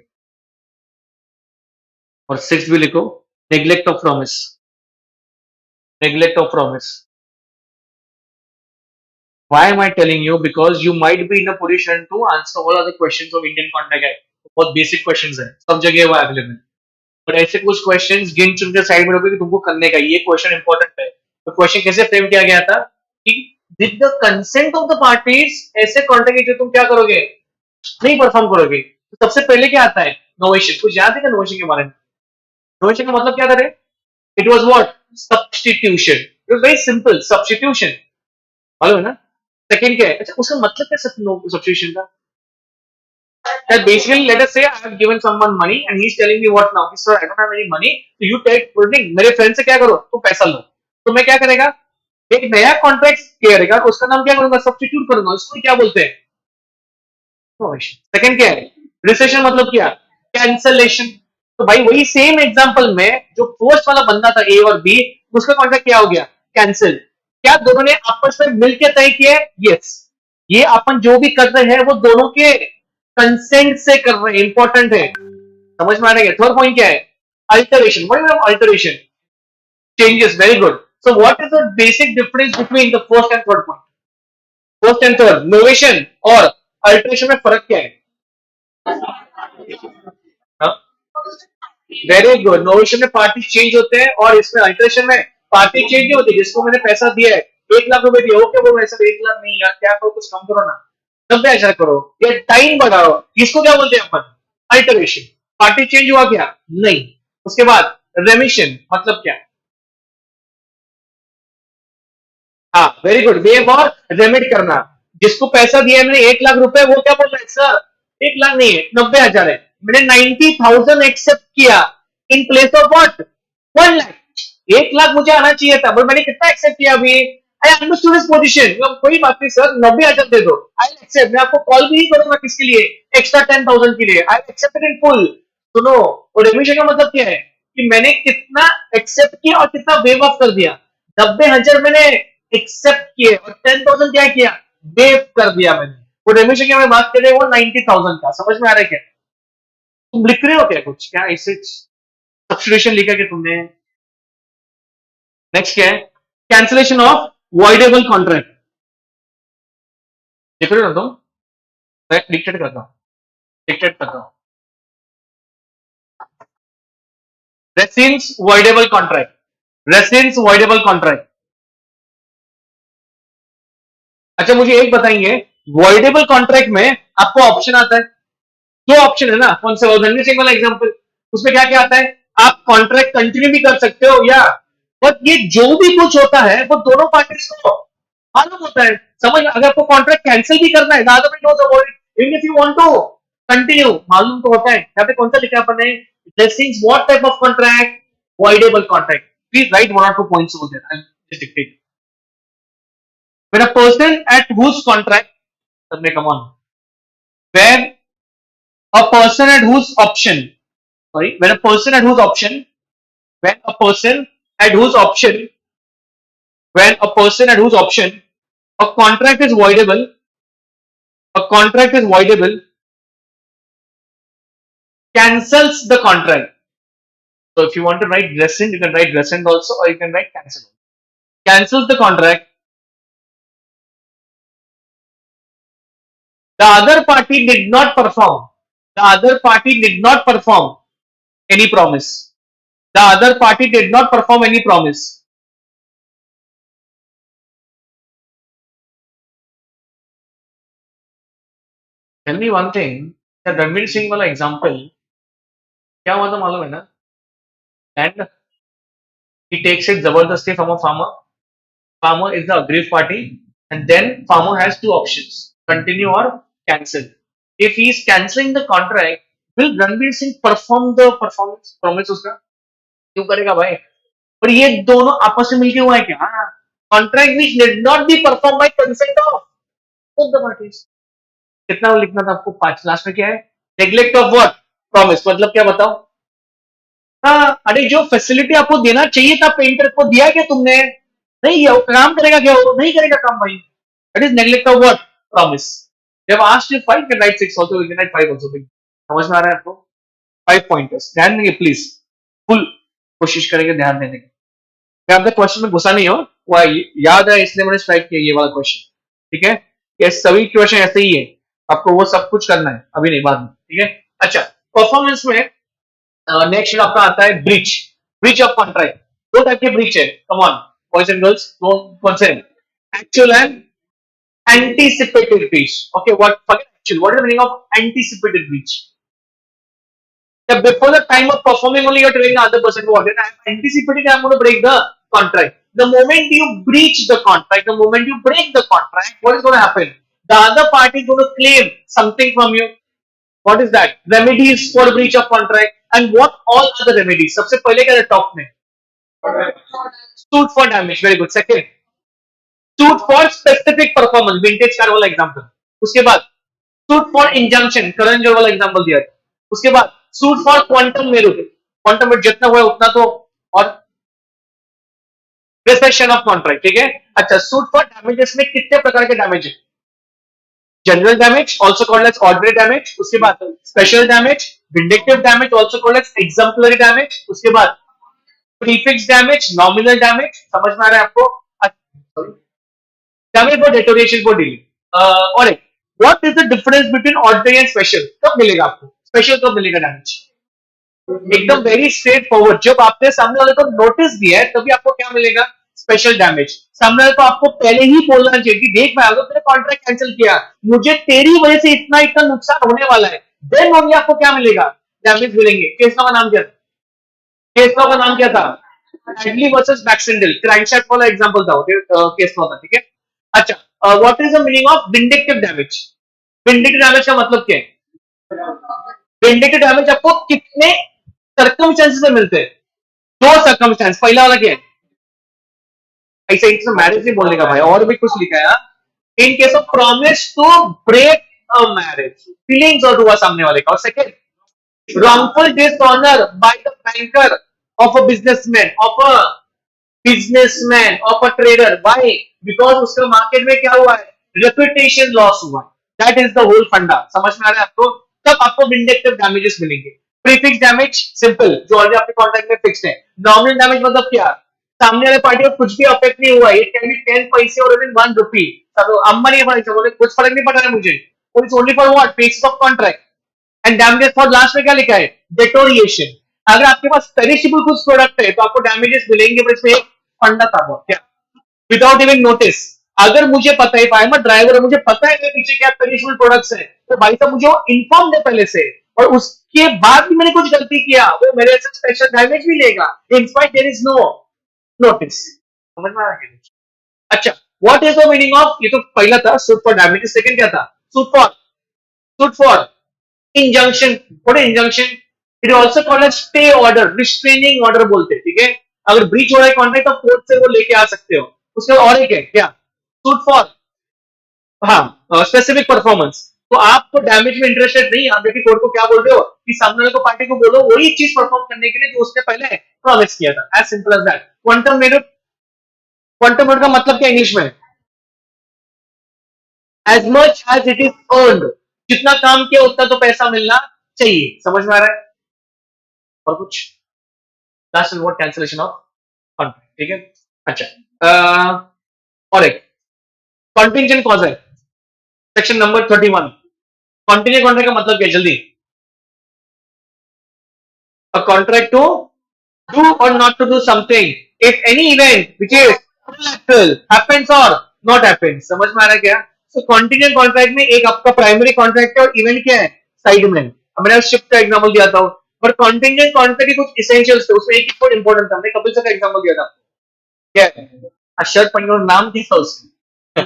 और सिक्स भी लिखो, neglect of promise. Neglect of promise. Why am I telling you? Because you might be in a position to answer all other questions of Indian Contract Act. बहुत बेसिक क्वेश्चंस हैं, सब जगह वो अवेलेबल. बट ऐसे कुछ questions गिन चुन के साइड में रखोगे कि तुमको करने का ये क्वेश्चन इंपॉर्टेंट है. तो क्वेश्चन कैसे फ्रेम किया गया था कि with the consent of the parties ऐसे कॉन्ट्रैक्ट तुम क्या करोगे, नहीं परफॉर्म करोगे. तो सबसे पहले क्या आता है? नोवेशन. कुछ याद है क्या नोवेशन के बारे में? नोवेशन का मतलब क्या था रे? It was what? Substitution. It was very simple, substitution. मालूम है ना? सेकंड क्या है? अच्छा, उसका मतलब क्या सब्स्टिट्यूशन का? That basically, let us say I have given someone money and he is telling me what now? Sir, I don't have any money, so you take holding. मेरे फ्रेंड से क्या करो? तुम पैसा लो. तो मैं क्या करेगा? एक नया कॉन्ट्रैक्ट करेगा, उसका नाम क्या करूंगा? सब्स्टिट्यूट करूंगा. उसको क्या बोलते हैं? सेकंड क्या है? रिसेशन मतलब क्या? कैंसलेशन. तो भाई वही सेम एग्जांपल में जो फर्स्ट वाला बंदा था ए और बी, उसका कॉन्ट्रैक्ट क्या हो गया? कैंसिल. क्या दोनों ने आपस में मिलकर तय किया? यस. ये अपन जो भी कर रहे हैं वो दोनों के कंसेंट से कर रहे हैं. इंपॉर्टेंट है, समझ में आ रहा है? थर्ड पॉइंट क्या है? Alteration. What is alteration? Changes. Very good. So what is the basic difference between the first and third point? First and third, novation और अल्टरेशन में फर्क क्या है? Very good. नोवेशन में पार्टी चेंज होते हैं और इसमें अल्टरेशन में पार्टी चेंज नहीं होती. जिसको मैंने पैसा दिया है, 1 लाख रुपए दिया, वो क्या बोल रहे हैं? 1 लाख नहीं यार, क्या करो, कुछ कम करो ना, 90,000 करो या टाइम बढ़ाओ. इसको क्या बोलते हैं अपन? अल्टरेशन. पार्टी चेंज हुआ क्या? नहीं. उसके बाद रेमिशन मतलब क्या? हाँ, वेरी गुड. वेव और रेमिट करना. जिसको पैसा दिया है मैंने 1 लाख रुपए, वो क्या बोल रहा है? सर 1 लाख नहीं है, 90,000 है. मैंने 90,000 एक्सेप्ट किया in place of what? 1 lakh. 1 lakh मुझे आना चाहिए था, बट मैंने कितना एक्सेप्ट किया अभी? I understood this position. कोई बात नहीं सर, 90,000 दे दो, आई एक्सेप्ट. मैं आपको कॉल भी नहीं करूंगा किसके लिए, एक्स्ट्रा 10,000 के लिए. I accepted in full. सुनो, और रेमिशन का मतलब क्या है? कि मैंने कितना एक्सेप्ट किया और कितना वेव ऑफ कर दिया. 90,000 मैंने एक्सेप्ट किए और 10,000 क्या किया? वेव कर दिया मैंने. वो रेमिशन की मैं बात कर रहे हैं, वो 90,000 का. समझ में आ रहा है क्या? तुम लिख रहे हो क्या कुछ? क्या ऐसे सब्स्टिट्यूशन लिखा क्या तुमने? नेक्स्ट क्या है? Cancellation of voidable contract. लिख रहे हो ना तुम? मैं डिक्टेट करता हूं, डिक्टेट करता हूं. Rescinds voidable contract. Rescinds voidable contract. अच्छा, मुझे एक बताएंगे, वॉइडेबल कॉन्ट्रैक्ट में आपको ऑप्शन आता है, दो ऑप्शन है ना. कौन सा? रणवीर सिंह वाला एग्जांपल, उसमें क्या क्या आता है? आप कॉन्ट्रैक्ट कंटिन्यू भी कर सकते हो या, बट ये जो भी कुछ होता है वो दोनों पार्टीज को मालूम होता है. समझ, अगर आपको कॉन्ट्रैक्ट कैंसिल भी करना है, दादा भाई knows about it, even if you want to continue, मालूम तो होता है. यहाँ पे कौन सा लिखा है अपन ने? Rescinds what type of contract? Voidable contract. Please write one और two points over there. I am just dictating. When a person at whose contract, come on, where a person at whose option, sorry, when a person at whose option, when a person at whose option, when a person at whose option, a contract is voidable, a contract is voidable, cancels the contract. So if you want to write rescind, you can write rescind also, or you can write cancel. Cancels the contract. The other party did not perform. The other party did not perform any promise. The other party did not perform any promise. Tell me one thing. The Ranveer Singh वाला example क्या हुआ था मालूम है ना? And he takes it जबरदस्ती from a farmer. Farmer is the aggrieved party, and then farmer has two options: continue or cancel. If he is cancelling the contract, will Ranveer Singh perform the performance promise उसका? क्यों करेगा भाई? पर ये दोनों आपस में मिलके हुआ है क्या? Contract which did not be perform by consent of both the parties. कितना लिखना था आपको? 5. लास्ट में क्या है? Neglect of what? प्रॉमिस. मतलब क्या बताओ? हाँ, अरे जो फैसिलिटी आपको देना चाहिए था पेंटर को, दिया क्या तुमने? नहीं दिया. वो काम करेगा क्या? वो नहीं करेगा काम भाई. That is neglect of what? Promise. जब asked if 5 can write 6 also, we can write 5 also. समझ में आ रहा है आपको? 5 पॉइंटर्स ध्यान देंगे प्लीज. फुल कोशिश करेंगे ध्यान देने की. मैं आपके क्वेश्चन में घुसा नहीं हो, वो याद है इसलिए मैंने स्ट्राइक किया ये वाला क्वेश्चन. ठीक है, ये सभी क्वेश्चन ऐसे ही है. आपको वो सब कुछ करना है, अभी नहीं, बाद में. ठीक है. अच्छा, परफॉर्मेंस में नेक्स्ट आपका आता है ब्रीच. Breach of contract. दो टाइप के ब्रीच है. Come on boys and girls, कौन से? Actual and anticipated breach. Okay, what actual? What is the meaning of anticipated breach? That before the time of performing only you're telling the other person what it. I'm anticipating I'm going to break the contract. The moment you breach the contract, the moment you break the contract, what is going to happen? The other party is going to claim something from you. What is that? Remedies for breach of contract. And what all other remedies? सबसे पहले क्या है top में? Suit for damage. Very good. Second, suit for specific performance. Vintage car वाला example. उसके बाद suit for injunction. करण जो वाला example दिया था. उसके बाद suit for quantum merit. Quantum merit जितना हुआ उतना तो, और रिसेक्शन ऑफ कॉन्ट्रैक्ट. ठीक है. अच्छा, सूट फॉर डैमेजेस में कितने प्रकार के डैमेज है? General damage also called as ordinary damage. उसके बाद special damage, vindictive damage also called as exemplary damage. उसके बाद प्रीफिक्स डैमेज, नॉमिनल डैमेज. समझ में आ रहा है आपको? Damage for deterioration for dealing. और एक, what is the difference between ordinary and special? कब मिलेगा आपको स्पेशल, कब मिलेगा डैमेज? एकदम वेरी स्ट्रेट फॉरवर्ड. जब आपने सामने वाले को नोटिस दिया है तभी आपको क्या मिलेगा? Special damage. सामने वाले को आपको पहले ही बोलना चाहिए कि देख भाई, अगर तेरे कॉन्ट्रैक्ट कैंसिल किया, मुझे तेरी वजह से इतना इतना नुकसान होने वाला है, देन ओनली आपको क्या मिलेगा? डैमेज मिलेंगे. केस लॉ का नाम क्या था? केस लॉ का नाम क्या था? एडली वर्सेस बैक्सेंडल. क्रैंकशाफ्ट वाला एग्जांपल था केस लॉ का. ठीक है. अच्छा, what is the meaning of vindictive damage? Vindictive damage का मतलब क्या है? विंडिक्टिव डैमेज आपको कितने सर्कमस्टेंसेस में मिलते हैं? दो सर्कमस्टेंस. पहला वाला क्या है? ऐसे एक मैरिज नहीं बोलने का भाई, और भी कुछ लिखा है. In case of promise to break a marriage, feelings और हुआ सामने वाले का. और second, wrongful dishonor by the banker of a businessman of a trader. Why? Because उसका मार्केट में क्या हुआ है? रेपुटेशन लॉस हुआ. दैट इज द होल फंडा. समझ में आ रहा है आपको? तब आपको विंडिक्टिव डैमेजेस मिलेंगे. प्रीफिक्स डैमेज सिंपल, जो ऑलरेडी आपके कॉन्ट्रैक्ट में फिक्स्ड है. नॉमिनल डैमेज मतलब क्या? सामने वाले पार्टी को कुछ भी अफेक्ट नहीं हुआ. इट कैन बी 10 पैसे और इवन 1 रुपी. अंबानी बोले कुछ फर्क नहीं पड़ रहा है मुझे. It's only for what? Basis of contract. And damages for last में क्या लिखा है? डेटोरिएशन. अगर आपके पास पेरिशेबल कुछ प्रोडक्ट है तो आपको डैमेजेस मिलेंगे. पर इसमें एक फंडा था बहुत क्या? Without even notice. अगर मुझे पता है, आई एम अ ड्राइवर, मुझे पता है मेरे पीछे क्या पेरिशेबल प्रोडक्ट्स है, तो भाई साहब मुझे इन्फॉर्म दे पहले से, और उसके बाद भी मैंने कुछ गलती किया, वो मेरे से स्पेशल डैमेज भी लेगा. In spite there is no notice. समझ में आ रहा है? अच्छा, what is the meaning of? ये तो पहला था सूट फॉर डैमेजेस. सेकंड क्या था? Suit for injunction. What is injunction? It is also called as stay order, restraining order बोलते हैं. ठीक है. अगर ब्रीच हो रहा है कॉन्ट्रैक्ट तो कोर्ट से वो लेके आ सकते हो. उसके और एक है क्या? सूट फॉर, हाँ, स्पेसिफिक परफॉर्मेंस. तो आप तो डैमेज में इंटरेस्टेड नहीं, आप देखिए कोर्ट को क्या बोल रहे हो कि सामने वाले को पार्टी को बोलो वही चीज परफॉर्म करने के लिए जो उसने पहले प्रॉमिस किया था. As simple as that. Quantum merit. Quantum merit का मतलब क्या इंग्लिश में? As much as it is earned. जितना काम किया उतना तो पैसा मिलना चाहिए. समझ में आ रहा है? और कुछ last word? Cancellation of contract. ठीक है. अच्छा, और एक कॉन्टिंजेंट क्लॉज है, सेक्शन नंबर 31. कॉन्टिजेंट कॉन्ट्रैक्ट का मतलब क्या? जल्दी A contract to do or not to do something. If any event which is collateral happens or not happens, समझ में आ रहा है क्या? So contingent contract में एक आपका primary contract है और event क्या है? Side में. अब मैंने शिफ्ट का एग्जांपल दिया था, पर contingent contract के कुछ essentials थे, उसमें एक बहुत इंपॉर्टेंट था, हमने कपिल सर का एग्जांपल दिया था. क्या है? शर्ट पहन और नाम क्या था उसका?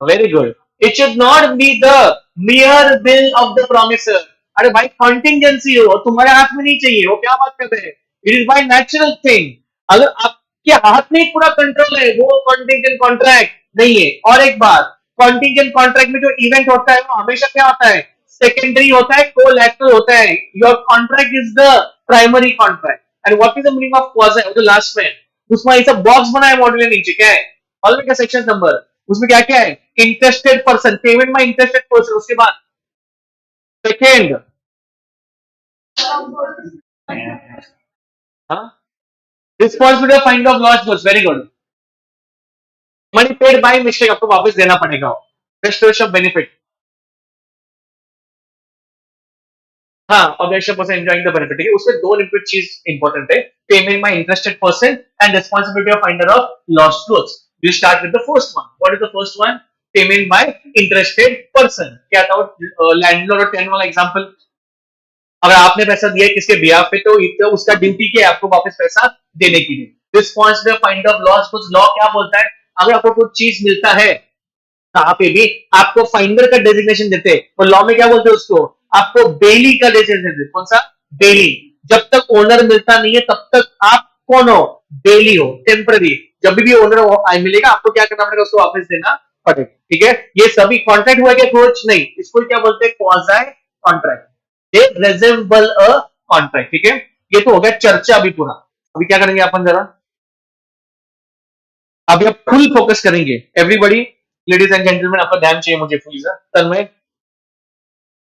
Very good. It should not be the mere will of the promiser. अरे भाई contingency हो, तुम्हारे हाथ में नहीं चाहिए, वो क्या बात कर रहे हैं? It is by natural thing. अगर आपके हाथ में पूरा कंट्रोल है, वो contingent contract नहीं है. और एक बात, contingent contract में जो event होता है, वो हमेशा क्या होता है? Secondary होता है, collateral होता है. Your contract is the primary contract. And what is the meaning of quasi? वो जो last में, उसमें ऐसा बॉक्स बना है मॉडल के नीचे, क्या है? हॉल में क्या सेक्शन नंबर, उसमें क्या क्या है? इंटरेस्टेड पर्सन, पेमेंट में इंटरेस्टेड पर्सन, उसके बाद second, responsibility of find of loss goods. Very good. Money paid by mistake, आपको वापस देना पड़ेगा. Restoration of benefit. हाँ, objection person enjoying the benefit. ठीक है, उसमें दो लिमिटेड चीज इंपॉर्टेंट है, payment by interested person and responsibility of finder of lost goods. We start with the first one. What is the first one? Payment by interested person. क्या था वो landlord और टेनर वाला एग्जांपल? अगर आपने पैसा दिया किसके बिहाफ पे, तो उसका ड्यूटी क्या है? आपको वापस पैसा देने की लिए. Responsibility find of loss goods. Law क्या बोलता है? अगर आपको कुछ चीज मिलता है, कहां पे भी आपको फाइंडर का डेजिग्नेशन देते हैं, और लॉ में क्या बोलते हैं उसको? आपको बेली का डेजिग्नेशन देते. कौन सा? बेली. जब तक ओनर मिलता नहीं है तब तक आप कौन हो? बेली हो, टेम्पररी. जब भी ओनर मिलेगा, आपको क्या करना पड़ेगा? उसको वापस देना पड़ेगा. ठीक है, ये सभी कॉन्ट्रैक्ट हुआ क्या? कुछ नहीं. इसको क्या बोलते हैं? Quasi contract. They resemble a contract. ठीक है, ये तो हो गया चर्चा. अभी पूरा, अभी क्या करेंगे अपन जरा, अभी आप फुल फोकस करेंगे. एवरीबडी, लेडीज एंड जेंटलमैन, आपका ध्यान चाहिए मुझे प्लीज. तन्मय,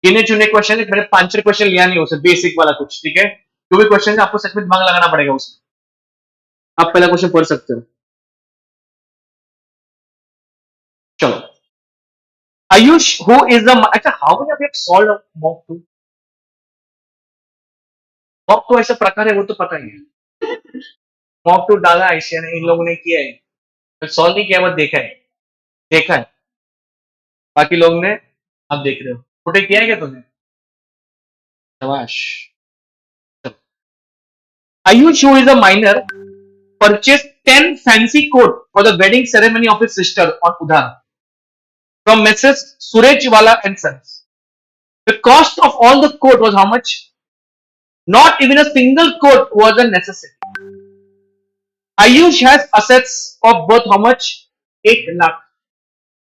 गिने चुने क्वेश्चन है, मैंने 5-6 क्वेश्चन लिया नहीं उसे, बेसिक वाला कुछ. ठीक है, जो भी क्वेश्चन है आपको सच में दिमाग लगाना पड़ेगा उसमें. आप पहला क्वेश्चन पढ़ सकते हो. चलो, आयुष हु इज द, अच्छा how many of you have solved mock two? Mock two ऐसा प्रकार है, वो तो पता ही है. मॉक टू डाला ऐसे ने, इन लोगों ने किया है, सॉल्व नहीं किया, वो देखा है. देखा है, बाकी लोग ने, आप देख रहे हो. छोटे किया है क्या तुमने? शाबाश. Ayush, who is a minor, purchased 10 fancy coat for the wedding ceremony of his sister on Udhan from Messrs. Surejwala and Sons. The cost of all the coat was how much? Not even a single coat was a necessity. Ayush has assets of worth how much? 8 lakh.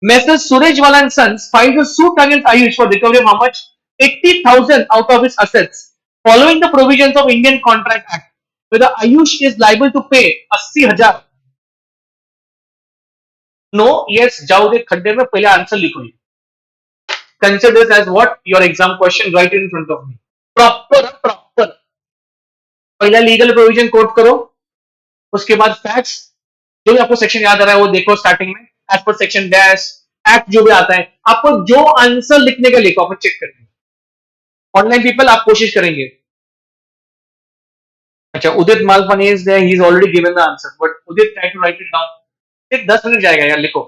Messrs. Surejwala and Sons filed a suit against Ayush for recovery of how much? 80,000 out of his assets, following the provisions of Indian Contract Act, whether Ayush is liable to pay 80,000. No, yes, जाओ दे खड्डे में, पहले answer लिखो. Consider as what? Your exam question, right in front of me. Proper proper. पहला legal provision quote करो, उसके बाद फैक्ट्स, जो भी आपको सेक्शन याद आ रहा है वो देखो स्टार्टिंग में, as per section dash act जो भी आता है, आपको जो आंसर लिखने का लिखो, आप चेक करेंगे. ऑनलाइन पीपल, आप कोशिश करेंगे. अच्छा, Udit Malpani is there, he is already given the answer, but Udit try to write it down. 10 minute जाएगा यार, लिखो.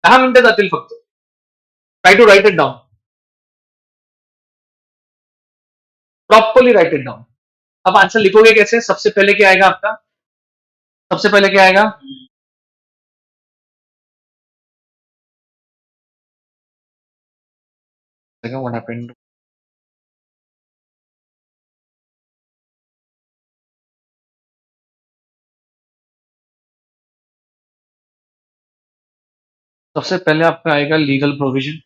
10 मिनिटं जातील फक्त. Try to write it down, properly write it down. अब आंसर लिखोगे कैसे? सबसे पहले क्या आएगा आपका? सबसे पहले क्या आएगा? What happened? सबसे पहले आपका आएगा लीगल प्रोविजन,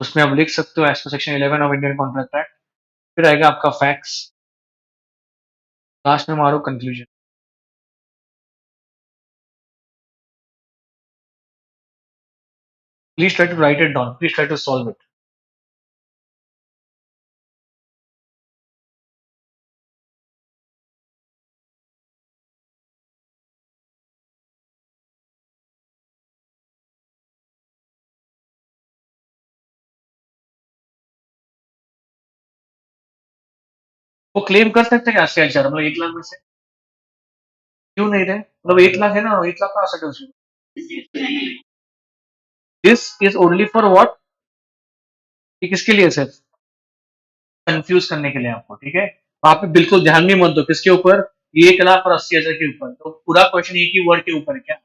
उसमें आप लिख सकते हो as per section 11 of Indian contract act. फिर आएगा आपका फैक्ट्स, लास्ट में मारो conclusion. Please try to write it down, please try to solve it. वो क्लेम कर सकते हैं क्या स्ट्रक्चर, मतलब 1 लाख में से क्यों नहीं रहे, मतलब 1 लाख है ना, 1 लाख का asset है उसमें। This is only for what, ये किसके लिए, सिर्फ कंफ्यूज करने के लिए आपको, ठीक है। वहां पे बिल्कुल ध्यान भी मत दो किसके ऊपर, ये 1 लाख और 80 हजार के ऊपर, तो पूरा क्वेश्चन एक ही वर्ड के ऊपर है क्या,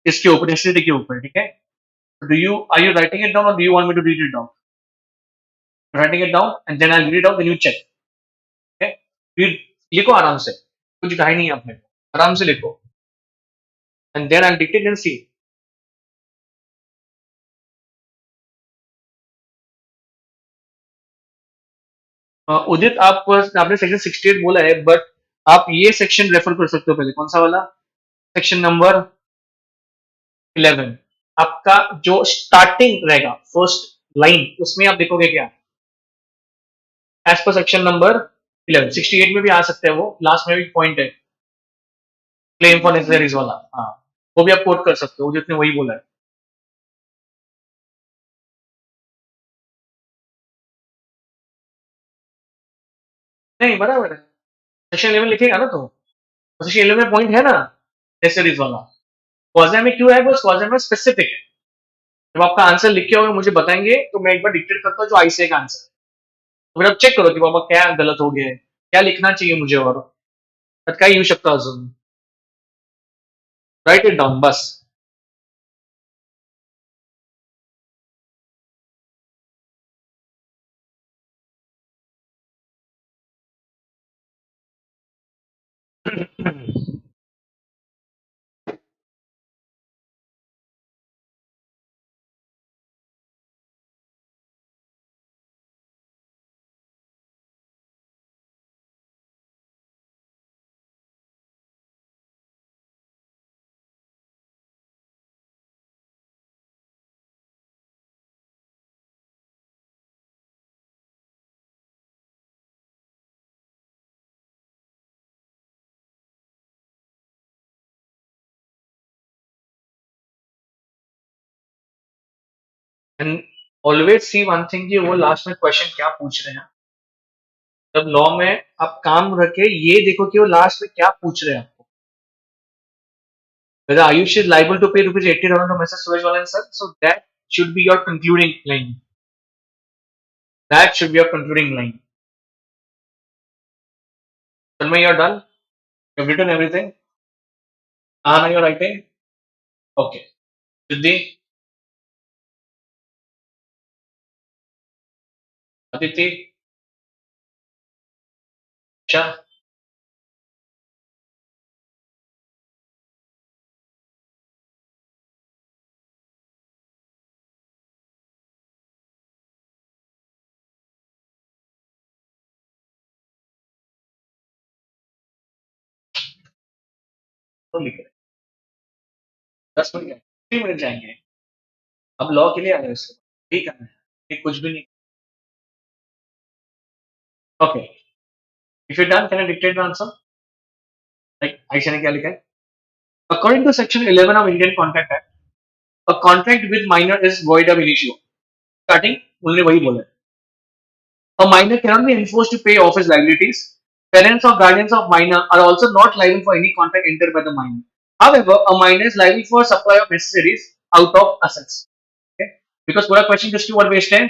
इसके ऊपर, एसिडिटी के ऊपर, ठीक है। Do you, are you writing it down और do you want me to read it down? Writing it down and then I read it out, then you check, ठीक है। लिखो आराम से, कुछ घाई नहीं है अपने को, आराम से लिखो and then I dictate and see. Udit, आप आपने सेक्शन 68 बोला है, बट आप ये सेक्शन रेफर कर सकते हो पहले, कौन सा वाला, सेक्शन नंबर 11, आपका जो स्टार्टिंग रहेगा फर्स्ट लाइन, उसमें आप देखोगे क्या, एज पर सेक्शन नंबर 11, 68 में भी आ सकते हैं, वो लास्ट में भी पॉइंट है, क्लेम फॉर नेसेसरीज वाला, हाँ, वो भी आप कोट कर सकते हो, जितने वही बोला है। नहीं बराबर है, सेक्शन 11 लिखेगा ना, तो सेक्शन 11 में पॉइंट है ना नेसेसरीज वाला, क्वाजा में क्यों है, वो क्वाजा में स्पेसिफिक है। जब आपका आंसर लिख के होगा मुझे बताएंगे, तो मैं एक बार डिक्टेट करता हूँ जो आईसीए का आंसर है, तो फिर आप चेक करो कि बाबा क्या गलत हो गया है, क्या लिखना चाहिए मुझे, और काय येऊ शकतो अजून, राइट इट डाउन बस। And always see one thing, कि वो लास्ट में क्वेश्चन क्या पूछ रहे हैं, जब लॉ में आप काम रखे ये देखो कि वो लास्ट में क्या पूछ रहे हैं आपको, whether Ayush is liable to pay rupees 80,000 to Mr. Surajwala and Sons, so that should be your concluding line, that should be your concluding line. Tanmay, you're done, you've written everything, Anna, you're writing, okay, Siddhi, Aditi, Shah, तो लिख रहे 10 minute, 3 minute जाएंगे, अब law के लिए आए उसके बाद ठीक है, ये कुछ भी नहीं, okay, if you done can I dictate the answer, like Ayesha ने क्या लिखा है, according to section 11 of Indian contract act, a contract with minor is void ab initio, starting उन्होंने वही बोला, a minor cannot be enforced to pay off his liabilities. Parents or guardians of minor are also not liable for any contract entered by the minor. However, a minor is liable for supply of necessaries out of assets. Okay? Because पूरा question किसके ऊपर based है,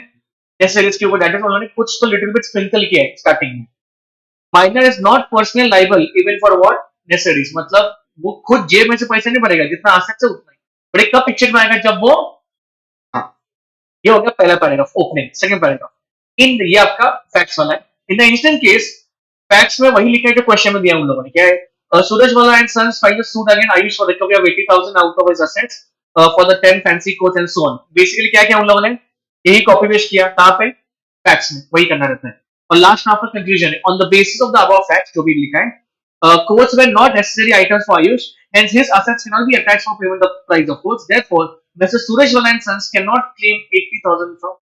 necessaries के ऊपर, that is उन्होंने कुछ तो little bit sprinkle किया है स्टार्टिंग में, minor is not personal liable even for what, necessaries, मतलब वो खुद जेब में से पैसे नहीं भरेगा, जितना आसेट से उतना ही, बट एक कब पिक्चर में आएगा, जब वो, हाँ, ये हो गया पहला पैराग्राफ, ओपनिंग, सेकंड पैराग्राफ, इन ये आपका फैक्ट्स वाला है, इन द इंस्टेंट केस फैक्ट्स में वही लिखा है जो क्वेश्चन में दिया उन लोगों ने, क्या है, Surajwala and Sons filed a suit against Ayush for recovery of 80,000 out of his assets for the 10 fancy coats and so on. Basically क्या किया उन लोगों ने, यही कॉपी पेस्ट किया, कहां पे, फैक्ट्स में, वही करना रहता है, और लास्ट में आपका कंक्लूजन है, on the basis of the above facts, जो भी लिखा है, quotes were not necessary items for Ayush, hence his assets cannot be attached for payment of price of quotes, therefore Mr. Surajwala and Sons cannot claim 80,000 from.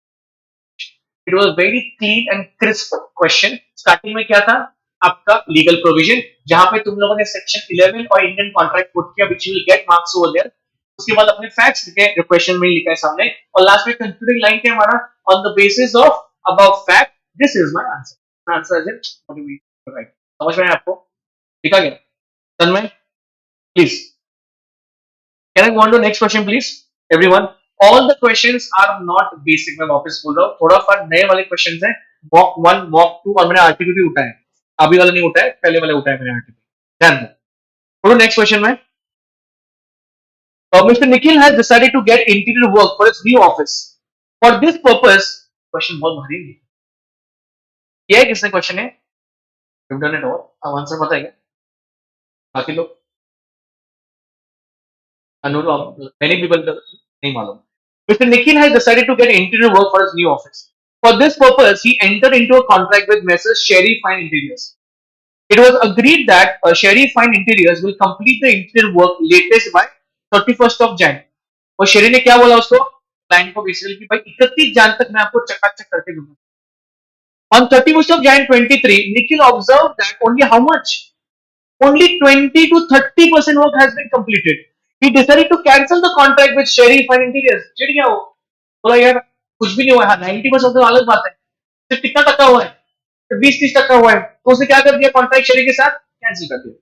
It was very clean and crisp question, starting में क्या था, आपका legal provision, जहां पे तुम लोगों ने section 11 और इंडियन कॉन्ट्रैक्ट पुट किया, which will get marks over there, उसके बाद अपने फैक्ट्स लिखे जो क्वेश्चन में लिखा है सामने, और लास्ट में कंक्लूडिंग लाइन क्या हमारा, on the basis of above fact this is my answer, answer is right. समझ में आया आपको? ठीक है क्या? Tanmay please, can I go on to next question please everyone? All the questions are not basic, मैं वापस बोल रहा हूँ, थोड़ा सा नए वाले क्वेश्चंस हैं। मॉक 1 मॉक 2 और मैंने आरटीपी भी उठाया है, अभी वाला नहीं उठाया, पहले वाले उठाया मैंने आरटीपी, ध्यान दो। नेक्स्ट क्वेश्चन में Mr. Nikhil has decided to get interior work for his new office. For this purpose, question बहुत भारी है। ये है किसने क्वेश्चन है? You've done it all. अब आंसर पता है क्या? बाकी लोग many people नहीं मालूम। Mr. Nikhil has decided to get interior work for his new office. For this purpose, he entered into a contract with Messrs. Sherry Fine Interiors. It was agreed that Sherry Fine Interiors will complete the interior work latest by 31st of Jan. और शेरी ने क्या बोला उसको, client को basically कि भाई 31 जन तक मैं आपको चकाचक करके दूंगा। On 31st of Jan 23, Nikhil observed that only how much? Only 20 to 30% work has been completed. He decided to cancel the contract with Sherry Fine Interiors. चिढ़ गया वो, बोला यार कुछ भी नहीं हुआ है, 90% तो अलग बात है, सिर्फ कितना टका हुआ है, 20-30 टका हुआ है, तो उसने क्या कर दिया, कॉन्ट्रैक्ट शेरी के साथ कैंसिल कर दिया।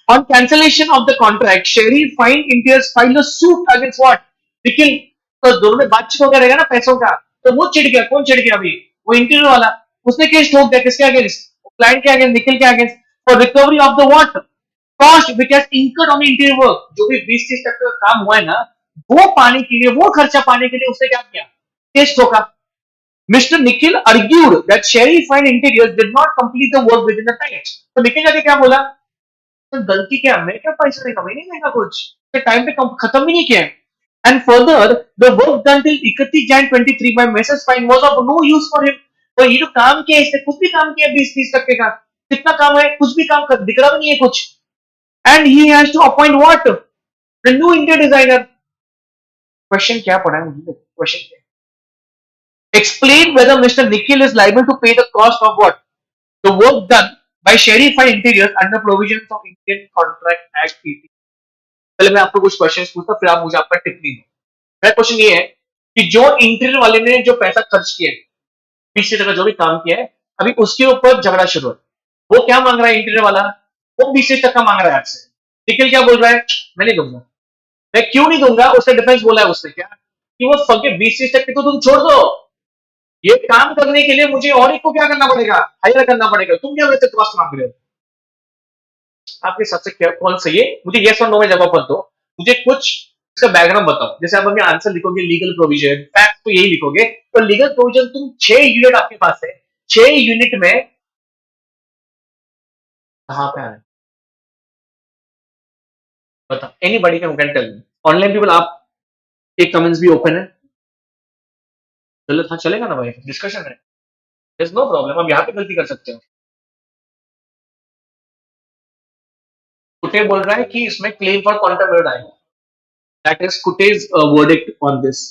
On cancellation of the contract, Sherry Fine Interiors filed a suit against what? Nikhil. तो दोनों में बातचीत होकर रहेगा ना पैसों का, तो वो चिढ़ गया, कौन चिढ़ गया अभी? वो इंटीरियर वाला, उसने केस ठोक दिया, किसके अगेंस्ट? क्लाइंट के अगेंस्ट, निखिल के against, for recovery of the what? Cost which has incurred on interior work. जो भी 20-30 टका का काम हुआ है ना, वो पाने के लिए, वो खर्चा पाने के लिए उसने क्या किया? केस ठोका। Mr. Nikhil argued that Sherry Fine Interiors did not complete the work within the time. तो निखिल जाके क्या बोला? तो गलती क्या, मैं क्या पैसा देगा, मैं नहीं देगा कुछ, टाइम पे खत्म भी नहीं किया। And further the work done till 31 Jan 23 by messrs fine was of no use for him. तो ये जो काम किया, इसने कुछ भी काम किया 20-30 टक्के का, कितना काम है, कुछ भी काम कर दिख रहा भी नहीं है कुछ। And he has to appoint what? The new interior designer. Question क्या पढ़ा है मुझे, क्वेश्चन क्या? Explain whether Mr. Nikhil is liable to pay the cost of what? The work done by Sherry Fine Interiors under provisions of Indian Contract Act 18। पहले मैं आपको कुछ questions पूछता, फिर आप मुझे आपका टिप्पणी दो। मेरा क्वेश्चन ये है कि जो इंटीरियर वाले ने जो पैसा खर्च किया है, 20 टका जो भी काम किया है, अभी उसके ऊपर झगड़ा शुरू है। वो क्या मांग रहा है इंटीरियर वाला? वो 20 टका मांग रहा है आपसे। निखिल क्या बोल रहा है? मैं नहीं दूंगा। मैं क्यों नहीं दूंगा? उसका डिफेंस बोला है उसने क्या, कि वो सबके 20-30 टक्के तो तुम छोड़ दो, ये काम करने के लिए मुझे और एक को क्या करना पड़ेगा, हायर करना पड़ेगा, तुम क्या वैसे कॉस्ट मांग रहे हो? आपके हिसाब से क्या, कौन सही है? मुझे यस और नो में जवाब मत दो, मुझे कुछ इसका बैकग्राउंड बताओ। जैसे आप अपने आंसर लिखोगे लीगल प्रोविजन, फैक्ट तो यही लिखोगे, तो लीगल प्रोविजन तुम 6 यूनिट आपके पास है, 6 यूनिट में कहां पे है बताओ? Anybody can tell me, online people, आप एक कमेंट्स भी ओपन है, चलो हाँ चलेगा ना भाई, डिस्कशन है, इज नो प्रॉब्लम, हम यहाँ पे गलती कर सकते हो। कुटे बोल रहा है कि इसमें क्लेम फॉर क्वांटम एरर आएगा, दैट इज कुटेज verdict on this.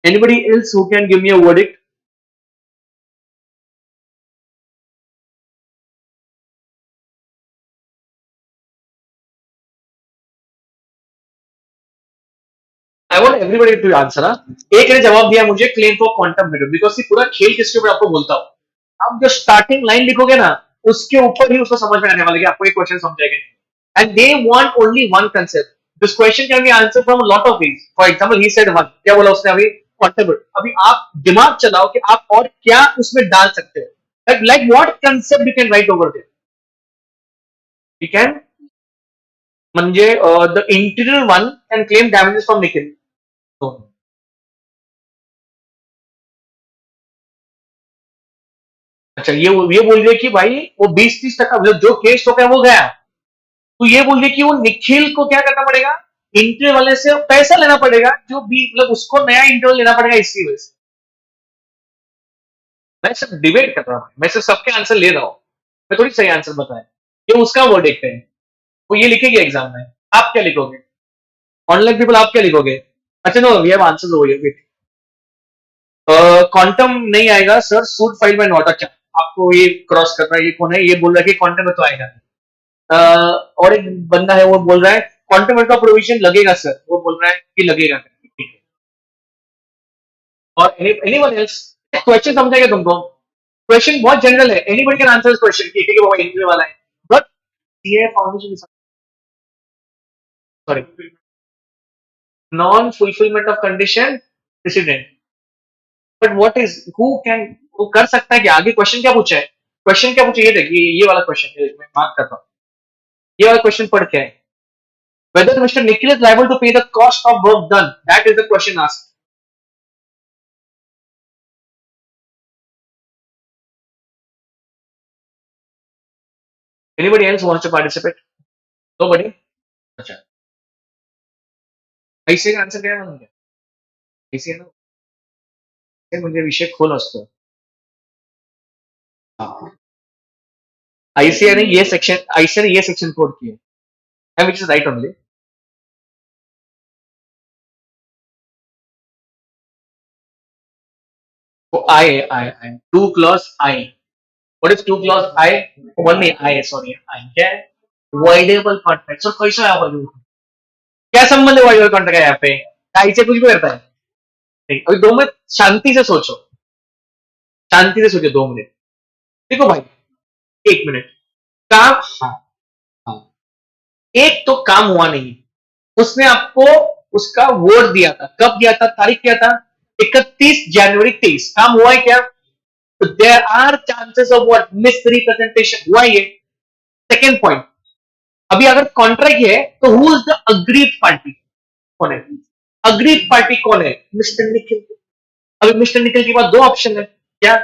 Anybody else who can give me a verdict? I want everybody to answer. एक ने जवाब दिया मुझे claim for quantum error, because ये पूरा खेल किसके ऊपर आपको बोलता हूं, आप जो स्टार्टिंग लाइन लिखोगे ना, उसके ऊपर ही उसको समझ में आने वाला है कि आपको एक क्वेश्चन समझाएगा। And they want only one concept, this question can be answered from a lot of ways. For example he said one, क्या बोला उसने अभी? Quantum error. अभी आप दिमाग चलाओ कि आप और क्या उसमें डाल सकते हो, like what concept you can write over there, you can, म्हणजे the interior one can claim damages from Nikhil। अच्छा ये बोल रही है कि भाई वो 20-30 टका मतलब जो केस हो गया वो गया, तो ये बोल रही है कि वो निखिल को क्या करना पड़ेगा, इंटरव्यू वाले से पैसा लेना पड़ेगा, जो भी मतलब उसको नया इंटरव्यू लेना पड़ेगा इसी वजह से। मैं सिर्फ डिबेट कर रहा हूँ, मैं सिर्फ सबके आंसर ले रहा हूँ, मैं थोड़ी सही आंसर बताया, ये उसका वर्डिक्ट है, वो ये लिखेगी एग्जाम में। आप क्या लिखोगे? ऑनलाइन पीपल आप क्या लिखोगे? अच्छा no we have answers over here, wait. Quantum नहीं आएगा सर, सूट फाइल में नॉट। अच्छा आपको ये क्रॉस करना है, ये कौन है? ये बोल रहा है कि क्वांटम में तो आएगा। और एक बंदा है वो बोल रहा है क्वांटम का प्रोविजन लगेगा सर, वो बोल रहा है कि लगेगा। ठीक है, और एनीवन एल्स? क्वेश्चन समझाएगा तुमको? क्वेश्चन बहुत जनरल है, anybody can answer this question कि ठीक है बाबा इंटरव्यू वाला है, but CA foundation, sorry, non fulfilment of condition president, but what is, who can, वो कर सकता है कि आगे क्वेश्चन क्या पूछा है, क्वेश्चन क्या पूछा, ये देखिए ये वाला क्वेश्चन मैं मार्क करता हूँ, ये वाला क्वेश्चन पढ़ के है, whether Mr. Nikhil is liable to pay the cost of work done, that is the question asked. Anybody else wants to participate? Nobody? अच्छा, ऐसे का आंसर क्या है मालूम क्या, ऐसे है ना, हे म्हणजे विषय खोल असतो. आईसीए ने ये सेक्शन, आईसीए ने ये सेक्शन कोड किया है, which is right only. तो I, two clause I. What is two clause I? Only I, sorry, I. क्या है? Voidable contract. So कैसा है voidable? क्या संबंध है voidable contract का यहाँ पे? I से कुछ भी करता है? नहीं. अभी 2 मिनट शांति से सोचो, शांति से सोचो 2 मिनट. देखो भाई, 1 मिनट. काम, हाँ, हाँ. एक तो काम हुआ नहीं, उसने आपको उसका वर्ड दिया था, कब दिया था, तारीख क्या था, 31 जनवरी 23, काम हुआ है क्या, तो there are chances of what, misrepresentation हुआ ये. सेकेंड पॉइंट, अभी अगर कॉन्ट्रैक्ट है तो who is the agreed party, कौन है, अग्रीड पार्टी कौन है, मिस्टर निखिल. अभी मिस्टर निखिल के पास 2 ऑप्शन है, क्या,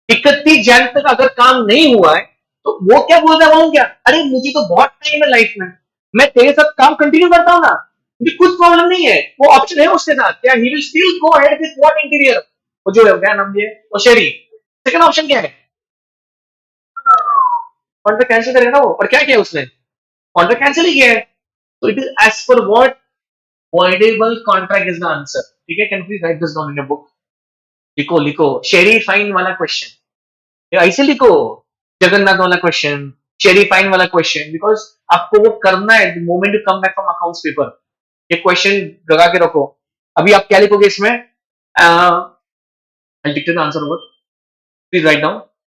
31 जनवरी तक अगर काम नहीं हुआ है तो वो क्या बोलता है, क्या, अरे मुझे तो बहुत टाइम है लाइफ में, मैं तेरे साथ काम कंटिन्यू करता हूं ना, मुझे कुछ प्रॉब्लम नहीं है, वो ऑप्शन है उसके साथ, क्या he will still go ahead with what interior, वो जो है क्या नाम दिया, वो शेरी. सेकंड ऑप्शन क्या है, कॉन्ट्रैक्ट कैंसिल करेगा ना वो, और क्या किया उसने, कॉन्ट्रैक्ट कैंसिल ही किया है, तो it is as per what, voidable contract is the answer. ठीक है, can please write this down in your book. लिखो लिखो, शेरी फाइन वाला क्वेश्चन, ऐसे लिखो, जगन्नाथ वाला क्वेश्चन, शेरी फाइन वाला क्वेश्चन, बिकॉज आपको वो करना है moment you come back from accounts paper. ये क्वेश्चन लगा के रखो. अभी आप क्या लिखोगे इसमें, I'll dictate the answer over. Please write down.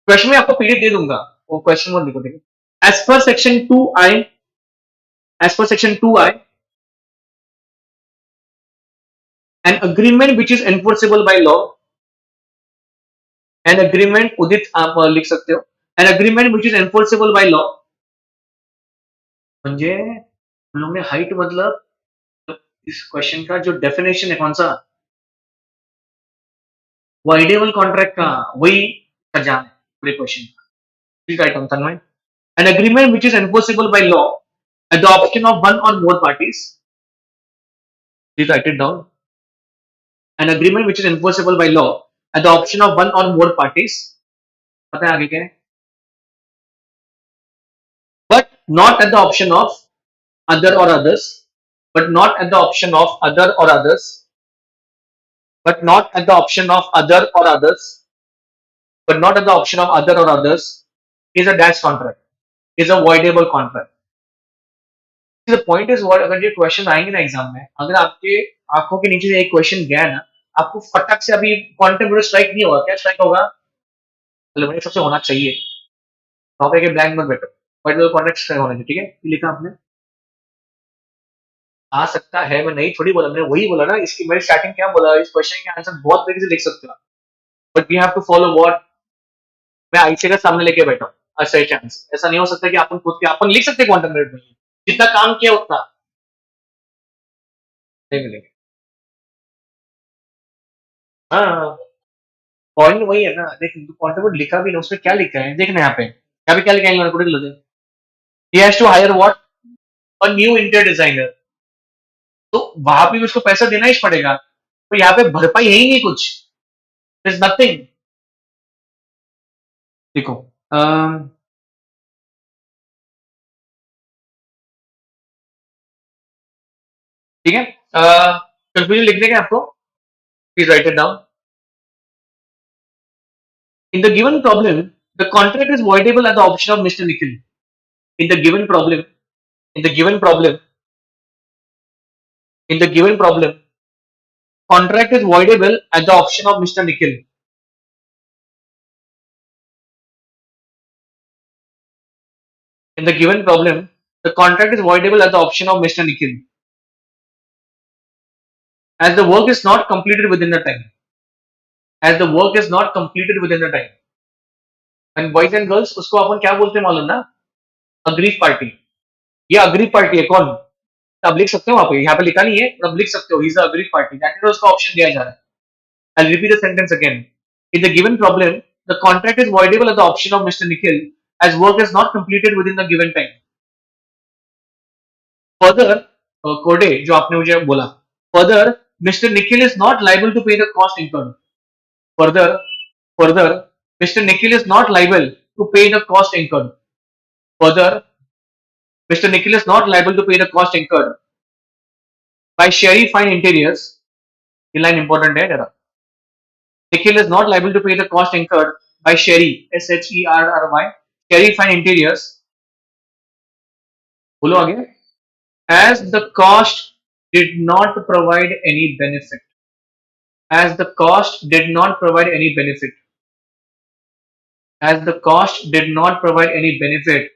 Question में आपको पीडीएफ दे दूंगा, वो क्वेश्चन वन लिखो, ठीक है. As per section 2I, as per section 2I, an agreement which is enforceable by law, an agreement, उदित आप लिख सकते हो, an agreement which is enforceable by law, म्हणजे हम लोग ने हाइट मतलब, इस क्वेश्चन का जो डेफिनेशन है कौन सा, वाइडेबल कॉन्ट्रैक्ट का, वही जान है पूरे क्वेश्चन का. ठीक है, तन्मय, an agreement which is enforceable by law at the option of one or more parties. Please write it down. An agreement which is enforceable by law at the option of one or more parties. पता है आगे क्या है? But not at the option of other or others. But not at the option of other or others. But not at the option of other or others. But not at the option of other or others. Is a dash contract. Is a voidable contract. The point is what, अगर ये question आएंगे ना exam में, अगर आपके आंखों के नीचे से एक क्वेश्चन गया ना, आपको फटक से अभी क्वांटम स्ट्राइक नहीं होगा, क्या स्ट्राइक होगा, एलिमिनेट सबसे होना चाहिए, वहां पे ब्लैंक मत बैठो, वाइडेबल कॉन्ट्रैक्ट स्ट्राइक होना चाहिए. ठीक है, लिखा आपने, आ सकता है, मैं नहीं थोड़ी बोला, मैंने वही बोला ना, इसकी मैंने स्टार्टिंग क्या बोला, इस क्वेश्चन के आंसर बहुत तरीके से लिख सकते हो, but we have to follow what, मैं आईसी का सामने लेके बैठा हूँ, अच्छा चांस, ऐसा नहीं हो सकता कि अपन खुद के अपन लिख सकते क्वांटम रेट में, जितना काम किया उतना नहीं मिलेगा. हाँ, पॉइंट वही है ना, देख क्वांटम रेट लिखा भी ना, उसमें क्या लिखा है देखना, यहाँ पे क्या लिखा है, he has to hire what, a new interior designer, तो वहां पे भी उसको पैसा देना ही पड़ेगा, तो यहाँ पे भरपाई है ही नहीं कुछ, there's nothing. देखो, ठीक है, कंक्लूजन लिख देंगे आपको, please write it down. In the given problem, the contract is voidable at the option of Mr. Nikhil. In the given problem, in the given problem, in the given problem, contract is voidable at the option of Mr. Nikhil. In the given problem, the contract is voidable at the option of Mr. Nikhil, as the work is not completed within the time. As the work is not completed within the time. And boys and girls, उसको अपन क्या बोलते हैं मालूम ना? Aggrieved party. ये aggrieved party है कौन? आप लिख सकते हो वहां पे, यहाँ पे लिखा नहीं है, आप लिख सकते हो. He is the aggrieved party. That is उसका ऑप्शन दिया जा रहा है. I'll repeat the sentence again. In the given problem, the contract is voidable at the option of Mr. Nikhil, as work is not completed within the given time. Further, कोडे जो आपने मुझे बोला. Further, Mr. Nikhil is not liable to pay the cost incurred. Further, Mr. Nikhil is not liable to pay the cost incurred. Further, Mr. Nikhil is not liable to pay the cost incurred by Sherry Fine Interiors. ये line important है जरा. Nikhil is not liable to pay the cost incurred by Sherry, SHERRY, Sherry Fine Interiors. बोलो आगे. As the cost did not provide any benefit. As the cost did not provide any benefit. As the cost did not provide any benefit.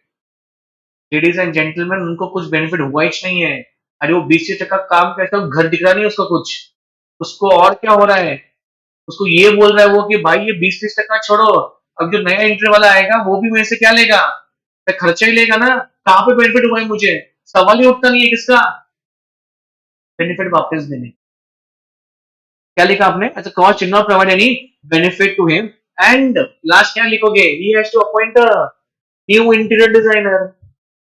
Ladies and gentlemen, उनको कुछ benefit हुआ ही नहीं है. अरे वो 20% काम करता है, घर दिख रहा नहीं है उसको कुछ. उसको और क्या हो रहा है? उसको ये बोल रहा है वो कि भाई ये 20-30% छोड़ो, अब जो नया एंट्री वाला आएगा वो भी मेरे से क्या लेगा? खर्चा ही लेगा ना. कहाँ पे बेनिफिट हुआ है मुझे? सवाल ही उठता नहीं है किसका बेनिफिट वापस देने. क्या लिखा आपने? अच्छा, cost did not provide any benefit to him. And last क्या लिखोगे? He has to appoint a new interior designer.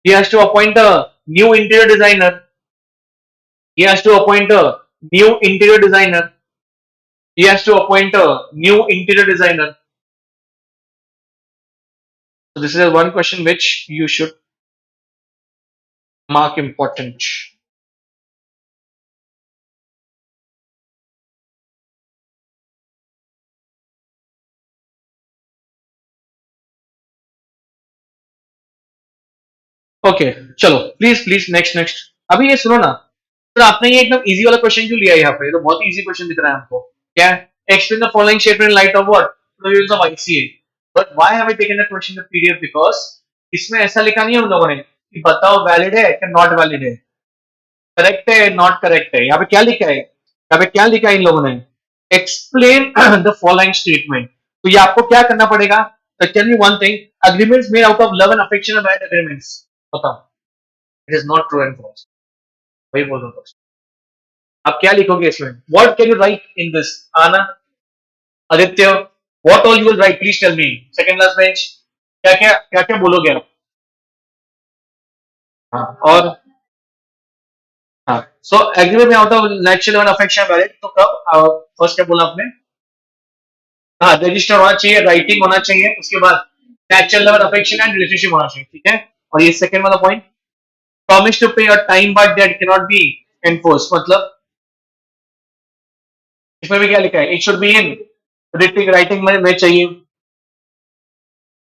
He has to appoint a new interior designer. He has to appoint a new interior designer. He has to appoint a new interior designer. So this is one question which you should mark important. Okay चलो please next. अभी ये सुनो ना, तो आपने ये एकदम easy वाला क्वेश्चन क्यों लिया यहाँ पे? तो बहुत इजी क्वेश्चन दिख रहा है हमको. क्या है? Explain the following statement in light of what? Provisions of ICA. But why have we taken the question in PDF? Because इसमें ऐसा लिखा नहीं है उन लोगों ने कि बताओ वैलिड है कि नॉट वैलिड है, करेक्ट है नॉट करेक्ट है. यहाँ पे क्या लिखा है? यहाँ पे क्या लिखा है इन लोगों ने? Explain the following statement. तो ये आपको क्या करना पड़ेगा? तो tell me one thing. Agreements made out of love and affection are bad agreements. बताओ. It is not true and false. वही बोल रहा हूँ. आप क्या लिखोगे इसमें? What can you write in this? आना, Aditya, what all you will write? Please tell me. Second last bench, क्या क्या बोलोगे आप? हाँ, और हाँ. सो एग्रीमेंट में out of natural and affection valid. तो कब? फर्स्ट क्या बोला आपने? हाँ, रजिस्टर होना चाहिए, राइटिंग होना चाहिए, उसके बाद natural level affection and relationship होना चाहिए. ठीक है. और ये सेकंड वाला पॉइंट, प्रॉमिस टू पे a time but that can not be enforce. मतलब इसमें भी क्या लिखा है? It should be in writing में चाहिए.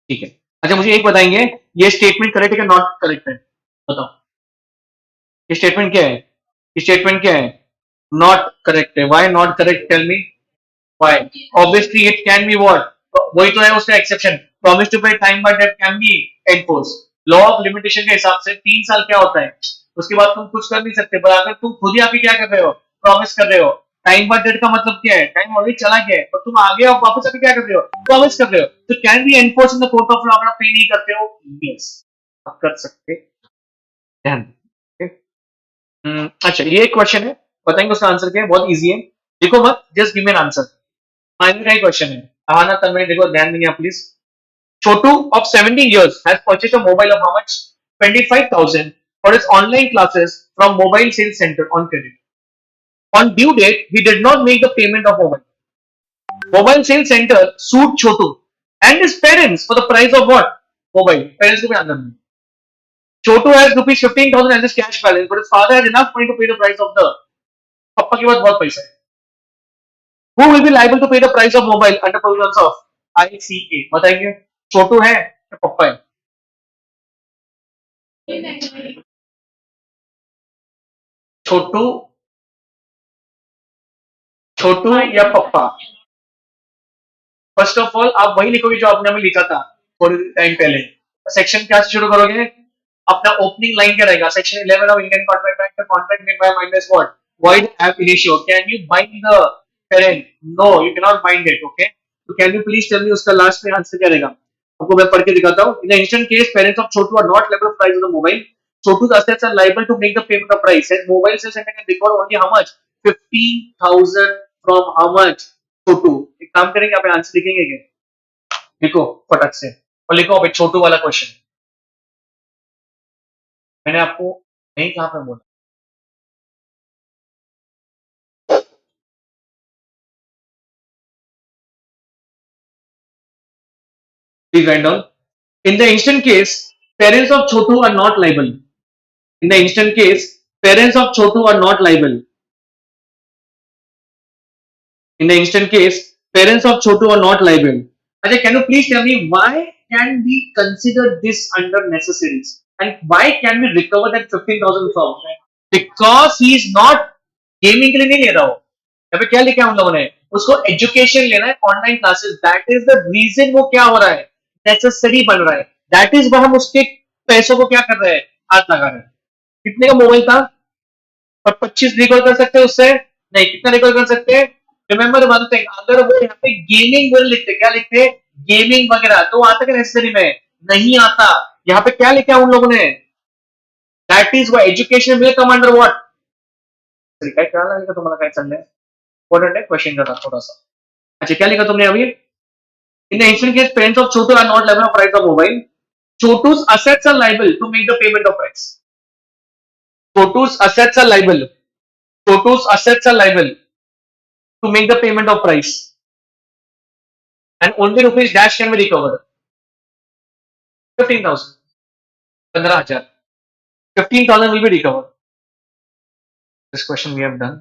ठीक है. अच्छा, मुझे एक बताएंगे, ये स्टेटमेंट करेक्ट है कि नॉट करेक्ट है? बताओ. ये स्टेटमेंट क्या है? ये स्टेटमेंट क्या है? नॉट करेक्ट है. Why not correct? Tell me why. Obviously it can be what? वही तो है उसका exception. Promise to pay time but that can be enforce. Law of limitation के हिसाब से 3 साल क्या होता है? उसके बाद तुम कुछ कर नहीं सकते. पर अगर तुम खुद ही आप क्या कर रहे हो? प्रॉमिस कर रहे हो. टाइम बट डेट का मतलब क्या है? टाइम ऑलरेडी चला गया है, पर तुम आगे और वापस आके क्या कर रहे हो? प्रॉमिस कर रहे हो. तो can be enforce in the court of law. अगर आप पे नहीं करते हो, यस आप कर सकते. ध्यान. अच्छा, ये एक क्वेश्चन है, बताएंगे उसका आंसर क्या है? बहुत इजी है. देखो मत, just give me an answer. Final का क्वेश्चन है. आना तन्मय, देखो ध्यान देंगे आप please. Chotu of 17 years has purchased a mobile of how much? 25,000 for his online classes from mobile sales center on credit. On due date, he did not make the payment of mobile. Mobile sales center sued Chotu and his parents for the price of what? Mobile. Parents को भी आंदर नहीं. Chotu has rupees 15,000 as his cash balance, but his father has enough money to pay the price of the. पापा के पास बहुत पैसा है. Who will be liable to pay the price of mobile under provisions of ICA? बताएंगे. छोटू है या पप्पा है? छोटू, छोटू या पप्पा? फर्स्ट ऑफ ऑल आप वही लिखोगे जो आपने हमें लिखा था थोड़ी टाइम पहले. सेक्शन क्या से शुरू करोगे? अपना ओपनिंग लाइन क्या रहेगा? Section 11 of Indian contract act, contract made by minders what void ab initio. Can you bind the parent? No, you cannot bind it. Okay, so can you please tell me उसका last में answer क्या रहेगा? आपको मैं पढ़ के दिखाता हूँ. In the instant case, parents of Chotu are not liable for price of the mobile. Chotu's assets are liable to make the payment of price. And mobile sales center can recover only how much? 15,000 from how much? Chotu. एक काम करेंगे, आप answer लिखेंगे क्या? लिखो फटक से और लिखो अभी छोटू वाला क्वेश्चन. मैंने आपको नहीं कहा पे बोला. Please write down. In the instant case, parents of Chotu are not liable. In the instant case, parents of Chotu are not liable. In the instant case, parents of Chotu are not liable. Ajay, can you please tell me why can we consider this under necessaries? And why can we recover that 15,000 from? Because he is not gaming के लिए नहीं ले रहा हो. यहाँ पे क्या लिखा है उन लोगों ने? उसको एजुकेशन लेना है, online classes. That is the reason वो क्या हो रहा है? नेसेसरी बन रहा है. दैट इज वह हम उसके पैसों को क्या कर रहे हैं? हाथ लगा रहे हैं. कितने का मोबाइल था? और 25 रिकॉल कर सकते हैं उससे? नहीं. कितना रिकॉल कर सकते हैं? रिमेंबर वन थिंग, अगर वो यहाँ पे गेमिंग वगैरह लिखते, क्या लिखते? गेमिंग वगैरह, तो आता है नेसेसरी में? नहीं आता. यहाँ पे क्या लिखा है उन लोगों ने? That is why education will come under what? काय कळालं नाही का तुम्हाला काय चाललंय? इम्पोर्टेंट है क्वेश्चन का थोड़ा सा. अच्छा, क्या लिखा तुमने अभी? In the instant case parents of Chhotu are not liable of right of mobile. Chhotu's assets are liable to make the payment of price. Chhotu's assets are liable. Chhotu's assets are liable to make the payment of price. And only rupees dash can be recovered. 15,000. 15,000. 15,000 will be recovered. This question we have done.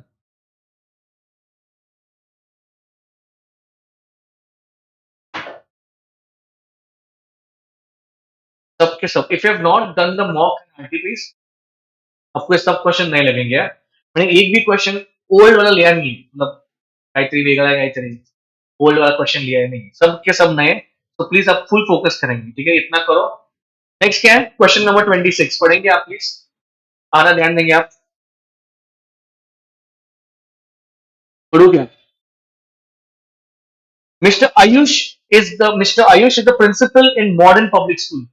सबके सब. If you have not done the mock and Hgpas, आपको सब question नहीं लगेंगे. मैंने एक भी question old वाला लिया नहीं, मतलब काहीतरी वेगळा आहे, काहीतरी ओल्ड वाला क्वेश्चन लिया नहीं. सब के सब नए. तो प्लीज आप फुल फोकस करेंगे. ठीक है, इतना करो. नेक्स्ट क्या है? क्वेश्चन नंबर 26 पढ़ेंगे आप प्लीज. आना ध्यान देंगे आप. पढ़ो क्या? Mr. Ayush is the principal in modern public school.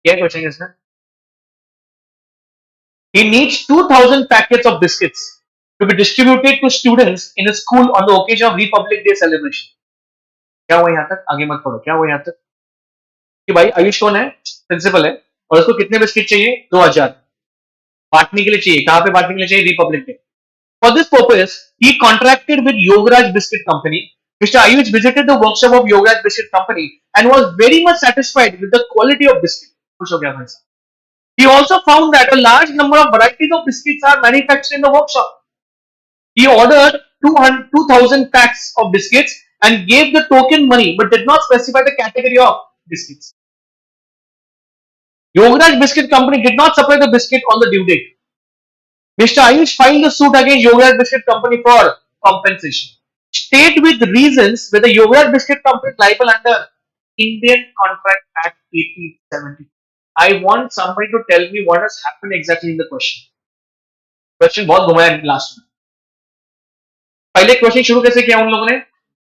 क्या क्वेश्चन है इसमें? He needs 2,000 packets of biscuits to be distributed to students in a school on the occasion of Republic Day celebration. क्या हुआ यहाँ तक? आगे मत पढ़ो. क्या हुआ यहाँ तक? कि भाई आयुष कौन है? प्रिंसिपल है. और उसको कितने बिस्किट चाहिए? 2,000 बांटने के लिए चाहिए. कहाँ पे बांटने के लिए चाहिए? Republic day. For this purpose, he contracted with Yogaraj Biscuit Company. Mr. Ayush visited the workshop of Yogaraj Biscuit Company and was very much satisfied with the quality of biscuit. खुश हो गया भाई साहब. He also found that a large number of varieties of biscuits are manufactured in the workshop. He ordered 2,000 packs of biscuits and gave the token money but did not specify the category of biscuits. Yogaraj Biscuit Company did not supply the biscuit on the due date. Mr. Ayush filed a suit against Yogaraj Biscuit Company for compensation. State with reasons whether Yogaraj Biscuit Company is liable under Indian Contract Act 1870. I want somebody to tell me what has happened exactly in the question. Question बहुत घुमाया last में. पहले question शुरू कैसे किया उन लोगों ने?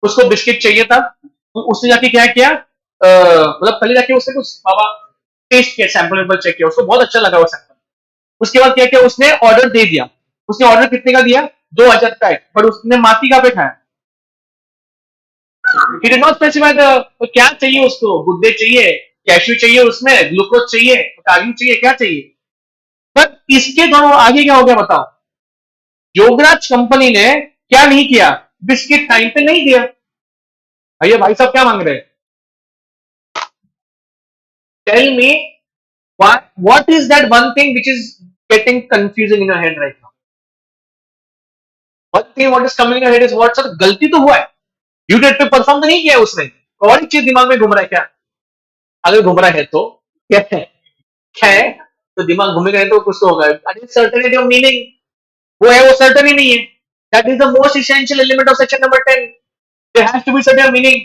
उसको बिस्किट चाहिए था, तो उसने जाके क्या किया? मतलब पहले जाके उसने कुछ बाबा टेस्ट किया, सैंपल चेक किया, उसको बहुत अच्छा लगा वो सैंपल. उसके बाद क्या किया? उसने ऑर्डर दे दिया. उसने ऑर्डर कितने का दिया? 2,000 पैक. पर उसने माती कहाँ पे खाया? He did not specify the क्या चाहिए उसको? गुड्डे चाहिए, कैश्यू चाहिए, उसमें ग्लूकोज चाहिए, काजू चाहिए, क्या चाहिए? पर इसके दोनों आगे क्या हो गया बताओ? योगराज कंपनी ने क्या नहीं किया? बिस्किट टाइम पे नहीं दिया. भैया भाई साहब क्या मांग रहे हैं? Tell me what is that one thing which is getting confusing in your head right now? One thing what is coming in your head is what? Sir गलती तो हुआ है, ड्यू डेट पे परफॉर्म तो नहीं किया उसने. और एक चीज दिमाग में घूम रहा है क्या? अगर घूम रहा है तो क्या है? तो दिमाग घूमेगा तो कुछ तो होगा. सर्टेनिटी ऑफ मीनिंग वो है, वो सर्टन ही नहीं है. That is the most essential element of section number 10. There has to be certain meaning.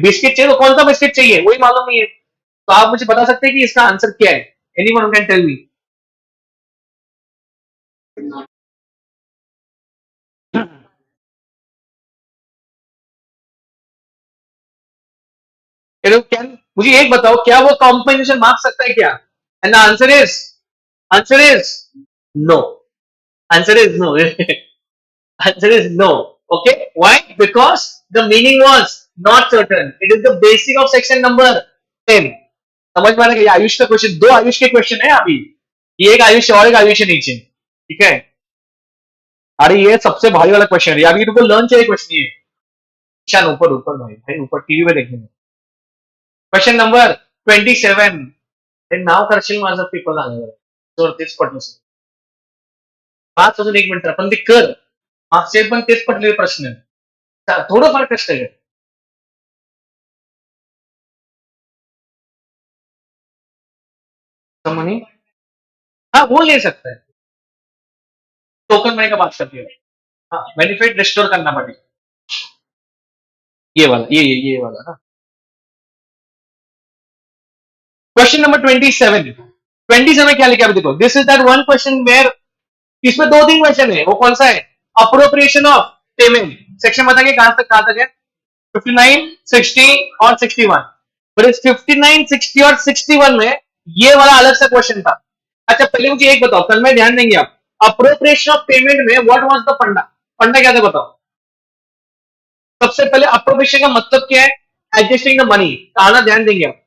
Biscuit चाहिए तो कौन सा बिस्किट चाहिए वही मालूम नहीं है. तो आप मुझे बता सकते हैं कि इसका आंसर क्या है? Anyone can tell me? क्या मुझे एक बताओ, क्या वो कॉम्पेंसेशन मांग सकता है क्या? And answer is no. Answer is no. Answer is no. Okay, why? Because the meaning was not certain. It is the basic of section number 10. समझ में आ रहा है? आयुष का क्वेश्चन, दो आयुष के क्वेश्चन है अभी, ये एक आयुष और एक आयुष नीचे, ठीक है? अरे ये सबसे भारी वाला क्वेश्चन है अभी, तुमको लर्न चाहिए क्वेश्चन ये. ईशान ऊपर ऊपर भाई, भाई ऊपर टीवी पे देखने. Question number 27. नाव करशील माझं पेपर झालं तर तेच पडलं. 5 अजून 1 मिनिट पण ते कर. मागचे पण तेच पडलेले प्रश्न, थोडंफार कष्ट आहे. मनी, हाँ वो ले सकता है. टोकन मनी का बात करती है. हाँ, बेनिफिट रिस्टोर करना पड़ेगा. ये वाला, ये वाला ना. Question number 27. 27 क्या लिखा है देखो. This is that one question where, इसमें 2-3 क्वेश्चन है. वो कौन सा है? Appropriation of payment. सेक्शन बताएंगे कहां तक है? 59, 60 और 61. पर इस 59, 60 और 61 में ये वाला अलग सा क्वेश्चन था. अच्छा पहले मुझे एक बताओ, कल में ध्यान देंगे आप, अप्रोप्रिएशन ऑफ पेमेंट में व्हाट वाज द फंडा? फंडा क्या था बताओ. सबसे पहले अप्रोप्रिएशन का मतलब क्या है? Adjusting the money. कहना ध्यान देंगे आप.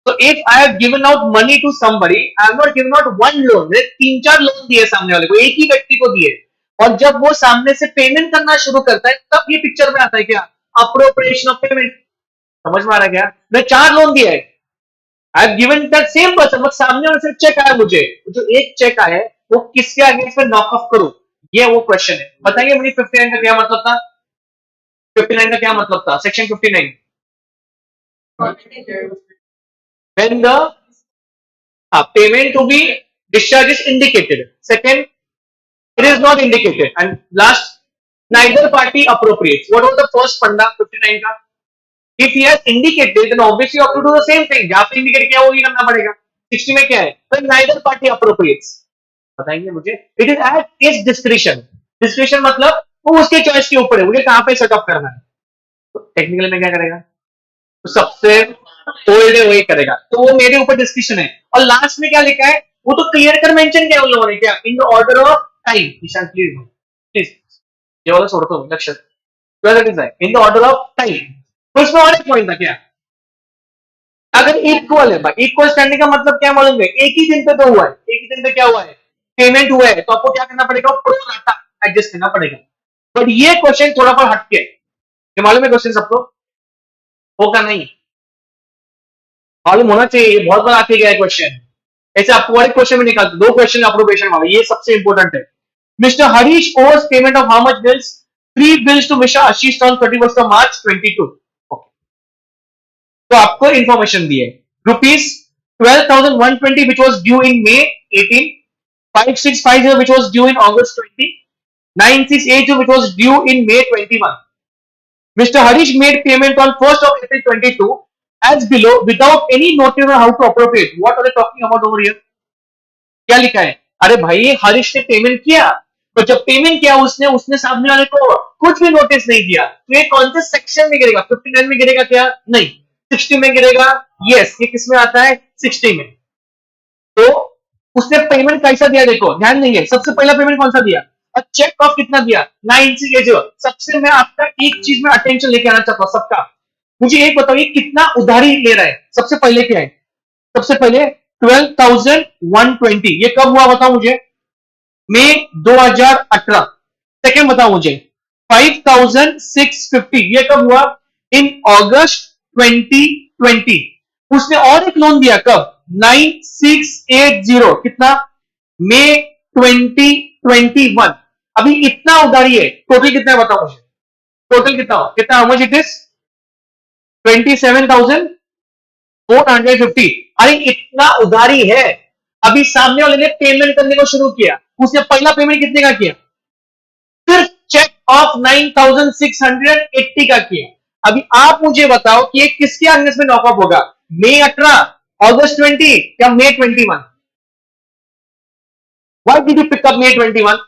तो if I have given out money to somebody, I have not given out one loan, मैंने 3-4 लोन दिए सामने वाले को, एक ही व्यक्ति को दिए, और जब वो सामने से पेमेंट करना शुरू करता है तब ये पिक्चर में आता है क्या? Appropriation of payment. समझ में आ रहा है क्या? मैं 4 लोन दिया है, आई have given that same person, मतलब सामने वाले से चेक आया मुझे, जो एक चेक आया है वो किसके अगेंस्ट में नॉक ऑफ करूं, ये वो क्वेश्चन है. बताइए मुझे 59 का क्या मतलब था? 59 का क्या मतलब था? Section 59. When the payment to be discharged is indicated. Second, it is not indicated. And last, neither party appropriates. What was the first funda 59 का? If he has indicated, then obviously you have to do the same thing. जहाँ पे indicate किया वही करना पड़ेगा. 60 में क्या है? When neither party appropriates. बताइए मुझे. It is at his discretion. Discretion मतलब वो उसके चॉइस के ऊपर है, मुझे कहाँ पे सेट अप करना है. तो टेक्निकली में क्या करेगा? तो सबसे ओल्ड है वही करेगा. तो वो मेरे ऊपर डिस्कशन है. और लास्ट में क्या लिखा है वो तो क्लियर कर मेंशन किया उन लोगों ने, क्या? In the order of time. Ishaan please please ये वाला छोड़ दो Lakshya. In the order of time. तो इसमें और एक पॉइंट था क्या? अगर इक्वल है भाई, इक्वल करने का मतलब क्या मालूम है? एक ही दिन पे तो हुआ है, एक ही दिन पे क्या हुआ है? पेमेंट हुआ है, तो आपको क्या करना पड़ेगा? प्रो राटा एडजस्ट करना पड़ेगा. बट ये क्वेश्चन थोड़ा सा हटके है. ये मालूम है क्वेश्चन सबको? होगा नहीं मालूम होना चाहिए. ये बहुत बार आके गया है क्वेश्चन. ऐसे आपको और एक क्वेश्चन में निकालते, 2 क्वेश्चन अप्रोप्रिएशन वाला, ये सबसे इंपॉर्टेंट है. Mister Harish owes payment of how much bills? 3 bills to mister Ashish on 31st of March 22. तो आपको इंफॉर्मेशन दी है. Rupees 12,120 which was due in May 18, 5650 which was due in August 20, 9680 which was due in May 21. Mr. Harish made payment on 1st of April 22 as below without any notice on how to appropriate. What are they talking about over here? क्या लिखा है? अरे भाई हरीश ने payment किया, तो जब payment किया उसने सामने वाले को कुछ भी नोटिस नहीं दिया, तो ये कौन से सेक्शन में गिरेगा? 59 में गिरेगा क्या? नहीं. 60 में गिरेगा. यस, ये किस में आता है? 60 में. तो उसने पेमेंट कैसा दिया देखो, ध्यान देंगे. सबसे पहला पेमेंट कौन सा दिया? चेक ऑफ कितना दिया? 9680. सबसे मैं आपका एक चीज में अटेंशन लेके आना चाहता हूं सबका. मुझे एक बताओ, ये कितना उधारी ले रहा है? सबसे पहले क्या है? सबसे पहले 12,120. ये कब हुआ बताओ मुझे? मई 2018. सेकेंड बताओ मुझे 5,650. ये कब हुआ? इन अगस्त 2020. उसने और एक लोन दिया कब? 9680. कितना? मई 2021. अभी इतना उधारी है. टोटल कितना है बताओ मुझे? टोटल कितना हो? कितना? How much it is? 27,450. अरे इतना उधारी है. अभी सामने वाले ने पेमेंट करने को शुरू किया. उसने पहला पेमेंट कितने का किया? सिर्फ चेक ऑफ 9,680 का किया. अभी आप मुझे बताओ कि ये किसके अगेंस्ट में नॉकअप होगा? मई 18, अगस्त 20 या मई 21? Why did you pick up May 21?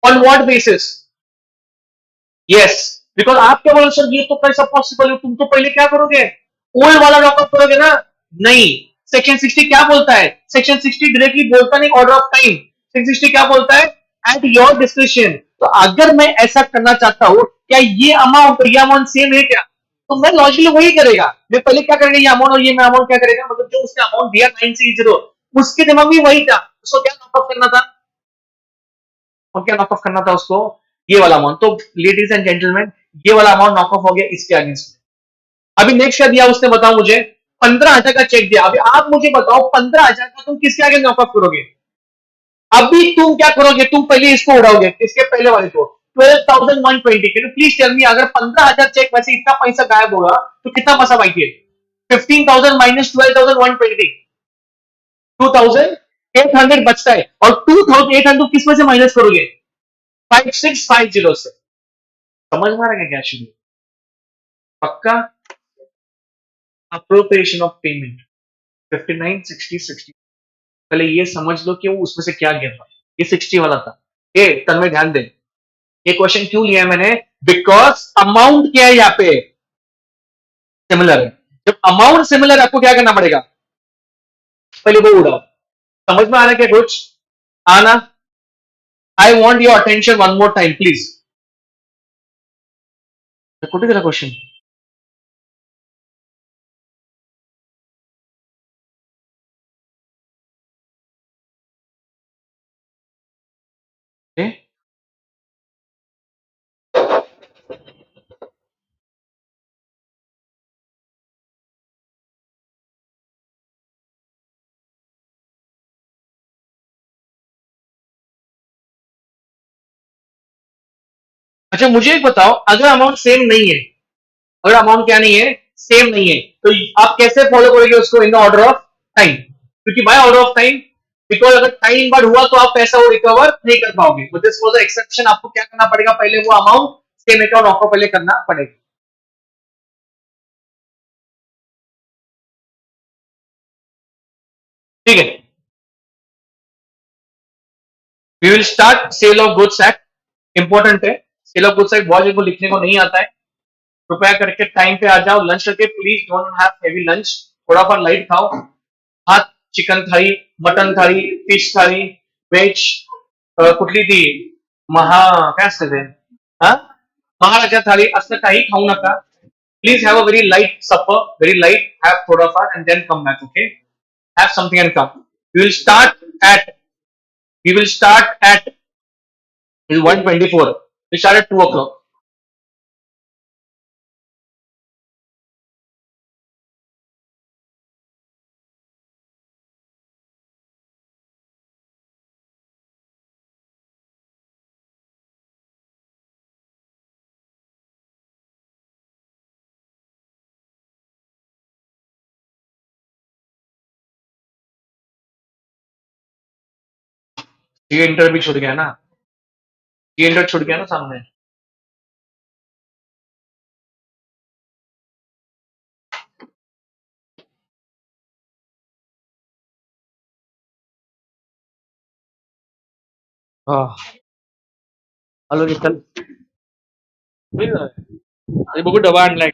On what basis? Yes, because आप क्या बोलो सर ये तो कैसा पॉसिबल है, तुम तो पहले क्या करोगे, ओल्ड वाला लॉकअप करोगे ना? नहीं, सेक्शन 60 क्या बोलता है? सेक्शन 60 डायरेक्टली बोलता नहीं ऑर्डर ऑफ टाइम, सेक्शन 60 क्या बोलता है? At your description. तो अगर मैं ऐसा करना चाहता हूं, क्या ये अमाउंट सेम है क्या? तो मैं लॉजिकली वही करेगा, मैं पहले क्या करेगा, ये अमाउंट और ये मैं अमाउंट क्या करेगा, मतलब जो उसने अमाउंट दिया 930, उसके दिमाग में वही था, उसको क्या नॉकअप करना था, और क्या नॉकऑफ करना था उसको, ये वाला अमाउंट। तो लेडीज एंड जेंटलमैन, ये वाला अमाउंट नॉकऑफ हो गया इसके अगेंस्ट में। अभी नेक्स्ट क्या दिया उसने, बताओ मुझे, 15,000 का चेक दिया। अभी आप मुझे बताओ 15,000 का तुम किसके आगे नॉकऑफ करोगे? अभी तुम क्या करोगे, तुम पहले इसको उड़ाओगे, किसके पहले वाले को, 12,120। Can you please tell me, अगर 15,000 चेक में से इतना पैसा गायब होगा तो कितना पैसा बाकी है? 15,000 माइनस 12,120, 2,800 बचता है, और 2,800 किस में से माइनस करोगे? 5650 से। समझ में आ रहा है क्या शुरू? पक्का? Appropriation of payment 59, 60, 60। पहले ये समझ लो कि वो उसमें से क्या गिर रहा है। ये 60 वाला था। ए तन्मय ध्यान दे, ये क्वेश्चन क्यों लिया है मैंने? बिकॉज अमाउंट क्या है यहाँ पे, सिमिलर है। जब अमाउंट सिमिलर है, आपको क्या करना पड़ेगा? पहले वो उड़ाओ। समझ में आ रहा है क्या कुछ? आना, I want your attention one more time please. कुछ क्वेश्चन अच्छा मुझे एक बताओ, अगर अमाउंट सेम नहीं है, अगर अमाउंट क्या नहीं है, सेम नहीं है, तो आप कैसे फॉलो करोगे उसको, in the order of time? क्योंकि by order of time, because अगर टाइम बाद हुआ तो आप पैसा वो रिकवर नहीं कर पाओगे। तो दिस वाज द एक्सेप्शन। आपको क्या करना पड़ेगा, पहले वो अमाउंट सेम अकाउंट आपको पहले करना पड़ेगा। ठीक है, we will start sale of goods act. Important है, सेल ऑफ गुड्स एक्ट बहुत जगह लिखने को नहीं आता है। कृपया करके टाइम पे आ जाओ, लंच करके, please don't have heavy lunch, थोड़ा सा लाइट खाओ। भात, चिकन थाळी, मटन थाळी, फिश थाळी, वेज कुठली ती महा काय असते ते, हा, महाराजा थाळी, असं काही खाऊ नका। Please have a very light supper, very light, have थोड़ा सा and then come back, okay? Have something and come. We will start at we will start at 124, we start at 2 o'clock। ये इंटर भी छूट गया ना, ये inter छूट गया ना सामने। हाँ, हेलो निकल, अरे बघू डबा आणलाय।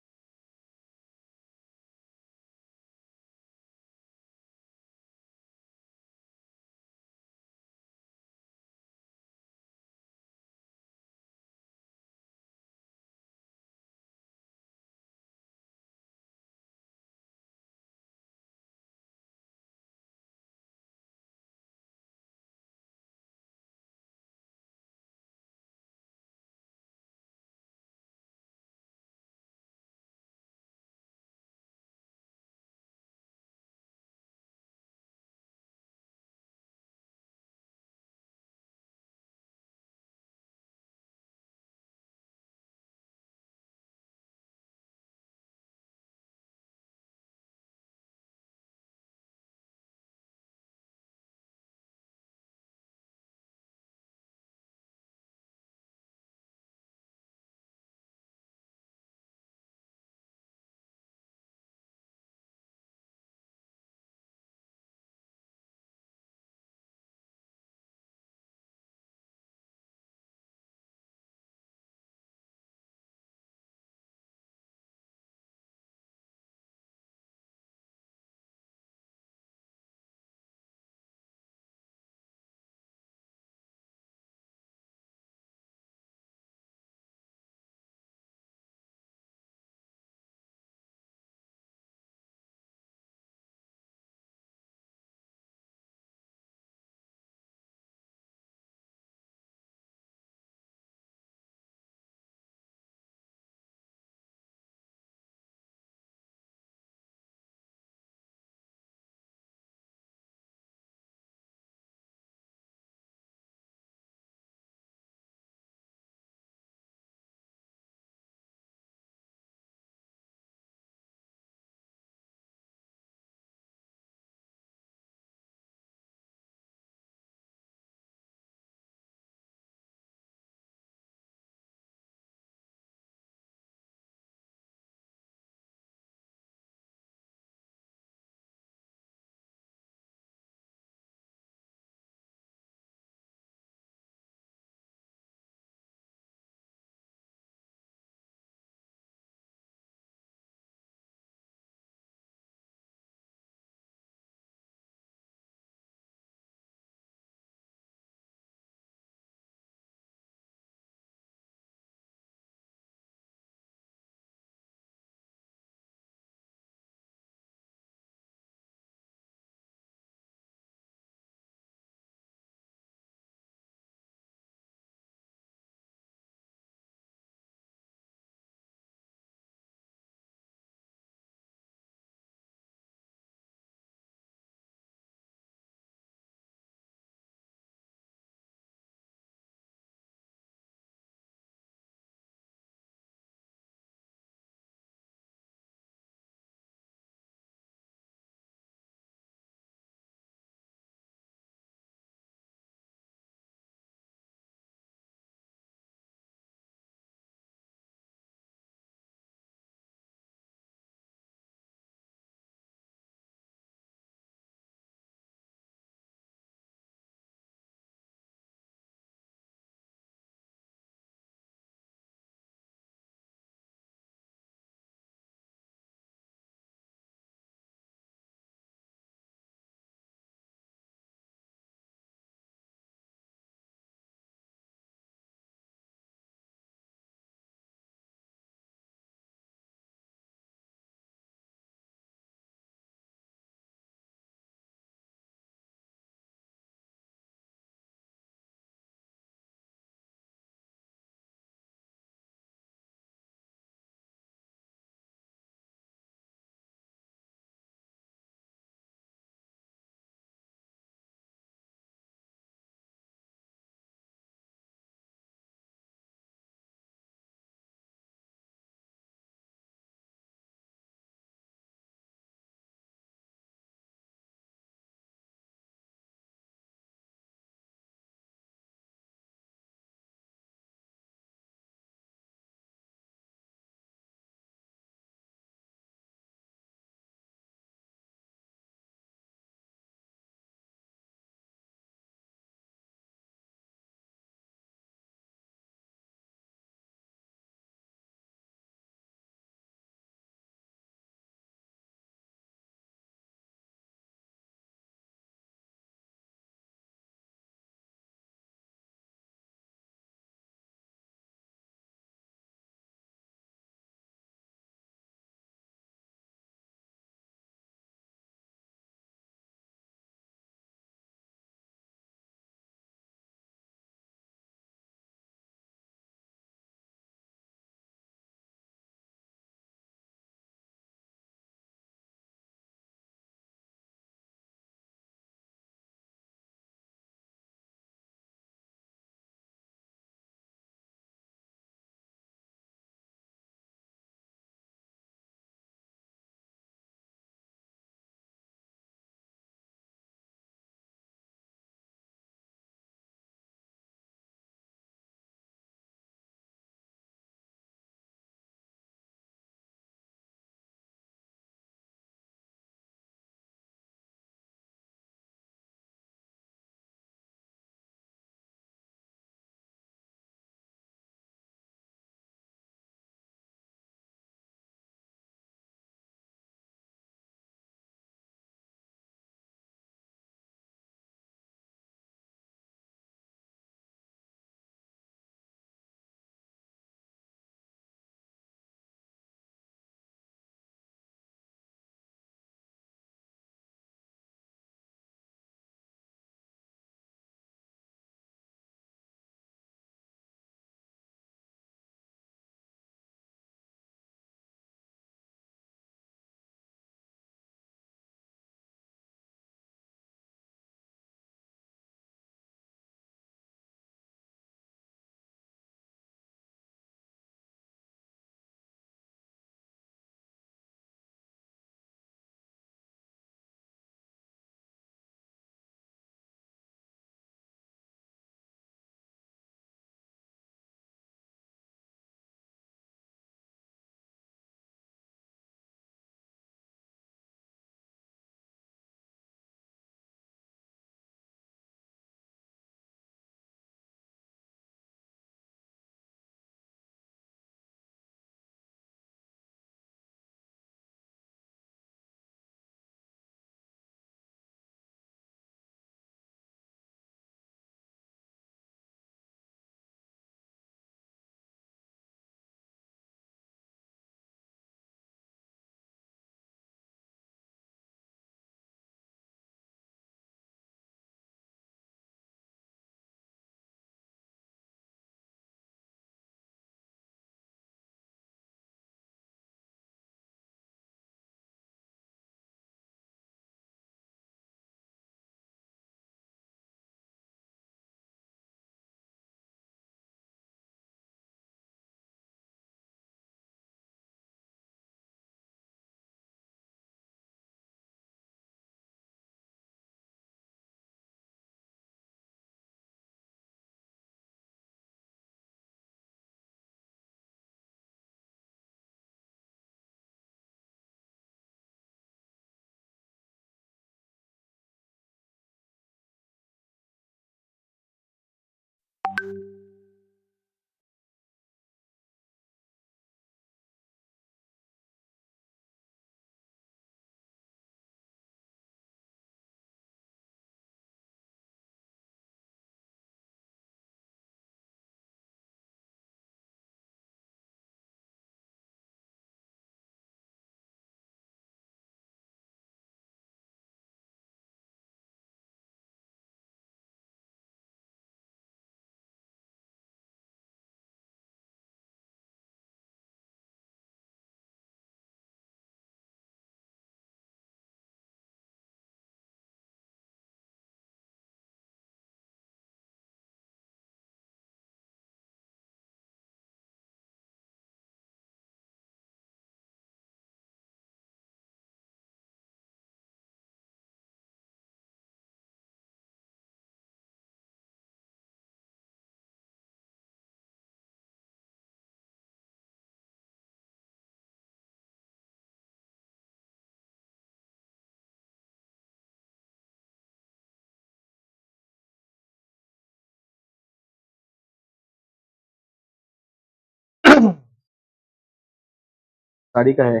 गाड़ी का है।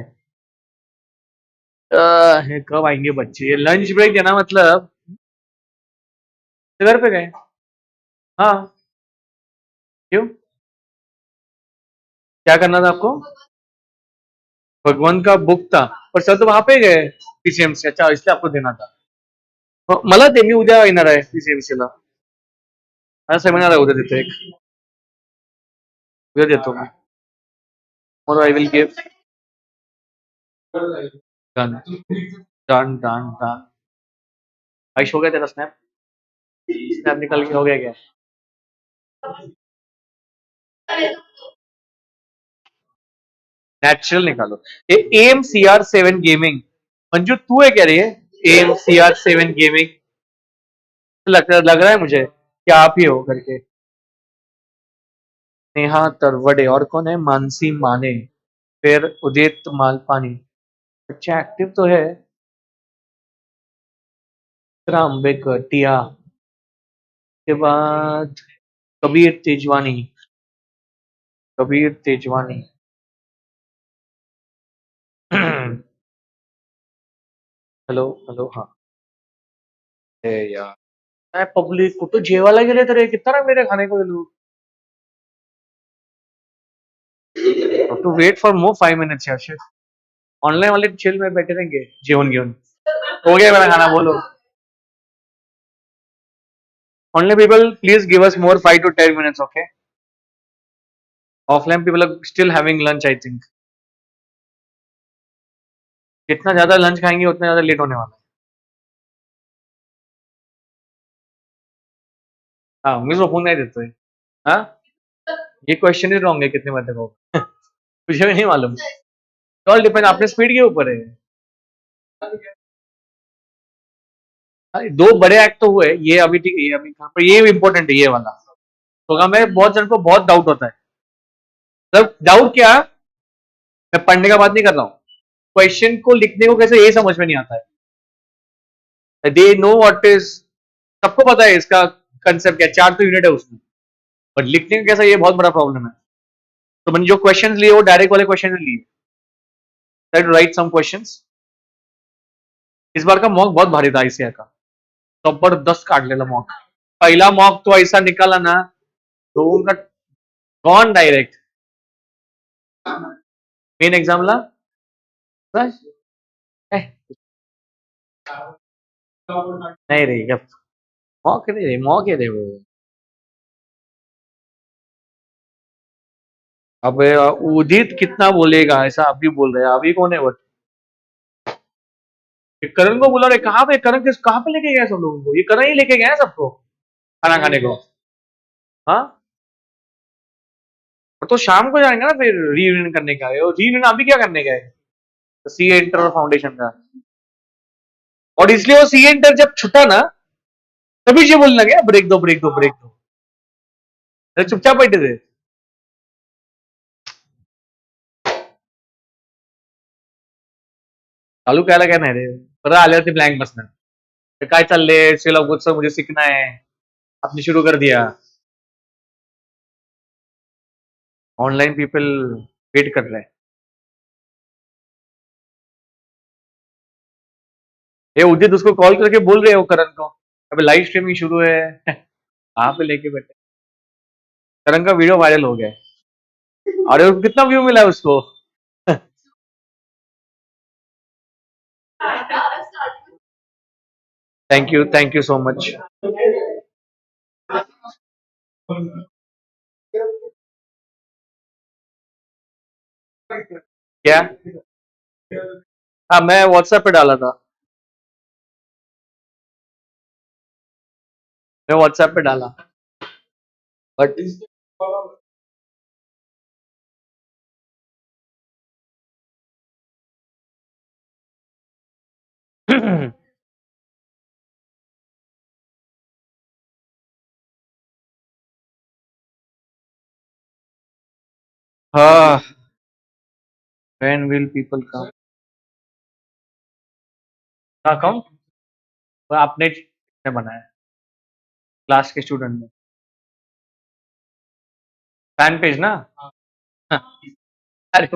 कब आएंगे बच्चे? ये लंच ब्रेक देना मतलब घर पे गए। हाँ, क्यों? क्या करना था आपको? भगवान का बुक था, पर सर तो वहां पे गए पीसीएम से। अच्छा, इसलिए आपको देना था। मला ते मी उद्या येणार आहे पीसीएमसी ला. माझा सेमिनार आहे उद्या तिथे एक. उद्या देतो मी. Tomorrow I will give. Done. Done, done, done. Ayush हो गया तेरा स्नैप? स्नैप निकल के हो गया क्या? नेचुरल निकालो. ये AMCR7 गेमिंग. मंजू तू है क्या रे? AMCR7 gaming. लग रहा है मुझे कि आप ही हो करके. नेहा तरवड़े और कौन है? मानसी माने, फिर उदित मालपानी. अच्छा, एक्टिव तो है. रामबेकर टिया के बाद कबीर तेजवानी. कबीर तेजवानी. Hello hello. हाँ. ए यार, मैं पब्लिक कुठं जेवायला गेले तर कितना ना मेरे खाने को ये लोग. To wait for more 5 minutes यार. शिट. ऑनलाइन वाले चिल में बैठे रहेंगे जेवन घेऊन. हो गया मेरा खाना, बोलो. Online people please give us more 5 to 10 minutes, okay. Offline people are still having lunch I think. जितना ज्यादा लंच खाएंगे उतना ज्यादा लेट होने वाला है. हाँ, मैं झोपून नाही देतोय. हाँ, ये क्वेश्चन ही रॉन्ग है कितने बजे को. मुझे भी नहीं मालूम. ऑल डिपेंड अपने स्पीड के ऊपर है. दो बड़े एक्ट तो हुए, ये अभी ठीक है, ये अभी कहाँ पर, ये इम्पोर्टेंट है ये वाला. तो मैं बहुत जन को बहुत डाउट होता है. मतलब डाउट क्या, मैं पढ़ने का बात नहीं कर रहा हूँ. क्वेश्चन को लिखने को कैसे ये समझ में नहीं आता है. They know what is. सबको पता है इसका कंसेप्ट क्या, चार तो यूनिट है उसमें. बट लिखने का कैसा, ये बहुत बड़ा प्रॉब्लम है. तो मैंने जो क्वेश्चन लिए वो डायरेक्ट वाले क्वेश्चन लिए. Write some questions. इस बार का मॉक बहुत भारी था आईसीआई का. जबरदस्त काढलेला मॉक. पहला मॉक तो ऐसा निकाला ना, तो उनका गॉन डायरेक्ट. मेन एग्जामला बस. eh, नहीं रे, जब मॉक नहीं रे, मॉक है रे वो. अब उदित कितना बोलेगा, ऐसा आप भी बोल रहे हैं. अभी कौन है वो? करण को बोला रे, कहाँ पे करण, किस कहाँ पे लेके गया सब लोगों को? ये करण ही लेके गया है सबको खाना खाने को. हाँ, और तो शाम को जाएंगे ना फिर रीयूनियन करने का है. रीयूनियन अभी क्या करने का है? सी इंटर फाउंडेशन का. और इसलिए वो सी इंटर जब छुटा ना, तभी से बोलने लगे ब्रेक दो ब्रेक दो ब्रेक दो. अरे चुपचाप बैठे थे. चालू करायला काय नाही रे. परत आल्यावरती ब्लँक बसणार. तर काय चाललंय, चला कुछ मुझे सीखना है. आपने शुरू कर दिया. ऑनलाइन पीपल वेट कर रहे हैं. ये उदित उसको कॉल करके बोल रहे हो करण को, अभी लाइव स्ट्रीमिंग शुरू है. कहाँ पे लेके बैठे. करण का वीडियो वायरल हो गया है. और कितना व्यू मिला है उसको. Thank you so much. क्या? हाँ, मैं व्हाट्सएप पे डाला था. मैं व्हाट्सएप पे डाला. बट हाँ, when will people come? हाँ, कम. आपने बनाया क्लास के स्टूडेंट ने. फैन पेज ना. हाँ, अरे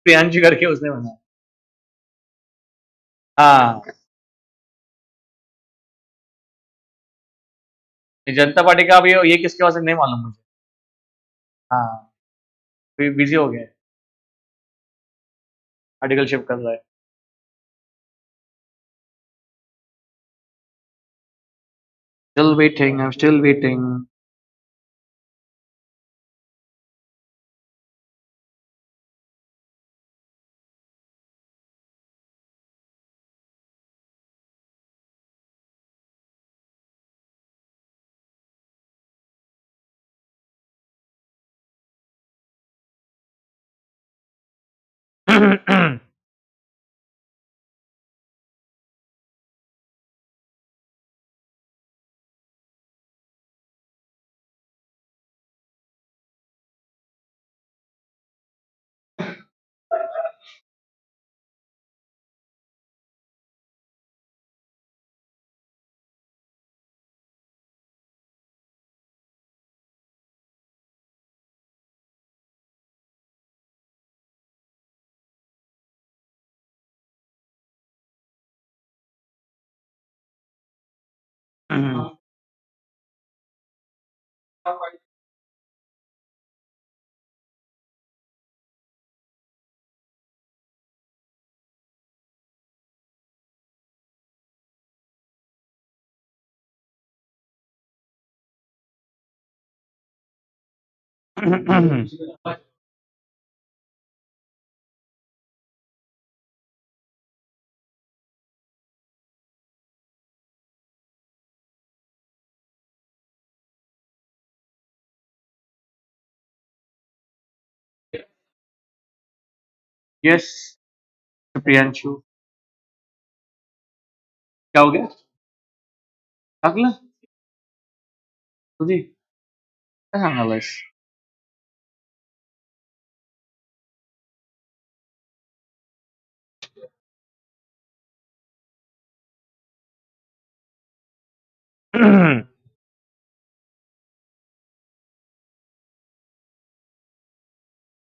प्रियांशु करके उसने बनाया। हाँ, जनता पार्टी का अभी ये किसके पास है नहीं मालूम मुझे। हाँ, बिजी हो गया, आर्टिकल शिफ्ट कर रहा है। Still waiting, I'm still waiting. Yes Priyanshu, क्या हो गया? टाकलं तुझी काय सांगायलास?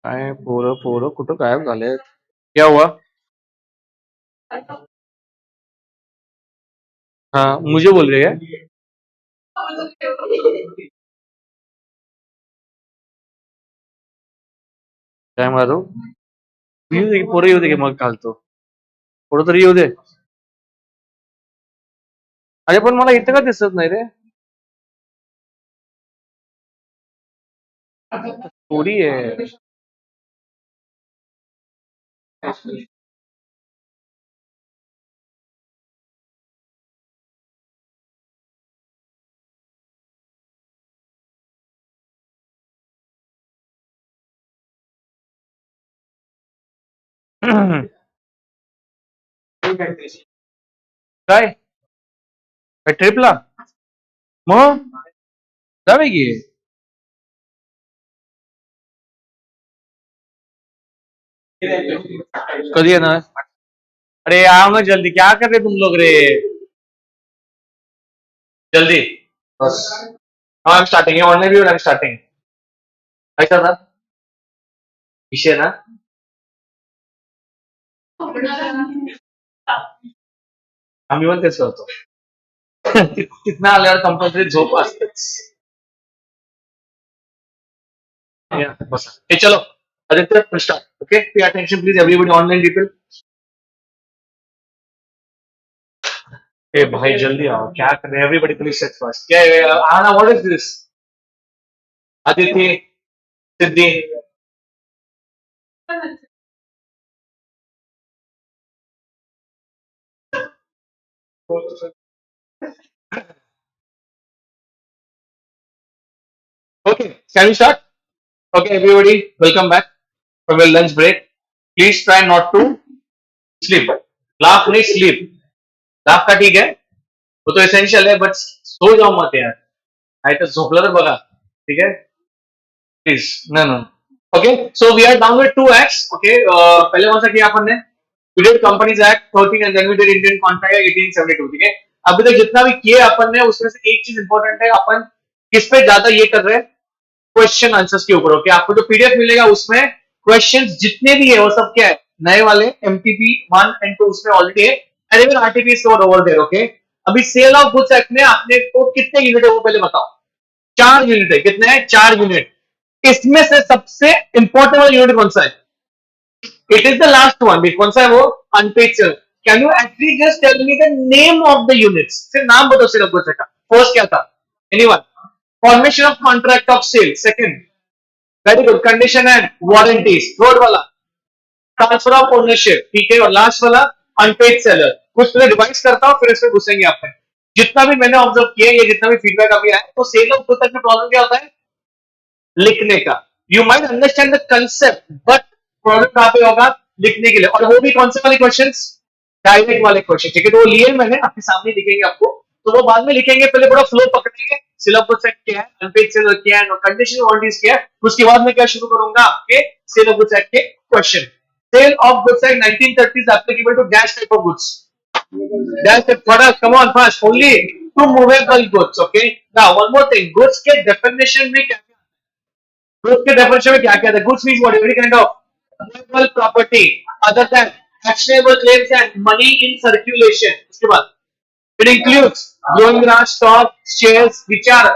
काय पोरं पोरं कुठं गायब झाले? क्या हुआ? हाँ, मुझे बोल रही है। काय मारू? येऊ दे की, पोरं येऊ दे की मग घालतो. पोरं तरी येऊ दे. अरे पण मला इथं का दिसत नाही रे? थोडी आहे. काय? काय ट्रिपला? मग जावे की. कधी येणार? अरे आओ ना जल्दी, क्या कर रहे तुम लोग रे? जल्दी बस. आई एम स्टार्टिंग, ऑनलाइन भी आई एम स्टार्टिंग. ऐसा था विषय ना. आम्ही पण तेच करतो. तिथनं आल्यावर कंपल्सरी झोप असतेच. बसा. हे चलो Aditya start. Okay, pay attention please everybody online people. ए भाई जल्दी आओ, क्या कर रहे हैं? Everybody please set first. क्या आना, what is this? Aditya, Siddhi. Okay, can we start? Okay, everybody, welcome back from your lunch break. Please try not to sleep. Laugh नहीं sleep. लाफ का ठीक है, वो तो एसेंशियल है, बट सो जाओ मत यार. नाही तर झोपलं तर बघा. ठीक है, please. No no. Okay, so we are down with 2 acts. Okay, पहले कौन सा किया अपन ने? We did companies act 13 and then we did Indian contract act 1872. ठीक है, अभी तक जितना भी किए अपन ने उसमें से एक चीज इंपॉर्टेंट है, अपन किस पे ज्यादा ये कर रहे हैं? क्वेश्चन आंसर्स के ऊपर. ओके, आपको जो पीडीएफ मिलेगा उसमें क्वेश्चंस जितने भी है वो सब क्या है, नए वाले एमटीपी 1 एंड 2 उसमें ऑलरेडी है, and even RTP store over there. Okay, अभी सेल ऑफ गुड्स एक्ट में आपने को कितने यूनिट है वो पहले बताओ। 4 यूनिट है। कितने हैं? 4 यूनिट। इसमें से सबसे इंपॉर्टेंट वाला यूनिट कौन सा है? It is the last one. कौन सा है वो? Unpaid sale. Can you actually just tell me the name of the units? सिर्फ नाम बताओ सेल ऑफ गुड्स का। फर्स्ट क्या था? Anyone? Formation of contract of sale. Second, very good, condition and warranties. Third वाला ट्रांसफर ऑफ ओनरशिप। ठीक है, और लास्ट वाला अनपेड सेलर। कुछ पहले रिवाइज करता हूं फिर इसमें घुसेंगे आप में। जितना भी मैंने ऑब्जर्व किया, ये जितना भी फीडबैक अभी आया, तो सेल ऑफ गुड्स में प्रॉब्लम क्या होता है? लिखने का। You might understand the concept, but problem कहां पे होगा? लिखने के लिए। और वो भी कौन से वाले क्वेश्चंस? डायरेक्ट वाले क्वेश्चन। ठीक है, तो वो लिए मैंने आपके सामने दिखेंगे आपको, तो वो बाद में लिखेंगे। पहले बड़ा फ्लो पकड़ेंगे, सिलेबस एक्ट क्या है, अनपेड सेलर क्या है, कंडीशन वारंटीज क्या है। उसके बाद मैं क्या शुरू करूंगा? आपके सेल ऑफ गुड्स एक्ट के question. Sale of goods act 1930 applicable to dash type of goods. Dash type product, come on fast, only to movable goods. Okay, now one more thing, goods के definition में क्या, goods के definition में क्या क्या है? Goods means what? Every kind of movable property other than actionable claims and money in circulation. उसके बाद it includes growing grass, stock, shares which are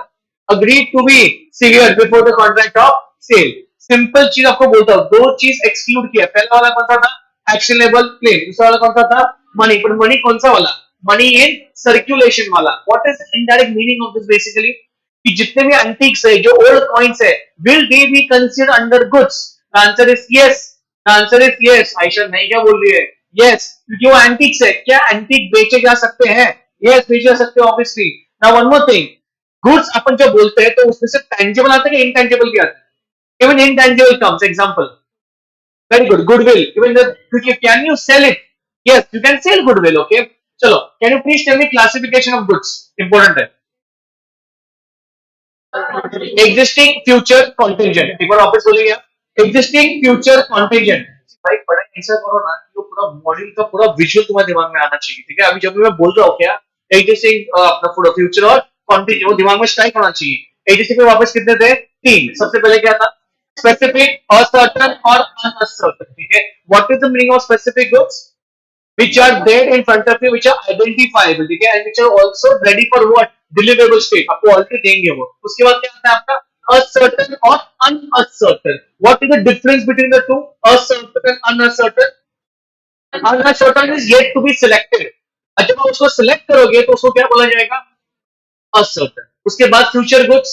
agreed to be severed before the contract of sale. Simple चीज आपको बोलता हूँ, दो चीज exclude किया। पहला वाला कौन सा था? Actionable claim. दूसरा वाला कौन सा था? मनी। पर मनी कौन सा वाला? मनी इन सर्कुलेशन वाला। What is indirect meaning of this? Basically कि जितने भी एंटीक्स है, जो ओल्ड कॉइन्स है, will they be considered under goods? Answer is yes. Answer is yes. Ayesha नहीं क्या बोल रही है? यस, क्योंकि वो एंटीक्स है। क्या एंटीक बेचे जा सकते हैं? यस, बेचे जा सकते हैं obviously. Now one more thing, goods अपन जब बोलते हैं तो उसमें से टैंजिबल आता है कि इनटैंजिबल भी आता है? Even intangible comes. Example, very good, goodwill. Even क्योंकि can you sell it? Yes, you can sell goodwill. Okay, चलो, can you please tell me classification of goods? Important है। Existing, future, contingent. एक बार वापस बोलिए। Existing, future, contingent. भाई पढ़ाई ऐसा करो ना कि वो पूरा मॉड्यूल का पूरा विजुअल तुम्हारे दिमाग में आना चाहिए। ठीक है, अभी जब भी मैं बोल रहा हूँ क्या, एग्जिस्टिंग, अपना पूरा फ्यूचर और कॉन्टिजेंट वो दिमाग में स्ट्राइक होना चाहिए। एग्जिस्टिंग में वापस कितने थे? 3। सबसे पहले क्या था? स्पेसिफिक, असर्टन और अनअसर्टन। ठीक है, what is the meaning of specific goods? which are there in front of you, which are identifiable, ठीक है, and which are also ready for what? Deliverable state। आपको ऑलरेडी देंगे वो। उसके बाद क्या आता है आपका? Uncertain और uncertain। What is the difference between the two? Uncertain and uncertain? Uncertain is yet to be selected। जब आप उसको सिलेक्ट करोगे तो उसको क्या बोला जाएगा? Uncertain। उसके बाद future goods,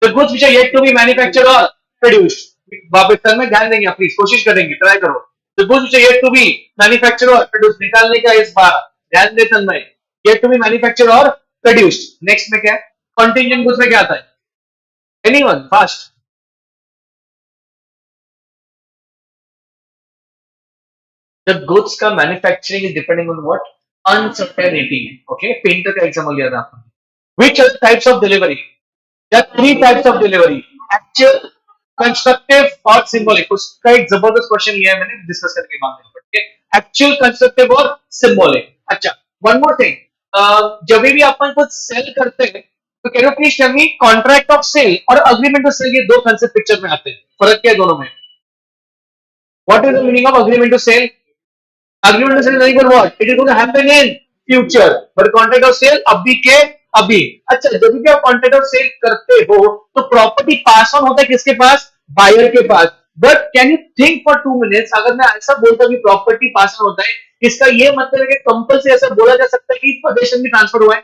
the goods which are yet to be manufactured or produced। वापस में ध्यान देंगे, प्लीज कोशिश करेंगे, ट्राई करो। The goods which are yet to be manufactured or produced, निकालने का इस बार ध्यान दे तन्मय। yet to be manufactured or produced। Next में क्या है? contingent goods में क्या आता है? Anyone fast? The goods का manufacturing is depending on what? Uncertainty। Okay, painter का एग्जाम्पल लिया था आपने। Which are the types of delivery? There are 3 types of delivery: actual, constructive और सिंबॉलिक। उसका एक जबरदस्त क्वेश्चन लिया है मैंने, डिस्कस करके बाद में। ठीक है, एक्चुअल, कंस्ट्रक्टिव और सिंबॉलिक। अच्छा, वन मोर थिंग, जब भी अपन कुछ सेल करते हैं तो can you please tell me contract of sale और अग्रीमेंट ऑफ सेल, ये दो कंसेप्ट पिक्चर में आते हैं, फर्क क्या है दोनों में? What is the meaning of agreement to sell? Agreement to sell is very good what? It is going to happen in future, but contract of sale अभी के अभी। अच्छा, जब भी आप contract of sale करते हो तो प्रॉपर्टी पास ऑन होता है किसके पास? बायर के पास। But can you think for 2 minutes, अगर मैं ऐसा बोलता कि प्रॉपर्टी पास ऑन होता है, इसका ये मतलब है कि कंपल्सरी ऐसा बोला जा सकता है कि पोजीशन भी ट्रांसफर हुआ है?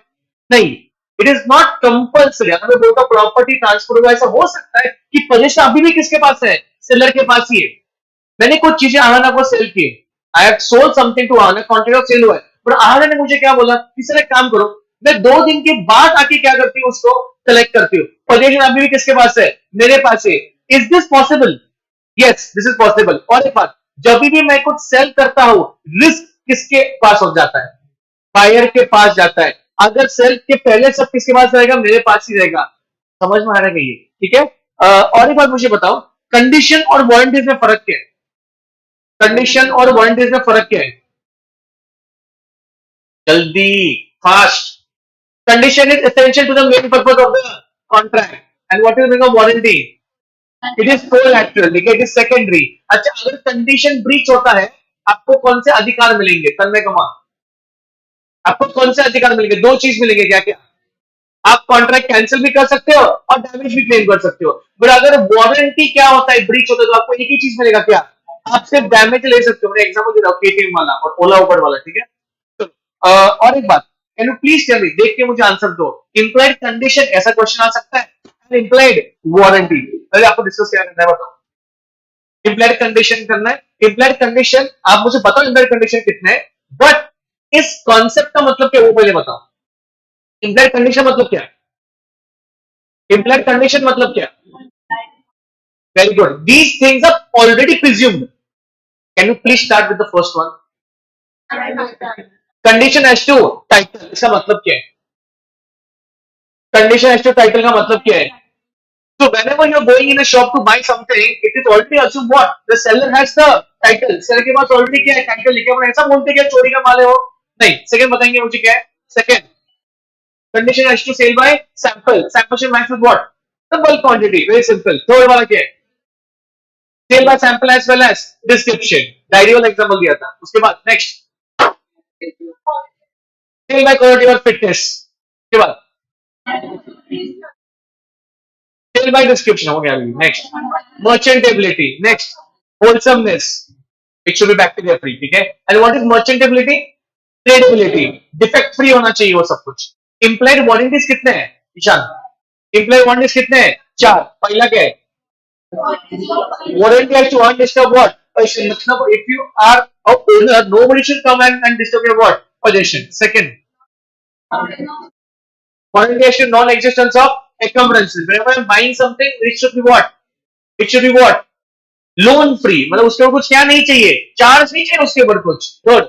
नहीं, इट इज नॉट कंपल्सरी। अगर मैं बोलता प्रॉपर्टी ट्रांसफर हुआ, ऐसा हो सकता है कि पोजीशन अभी भी किसके पास है? सेलर के पास ही है। मैंने कुछ चीजें आवाना को सेल की, I have sold something to Awana, contract of sale हुआ है, पर आवाना ने मुझे क्या बोला कि सर एक काम करो, मैं 2 दिन के बाद आके क्या करती हूँ, उसको कलेक्ट करती हूँ। पोजीशन अभी भी किसके पास है? मेरे पास है। Is this possible? Yes, this is possible. और एक बात, जब भी मैं कुछ सेल करता हूं, रिस्क किसके पास हो जाता है? बायर के पास जाता है। अगर सेल के पहले सब किसके पास रहेगा? मेरे पास ही रहेगा। समझ में आ रहा है ये? ठीक है। और एक बात मुझे बताओ, कंडीशन और वारंटीज में फर्क क्या है? कंडीशन और वारंटीज में फर्क क्या है? जल्दी, fast. Condition is essential to the main purpose of the contract. And what is the meaning of warranty? It is collateral, ठीक है, इट इज सेकेंडरी। अच्छा, अगर कंडीशन ब्रीच होता है, आपको कौन से अधिकार मिलेंगे? तन्मय कुमार, आपको कौन से अधिकार मिलेंगे? दो चीज मिलेंगे, क्या क्या? आप कॉन्ट्रैक्ट कैंसिल भी कर सकते हो और डैमेज भी क्लेम कर सकते हो। बट अगर वारंटी क्या होता है, ब्रीच होता है, तो आपको एक ही चीज मिलेगा, क्या? आप सिर्फ डैमेज ले सकते हो। मैं एग्जांपल दे रहा हूँ, केटीएम वाला और ओला उबर वाला, ठीक है। तो और एक बात, can you please tell me, देख के मुझे आंसर दो। इम्प्लाइड कंडीशन, ऐसा क्वेश्चन आ सकता है। इम्प्लाइड वारंटी, पहले आपको डिस्कस क्या करना है बताओ। इम्प्लाइड कंडीशन करना है। इम्प्लाइड कंडीशन आप मुझे बताओ, इम्प्लाइड कंडीशन कितने हैं, बट इस कॉन्सेप्ट का मतलब क्या, वो पहले बताओ। इम्प्लाइड कंडीशन मतलब क्या है? इम्प्लाइड कंडीशन मतलब क्या? Very good, these things are already presumed. Can you please start with the first one? Condition as to title, इसका मतलब क्या है? कंडीशन एज टू टाइटल का मतलब क्या है? So whenever you're going in a shop to buy something, it is already assumed what the seller has the title. seller के पास already क्या है? टाइटल लिखा हुआ है। ऐसा बोलते क्या चोरी का माल है वो? नहीं। सेकंड बताएंगे मुझे क्या है? Second, condition has to sell by sample. Sample should match with what? The bulk quantity. Very simple. Third वाला क्या है? Sell by sample as well as description. Diary वाला एग्जांपल दिया था। उसके बाद next, sell by quality or fitness. उसके बाद sell by description हो गया। Next, merchantability. Next, wholesomeness. It should be bacteria free, ठीक है। And what is merchantability? Tradability. Defect free होना चाहिए वो सब कुछ। इम्प्लाइड वारंटीज कितने हैं ईशान? इम्प्लाइड वारंटीज कितने हैं? चार। पहला क्या है? Warranty has to undisturb what? मतलब if you are a owner, nobody should come and disturb your what? Possession. Second, warranty has to non-existence of encumbrances. Whenever I'm buying something, it should be what? It should be what? Loan free, मतलब उसके ऊपर कुछ क्या नहीं चाहिए, charge नहीं चाहिए उसके ऊपर कुछ। थर्ड,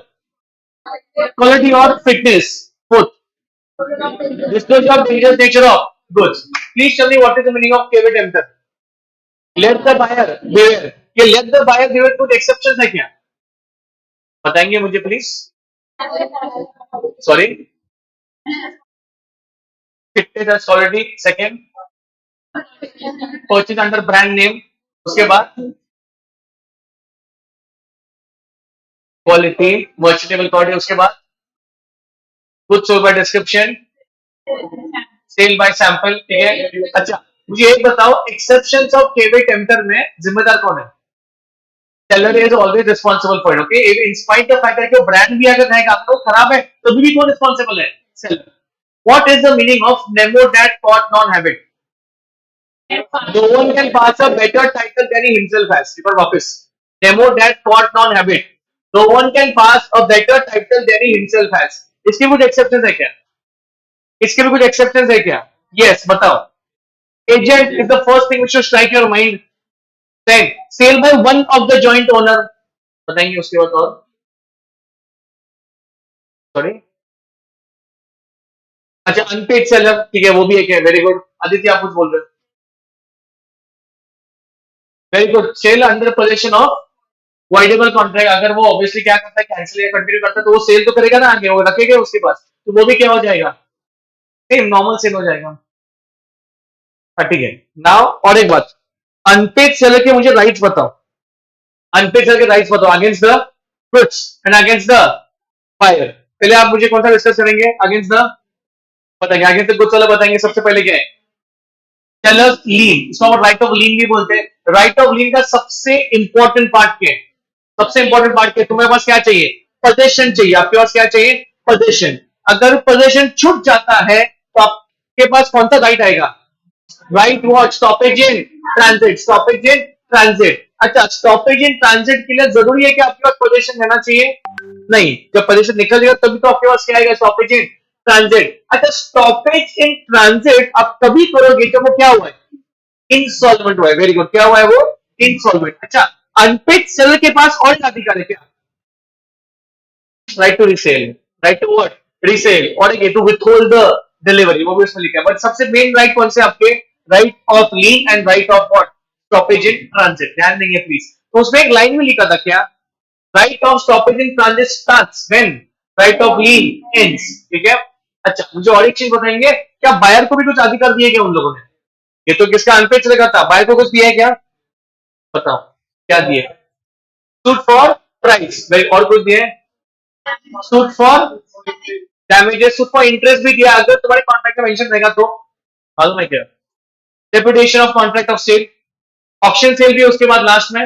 क्वालिटी और fitness. Fourth, disclosure of dangerous nature of goods. Please tell me what is the meaning of caveat emptor? Let the buyer beware. ये let the buyer beware कुछ exceptions है क्या? बताएंगे मुझे please. Sorry, fitness as quality. Second, purchase under brand name. उसके बाद quality, merchantable quality. उसके बाद good sold by description, sale by sample, ठीक है। अच्छा, मुझे एक बताओ, एक्सेप्शंस ऑफ केवेट टेम्पटर में जिम्मेदार कौन है? Seller is always responsible for it, okay. In spite the fact कि ब्रांड भी अगर रहेगा तो खराब है, तो भी कौन रिस्पांसिबल है? Seller. What is the meaning of Nemo that cot non habit? No one can pass a better title than he himself has. एक बार वापस, Nemo that cot non habit, no one can pass a better title than he himself has. इसके कुछ exceptions है क्या? इसके भी कुछ एक्सेप्शंस है क्या? यस, बताओ। Agent is the first thing which should strike your mind. Then sale by one of the joint owner, बताएंगे उसके बाद। और सॉरी, अच्छा, अनपेड सेलर, ठीक है, वो भी एक है। Very good. आदित्य, आप कुछ बोल रहे हो? Very good. Sale under position of voidable contract, अगर वो ऑब्वियसली क्या करता है, कैंसिल या कंटिन्यू करता है, तो वो सेल तो करेगा ना, आगे वो रखेगा उसके पास, तो वो भी क्या हो जाएगा? सेम नॉर्मल सेल हो जाएगा। ठीक है। नाउ और एक बात, अनपेड सेलर के मुझे राइट्स बताओ। अनपेड सेलर के राइट्स बताओ against the goods and against the buyer. पहले आप मुझे कौन सा डिस्कस करेंगे? अगेंस्ट द, बताएंगे अगेंस्ट द गुड्स वाला बताएंगे। सबसे पहले क्या है? सेलर्स लीन, इसको हम राइट ऑफ लीन भी बोलते हैं। राइट ऑफ लीन का सबसे इंपॉर्टेंट पार्ट क्या है? सबसे इंपॉर्टेंट पार्ट क्या है? तुम्हारे पास क्या चाहिए? पोजीशन चाहिए। आपके पास क्या चाहिए? पोजीशन। अगर पोजीशन छूट जाता है तो आपके पास कौन सा राइट आएगा? Right what? Stoppage in transit. Stoppage in transit. अच्छा, स्टॉपेज इन ट्रांजिट के लिए जरूरी है कि आपके पास पोजीशन रहना चाहिए? नहीं। जब पोजीशन निकल जाएगा तभी तो आपके पास क्या आएगा? Stoppage in transit. अच्छा, स्टॉपेज इन ट्रांजिट आप तभी करोगे जब वो क्या हुआ है? इंसॉल्वेंट हुआ है। Very good. क्या हुआ है वो? इंसॉल्वेंट। अच्छा, अनपेड सेलर के पास और अधिकार है क्या? Right to resale, right to what? Resale, और टू विथहोल्ड द डिलीवरी, वो भी उसमें लिखा है। बट सबसे मेन राइट कौन से आपके? Right of lean and right of what? Stoppage in transit. ध्यान देंगे प्लीज। तो उसमें एक लाइन में लिखा था क्या? Right of stoppage in transit starts when right of lean ends, ठीक है। अच्छा, मुझे और एक चीज बताएंगे, क्या बायर को भी कुछ अधिकार दिए गए उन लोगों ने? ये तो किसका? अनपेड सेलर का था। बायर को कुछ दिया है क्या? बताओ क्या दिए? सूट फॉर प्राइस, भाई और कुछ दिए? Suit for damages, suit for interest भी दिया अगर तुम्हारे कॉन्ट्रैक्ट में मेंशन रहेगा तो। मालूम है क्या? Reputation of contract of sale, auction sale भी है उसके बाद लास्ट में।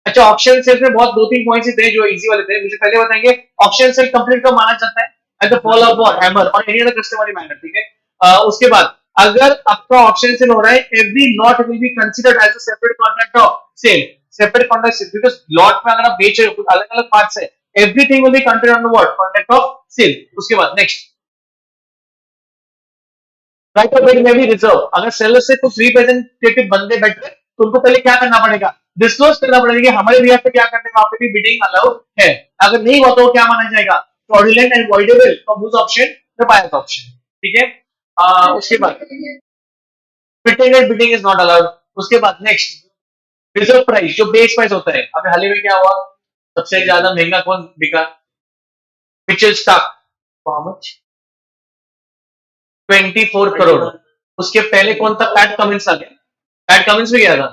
अच्छा, ऑप्शन सेल में बहुत दो तीन पॉइंट्स थे जो इजी वाले थे, मुझे पहले बताएंगे। ऑप्शन सेल कंप्लीट कब माना जाता है? At the fall of what hammer और एनी अदर कस्टमरी मैटर, ठीक है। उसके बाद अगर आपका ऑप्शन सेल हो रहा है, every lot will be considered as a separate contract of sale, separate contract sale, because lot में अगर आप बेच रहे हो अलग अलग पार्ट्स है, everything will be considered on the what contract of sale. उसके बाद नेक्स्ट, राइट ऑफ बिड में भी रिजर्व, अगर सेलर से कुछ रिप्रेजेंटेटिव बंदे बैठ रहे तो उनको पहले क्या करना पड़ेगा? डिस्क्लोज करना पड़ेगा कि हमारे बिहाफ पे क्या करने वहां पे भी बिडिंग अलाउड है। अगर नहीं हुआ तो क्या माना जाएगा? Fraudulent and voidable from whose option? The buyer's option, ठीक है। उसके बाद pretended bidding is not allowed. उसके बाद नेक्स्ट, रिजर्व प्राइस जो बेस प्राइस होता है। अभी हाल ही में क्या हुआ? सबसे ज्यादा महंगा कौन बिका? Mitchell stock, how much? 24 crore. उसके पहले कौन था? पैट कमिंस आ गया, पैट कमिंस भी गया था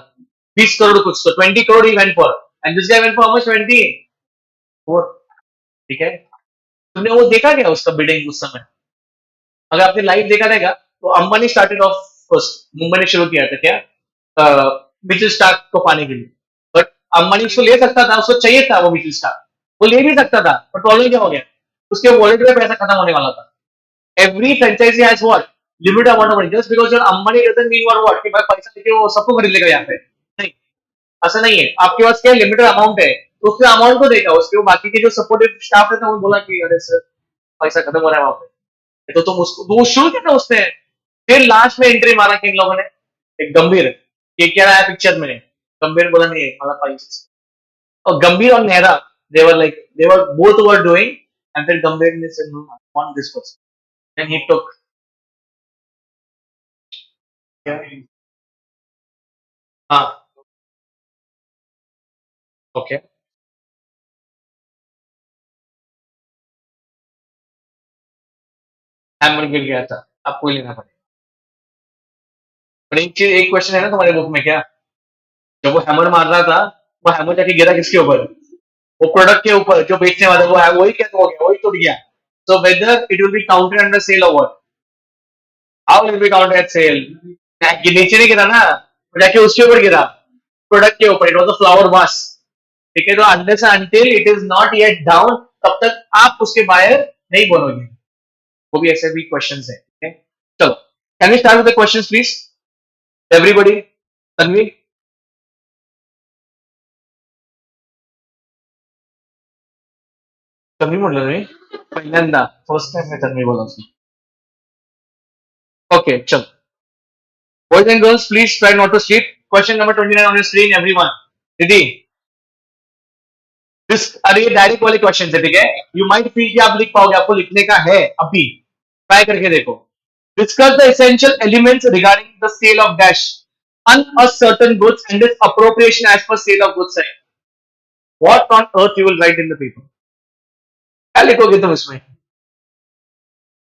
20 करोड़ कुछ, तो 20 crore he went for, and this guy went for how much? 24, ठीक है। तुमने वो देखा क्या उसका बिडिंग उस समय? अगर आपने लाइव देखा रहेगा तो Ambani started off first, Mumbai ने शुरू किया था क्या मिचेल स्टार्क को पाने के लिए, बट अंबानी उसको ले सकता था, उसको चाहिए था वो मिचेल स्टार्क, वो ले भी सकता था, बट प्रॉब्लम क्या हो गया? उसके वॉलेट में पैसा खत्म होने वाला था। Every franchisee has what limited amount of money, just because your Ambani doesn't mean your what कि भाई पैसा लेके वो सबको खरीद लेगा यहाँ पे, नहीं, ऐसा नहीं है। आपके पास क्या लिमिटेड अमाउंट है तो उसके अमाउंट को देगा, उसके बाकी के जो सपोर्टिव स्टाफ रहता है वो बोला कि अरे सर पैसा खत्म हो रहा है वहां पे, तो तुम उसको वो शुरू किया था उसने। फिर लास्ट में एंट्री मारा कि इन लोगों ने, एक गंभीर, ये क्या रहा है पिक्चर में, गंभीर बोला नहीं मतलब पैसा, और गंभीर और Nehra, they were both were doing, and then Gambhir ne said no, I want this person, and he took, yeah, हाँ, ओके, हैमर गिर गया था, आपको ही लेना पड़ेगा। पर एक चीज, एक क्वेश्चन है ना तुम्हारे बुक में क्या, जब वो हैमर मार रहा था, वो हैमर जाके गिरा किसके ऊपर? वो प्रोडक्ट के ऊपर जो बेचने वाला वो है, वही क्या हो गया, वही टूट गया। So whether it will be counted under sale और what, how will be counted at sale? नीचे नहीं गिरा ना, वो जाके उसके ऊपर गिरा, प्रोडक्ट के ऊपर, it was a flower vase, ठीक है। तो unless until it is not yet down, तब तक आप उसके बायर नहीं बनोगे। वो भी ऐसे भी क्वेश्चंस है, ठीक है। चलो, can we start with the questions please, everybody? Tanvi, Tanvi म्हटलं तुम्ही पहिल्यांदा, फर्स्ट टाइम में तन्वी बोला उसने। ओके, चलो, boys and girls please try not to sleep. Question number 29 on your screen everyone. दीदी, अरे ये डायरेक्ट वाले क्वेश्चन है, ठीक है। यू माइट फील कि आप लिख पाओगे, आपको लिखने का है अभी, ट्राई करके देखो। Discuss the essential elements regarding the sale of dash uncertain goods and its appropriation as per sale of goods है। What on earth you will write in the paper? क्या लिखोगे तुम इसमें?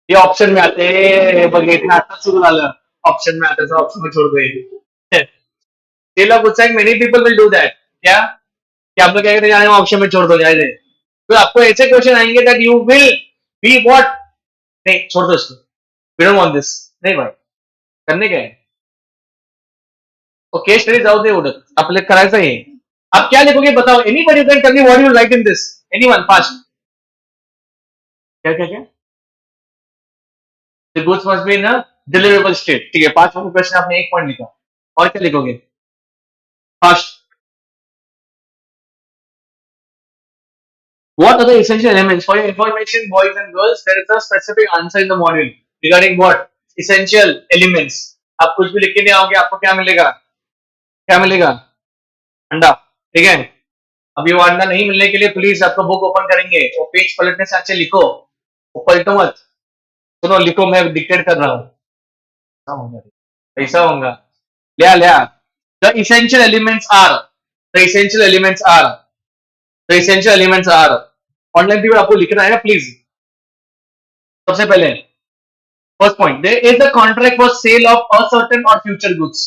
ये ऑप्शन में आते हैं, बघ इतना आता सुरू झालं, ऑप्शन में आते ऑप्शन में छोड़ दे। Sale of goods, many people will do that, क्या कि आप लोग क्या कहते हैं, ऑप्शन में छोड़ दो जाए, तो आपको ऐसे क्वेश्चन आएंगे that you will be what, नहीं छोड़ दो इसको, वी डोंट वांट दिस, नहीं भाई करने क्या है, तो केस स्टडी जाऊ दे उडत, आपल्याला करायचं आहे। आप क्या लिखोगे बताओ, anybody can tell me what you write in this, anyone fast, क्या क्या क्या? The goods must be in a deliverable state, ठीक है। 5 नंबर क्वेश्चन आपने 1 पॉइंट लिखा, और क्या लिखोगे fast? What are the essential elements? For your information, boys and girls, there is a specific answer in the module regarding what? Essential elements. आप कुछ भी लिख के नहीं आओगे, आपको क्या मिलेगा? क्या मिलेगा? अंडा, ठीक है। अब ये अंडा नहीं मिलने के लिए प्लीज आपका बुक ओपन करेंगे, वो पेज पलटने से अच्छे लिखो, वो पलटो मत, सुनो लिखो, मैं डिक्टेट कर रहा हूँ, ऐसा होगा, लिया लिया। The essential elements are, the essential elements are, the essential elements are, online period आपको लिखना है प्लीज। सबसे पहले first point, there is the contract for sale of uncertain और फ्यूचर गुड्स।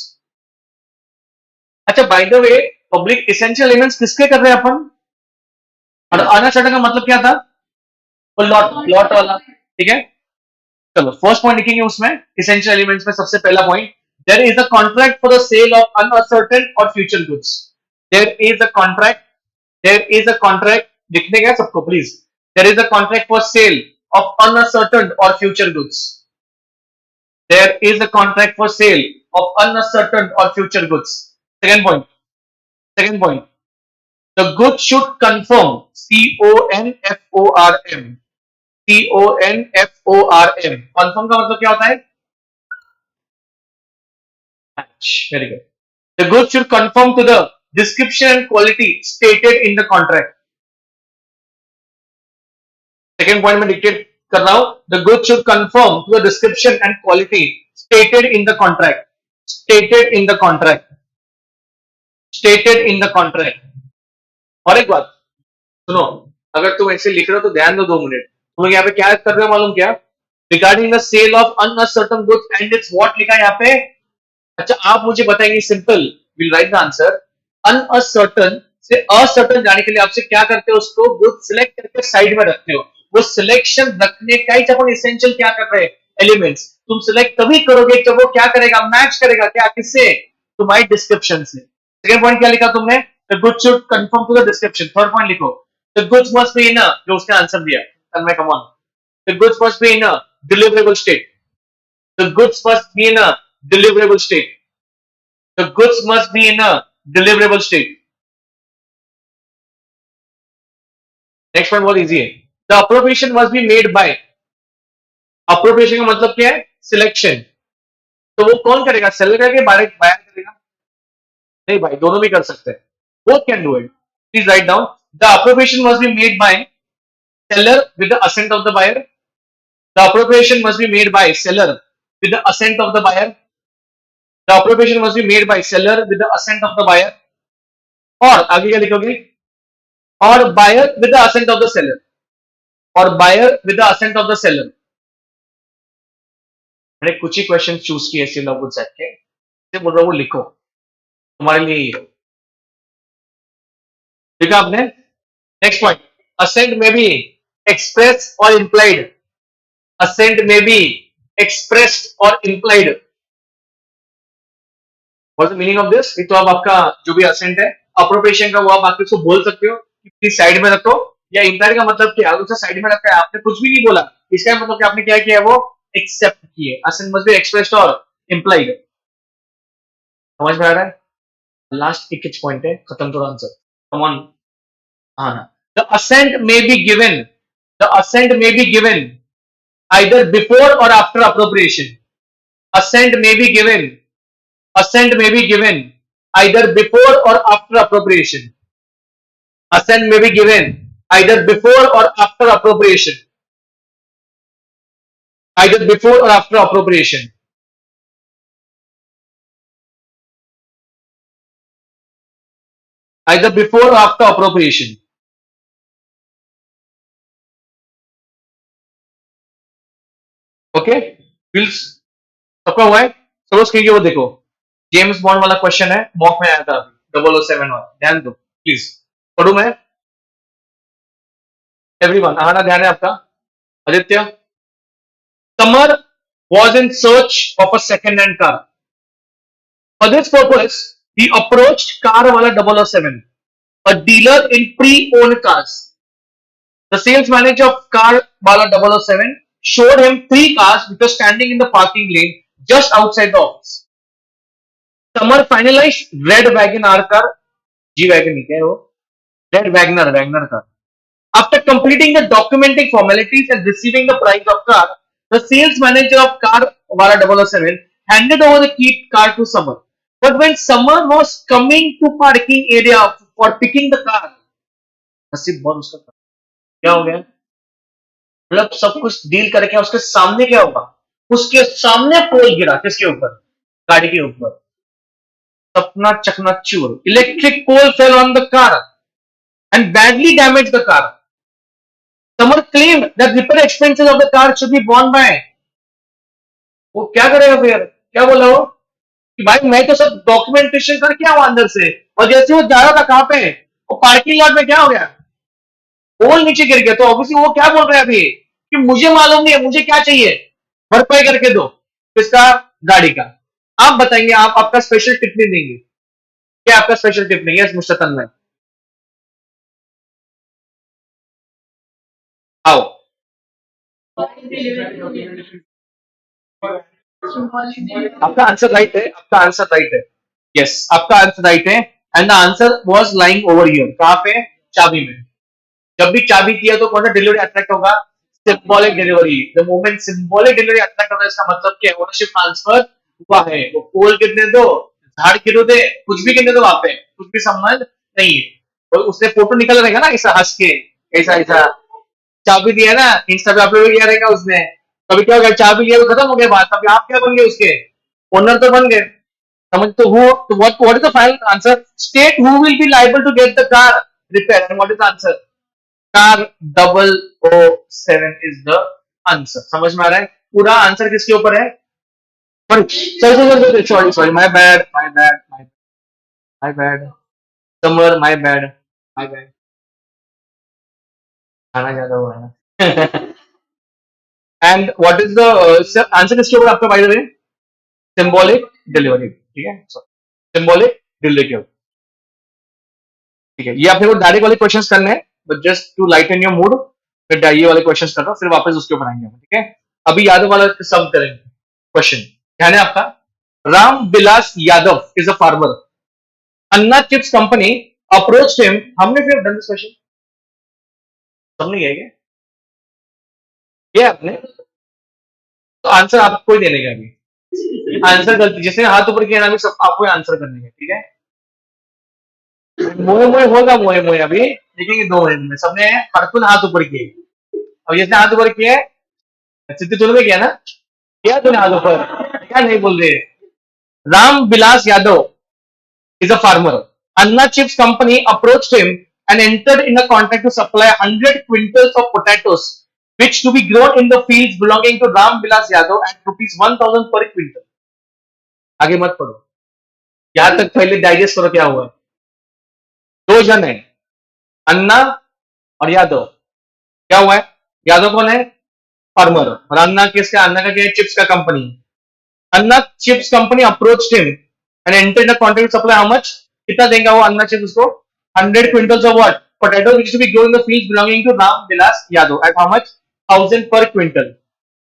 अच्छा by the way, public essential elements किसके कर रहे हैं अपन, और अनसर्टेन का मतलब क्या था, वो लॉट लॉट वाला, ठीक है। चलो फर्स्ट पॉइंट लिखेंगे उसमें, इसेंशियल एलिमेंट्स में सबसे पहला point, there is a contract for the sale of uncertain और future goods. There is a contract, there is a contract, लिखने का सबको please, there is a contract for sale of uncertain और future goods. There is a contract for sale of uncertain और future goods. Second point, second point, the goods should conform, CONFORM, CONFORM, confirm का मतलब क्या होता है, match, very good, the goods should conform to the description and quality stated in the contract। second point में dictate कर रहा हूं, the goods should conform to the description and quality stated in the contract, stated in the contract, stated in the contract। और एक बात सुनो, अगर तुम ऐसे लिख रहे हो तो ध्यान दो 2 मिनट, तुम यहाँ पे क्या कर रहे हो मालूम क्या, regarding the sale of uncertain goods and its what लिखा है यहाँ पे। अच्छा आप मुझे बताएंगे, simple, will write the answer, uncertain से असर्टेन जाने के लिए आपसे क्या करते हो, उसको गुड सिलेक्ट करके साइड में रखते हो। वो सिलेक्शन रखने का ही अपन इसेंशियल क्या कर रहे हैं, एलिमेंट्स तुम सिलेक्ट तभी करोगे जब वो क्या करेगा, मैच करेगा क्या, किससे, तुम्हारी डिस्क्रिप्शन से। सेकंड पॉइंट क्या लिखा तुमने, the good should conform to the description. Third point लिखो, the goods must be in a, जो उसने आंसर दिया, Tanmay come on, the goods must be in a deliverable state, the goods must be in a deliverable state, the goods must be in a deliverable state। next one बहुत easy है, the appropriation must be made by, appropriation का मतलब क्या है, selection. तो वो कौन करेगा, सेलर करेगा, बायर करेगा, नहीं भाई दोनों भी कर सकते हैं, both can do it, please write down, the appropriation must be made by seller with the assent of the buyer, the appropriation must be made by seller with the assent of the buyer, the appropriation must be made by seller with the assent of the buyer, और आगे क्या लिखोगे, और buyer with the assent of the seller, और buyer with the assent of the seller। मैंने कुछ ही question choose किए cell of goods act के, बोल रहा हूं वो लिखो, तुम्हारे लिए ये लिखा आपने। Next point, assent may be expressed or implied, assent may be expressed or implied, what is the meaning of this, तो अब आपका जो भी assent है अप्रोप्रिएशन का, वो आप आके उसको बोल सकते हो कि प्लीज साइड में रखो, या इंप्लाइड का मतलब क्या है, उसे साइड में रखा है, आपने कुछ भी नहीं बोला, इसका मतलब कि आपने क्या किया है, वो एक्सेप्ट किए। assent must be expressed or implied, समझ में आ रहा है। लास्ट एक पॉइंट है, खत्म करो आंसर, कम ऑन, हाँ ना, the assent may be given, the assent may be given either before or after appropriation, assent may be given, assent may be given either before or after appropriation, assent may be given either before or after appropriation, either before or after appropriation, either before or after appropriation। Okay bills सबका हुआ है, suppose कीजिए वो देखो, James bond वाला question है, mock में आया था अभी 007 वाला, ध्यान दो प्लीज, पढ़ू मैं, एवरीवन आना ध्यान है आपका। Aditya, summer was in search of a second hand car, for this purpose he approached car wala 007, a dealer in pre-owned cars। The sales manager of car wala 007 showed him 3 cars which were standing in the parking lane just outside the office। Summer finalized red Wagon R car, G wagon नहीं क्या है वो, red Wagner car। After completing the documenting formalities and receiving the price of car, the sales manager of car wala 007 handed over the key car to Summer। But when Summer was coming to parking area for picking the car, नसीब बहुत उसका क्या हो गया, मतलब सब कुछ deal करके उसके सामने क्या होगा, उसके सामने पोल गिरा, किसके ऊपर, गाड़ी के ऊपर, सपना चकनाचूर, electric pole fell on the car and badly damaged the car। Summer claimed that repair expenses of the car should be borne by, वो क्या करेगा फिर, क्या बोला वो, कि भाई मैं तो सब डॉक्यूमेंटेशन करके आऊं अंदर से, और जैसे वो जा रहा था कहां पे, वो पार्किंग लॉट में क्या हो गया, पोल नीचे गिर गया। तो ऑब्वियसली वो क्या बोल रहे हैं अभी कि मुझे मालूम नहीं है, मुझे क्या चाहिए, भरपाई करके दो। किसका? गाड़ी का। आप बताएंगे, आप आपका स्पेशल टिप नहीं देंगे, क्या आपका स्पेशल टिप नहीं है मिस्टर तन्मय? आओ। आपका आंसर राइट है, आपका आंसर राइट है। यस, आपका आंसर राइट है। And the answer was lying over here, कहां पे? चाबी में। जब भी चाबी दिया तो कौन सा डिलीवरी अट्रैक्ट होगा? Symbolic delivery. The moment symbolic delivery attract होगा, इसका मतलब क्या? ओनरशिप ट्रांसफर हुआ है। वो पोल गिरने दो, झाड़ गिरो दे, कुछ भी गिरने दो, वहां पे कुछ भी संबंध नहीं है। और उससे फोटो निकल रहेगा ना ऐसा हंस के, ऐसा ऐसा, चाबी दिया ना, इंस्टा पे अपलोड किया रहेगा उसने। कभी क्या हो गया, चाबी लिया तो खत्म हो गया बात, अभी आप क्या बन गए उसके? ओनर तो बन गए। समझ? तो हु, तो what is the final answer? State who will be liable to get the car repair, and what is the answer? Car 007 is the answer. समझ में आ रहा है? पूरा आंसर किसके ऊपर है? Sorry sorry sorry, my bad my bad my bad, summer my bad my bad, खाना ज्यादा हुआ है। And what is the answer किसके ऊपर आपका, bye the way? Symbolic delivery, ठीक है, सिंबॉलिक डिलीवरी। ठीक है, ये आपने को डायरेक्ट वाले क्वेश्चंस करने हैं, but just to lighten your mood, फिर ये वाले क्वेश्चंस कर रहा हूं, फिर वापस उसके ऊपर आएंगे हम, ठीक है? अभी यादव वाला सम करेंगे क्वेश्चन। ध्यान है आपका? Ram Bilas Yadav is a farmer. Anna chips company approach him, हमने फिर डन दिस क्वेश्चन, सबने किया है क्या? ये आपने, तो आंसर आपको ही देने का अभी। आंसर गलती, जिसने हाथ ऊपर किया ना, अभी सब आपको आंसर करने का, ठीक है? मोए मोए होगा, मोए मोए अभी देखेंगे 2 मिनट में। सबने हरकुन हाथ ऊपर किए, अब जिसने हाथ ऊपर किया है, सिद्धि तूने भी किया ना? किया तूने हाथ ऊपर? क्या नहीं बोल रहे? Ram Bilas Yadav is a farmer. Anna Chips Company approached him and entered in a contract to supply 100 quintals of potatoes, which to be grown in the fields belonging to Ram Vilas Yadav at rupees 1000 per quintal. आगे मत पढ़ो, यहां तक पहले digest करो क्या हुआ। 2 जन है, अन्ना और यादव। क्या हुआ है? यादव कौन है? फार्मर। और अन्ना किसका? अन्ना का क्या है? चिप्स का company. Anna chips company approach him and enter the contract supply how much? कितना देंगे वो अन्ना चिप्स उसको? 100 quintals of what? Potato which to be grown in the fields belonging to Ram Vilas Yadav at how much? 1000 per quintal.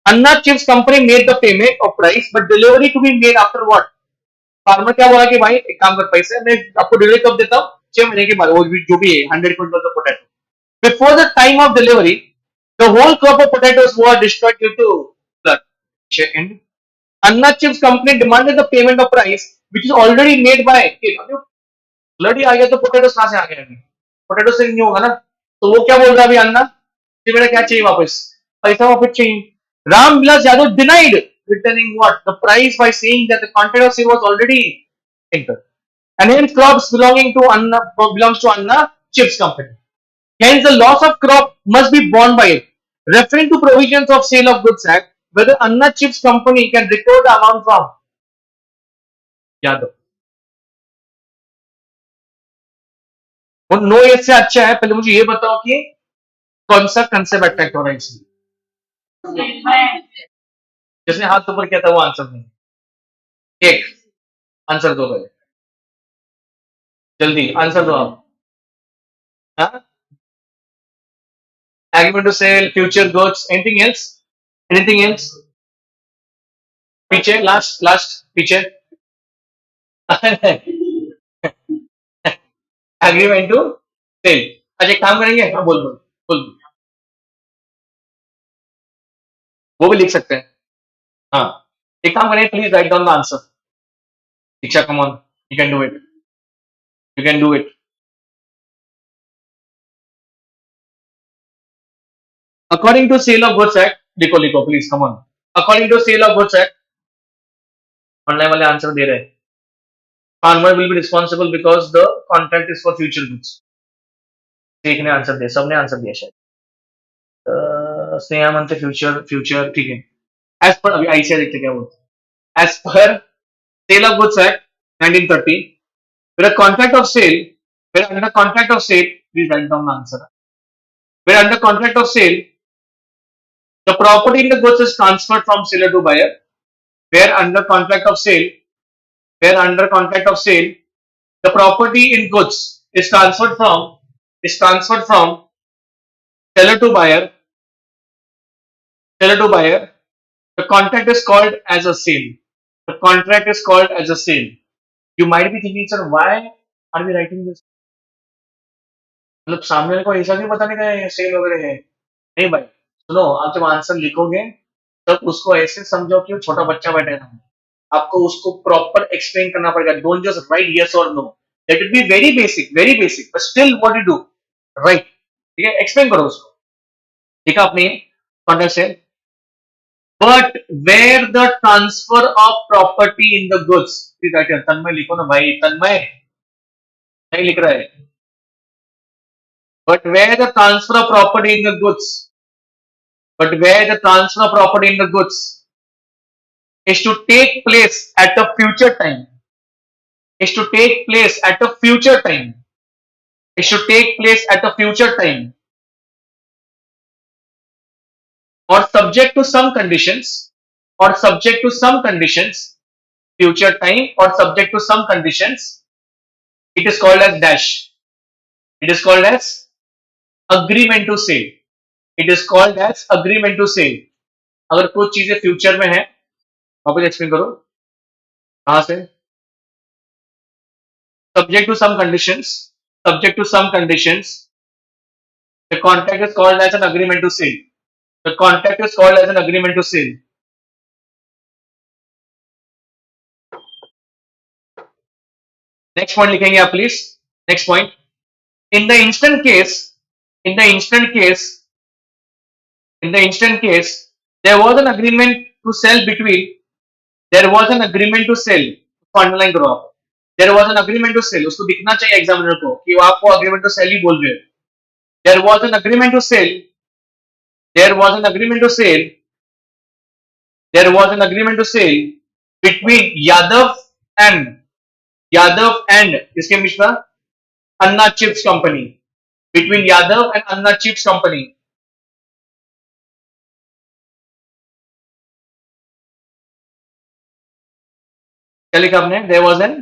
Anna chips company made the payment of price but delivery to be made after what? Farmer क्या बोला कि भाई एक काम कर, पैसे मैं आपको डिलीवरी कब देता हूँ? 6 महीने के बाद, वो भी जो भी है 100 quintal of potato. Before the time of delivery the whole crop of potatoes were destroyed due to flood. Second, Anna Chips company demanded the payment of price which is already made by, flood ही आ गया तो potatoes कहां से आ गया? अभी potato से नहीं होगा ना। तो वो क्या बोल रहा है अभी अन्ना कि मेरा क्या चाहिए वापस? पैसा वापस चाहिए। Ram Vilas Yadav denied returning what? The price by saying that the content of sale was already entered. And hence crops belonging to Anna belongs to Anna Chips company. Hence the loss of crop must be borne by it. Referring to provisions of Sale of Goods Act, whether Anna Chips company can recover the amount from Yadav. वो no as से अच्छा है, पहले मुझे ये बताओ कि कौन सा कंसेप्ट अट्रैक्ट हो रहा है इसमें? जिसने हाथ ऊपर किया था वो आंसर नहीं। एक आंसर दो पहले, जल्दी आंसर दो आप। हाँ, agreement to sell, future goods, anything else? Anything else? पीछे लास्ट लास्ट पीछे। Agreement to sell. अच्छा एक काम करेंगे, हाँ बोल बोल बोल, वो भी लिख सकते हैं। हाँ, एक काम करेंगे, please write down the answer. Diksha come on, you can do it, you can do it. According to sale of goods act, लिखो लिखो please, come on. According to sale of goods act, online वाले answer दे रहे हैं। Farmer will be responsible because the contract is for future goods. एक ने answer दिया, सबने आंसर दिया शायद। स्नेहा मंथ फ्यूचर फ्यूचर, ठीक है। एज पर, अभी आईसीआर देखते क्या बोलते हैं। As per Sale of Goods Act 1930. Where a contract of sale, where under contract of sale, please write down the answer. Where under contract of sale, the property in the goods is transferred from seller to buyer. Where under contract of sale, where under contract of sale, the property in goods is transferred from seller to buyer, seller to buyer. The contract is called as a sale. The contract is called as a sale. You might be thinking, sir, why are we writing this? मतलब सामने वाले को ऐसा नहीं बताने का ये cell वगैरह है, नहीं भाई, सुनो, आप जब आंसर लिखोगे तब उसको ऐसे समझो कि वो छोटा बच्चा बैठा है, आपको उसको प्रॉपर एक्सप्लेन करना पड़ेगा. डोंट जस्ट राइट यस और no. Let it be very basic, but still what you do, right. ठीक है, एक्सप्लेन करो उसको. ठीक है आपने contract sale. But where the transfer of property in the goods, ठीक है, तन्मय लिखो ना भाई, तन्मय नहीं लिख रहा है. But where the transfer of property in the goods, but where the transfer of property in the goods is to take place at a future time, is to take place at a future time, is to take place at a future time, or subject to some conditions, or subject to some conditions, future time or subject to some conditions, it is called as dash, it is called as agreement to sale, it is called as agreement to sale. अगर कुछ चीजें future में है, वापस explain करो कहां से. Subject to some conditions, subject to some conditions, the contract is called as an agreement to sale. The contract is called as an agreement to sale. Next point लिखेंगे आप please. Next point. In the instant case, in the instant case, in the instant case, there was an agreement to sell between, there was an agreement to sell. Underline करो आप. There was an agreement to sell. उसको दिखना चाहिए examiner को कि वो आपको agreement to sell ही बोल रहे हैं. There was an agreement to sell. There was an agreement to sell. There was an agreement to sell between Yadav and इसके Mishra Anna Chips Company. Between Yadav and Anna Chips Company. क्या लिखा आपने? There was an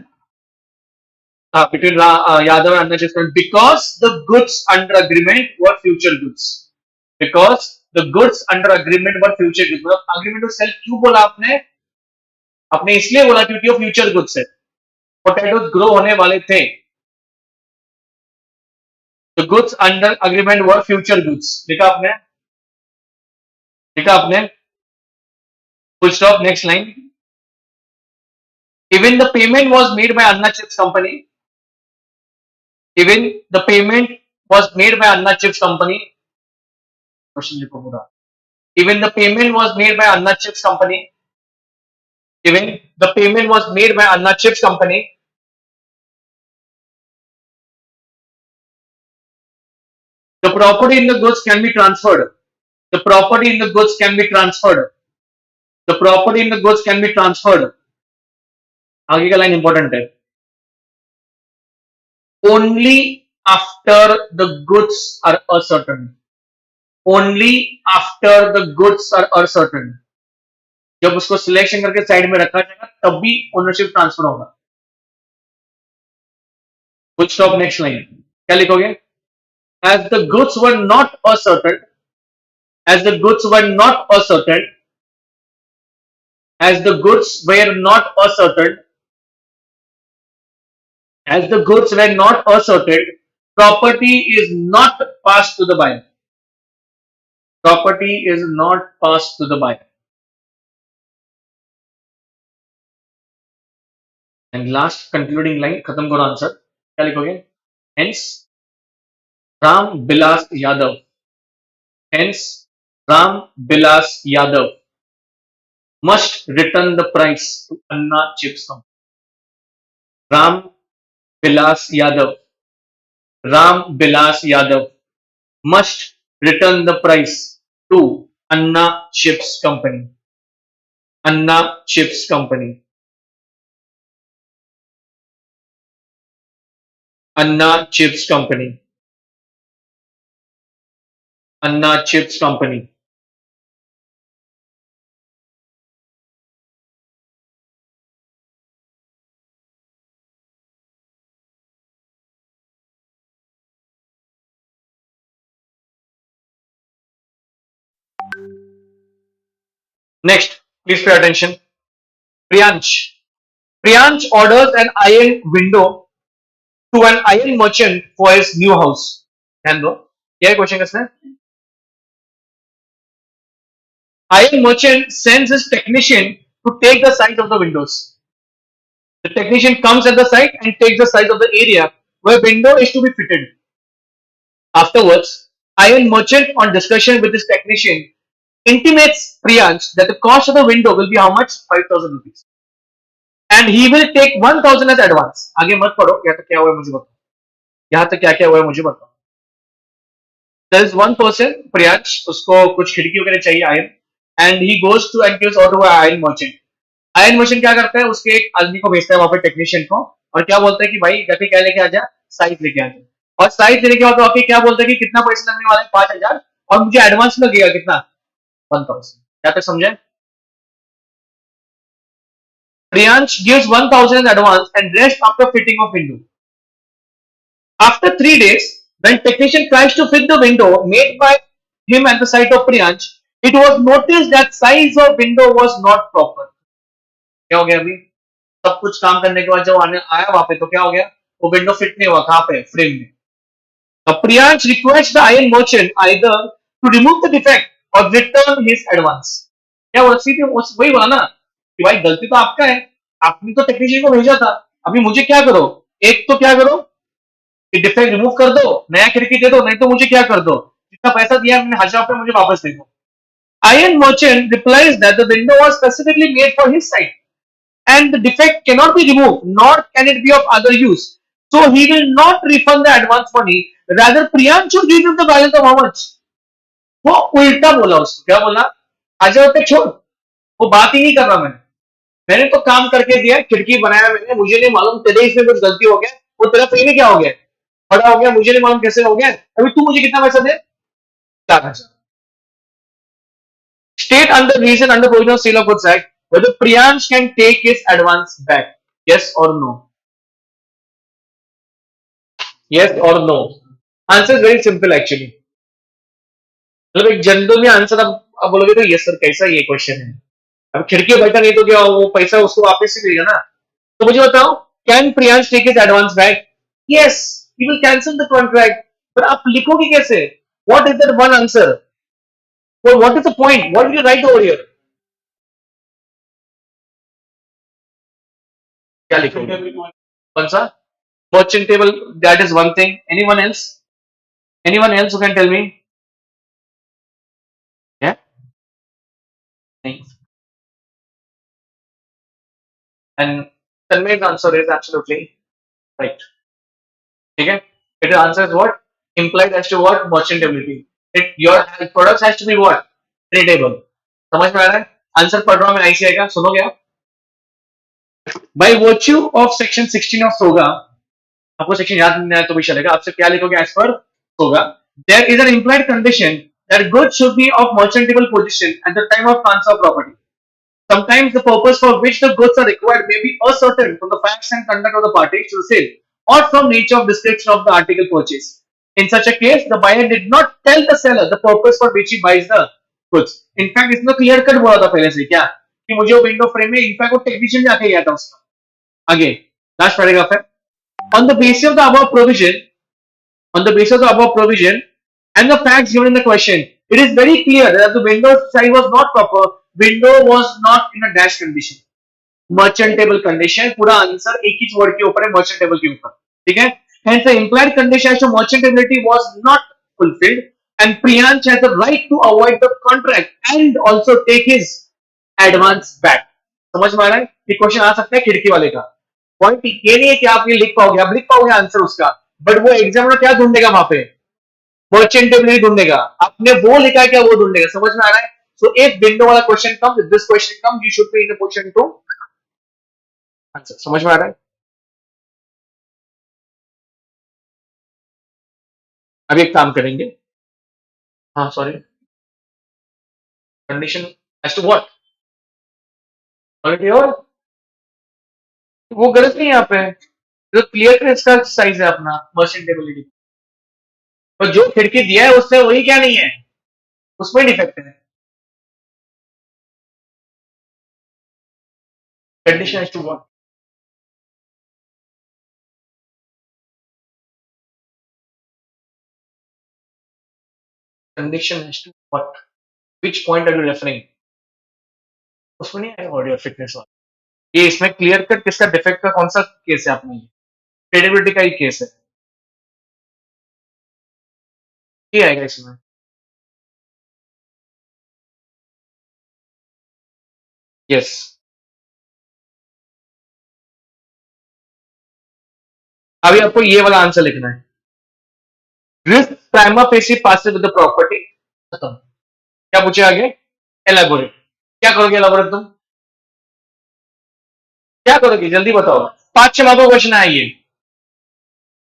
between Yadav and Anna Chips Company because the goods under agreement were future goods. Because the goods under agreement were future goods. मतलब agreement to sell क्यों बोला आपने? आपने इसलिए बोला क्योंकि वो future goods है. Potatoes grow होने वाले थे. The goods under agreement were future goods. लिखा आपने? लिखा आपने? Full stop. Next line. Even the payment was made by Anna Chips Company. Even the payment was made by Anna Chips Company. Question लिखो पूरा. Even the payment was made by Anna Chips Company. Even the payment was made by Anna Chips Company. The property in the goods can be transferred. The property in the goods can be transferred. The property in the goods can be transferred. आगे का line important है. Only after the goods are ascertained. Only after the goods are ascertained. जब उसको selection करके side में रखा जाएगा तब भी ओनरशिप ट्रांसफर होगा. Full stop. Next line. क्या लिखोगे? As the goods were not ascertained, as the goods were not ascertained, as the goods were not ascertained, as the goods were not ascertained, property is not passed to the buyer. Property is not passed to the buyer. And last concluding line, खत्म करो answer. क्या लिखोगे? Hence, Ram Bilas Yadav. Hence, Ram Bilas Yadav must return the price to Anna Chips Company. Ram Bilas Yadav. Ram Bilas Yadav must return the price to Anna Chips Company. Anna Chips Company. Anna Chips Company. Anna Chips Company. Next, please pay attention. Priyansh. Priyansh orders an iron window to an iron merchant for his new house. ध्यान दो क्या है question इसमें. Iron merchant sends his technician to take the size of the windows. The technician comes at the site and takes the size of the area where window is to be fitted. Afterwards, iron merchant, on discussion with his technician, intimates Priyansh that the cost of the window will be how much? 5,000 rupees. And he will take 1,000 as advance. आगे मत पढ़ो यहाँ तक क्या हुआ है मुझे बताओ. यहाँ तक क्या क्या हुआ है मुझे बताओ. There is one person, Priyansh, उसको कुछ खिड़की वगैरह चाहिए iron, and he goes to and gives order to an iron merchant. Iron machine क्या करता है, उसके एक आदमी को भेजता है वहां पे टेक्नीशियन को, और क्या बोलता है कि भाई जाके क्या लेके आ जा, साइज लेके आ जा. और साइज लेने के बाद आके क्या बोलता है कि कितना पैसा लगने वाला है, 5,000, और मुझे एडवांस लगेगा कितना, 1,000. क्या तक समझे. Priyansh gives 1,000 as advance and rest after fitting of window. After 3 days, when technician tries to fit the window made by him at the site of Priyansh, it was noticed that size of window was not proper. क्या हो गया अभी, सब कुछ काम करने के बाद जब आने आया वहां पे तो क्या हो गया, वो विंडो फिट नहीं हुआ, कहां पे, फ्रेम में. Priyansh requests the iron merchant either to remove the defect or return his advance. क्या बोला, सीधे वही बोला ना कि भाई गलती तो आपका है, आपने तो टेक्नीशियन को भेजा था, अभी मुझे क्या करो, एक तो क्या करो कि डिफेक्ट रिमूव कर दो, नया खिड़की दे दो, नहीं तो मुझे क्या कर दो, जितना पैसा दिया मैंने 1,000 रुपए मुझे वापस दे दो. Iron merchant replies that the window was specifically made for his site and the defect cannot be removed nor can it be of other use. So he will not refund the advance money. Rather, Priyansh should give him the balance of how much. वो उल्टा बोला उसको, क्या बोला, आ जाओ पे छोड़, वो बात ही नहीं कर रहा मैंने, मैंने तो काम करके दिया, खिड़की बनाया मैंने, मुझे नहीं मालूम तेरे इसमें कुछ गलती हो गया, वो तेरा फ्री में क्या हो गया, बड़ा हो गया, मुझे नहीं मालूम कैसे हो गया, अभी तू मुझे कितना पैसा दे, 4,000. State under reason under provision of Sale of Goods Act whether Priyansh can take his advance back. Yes or no? Yes or no? Answer is very simple actually. मतलब एक जनरली आंसर अब बोलोगे तो यस सर कैसा ये question है, अब खिड़की बैठा नहीं तो क्या वो पैसा उसको वापस ही देगा ना. तो मुझे बताओ, can Priyansh take his advance back? Yes, he will cancel the contract. पर आप लिखोगे कैसे, what is that one answer, what is the point, what will you write over here, क्या लिखोगे, कौन सा merchantable, that is one thing. Anyone else who can tell me? Yeah, thanks. And Tanmay's answer is absolutely right. Okay, it answers what, implied as to what, merchantability. It your products has to be what, tradable. समझ में आ रहा है, answer पढ़ रहा हूं मैं, ऐसे आएगा, सुनोगे आप. By virtue of section 16 of SOGA, आपको सेक्शन याद नहीं आया तो भी चलेगा, आपसे क्या लिखोगे as per SOGA, there is an implied condition that goods should be of merchantable position at the time of transfer of property. Sometimes the purpose for which the goods are required may be ascertained from the facts and conduct of the parties to the sale or from nature of description of the article purchased. In such a case, the buyer did not tell the seller the purpose for which he buys the goods. In fact, इसमें clear cut बोला था पहले से क्या कि मुझे वो window frame में, इनफैक्ट वो टेक्नीशियन जाके गया था उसका. आगे लास्ट पैराग्राफ है. On the basis of the above provision, and the facts given in the question, it is very clear that the window size was not proper. Window was not in a dash condition, merchantable condition. पूरा answer एक ही word के ऊपर है, merchantable के ऊपर, ठीक है. Hence the implied condition as to merchantability was not fulfilled, and Priyansh has the right to avoid the contract and also take his advance back. समझ में आ रहा है, ये क्वेश्चन आ सकता है खिड़की वाले का. पॉइंट ये नहीं है कि आप ये लिख पाओगे, आप लिख पाओगे आंसर उसका, बट वो एग्जामिनर क्या ढूंढेगा वहां पे, मर्चेंटेबिलिटी ढूंढेगा, आपने वो लिखा है क्या वो ढूंढेगा. समझ में आ रहा है. सो इफ विंडो वाला question come, if this question come, you should be in a position to answer. समझ में आ रहा है. अभी एक काम करेंगे. हाँ sorry, condition as to what already, और वो गलत नहीं है यहाँ पे. जो क्लियर कर इसका साइज है अपना मर्चेंटेबिलिटी, और जो खिड़की दिया है उससे वही क्या नहीं है, उसमें डिफेक्ट है. Condition as to what, condition as to what, which point are you referring. उसमें नहीं आएगा ऑडियो फिटनेस वाला. ये इसमें क्लियर कट किसका डिफेक्ट का कौन सा केस है अपना, ये क्रेडिबिलिटी का ही केस है, ये आएगा इसमें. यस. अभी आपको ये वाला आंसर लिखना है. Risk prima facie passes with the property. खत्म. क्या पूछे आगे, एलाबोरेट. क्या करोगे एलाबोरेट तुम, क्या करोगे जल्दी बताओ. 5-6 मार्क्स का क्वेश्चन है ये.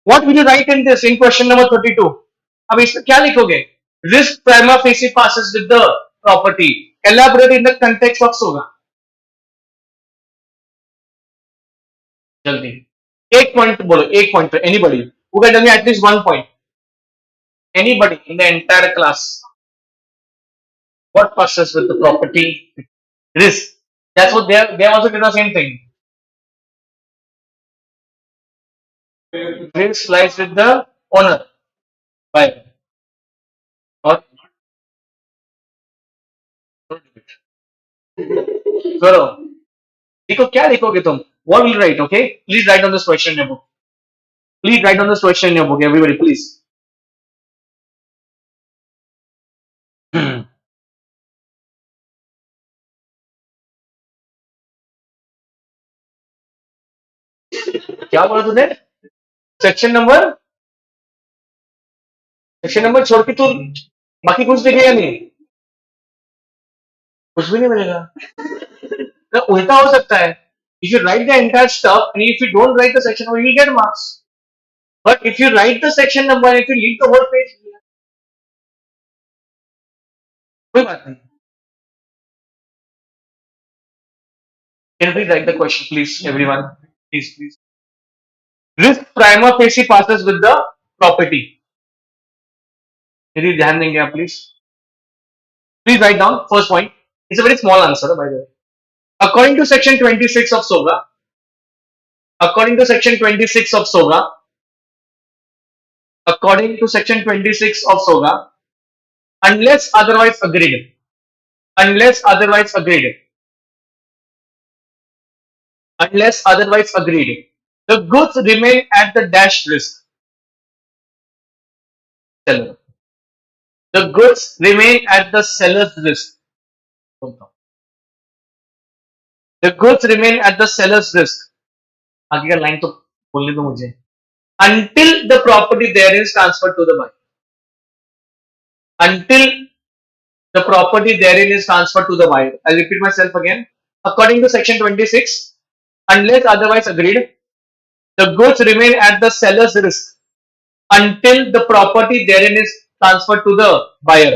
What will you write in this, in question number 32. अब इसमें क्या लिखोगे. Risk prima facie passes with the property, elaborate in the context of होगा. जल्दी एक पॉइंट बोलो, एक पॉइंट पे anybody who can tell me at least one point, anybody in the entire class. What passes with the property risk? That's what they also did the same thing. Risk lies with the owner. Buyer. Or करो. देखो क्या लिखोगे तुम. What will you write? Okay, please write down this question in your book. Please write down this question in your book, everybody, please. क्या बोला तूने. Section number, section number छोड़ के तू बाकी कुछ लिखेगा नहीं, कुछ भी नहीं मिलेगा. तो उल्टा हो सकता है. If you write the entire stuff and if you don't write the section number, you will get marks. But if you write the section number and if you leave the whole page, कोई बात नहीं. Can you please write the question, please, everyone? Please, please. Risk prima facie passes with the property. यदि ध्यान देंगे आप please. Please write down first point. It's a very small answer, by the way. According to section 26 of SOGA, according to section 26 of SOGA, according to section 26 of SOGA, unless otherwise agreed, unless otherwise agreed, unless otherwise agreed, the goods remain at the dash risk. Seller. The goods remain at the seller's risk. The goods remain at the seller's risk. आगे का line तो बोलने दो मुझे. Until the property therein is transferred to the buyer. Until the property therein is transferred to the buyer. I'll repeat myself again. According to section 26, unless otherwise agreed, the goods remain at the seller's risk until the property therein is transferred to the buyer.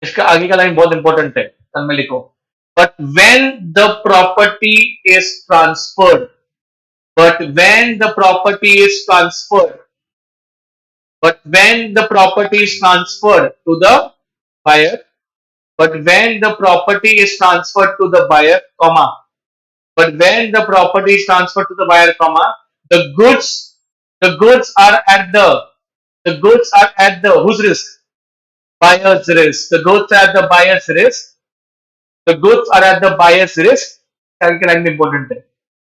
इसका आगे का line बहुत important है, तब में लिखो. But when the property is transferred, but when the property is transferred, but when the property is transferred to the buyer, but when the property is transferred to the buyer, comma, but when the property is transferred to the buyer, comma, the goods are at the whose risk? Buyer's risk. The goods are at the buyer's risk. The goods are at the buyer's risk. Important.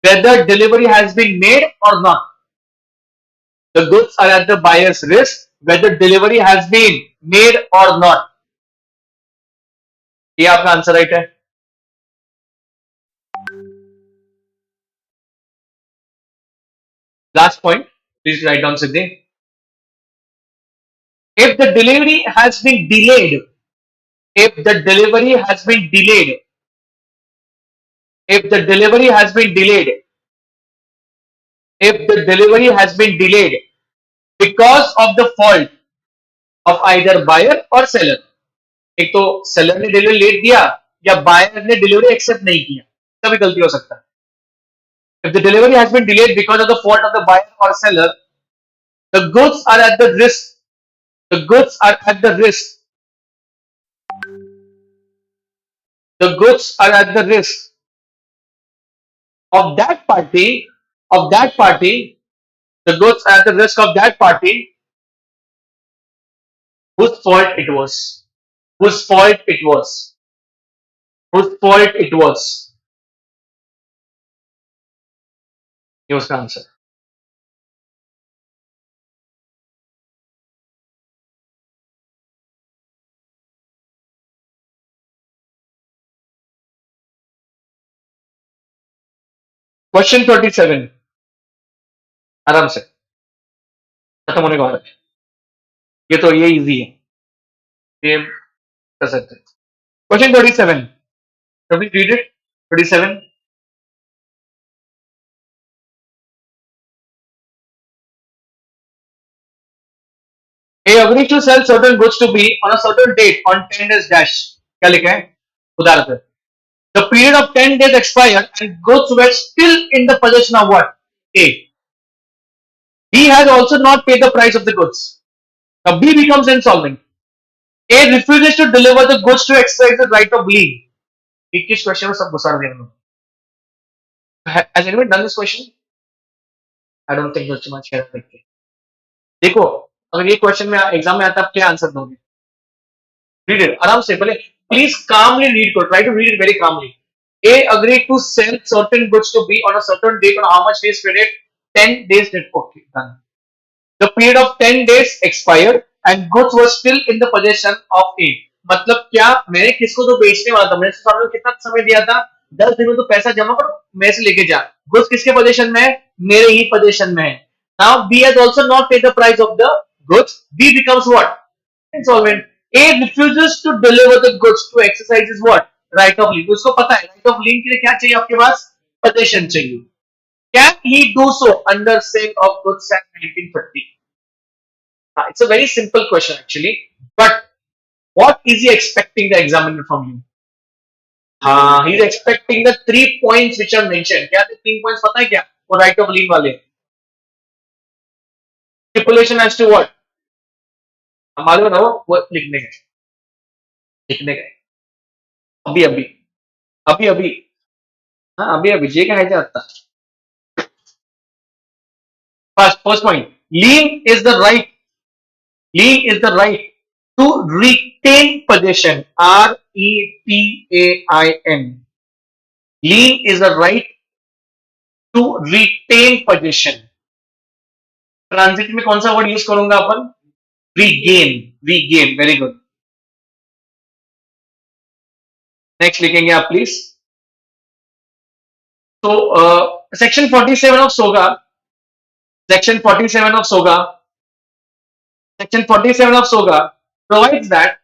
Whether delivery has been made or not. The goods are at the buyer's risk, whether delivery has been made or not. ये आपका answer right है. Last point, please write down Siddhi. If the delivery has been delayed, if the delivery has been delayed, if the delivery has been delayed, if the delivery has been delayed because of the fault of either buyer or seller. एक तो seller ने delivery late दिया या buyer ने delivery accept नहीं किया, कभी गलती हो सकता है. If the delivery has been delayed because of the fault of the buyer or seller, the goods are at the risk. The goods are at the risk. The goods are at the risk of that party. Of that party, the goods are at the risk of that party whose fault it was. Whose fault it was. Whose fault it was. ये उसका answer. Question 37 आराम से खत्म होने को आ रहा है. ये तो ये इजी है, ये कर सकते हैं. Question 37, can we read it? 37. A agrees to sell certain goods to B on a certain date on 10 days dash. क्या लिखा है? उदाहरण. The period of 10 days expired and goods were still in the possession of what? A. B has also not paid the price of the goods. Now B becomes insolvent. A refuses to deliver the goods to exercise the right of lien. किस question में सब घुसा दिया मैंने. Has anyone done this question? I don't think so much. देखो, अगर ये question में एग्जाम में आता आप क्या आंसर दोगे? Read it आराम से, पहले please calmly read it. Try to read it very calmly. A agreed to sell certain goods to B on a certain date on how much days credit? 10 days net. Okay, done. The period of 10 days expired and goods were still in the possession of A. मतलब क्या, मैंने किसको तो बेचने वाला था, मैंने सामने कितना समय दिया था, 10 दिन में तो पैसा जमा करो, मैं से लेके जा. गुड्स किसके पोजीशन में है? मेरे ही पोजीशन में है. Now B has also not paid the price of the goods. B becomes what? Insolvent. A refuses to deliver the goods to exercise his what? Right of lien. उसको पता है right of lien के लिए क्या चाहिए आपके पास? Possession चाहिए. Can he do so under sale of goods Act 1950? It's a very simple question actually, but what is he expecting the examiner from you? He's expecting the 3 points which are mentioned. क्या 3 points पता है क्या? वो right of lien वाले. Stipulation as to what? मालूम ना वो लिखने गए. लिखने गए. अभी अभी. अभी अभी. हाँ अभी अभी जे का है जाता. First point. Lien is the right. Lien is the right to retain possession. RETAIN. Lien is the right to retain possession. Transit में कौन सा वर्ड यूज करूंगा अपन? Regain. Regain. Very good. Next लिखेंगे आप प्लीज. तो section 47 of SOGA. Section 47 of SOGA. Section 47 of SOGA provides that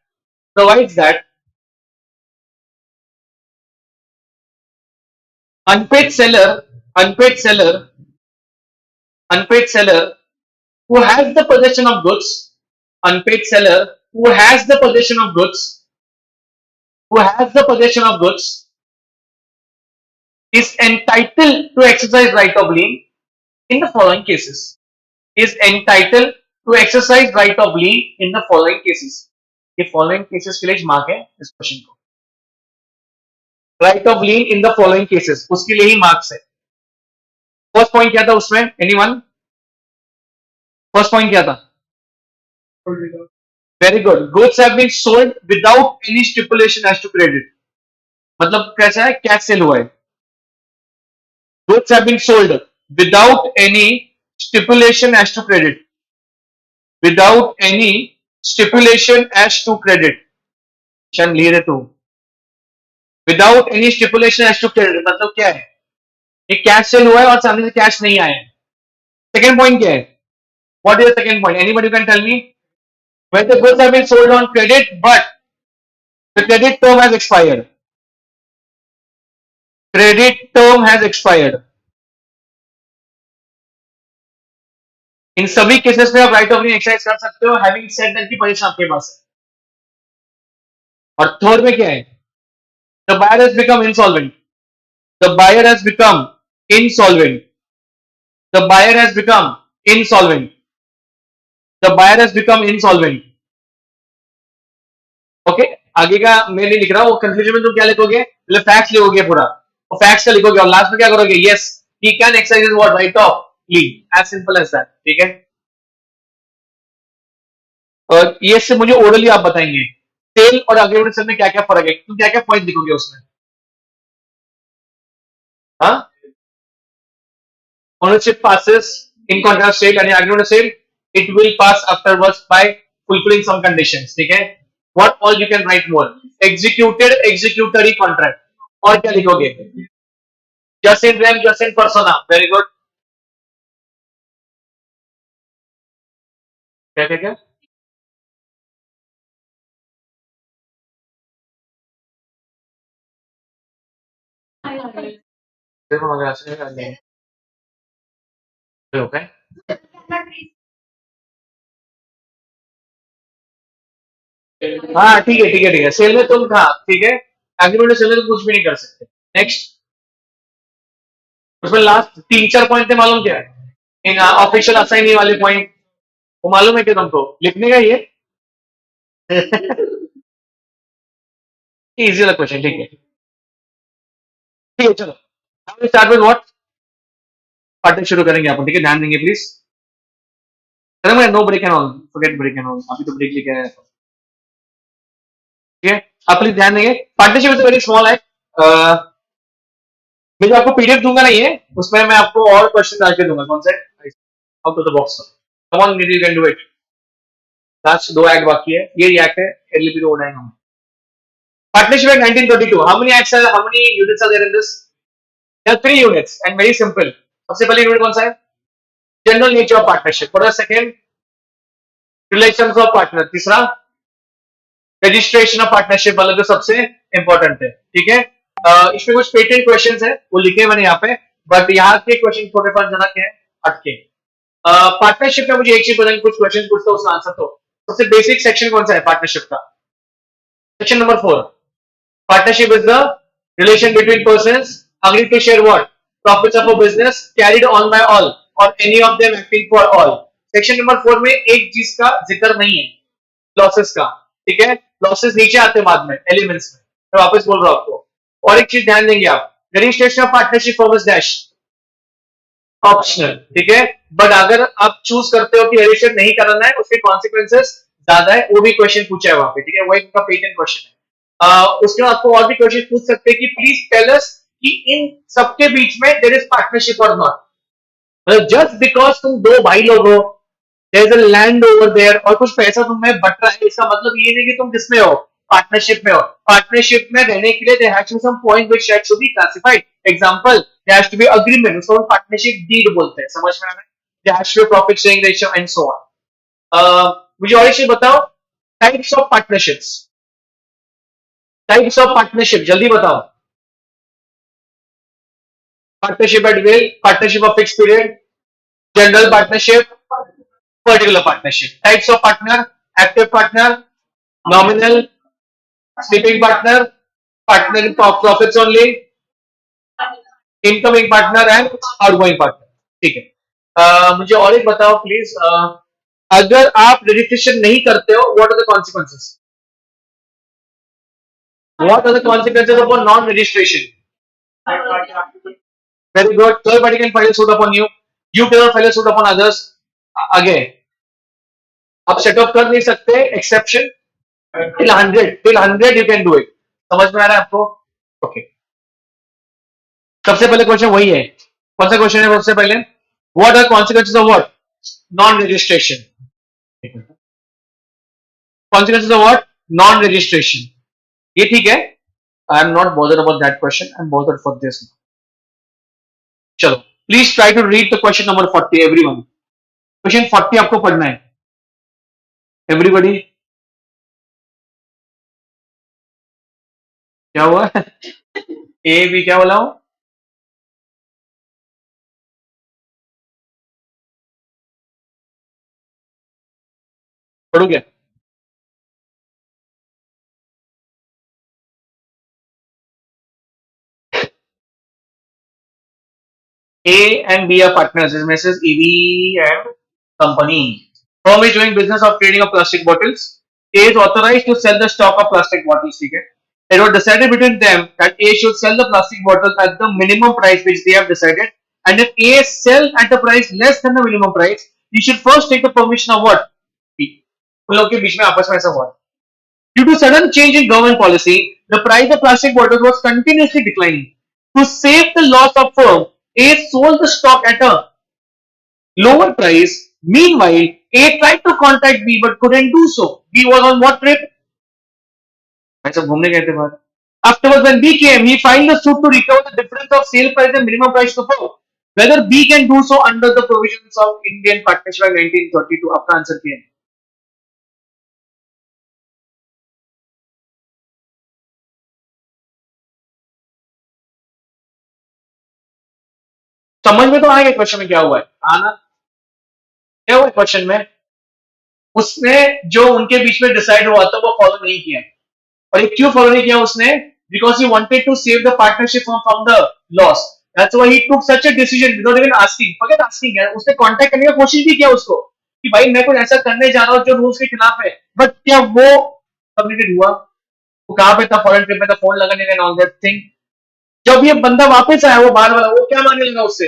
unpaid seller who has the possession of goods, unpaid seller who has the possession of goods is entitled to exercise right of lien in the following cases. Is entitled to exercise right of lien in the following cases. ये following cases के लिए mark है इस question को. Right of lien in the following cases, उसके लिए ही marks है. फर्स्ट पॉइंट क्या था उसमें? एनीवन? फर्स्ट पॉइंट क्या था? Very good. Goods have been sold without any stipulation as to credit. मतलब कैसा है? कैश सेल हुआ है. Goods have been sold without any stipulation as to credit. Without any stipulation as to credit. शन ले रहे तो. Without any stipulation as to credit मतलब क्या है? एक कैश सेल हुआ है और सामने से कैश नहीं आया है. सेकेंड पॉइंट क्या है? What is the second point? Anybody can tell me? When the goods have been sold on credit, but the credit term has expired. Credit term has expired. इन सभी केसेस में आप right of reign exercise कर सकते हो, having said that की position आपके पास है। और थर्ड में क्या है, the buyer has become insolvent, the buyer has become insolvent, the buyer has become insolvent, the buyer has become insolvent. Okay, आगे का मैं नहीं लिख रहा, वो कंक्लूजन में तुम क्या लिखोगे, मतलब फैक्ट्स लिखोगे पूरा, वो फैक्ट्स का लिखोगे और लास्ट में क्या करोगे, yes he can exercise what right of lien, as simple as that, ठीक है। और ये से मुझे ओरली आप बताएंगे सेल और अग्रीमेंट सेल में क्या क्या फर्क है, तुम क्या क्या पॉइंट लिखोगे उसमें, हाँ, ownership passes in contract sale and agreement sale, it will pass afterwards by fulfilling some conditions, ठीक है। what all you can write more, executed executory contract, और क्या लिखोगे, just in rem just in persona, very good, क्या क्या क्या, देखो मगर ऐसे नहीं होगा, हाँ ठीक है ठीक है ठीक है, सेल में तुम था ठीक है, एग्रीमेंट सेल में तुम कुछ भी नहीं कर सकते। नेक्स्ट, उसमें लास्ट तीन चार पॉइंट थे, मालूम क्या है, इन ऑफिशियल असाइनी वाले पॉइंट, वो मालूम है क्या तुमको, लिखने का ये इजी वाला क्वेश्चन, ठीक है ठीक है, चलो स्टार्ट विद व्हाट, पार्ट शुरू करेंगे अपन, ठीक है, ध्यान देंगे प्लीज, चलो no break and all, forget break and all, अभी तो ब्रेक लेके आया है, ठीक है, आप प्लीज ध्यान देंगे, पार्टनरशिप इज वेरी स्मॉल है, मैं जो आपको पीडीएफ दूंगा ना ये, उसमें मैं आपको और क्वेश्चन डाल के दूंगा, कौन से out of the box, come on you can do it, last दो एक्ट बाकी है, ये एक्ट है, एलपी को उड़ाएंगे हम। Partnership act 1932, how many acts are, how many units are there in this, there are 3 units and very simple, सबसे पहले यूनिट कौन सा है, general nature of partnership, for the second relations of partner, तीसरा registration of partnership वाला जो सबसे important है, ठीक है। इसमें कुछ पेटेंट क्वेश्चंस है, वो लिखे मैंने यहाँ पे, बट यहाँ के क्वेश्चन थोड़े बहुत जना के हटके, पार्टनरशिप में मुझे एक चीज बताएंगे, कुछ क्वेश्चन पूछता हूँ उसका आंसर दो, सबसे बेसिक सेक्शन कौन सा है पार्टनरशिप का, section number 4, partnership is the relation between persons agreed to share what profits of a business carried on by all or any of them acting for all, section number 4 में एक चीज का जिक्र नहीं है, लॉसेस का, ठीक है, लॉसेस नीचे आते हैं बाद में एलिमेंट्स में, मैं वापस बोल रहा हूं आपको, और एक चीज ध्यान देंगे आप, registration of partnership form is dash optional, ठीक है, बट अगर आप चूज करते हो कि रजिस्टर नहीं कराना है, उसके कॉन्सिक्वेंसेस ज्यादा है, वो भी क्वेश्चन पूछा है वहां पे, ठीक है, वो एक पेटेंट क्वेश्चन है। उसके बाद आपको और भी क्वेश्चन पूछ सकते हैं कि प्लीज टेल अस कि इन सबके बीच में देयर इज पार्टनरशिप और नॉट, मतलब जस्ट बिकॉज तुम दो भाई लोग हो, there is a land over there और कुछ पैसा तुम्हें बट रहा है, इसका मतलब ये नहीं कि तुम किसमें हो, पार्टनरशिप में हो, पार्टनरशिप में रहने के लिए there has to be some point which has to be classified, example there has to be agreement, उसको हम पार्टनरशिप डीड बोलते हैं, समझ में आ रहा है, there has to be profit sharing ratio and so on. मुझे और एक चीज बताओ, types of partnerships, types of partnership जल्दी बताओ, partnership at will, partnership of fix period, general partnership, particular partnership, types of partner, active partner, nominal, sleeping partner, partner in profits only, incoming partner and outgoing partner, ठीक है। मुझे और एक बताओ please, अगर आप रजिस्ट्रेशन नहीं करते हो, what are the consequences, what are the consequences of non registration, very good, third party can file suit upon you, you can file suit upon others, again आप सेट ऑफ कर नहीं सकते exception, till 100 you can do it, समझ में आ रहा है आपको, ओके okay. सबसे पहले क्वेश्चन वही है, कौन सा क्वेश्चन है सबसे पहले, what are consequences of what, non registration, consequences of what, non registration, ये ठीक है, I am not bothered about that question, I am bothered for this, चलो please try to read the question number 40 everyone, question 40 आपको पढ़ना है everybody, क्या हुआ A B क्या बोला हूं, पढ़ो क्या? A and B are partners. His Mrs. EV and company. Firm is doing business of trading of plastic bottles. A is authorized to sell the stock of plastic bottles. ठीक है? It was decided between them that A should sell the plastic bottles at the minimum price which they have decided. And if A sell at a price less than the minimum price, he should first take the permission of what? B. उन लोगों के बीच में आपस में ऐसा हुआ. Due to sudden change in government policy, the price of plastic bottles was continuously declining. To save the loss of firm, A sold the stock at a lower price. Meanwhile, A tried to contact B but couldn't do so. B was on what trip? ऐसा घूमने गए थे बाहर. Afterwards, when B came, he filed a suit to recover the difference of sale price and minimum price to firm. Whether B can do so under the provisions of Indian Partnership Act 1932. आपका answer क्या है? समझ में तो आएगा question में क्या हुआ है. आना क्या हुआ क्वेश्चन में. उसने जो उनके बीच में डिसाइड हुआ था वो फॉलो नहीं किया. और ये क्यों फॉलो नहीं किया उसने? Because he wanted to save the partnership from the loss. That's why he took such a decision without even asking. Forget asking है, उसने कांटेक्ट करने की कोशिश भी किया उसको कि भाई मैं कुछ ऐसा करने जा रहा हूं जो रूल्स के खिलाफ है. बट क्या वो कम्युनिकेट हुआ? वो कहां पे था? फॉरेन ट्रिप में था, फोन लगाने का ऑल दैट थिंग. जब ये बंदा वापस आया वो बाहर वाला, वो क्या मांगने लगा उससे?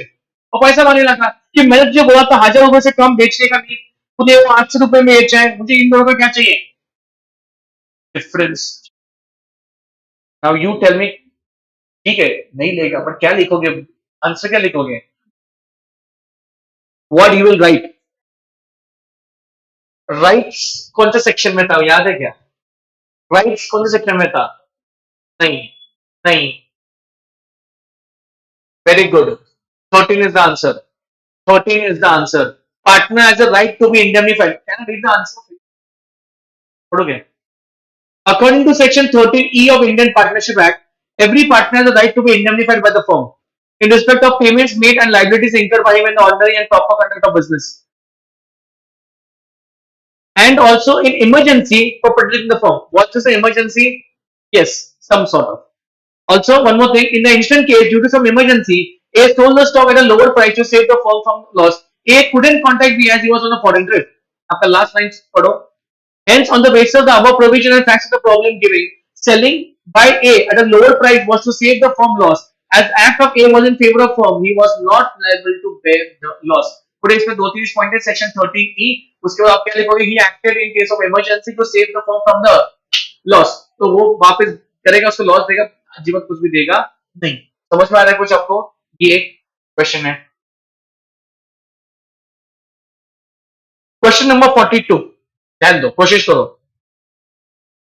और पैसा मांगने लगा कि मैंने तुझे बोला था 1000 रुपए से कम बेचने का नहीं, तूने वो 800 रुपए में बेचा है, मुझे इन दोनों का क्या चाहिए? Difference. Now you tell me. ठीक है नहीं लेगा पर क्या लिखोगे? आंसर क्या लिखोगे? What you will right? Rights कौन से सेक्शन में था याद है क्या? राइट्स कौन से सेक्शन में था? नहीं नहीं. Very good. 13 is the answer. 13 is the answer. Partner has a right to be indemnified. Can I read the answer? पढ़ोगे? According to Section 13E of Indian Partnership Act, every partner has a right to be indemnified by the firm in respect of payments made and liabilities incurred by him in the ordinary and proper conduct of business, and also in emergency for protecting the firm. What is an emergency? Yes, some sort of. Also, one more thing, in the instant case, due to some emergency, A sold the stock at a lower price to save the firm from loss. A couldn't contact B as he was on a foreign trip. After last line, पढ़ो. Hence, on the basis of the above provision and facts of the problem giving, selling by A at a lower price was to save the firm loss. As act of A was in favor of firm, he was not liable to bear the loss. पूरे इसमें 2-3 point है section 13E. उसके बाद आप क्या लिखोगे? He acted in case of emergency to save the firm from the loss. तो वो वापस करेगा, उसको लॉस देगा, जीवन कुछ भी देगा नहीं. समझ में आ रहा है कुछ आपको? ये एक क्वेश्चन है. Question number 42. ध्यान दो, कोशिश करो.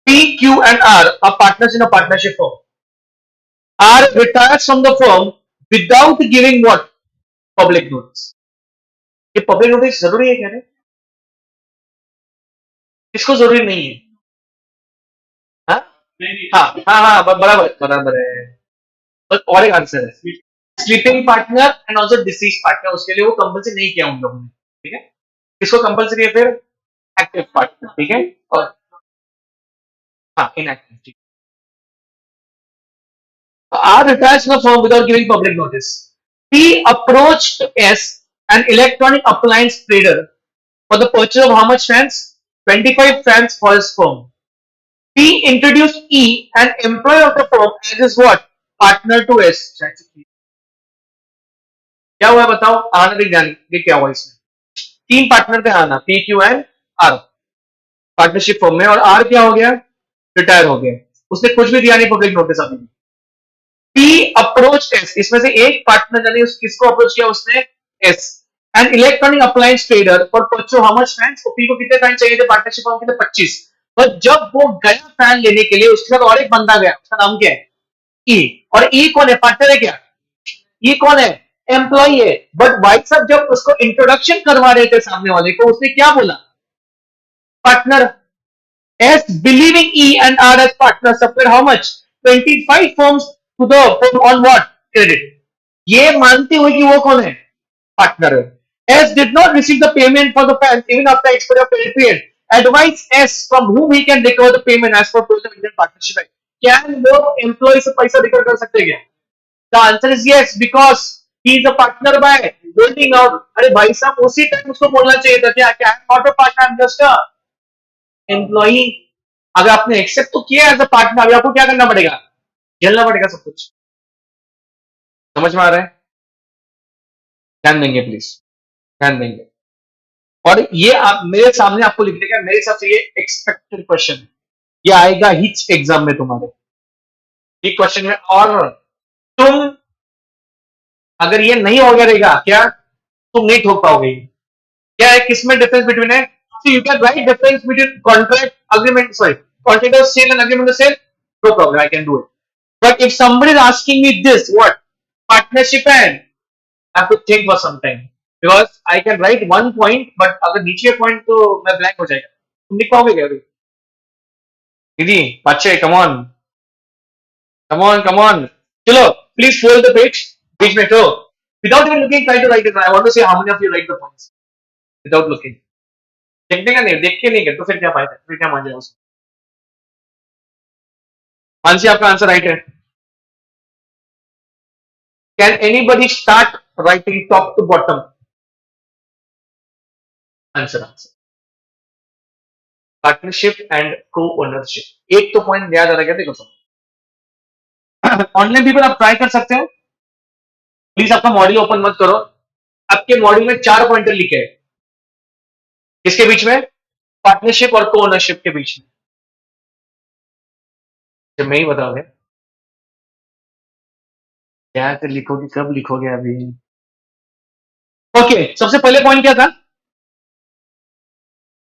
P, Q and R are partners in a partnership firm. R retires from the firm without giving what? Public notice. ये पब्लिक नोटिस जरूरी है क्या? इसको जरूरी नहीं है. हाँ हाँ हाँ हाँ बराबर बराबर है. और एक आंसर है sleeping partner and also disease partner. उसके लिए वो कंपल्सरी नहीं किया उन लोगों ने. ठीक है. किसको कंपल्सरी है फिर? Active partner. ठीक है. और हाँ inactive. R retires from the firm without giving public notice. P approached S, an electronic appliance trader, for the purchase of how much fans? 25 fans for his firm. P introduced E, an employee of the firm, as his what? Partner to S. क्या हुआ बताओ? आना भी जान ये क्या हुआ इसमें. 3 पार्टनर थे आना, P, Q and R partnership form में. और R क्या हो गया? रिटायर हो गया. उसने कुछ भी दिया नहीं पब्लिक नोटिस अभी. P approach S. इसमें से एक पार्टनर यानी किसको अप्रोच किया उसने? S. An electronic appliance trader for purchase how much fans. P को कितने फैन चाहिए थे पार्टनरशिप फॉर्म के लिए? 25. पर जब वो गया फैन लेने के लिए उसके साथ और एक बंदा गया. उसका नाम क्या है? E. और E कौन है? पार्टनर है क्या? E कौन है? एम्प्लॉई है. बट भाई साहब जब उसको इंट्रोडक्शन करवा रहे थे सामने वाले को, उसने क्या बोला? Partner. S believing E and R as partners supplied how much? 25 firms to the firm on what? Credit. ये मानते हुए कि वो कौन है? Partner है. S did not receive the payment for the fans even after expiry of credit period advise S from whom he can recover the payment as per Provision of Indian Partnership Act. Can वो employee से पैसा recover कर सकते हैं क्या? The answer is yes, because he is a partner by holding out. अरे भाई साहब उसी टाइम उसको बोलना चाहिए था क्या? I am not a partner, I am just a employee. अगर आपने एक्सेप्ट तो किया एज अ पार्टनर, अभी आपको क्या करना पड़ेगा? झेलना पड़ेगा सब कुछ. समझ में आ रहा है? ध्यान देंगे प्लीज, ध्यान देंगे. और ये आप मेरे सामने आपको लिखने का, मेरे हिसाब से ये एक्सपेक्टेड क्वेश्चन है, ये आएगा हिच एग्जाम में तुम्हारे ये क्वेश्चन में. और तुम अगर ये नहीं हो गया रहेगा क्या, तुम नहीं ठोक पाओगे. क्या है, किसमें डिफरेंस बिटवीन है? You can write difference between contract agreement, sorry contract of sale and agreement of sale, no problem, I can do it. But if somebody is asking me this what partnership and, I have to think for some time because I can write one point, but अगर नीचे point तो मैं blank हो जाएगा. तुम लिख पाओगे क्या अभी? दीदी, बच्चे, come on, come on, come on. चलो, please fold the page. बीच में तो, without even looking, try to write it. I want to see how many of you write the points without looking. देखने का नहीं, देख के नहीं कर तो फिर क्या फायदा? फिर क्या मजा है उसमें? मानसी, आपका आंसर राइट है. Can anybody start writing top to bottom? Answer. Partnership and को ओनरशिप. एक तो पॉइंट याद आ रहा है, देखो तो ऑनलाइन पीपल आप ट्राई कर सकते हो. प्लीज आपका मॉड्यूल ओपन मत करो. आपके मॉड्यूल में 4 पॉइंटर लिखे हैं. किसके बीच में? पार्टनरशिप और को ओनरशिप के बीच में. जब मैं ही बताओगे क्या कर लिखोगे, कब लिखोगे अभी? ओके, सबसे पहले पॉइंट क्या था?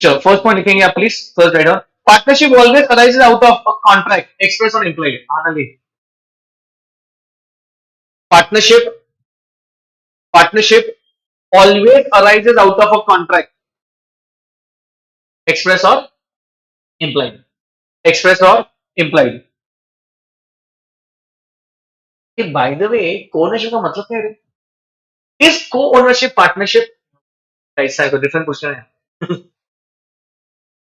चलो फर्स्ट पॉइंट लिखेंगे आप please. First write down. Partnership always arises out of a contract express और implied. Anandi, partnership always arises out of a contract express or implied. Express or implied. By the way co-ownership का मतलब क्या है? इस को-ओनरशिप partnership कैसा है? कोई different question है.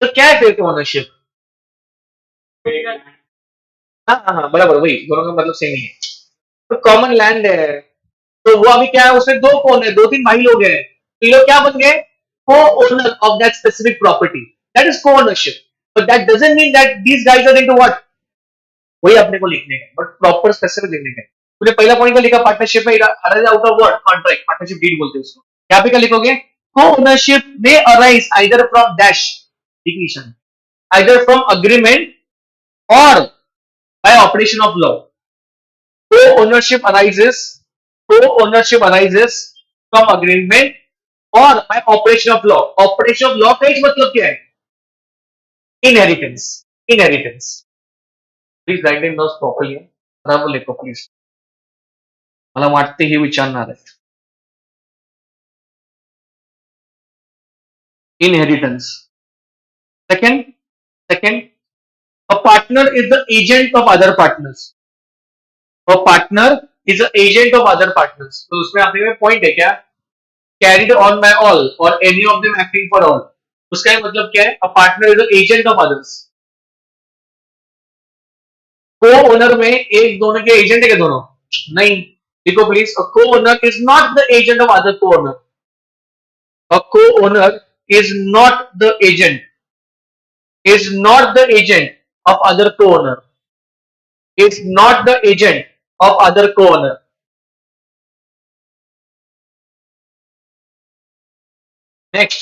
तो क्या है फिर को-ओनरशिप? हाँ बराबर, वही दोनों का मतलब सेम ही है. तो कॉमन लैंड है, तो वो अभी क्या है, उसमें 2 कौन है, 2-3 भाई लोग हैं, तो ये लोग क्या बन गए? Co-owner of that specific property. That is co-ownership. But that doesn't mean that these guys are into what. वही अपने को लिखने का, बट प्रॉपर स्पेसिफिक लिखने का. तूने पहला पॉइंट का लिखा पार्टनरशिप में arise out of what? Contract. Partnership deed बोलते हैं उसको. यहाँ पे क्या लिखोगे? Co-ownership may arise either from dash discretion, either from agreement और by operation of law. Co-ownership arises from agreement or by operation of law. Operation of law का एक मतलब क्या है? Inheritance. Please write in those properly. बराबर लिखो please, मला वाटते हे विचारणार आहे. Inheritance. Second, a partner is the agent of other partners. A partner is an agent of other partners. तो उसमें अपने में पॉइंट है क्या? Carried on by all or any of them acting for all. उसका मतलब क्या है? A partner is an agent of others. को-ओनर में एक दोनों के एजेंट है क्या दोनों? नहीं. देखो please, a co-owner is not the agent of other co-owner. A co-owner is not the agent of other co-owner. Is not the agent of other co-owner. Next,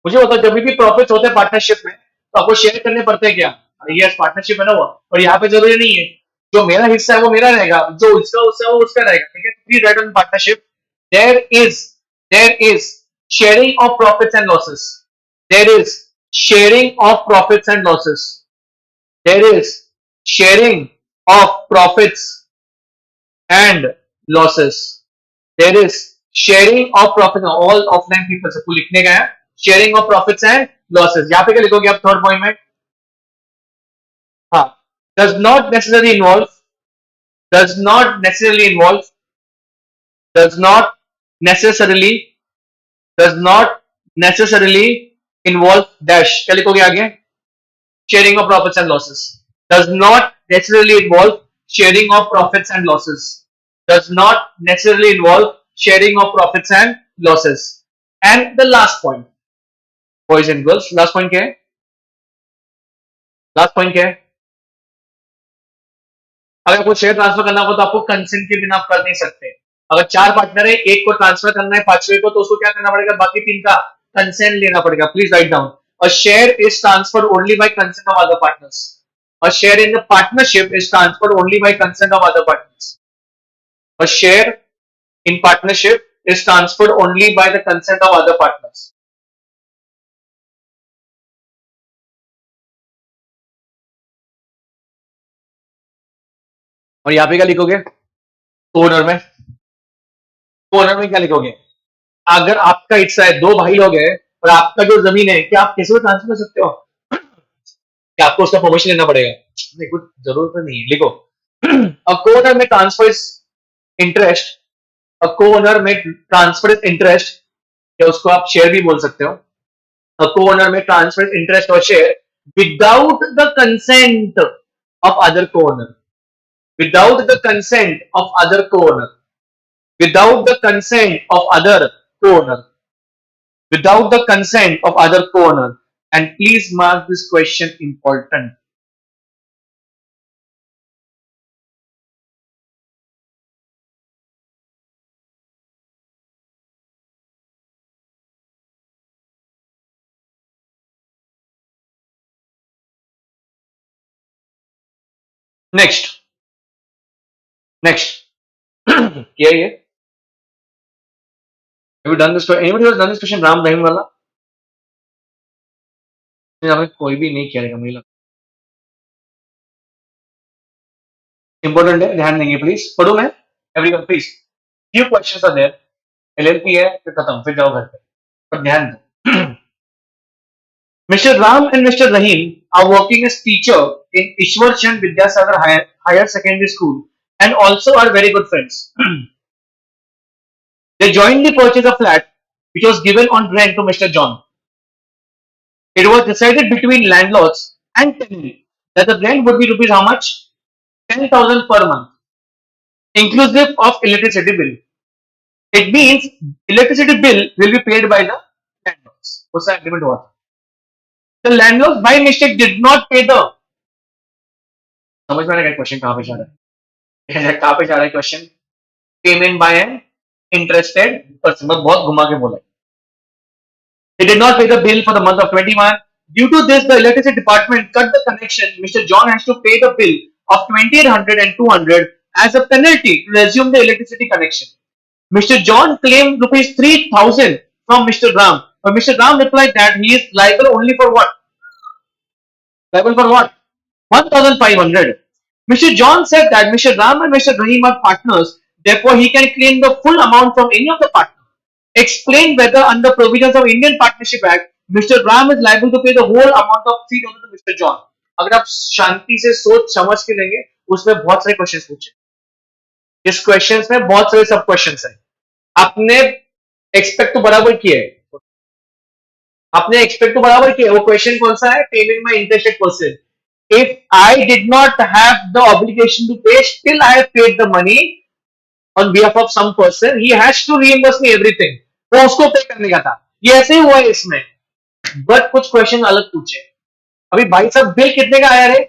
मुझे बताओ जब भी प्रॉफिट्स होते हैं पार्टनरशिप में तो आपको शेयर करने पड़ते हैं क्या? यस, पार्टनरशिप है ना वो. और यहाँ पे जरूरी नहीं है जो मेरा हिस्सा है वो मेरा रहेगा, जो उसका है वो उसका रहेगा. ठीक है, please write on partnership. There is sharing of profits and losses. There is sharing of profits and losses. There is sharing of profits and losses. There is sharing of profit. All offline people सबको लिखने का है. Sharing of profits and losses. यहाँ पे क्या लिखोगे आप third point में? हाँ, does not necessarily involve does not necessarily involve does not necessarily involve dash, क्या लिखोगे आगे? Sharing of profits and losses. Does not necessarily involve sharing of profits and losses. Does not necessarily involve sharing of profits and losses. And the last point, boys and girls, last point क्या है? Last point क्या है? अगर आपको share transfer करना हो तो आपको कंसेंट के बिना आप कर नहीं सकते. अगर 4 पार्टनर है, एक को ट्रांसफर करना है 5वें को, तो उसको क्या करना पड़ेगा? बाकी 3 का कंसेंट लेना पड़ेगा. Please write down. A share is transferred only by consent of other partners. A share in the partnership is transferred only by consent of other partners. A share in partnership is transferred only by the consent of other partners. और यहाँ पे क्या लिखोगे? Owner में. Owner में क्या लिखोगे? अगर आपका हिस्सा है, 2 भाई लोग हैं और आपका जो जमीन है, क्या आप कैसे भी ट्रांसफर कर सकते हो? क्या आपको उसका परमिशन लेना पड़ेगा? नहीं, कुछ जरूरत नहीं है. लिखो. अ को-ओनर में ट्रांसफर इंटरेस्ट. अ को-ओनर में ट्रांसफर इंटरेस्ट, या उसको आप शेयर भी बोल सकते हो. A co-owner may transfer interest और share without the consent of other co-owner. Without the consent of other co-owner. Without the consent of other co-owner. Without the consent of other co-owner. And please mark this question important. Next. क्या ये? Have you done this? Anybody who has done this question? Ram Rahim वाला? कोई भी नहीं किया मुझे लगता. Important है, ध्यान देंगे प्लीज. पढ़ो मैं. Everyone please. Few questions are there. LLP है, फिर खत्म, फिर जाओ घर पे. पर ध्यान दो. Mr. Ram and Mr. Rahim are working as teacher in Ishwar Chand Vidyasagar Higher Secondary School and also are very good friends. They jointly purchased a flat which was given on rent to Mr. John. It was decided between landlords and tenant that the rent would be rupees how much? 10,000 per month, inclusive of electricity bill. It means electricity bill will be paid by the landlords. What's the agreement was? The landlords by mistake did not pay the. समझ में आ रहा है question कहां पे जा रहा है? कहां पे जा रहा है question? Payment by an interested person. बहुत घुमा के बोला. He did not pay the bill for the month of 21. Due to this, the electricity department cut the connection. Mr. John has to pay the bill of 2,800 and 200 as a penalty to resume the electricity connection. Mr. John claimed rupees 3,000 from Mr. Ram, but Mr. Ram replied that he is liable only for what? Liable for what? 1,500. Mr. John said that Mr. Ram and Mr. Rahim are partners, therefore he can claim the full amount from any of the partners. Explain whether under provisions of Indian Partnership Act, Mr. Ram is liable to pay the whole amount of 3,000 to Mr. John. अगर आप शांति से सोच समझ के लेंगे, उसमें बहुत सारे क्वेश्चंस पूछे. इस क्वेश्चंस में बहुत सारे सब क्वेश्चंस हैं. आपने एक्सपेक्ट तो बराबर किया है. आपने एक्सपेक्ट तो बराबर किया. वो क्वेश्चन कौन सा है? पेमेंट में interested person. If I did not have the obligation to pay, still I have paid the money on behalf of some person, he has to reimburse me everything. वो उसको पे करने का था. ये ऐसे ही हुआ है इसमें. बट कुछ क्वेश्चन अलग पूछे. अभी भाई साहब बिल कितने का आया रे?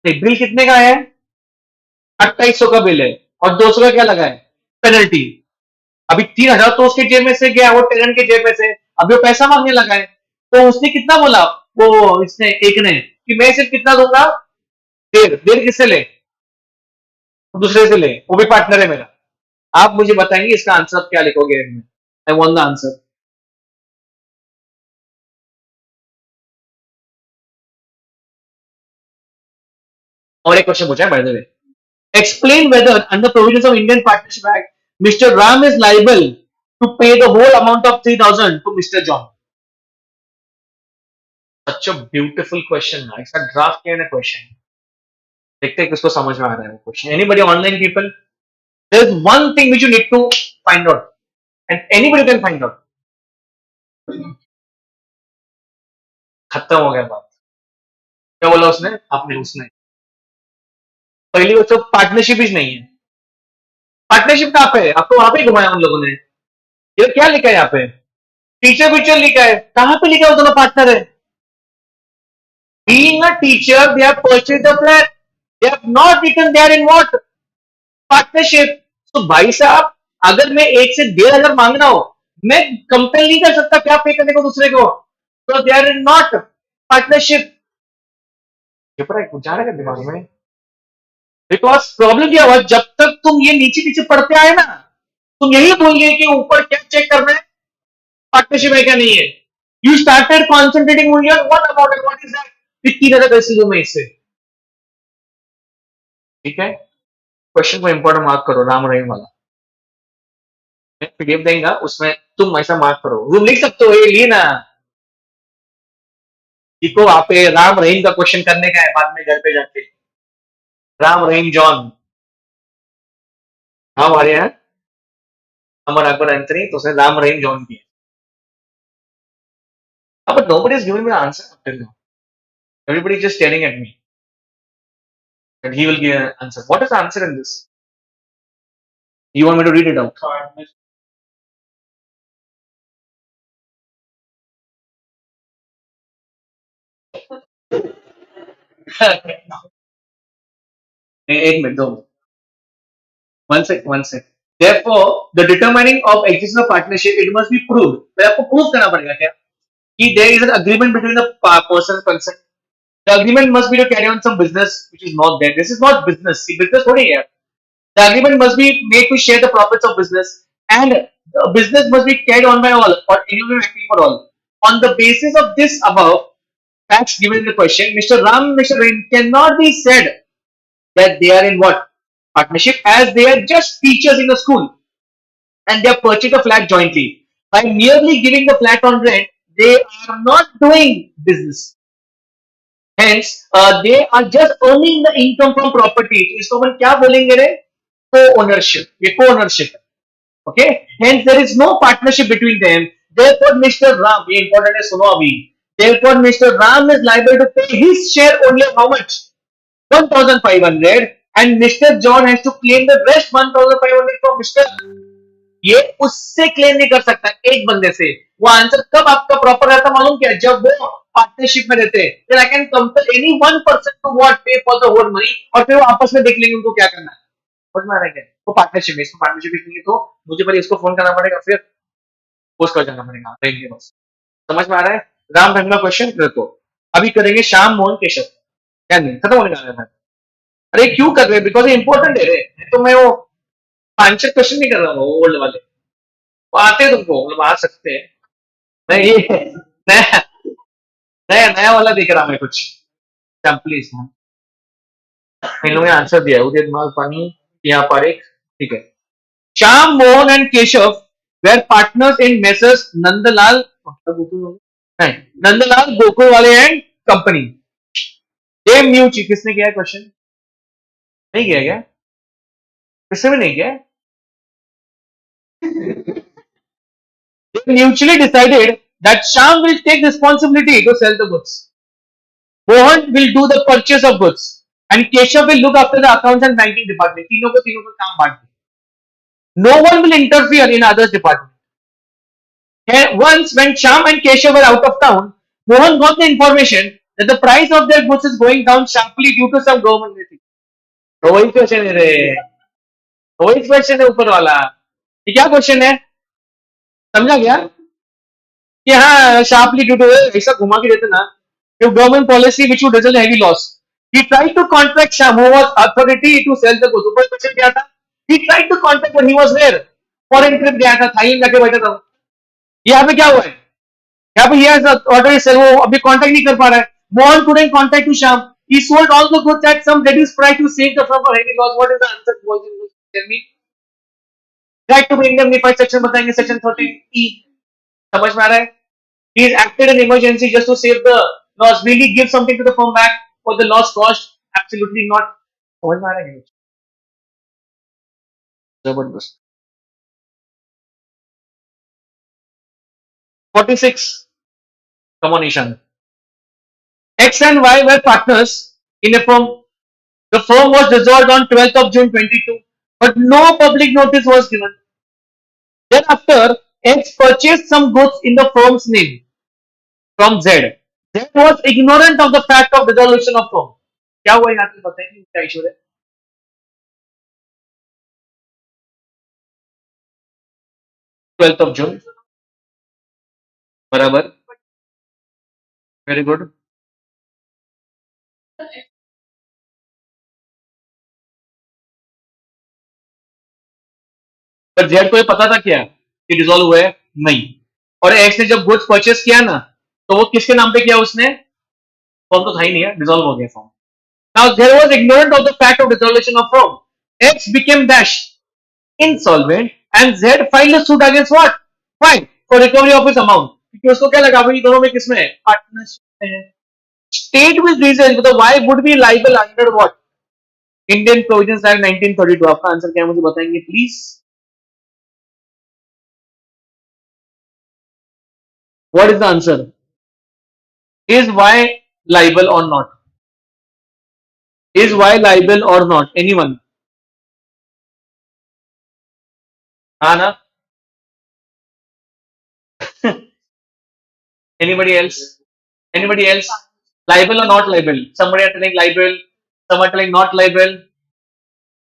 नहीं, बिल कितने का आया है? 2800 का बिल है और 200 का क्या लगा है? पेनल्टी. अभी 3,000 तो उसके जेब में से गया, वो टेनेंट के जेब में से. अभी वो पैसा मांगने लगा है, तो उसने कितना बोला? वो इसने एक ने कि मैं सिर्फ कितना दूंगा? 1,500. किससे ले? दूसरे से ले, वो भी पार्टनर है मेरा. आप मुझे बताएंगे इसका आंसर आप क्या लिखोगे? I want the answer. और एक क्वेश्चन पूछा है by the way. Explain whether under provisions of Indian partnership act mister Ram is liable to pay the whole amount of 3,000 to mister John. Such a beautiful question. इसका draft किया है question. देखते हैं किसको समझ में आ रहा है वो question. Anybody online people? There is one thing which you need to find out, and anybody can find out. खत्म हो गया बात। क्या बोला उसने? आपने उसने पहली बात तो पार्टनरशिप ही नहीं है। पार्टनरशिप कहाँ पे है? आपको वहां पे ही घुमाया उन लोगों ने। ये क्या लिखा है यहाँ पे? टीचर वीचर लिखा है, कहाँ पे लिखा है वो दोनों पार्टनर है? Being a teacher, they have purchased the flat. They have not written there in what? Partnership. तो भाई साहब, अगर मैं 1 से 1,500 मांग रहा हूं, मैं कंपेल नहीं कर सकता क्या पे करने को दूसरे को। तो दे आर नॉट पार्टनरशिप। ये पर कुछ जा रहा है दिमाग में। बिकॉज प्रॉब्लम क्या हुआ, जब तक तुम ये नीचे नीचे पढ़ते आए ना, तुम यही भूल गए कि ऊपर क्या चेक करना है, पार्टनरशिप है क्या नहीं है। You started concentrating only on what about it, what is that. 3,000 पैसे दो मैं इससे। ठीक है, क्वेश्चन को इंपॉर्टेंट मार्क करो, राम रहीम वाला। मैं पीडीएफ देंगे उसमें तुम ऐसा मार्क करो, तुम लिख सकते हो ये लिए ना। लिखो आप राम रहीम का क्वेश्चन करने का है बाद में घर पे जाके। राम रहीम जॉन, हाँ हमारे यहाँ अमर अकबर एंथनी, तो उसने राम रहीम जॉन किया। But nobody is giving me the answer up till now. Everybody is just staring at me that he will give an answer. What is the answer in this? You want me to read it out? एक minute दो, one sec. Therefore, the determining of existence of partnership, it must be proved. तो आपको prove करना पड़ेगा क्या कि there is an agreement between the persons concerned. The agreement must be to carry on some business which is not there. This is not business. See, business थोड़ी है। The agreement must be made to share the profits of business, and the business must be carried on by all or anyone acting for all. On the basis of this above facts given in the question, Mr. Ram and Mr. Rain cannot be said that they are in what? Partnership, as they are just teachers in the school and they have purchased a flat jointly. By merely giving the flat on rent, they are not doing business. Hence, they are just earning the income from property. तो इसको अपन क्या बोलेंगे रे? Co-ownership. ये co-ownership है. Okay? Hence, there is no partnership between them. Therefore, Mr. Ram, ये important है, सुनो अभी. Therefore, Mr. Ram is liable to pay his share only of how much? 1,500, and Mr. John has to claim the rest 1,500 from Mr. ये उससे claim नहीं कर सकता एक बंदे से। वो आंसर कब आपका प्रॉपर रहता मालूम क्या? जब वो पार्टनरशिप में रहते हैं। फिर I can compel any one person to what pay for the whole money, और फिर वो आपस में देख लेंगे उनको क्या करना है। समझ में आ रहा है क्या? वो पार्टनरशिप में, इसको पार्टनरशिप नहीं है तो मुझे पहले इसको फोन करना पड़ेगा, फिर पोस्ट कर जाना पड़ेगा के पास। समझ में आ रहा है? राम रहीम का क्वेश्चन देखो, अभी करेंगे श्याम मोहन केशव। क्या नहीं खत्म होने वाला है। अरे क्यों कर रहे हैं? बिकॉज इंपॉर्टेंट है रे। तो मैं वो 5 क्वेश्चन नहीं कर रहा हूँ ओल्ड वाले, वो आते हैं तुमको, मतलब आ सकते हैं। मैं ये नया नया नया वाला देख रहा मैं कुछ प्लीज। इन लोगों ने आंसर दिया है, उदय दिमाग पानी यहाँ पर एक। ठीक है, Shyam Mohan and Keshav were partners in messrs Nandlal, नहीं नंदलाल गोकुल वाले एंड कंपनी। ये म्यूचुअली किसने किया है क्वेश्चन? नहीं किया क्या? किसने भी नहीं किया? They mutually decided that Sham will take responsibility to sell the goods. Mohan will do the purchase of goods, and Keshav will look after the accounts and banking department. तीनों को काम बांट दिया. No one will interfere in others' department. And once when Sham and Keshav were out of town, Mohan got the information that the price of their goods is going down sharply due to some government meeting. तो वही question है रे, वही question है ऊपर वाला। ये क्या क्वेश्चन है? समझा गया कि हाँ शार्पली ड्यू टू ऐसा घुमा के देते ना, government policy which would result in heavy loss. He tried to contact Sham, who was authority to sell the goods. ऊपर क्वेश्चन क्या था? He tried to contact when he was there. Foreign trip गया था, Thailand जाके बैठा था। यहाँ पे क्या हुआ है? यहाँ पे he has ordered sell, वो अभी कांटेक्ट नहीं कर पा रहा है। Mohan couldn't contact to Sham. He sold all the goods at some reduced price to save the firm for heavy loss. What is the answer? Tell me. Try to indemnify section बताएंगे, section 13E. समझ में आ रहा है? He is acted in emergency just to save the loss. Will he give something to the firm back for the loss cost? Absolutely not. समझ में आ रहा है? जबरदस्त। 46. Come on, Ishan. X and Y were partners in a firm. The firm was dissolved on 12th of June 22, but no public notice was given. Thereafter, X purchased some goods in the firm's name from Z. Z was ignorant of the fact of dissolution of firm. क्या हुआ यहाँ पे बताएंगे क्या issue है? 12th of June. बराबर. Very good. पर Z को ये पता था क्या कि डिसॉल्व हुआ है? नहीं. और एक्स ने जब गुड्स परचेस किया ना, तो वो किसके नाम पे किया उसने? फॉर्म तो था ही नहीं है, डिसॉल्व हो गया form. Now there was ignorant of the fact of dissolution of firm. X became dash insolvent and Z filed a suit against what? Why? For recovery of his amount. क्योंकि उसको क्या लगा भाई दोनों में किसमें है? पार्टनरशिप में है. State with reason, मतलब why would be liable under what? Indian Provisions Act 1932. आपका आंसर क्या है मुझे बताएंगे please. What is the answer? Is Y liable or not? Is Y liable or not? Anyone? हाँ ना? Anybody else? Anybody else? Liable or not liable? Somebody are telling liable. Some are telling not liable.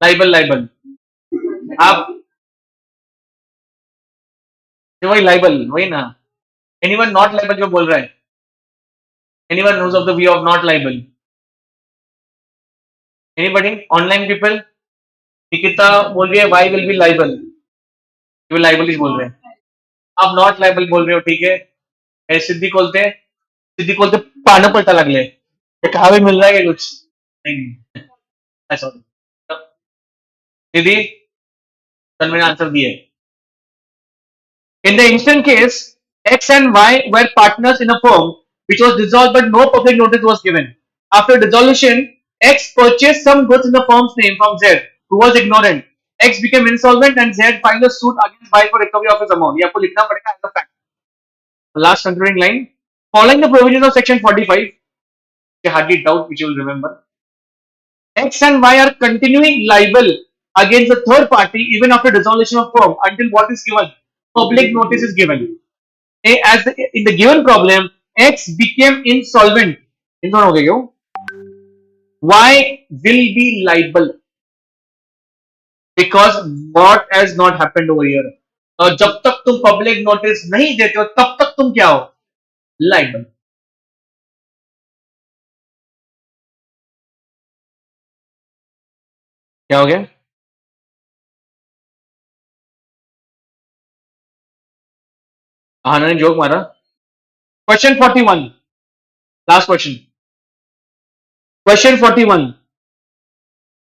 Liable, liable. आप वही liable वही ना. Anyone not liable जो बोल रहा है? Anyone knows of the view of not liable? Anybody? Online people? Nikita बोल रही है why will be liable? वो liable ही बोल रहे हैं. आप not liable बोल रहे हो ठीक है. सिद्धि बोलते पाना पलटा लगले. कहा भी मिल रहा है कुछ नहीं. ऐसा दीदी कल मैंने आंसर दिए. In the instant case, X and Y were partners in a firm which was dissolved but no public notice was given. After dissolution, X purchased some goods in the firm's name from Z, who was ignorant. X became insolvent and Z filed a suit against Y for recovery of his amount. ये आपको लिखना पड़ेगा as a fact. Last concluding line. Following the provisions of section 45, I hardly doubt which you will remember. X and Y are continuing liable against the third party even after dissolution of firm until what is given? Public notice is given. In the given problem, X became insolvent. Y will be liable because what has not happened over here. और जब तक तुम public notice नहीं देते हो तब तक तुम क्या हो? लाइबल. क्या हो गया? आनंद ने जोक मारा. Question 41. Last question. Question 41.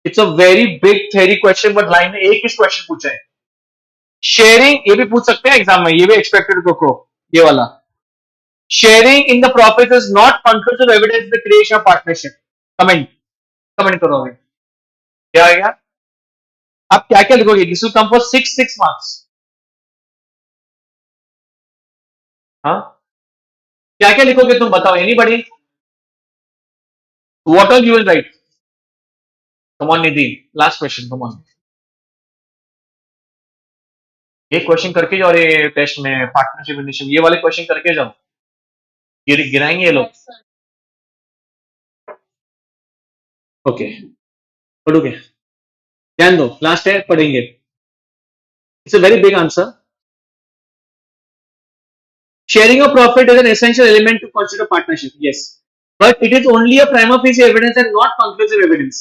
It's a very big theory question, but line में एक इस क्वेश्चन पूछा है. शेयरिंग ये भी पूछ सकते हैं एग्जाम में. ये भी एक्सपेक्टेड को ये वाला. Sharing in the profits is not conclusive evidence in the creation of partnership. Comment करोगे क्या आएगा? आप क्या क्या लिखोगे? This will come for 6 marks. हाँ क्या क्या लिखोगे तुम बताओ. Anybody? What all you will write? Come on Nidhi. Last question. Come on. ये क्वेश्चन करके जाओ. ये टेस्ट में पार्टनरशिप इनिशिएटिव ये वाले क्वेश्चन करके जाओ. ये गिराएंगे ये लोग. ओके पढ़ोगे? ध्यान दो. लास्ट है पढ़ेंगे. It's a very big answer. Sharing of profit is an essential element to consider partnership. Yes, but it is only a prima facie evidence and not conclusive evidence.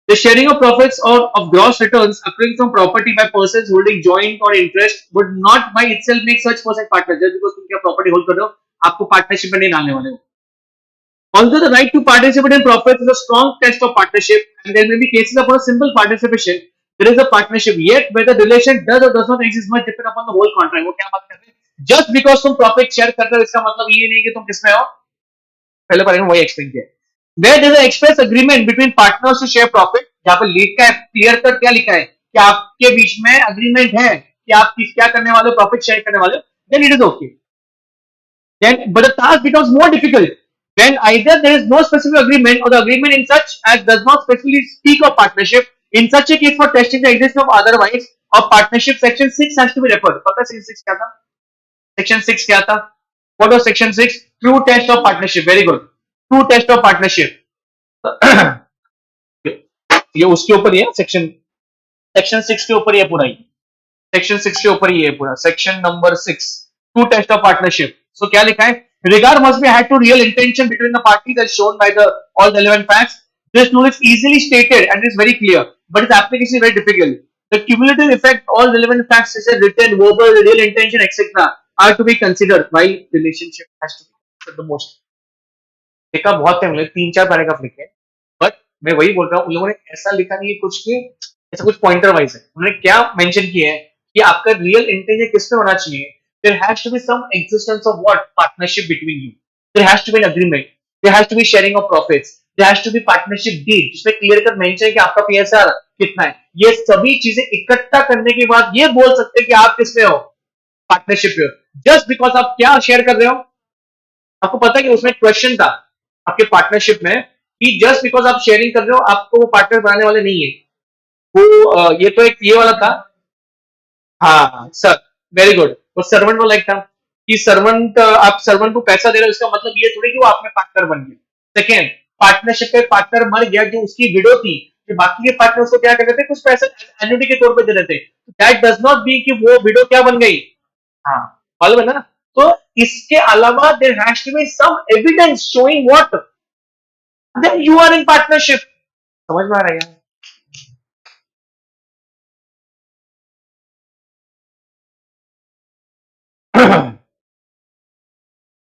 The sharing of profits or of gross returns accruing from property by persons holding joint or interest would not by itself make such person partners. Just because तुम क्या property hold कर रहे हो, आपको partnership में नहीं डालने वाले हो. Although the right to participate in profits is a strong test of partnership, and there may be cases of a simple participation, there is a partnership. Yet whether the relation does or does not exist must depend upon the whole contract. वो क्या बात कर रहे हैं? Just because तुम profit share करते हो इसका मतलब ये नहीं कि तुम किसमें हो. पहले पर वही एक्सप्लेन किया. Where there is an express agreement between partners to share profit, जहाँ पर लिखा है क्लियर कट क्या लिखा है कि आपके बीच में अग्रीमेंट है कि आप क्या करने वाले हो, प्रॉफिट शेयर करने वाले हो, then it is okay. Then but the task becomes more difficult when either there is no specific agreement or the agreement in such as does not specifically speak of partnership. In such a case, for testing the existence of otherwise of partnership, section 6 has to be referred. पता है section 6 क्या था? Section 6 क्या था? What was section 6? True test of partnership. Very good. True test of partnership. ये उसके ऊपर ही है सेक्शन 6 के ऊपर ही है पूरा ही. सेक्शन 6 के ऊपर ही है पूरा. Section number 6. True test of partnership. So क्या लिखा है? Regard must be had to real intention between the parties as shown by the all relevant facts. This rule is easily stated and is very clear, but its application is very difficult. The cumulative effect, all relevant facts such as written, verbal, real intention, etc., are to be considered while relationship has to be considered the most. देखा बहुत time लगे, 3-4 paragraph लिखे, but मैं वही बोल रहा हूँ, उन लोगों ने ऐसा लिखा नहीं है कुछ कि ऐसा कुछ पॉइंटर वाइज है. उन्होंने क्या मेंशन किया है कि आपका रियल इंटेंशन किस पे होना चाहिए. There has to be some existence of what partnership between you. There has to be an agreement. There has to be sharing of profits. There has to be partnership deed जिसमें clear cut mention है कि आपका PSR कितना है. ये सभी चीजें इकट्ठा करने के बाद ये बोल सकते हैं कि आप किस पे हो, पार्टनरशिप पे हो. जस्ट बिकॉज आप क्या शेयर कर रहे हो. आपको पता है कि उसमें क्वेश्चन था आपके पार्टनरशिप में कि जस्ट बिकॉज आप शेयरिंग कर रहे हो आपको वो पार्टनर बनाने वाले नहीं है. वो ये तो एक ये वाला था. हाँ सर, वेरी गुड. वो सर्वेंट वाला एक था कि सर्वेंट, आप सर्वेंट को पैसा दे रहे हो इसका मतलब ये थोड़ी कि वो आप में पार्टनर बन गया. सेकेंड, पार्टनरशिप पे पार्टनर मर गया जो उसकी विडो थी, कि बाकी के पार्टनर उसको क्या करते थे, कुछ पैसा एन्युटी के तौर पे दे रहे थे. दैट डज नॉट बी कि वो विडो क्या बन गई. हाँ मालूम है ना. तो इसके अलावा there has to be some evidence showing what that you are in partnership. समझ में आ रहा है.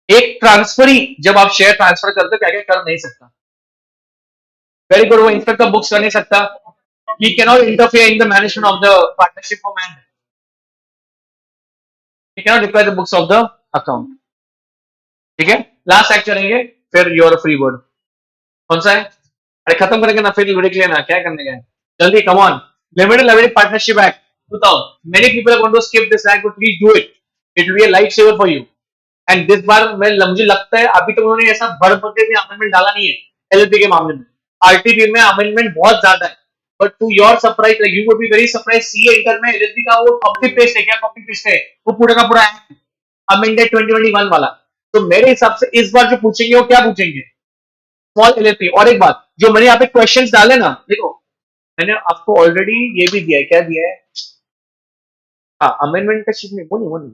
एक ट्रांसफरी जब आप शेयर ट्रांसफर करते हो क्या क्या कर नहीं सकता. Very good. वो इंस्पेक्टर बुक्स कर नहीं सकता. He cannot interfere in the management of the partnership of man. He cannot declare the books of the account. ठीक है. लास्ट एक्ट करेंगे फिर योर फ्री वर्ड. कौन सा है? अरे खत्म करेंगे ना फिर लिख लेना. क्या करने गए जल्दी. Come on. Limited liability partnership act 2000. Many people are going to skip this act, but please do it. It will be a lifesaver for you. And this बार मैं मुझे लगता है अभी तक उन्होंने ऐसा भर भर के भी अमेंडमेंट डाला नहीं है एलएलपी के मामले में. आरटीपी में अमेंडमेंट बहुत ज्यादा है. But to your surprise, like you would be very surprise, CA inter में एलएलपी का वो कॉपी पेस्ट है. क्या कॉपी पेस्ट है? वो पूरा का पूरा अमेंडेड 2021 वाला. तो मेरे हिसाब से इस बार जो पूछेंगे वो क्या पूछेंगे, स्मॉल एलएलपी. और एक बात जो मैंने यहाँ पे क्वेश्चंस डाले ना, देखो मैंने आपको ऑलरेडी ये भी दिया है. क्या दिया है? हाँ अमेंडमेंट का शीट में वो नहीं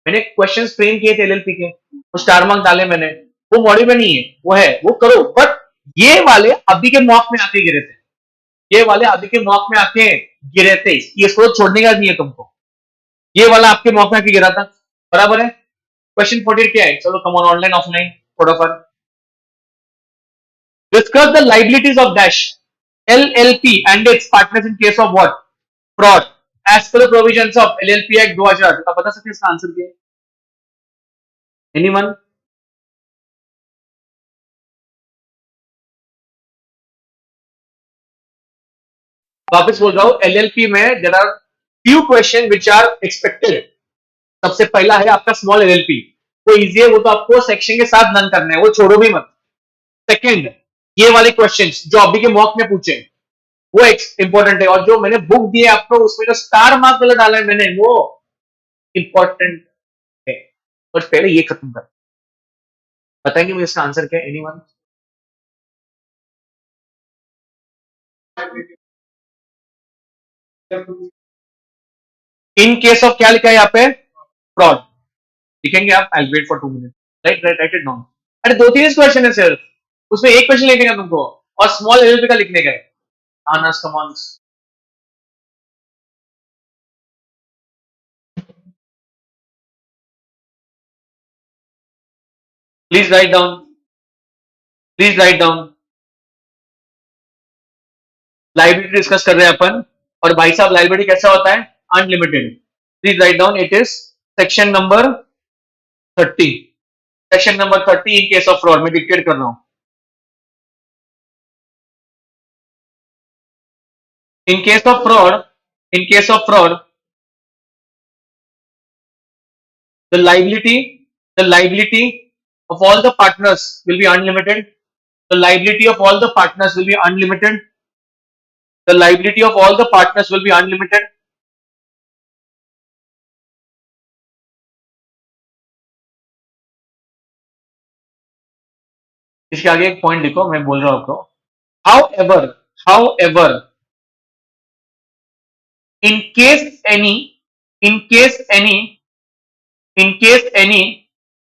मैंने क्वेश्चंस फ्रेम किए थे एलएलपी के, वो स्टार मार्क डाले मैंने. वो मॉड्यूल में नहीं है, वो है, वो करो. बट ये वाले अभी के मॉक में आके गिरे थे. ये वाले अभी के मॉक में आके गिरे थे. इसको छोड़ने का नहीं है तुमको. ये वाला आपके मॉक में आके गिरा था. बराबर है. क्वेश्चन 48 क्या है? चलो कम ऑन. ऑनलाइन ऑफलाइन फटाफट. Discuss the liabilities of dash LLP and its partners in case of what, fraud as per provisions of LLP act 2000. आप बता सकते हैं इसका आंसर क्या है? एनीवन? वापस बोल रहा हूं, एलएलपी में there are few question which are expected. सबसे पहला है आपका स्मॉल एलएलपी. वो इजी है, वो तो आपको सेक्शन के साथ रन करना है, वो छोड़ो भी मत. सेकंड, ये वाले क्वेश्चंस जो अभी के मॉक में पूछे वो इंपॉर्टेंट है. और जो मैंने बुक दी है आपको उसमें जो स्टार मार्क वाला डाला है मैंने वो इंपॉर्टेंट है. और पहले ये खत्म कर. बताएंगे मुझे इसका आंसर क्या है? एनीवन? इन केस ऑफ क्या लिखा है यहाँ पे? फ्रॉड. लिखेंगे आप. I wait for 2 minute. Right right right it down. अरे 2-3 क्वेश्चन है सिर्फ, उसमें एक क्वेश्चन लिखने का तुमको और स्मॉल एलएलपी का लिखने का है. Anas come on. Please write down. Please write down. Liability discuss कर रहे हैं अपन. और भाई साहब लाइबिलिटी कैसा होता है? Unlimited. Please write down. It is section number 30. Section number 30 in case of fraud. मैं डिक्टेट कर रहा हूं. इन case of fraud, in case of fraud, the liability of all the partners will be unlimited. The liability of all the partners will be unlimited. The liability of all the partners will be unlimited. इसके आगे एक point लिखो, मैं बोल रहा हूं आपको. However, in case any, in case any, in case any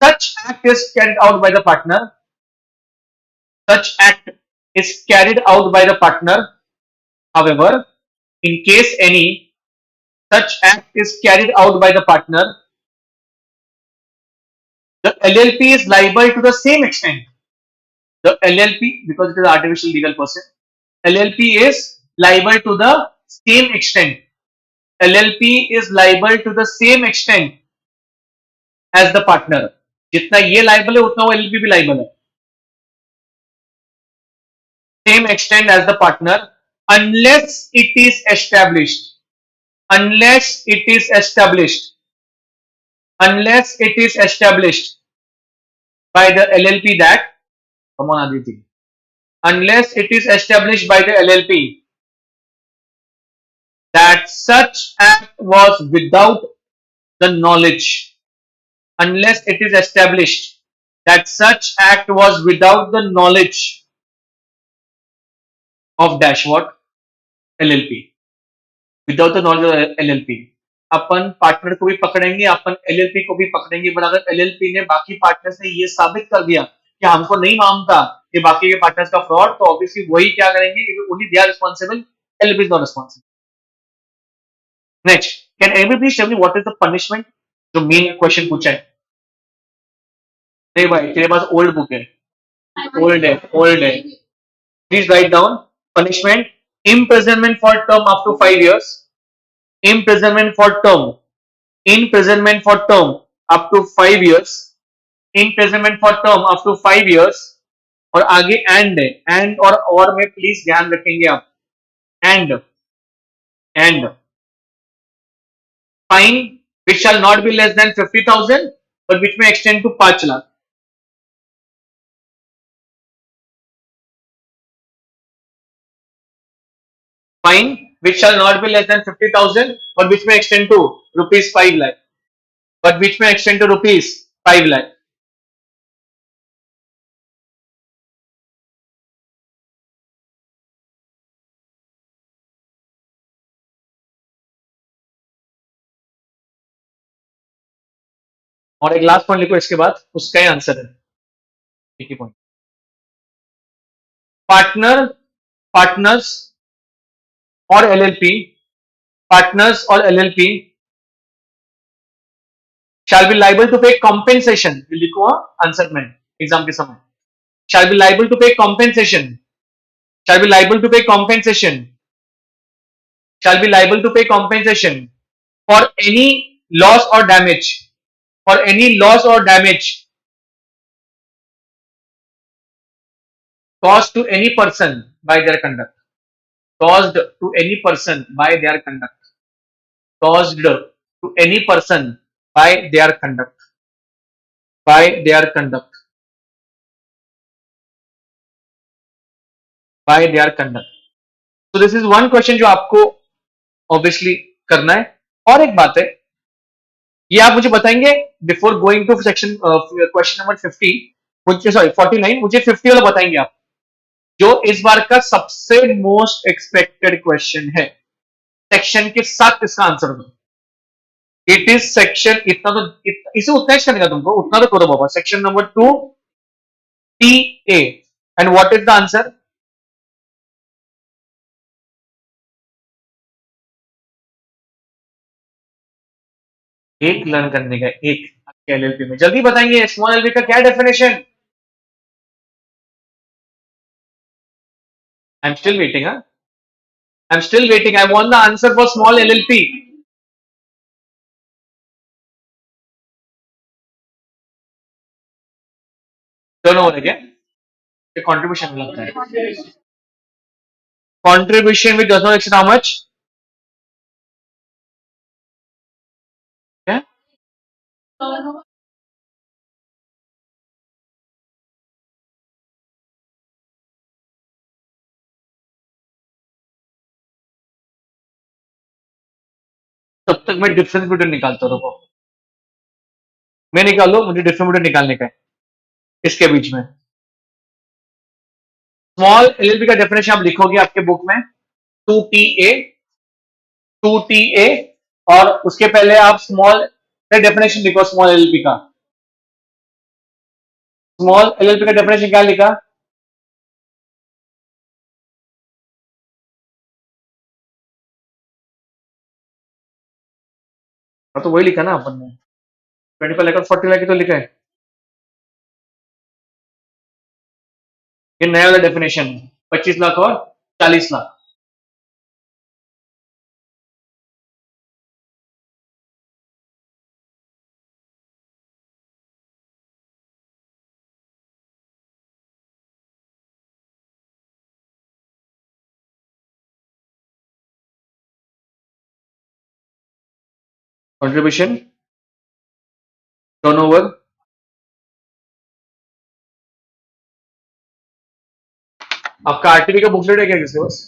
such act is carried out by the partner, such act is carried out by the partner. However, in case any such act is carried out by the partner, the LLP is liable to the same extent. The LLP, because it is an artificial legal person, LLP is liable to the same extent. LLP is liable to the same extent as the partner. जितना ये liable है उतना वो LLP भी liable है. Same extent as the partner, unless it is established. Unless it is established. Unless it is established by the LLP that, come on Aditi, unless it is established by the LLP that such act was without the knowledge, unless it is established that such act was without the knowledge of dash what, LLP, without the knowledge of LLP. Upon partner को भी पकड़ेंगे, अपन LLP को भी पकड़ेंगे, पर अगर LLP ने बाकी पार्टनर्स ने ये साबित कर दिया कि हमको नहीं मानता कि बाकी के पार्टनर्स का फ्रॉड, तो ऑब्वियसली वही क्या करेंगे, only they are responsible, LLP is not responsible. Next, can every please tell me what is the punishment? जो मेन क्वेश्चन पूछा है. नहीं भाई, तेरे पास ओल्ड बुक है, ओल्ड है. Please write down punishment: imprisonment for term up to 5 years, imprisonment for term up to 5 years, imprisonment for term up to 5 years. और आगे एंड है, एंड और में प्लीज ध्यान रखेंगे आप, and fine which shall not be less than 50,000 but which may extend to 5 lakh. Fine which shall not be less than 50,000 but which may extend to rupees 5 lakh, but which may extend to rupees 5 lakh. और एक last point लिखो इसके बाद, उसका ही answer है, एक ही point. Partners और LLP, partners or LLP shall be liable to pay compensation. लिखो आंसर में एग्जाम के समय. Shall be liable to pay compensation. Shall be liable to pay compensation. Shall be liable to pay compensation for any loss or damage. For any loss or damage caused to any person by their conduct. Caused to any person by their conduct. Caused to any person by their conduct. By their conduct. By their conduct. So this is one question जो आपको obviously करना है. और एक बात है, ये आप मुझे बताएंगे before going to section question number 50, मुझे सॉरी 49, मुझे 50 वाला बताएंगे आप, जो इस बार का सबसे मोस्ट एक्सपेक्टेड क्वेश्चन है. सेक्शन के साथ इसका आंसर दो. इट इज सेक्शन, इतना तो इसे उतना ही करने का तुमको, उतना तो करो बाबा. Section number 2 TA, and what is the answer? एक लर्न करने का, एक LLP में. जल्दी बताएंगे स्मॉल LLP का क्या definition? I am still waiting. I'm still waiting. I want the answer for small LLP. Turnover है क्या? ये contribution में लगता है. Contribution which does not exceed how much? क्या? तब तक मैं डिफरेंस बिटवीन निकालता हूँ, रुको मैं निकालो, मुझे डिफरेंस बिटवीन निकालने का है इसके बीच में। स्मॉल एलएलपी का डेफिनेशन आप लिखोगे आपके बुक में 2TA 2TA, और उसके पहले आप स्मॉल का डेफिनेशन लिखो स्मॉल एलएलपी का। स्मॉल एलएलपी का डेफिनेशन क्या लिखा? हाँ तो वही लिखा ना अपन ने, 25 लाख और 40 लाख तो लिखा है। ये नया वाला डेफिनेशन है, 25 लाख और 40 लाख। कंट्रीब्यूशन, टर्नओवर, आपका आरटीपी का बुकलेट है क्या किसके पास?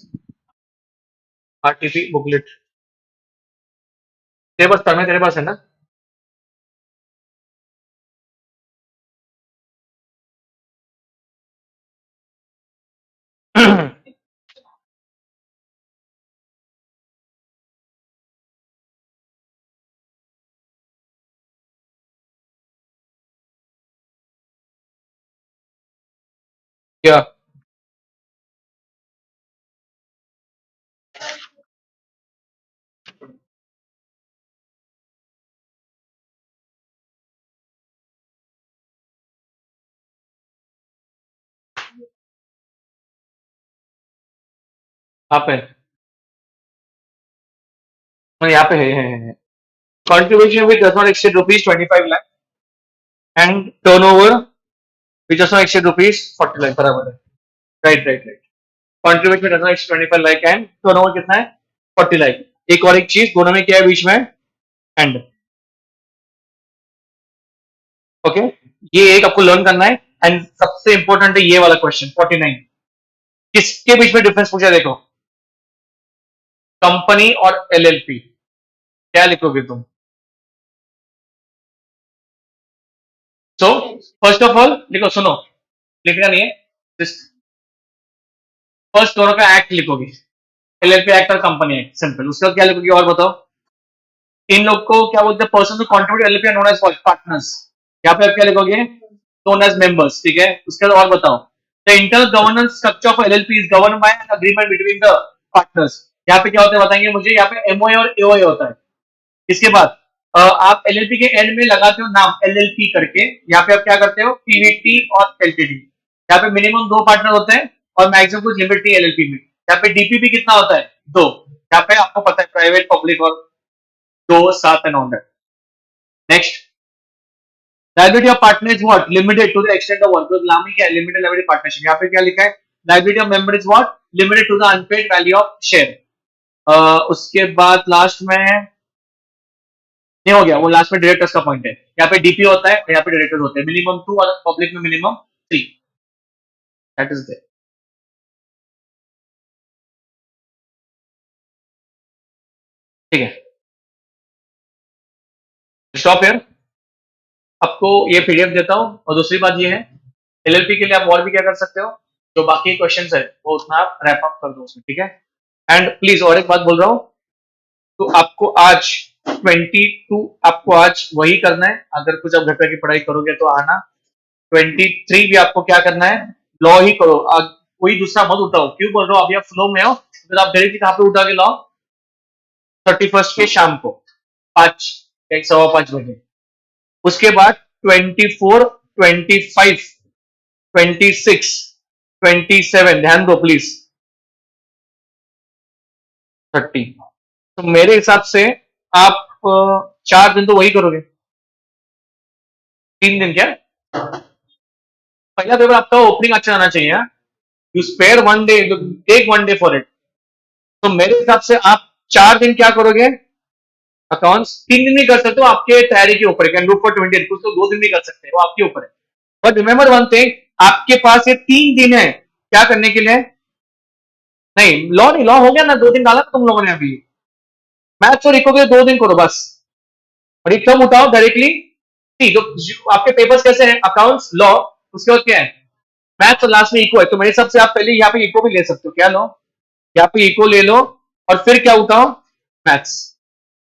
आरटीपी बुकलेट तेरे पास, तन्मय तेरे पास है ना? क्या? यहाँ पे, हाँ, यहाँ पे है। Contribution which does not exceed rupees 25 lakh and turnover which does not exceed rupees 40 lakh, बराबर है। Right. Contribution does not exceed 25 lakh and turnover कितना है? 40 lakh। एक और एक चीज, दोनों में क्या है बीच में? एंड। ओके, ये एक आपको लर्न करना है। एंड सबसे इंपॉर्टेंट है ये वाला क्वेश्चन 49, किसके बीच में डिफरेंस पूछा देखो, कंपनी और एलएलपी, क्या लिखोगे तुम? सो फर्स्ट ऑफ ऑल लिखो, सुनो, लिखना नहीं है, फर्स्ट दोनों का एक्ट लिखोगे, एलएलपी एक्ट और कंपनी एक्ट, सिंपल। उसके बाद क्या लिखोगे और बताओ? इन लोग को क्या बोलते हैं? Person to contribute LLP are known as partners. यहाँ पे आप क्या लिखोगे? नोन एज मेंबर्स, ठीक है। उसके बाद और बताओ, the internal governance structure of LLP is govern by an agreement between the partners. यहाँ पे क्या होता है बताएंगे मुझे? यहाँ पे एमओए और एओए होता है। इसके बाद आप एलएलपी के एंड में लगाते हो नाम एलएलपी करके, यहाँ पे आप क्या करते हो? पीवीटी और एलटीडी। यहाँ पे मिनिमम 2 पार्टनर होते हैं और मैक्सिमम कुछ लिमिट नहीं एलएलपी में। यहाँ पे डीपीपी कितना होता है? 2। यहाँ पे आपको पता है प्राइवेट पब्लिक और 2 7 and on that. Next, liability of partner is what? Limited to the extent of what? because लामी क्या है? Limited liability partnership। यहाँ पे क्या लिखा है? Liability of member is what? Limited to the unpaid value of share। उसके बाद लास्ट में नहीं हो गया, वो लास्ट में डायरेक्टर्स का पॉइंट है। यहाँ पे डीपी होता है, यहाँ पे डायरेक्टर्स होते हैं, मिनिमम 2 और पब्लिक में मिनिमम 3। That is there. ठीक है, स्टॉप हियर। आपको ये पीडीएफ देता हूँ, और दूसरी बात ये है, एलएलपी के लिए आप और भी क्या कर सकते हो, जो बाकी क्वेश्चंस है वो उतना आप रैप अप कर दो उसमें, ठीक है। एंड प्लीज और एक बात बोल रहा हूँ, तो आपको आज 22 आपको आज वही करना है। अगर कुछ आप घर पे की पढ़ाई करोगे तो आना। 23 भी आपको क्या करना है? लॉ ही करो। कोई दूसरा मत उठाओ। क्यों बोल रहा हूँ? अभी आप फ्लो में हो, फिर आप डायरेक्टली कहाँ पे उठा के लाओ? 31 के शाम को 5 एक 5:15 बजे। उसके बाद 24 25 26 27, ध्यान दो प्लीज, 30। तो मेरे हिसाब से आप 4 दिन तो वही करोगे, 3 दिन क्या? पहला पेपर आपका ओपनिंग अच्छा आना चाहिए। You spare 1 day, take 1 day for it. तो मेरे हिसाब से आप 4 दिन क्या करोगे? अकाउंट्स 3 दिन भी कर सकते हो, आपके तैयारी के ऊपर। कैन डू फॉर 20 कुछ तो 2 दिन भी कर सकते हो, वो आपके ऊपर है। बट रिमेंबर वन थिंग, आपके पास ये 3 दिन है क्या करने के लिए? नहीं, लॉ नहीं, लॉ हो गया ना, 2 दिन डाला तुम लोगों ने अभी। मैथ्स और इको के 2 दिन करो बस, और इकम उठाओ डायरेक्टली। जो आपके पेपर्स कैसे हैं, अकाउंट्स, लॉ, उसके बाद क्या है, मैथ्स, और लास्ट में इको है। तो मेरे हिसाब से आप पहले यहाँ पे इको भी ले सकते हो, क्या लो, यहाँ पे इको ले लो, और फिर क्या उठाओ, मैथ्स।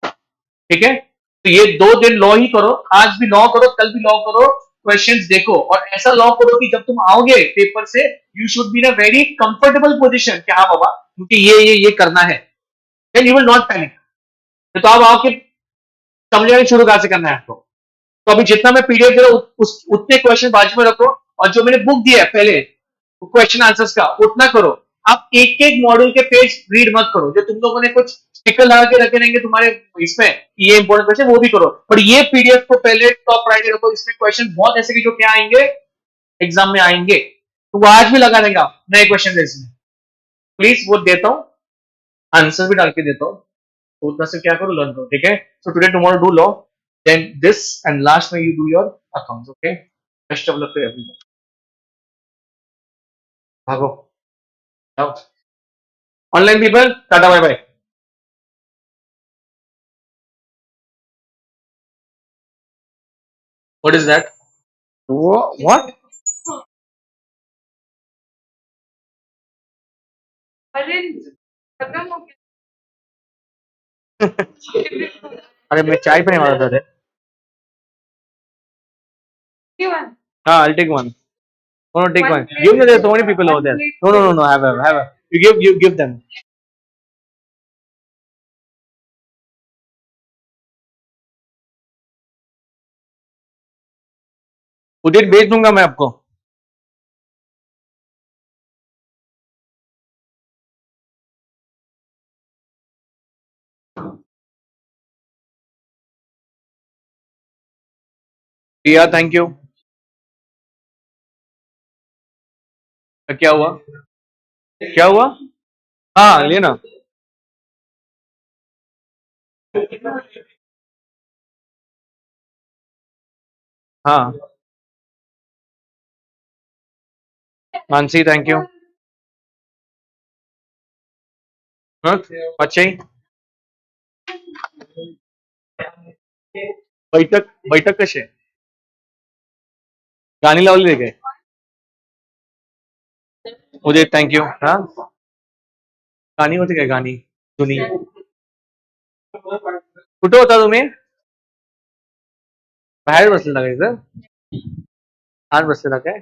ठीक है, तो ये 2 दिन लॉ ही करो, आज भी लॉ करो, कल भी लॉ करो, क्वेश्चंस देखो, और ऐसा लॉ करो कि जब तुम आओगे पेपर से, you should be in a very comfortable position कि हाँ बाबा, क्योंकि ये करना है, then you will not panic. तो आप आओ कि समझना शुरू कहां से करना है आपको। तो अभी जितना मैं पीडीएफ दे रहा हूं, उतने क्वेश्चन बाजू में रखो, और जो मैंने बुक दिया है पहले क्वेश्चन आंसर्स का, उतना करो। आप एक एक मॉड्यूल के पेज रीड मत करो, जो तुम लोगों ने कुछ स्टिकर लगा के रखे रहेंगे तुम्हारे इसमें कि ये इंपॉर्टेंट क्वेश्चन, वो भी करो, पर ये पीडीएफ को पहले टॉप प्रायोरिटी रखो। इसमें क्वेश्चन बहुत ऐसे कि जो क्या आएंगे, एग्जाम में आएंगे, तो वो आज भी लगा देगा नए क्वेश्चन इसमें। प्लीज वो देता हूँ, आंसर भी डाल के देता हूँ, तो उतना से क्या करो, लर्न करो। ठीक है, so today tomorrow do law, then this, and last में you do your accounts. Okay, best of luck to everyone. भागो, जाओ। Online people, tata bye bye. What is that? What? अरे मैं चाय पीने वाला था रे। हाँ, I'll take one. No, no, take one. Give me, there are so many people over there. No, no, no, no, have a. You give them. उदित भेज दूंगा मैं आपको। प्रिया, थैंक यू। क्या हुआ? क्या हुआ? हाँ, लेना। हाँ, मानसी, थैंक यू। हाँ, अच्छा ही। बैठक बैठक कशी आहे? गाणी लावली आहे काय? उदित, थँक्यू। हा, गाणी होती काय, गाणी जुनी? कुठे होता तुम्ही? बाहेर बसलेला काय? इथं आत बसलेला काय?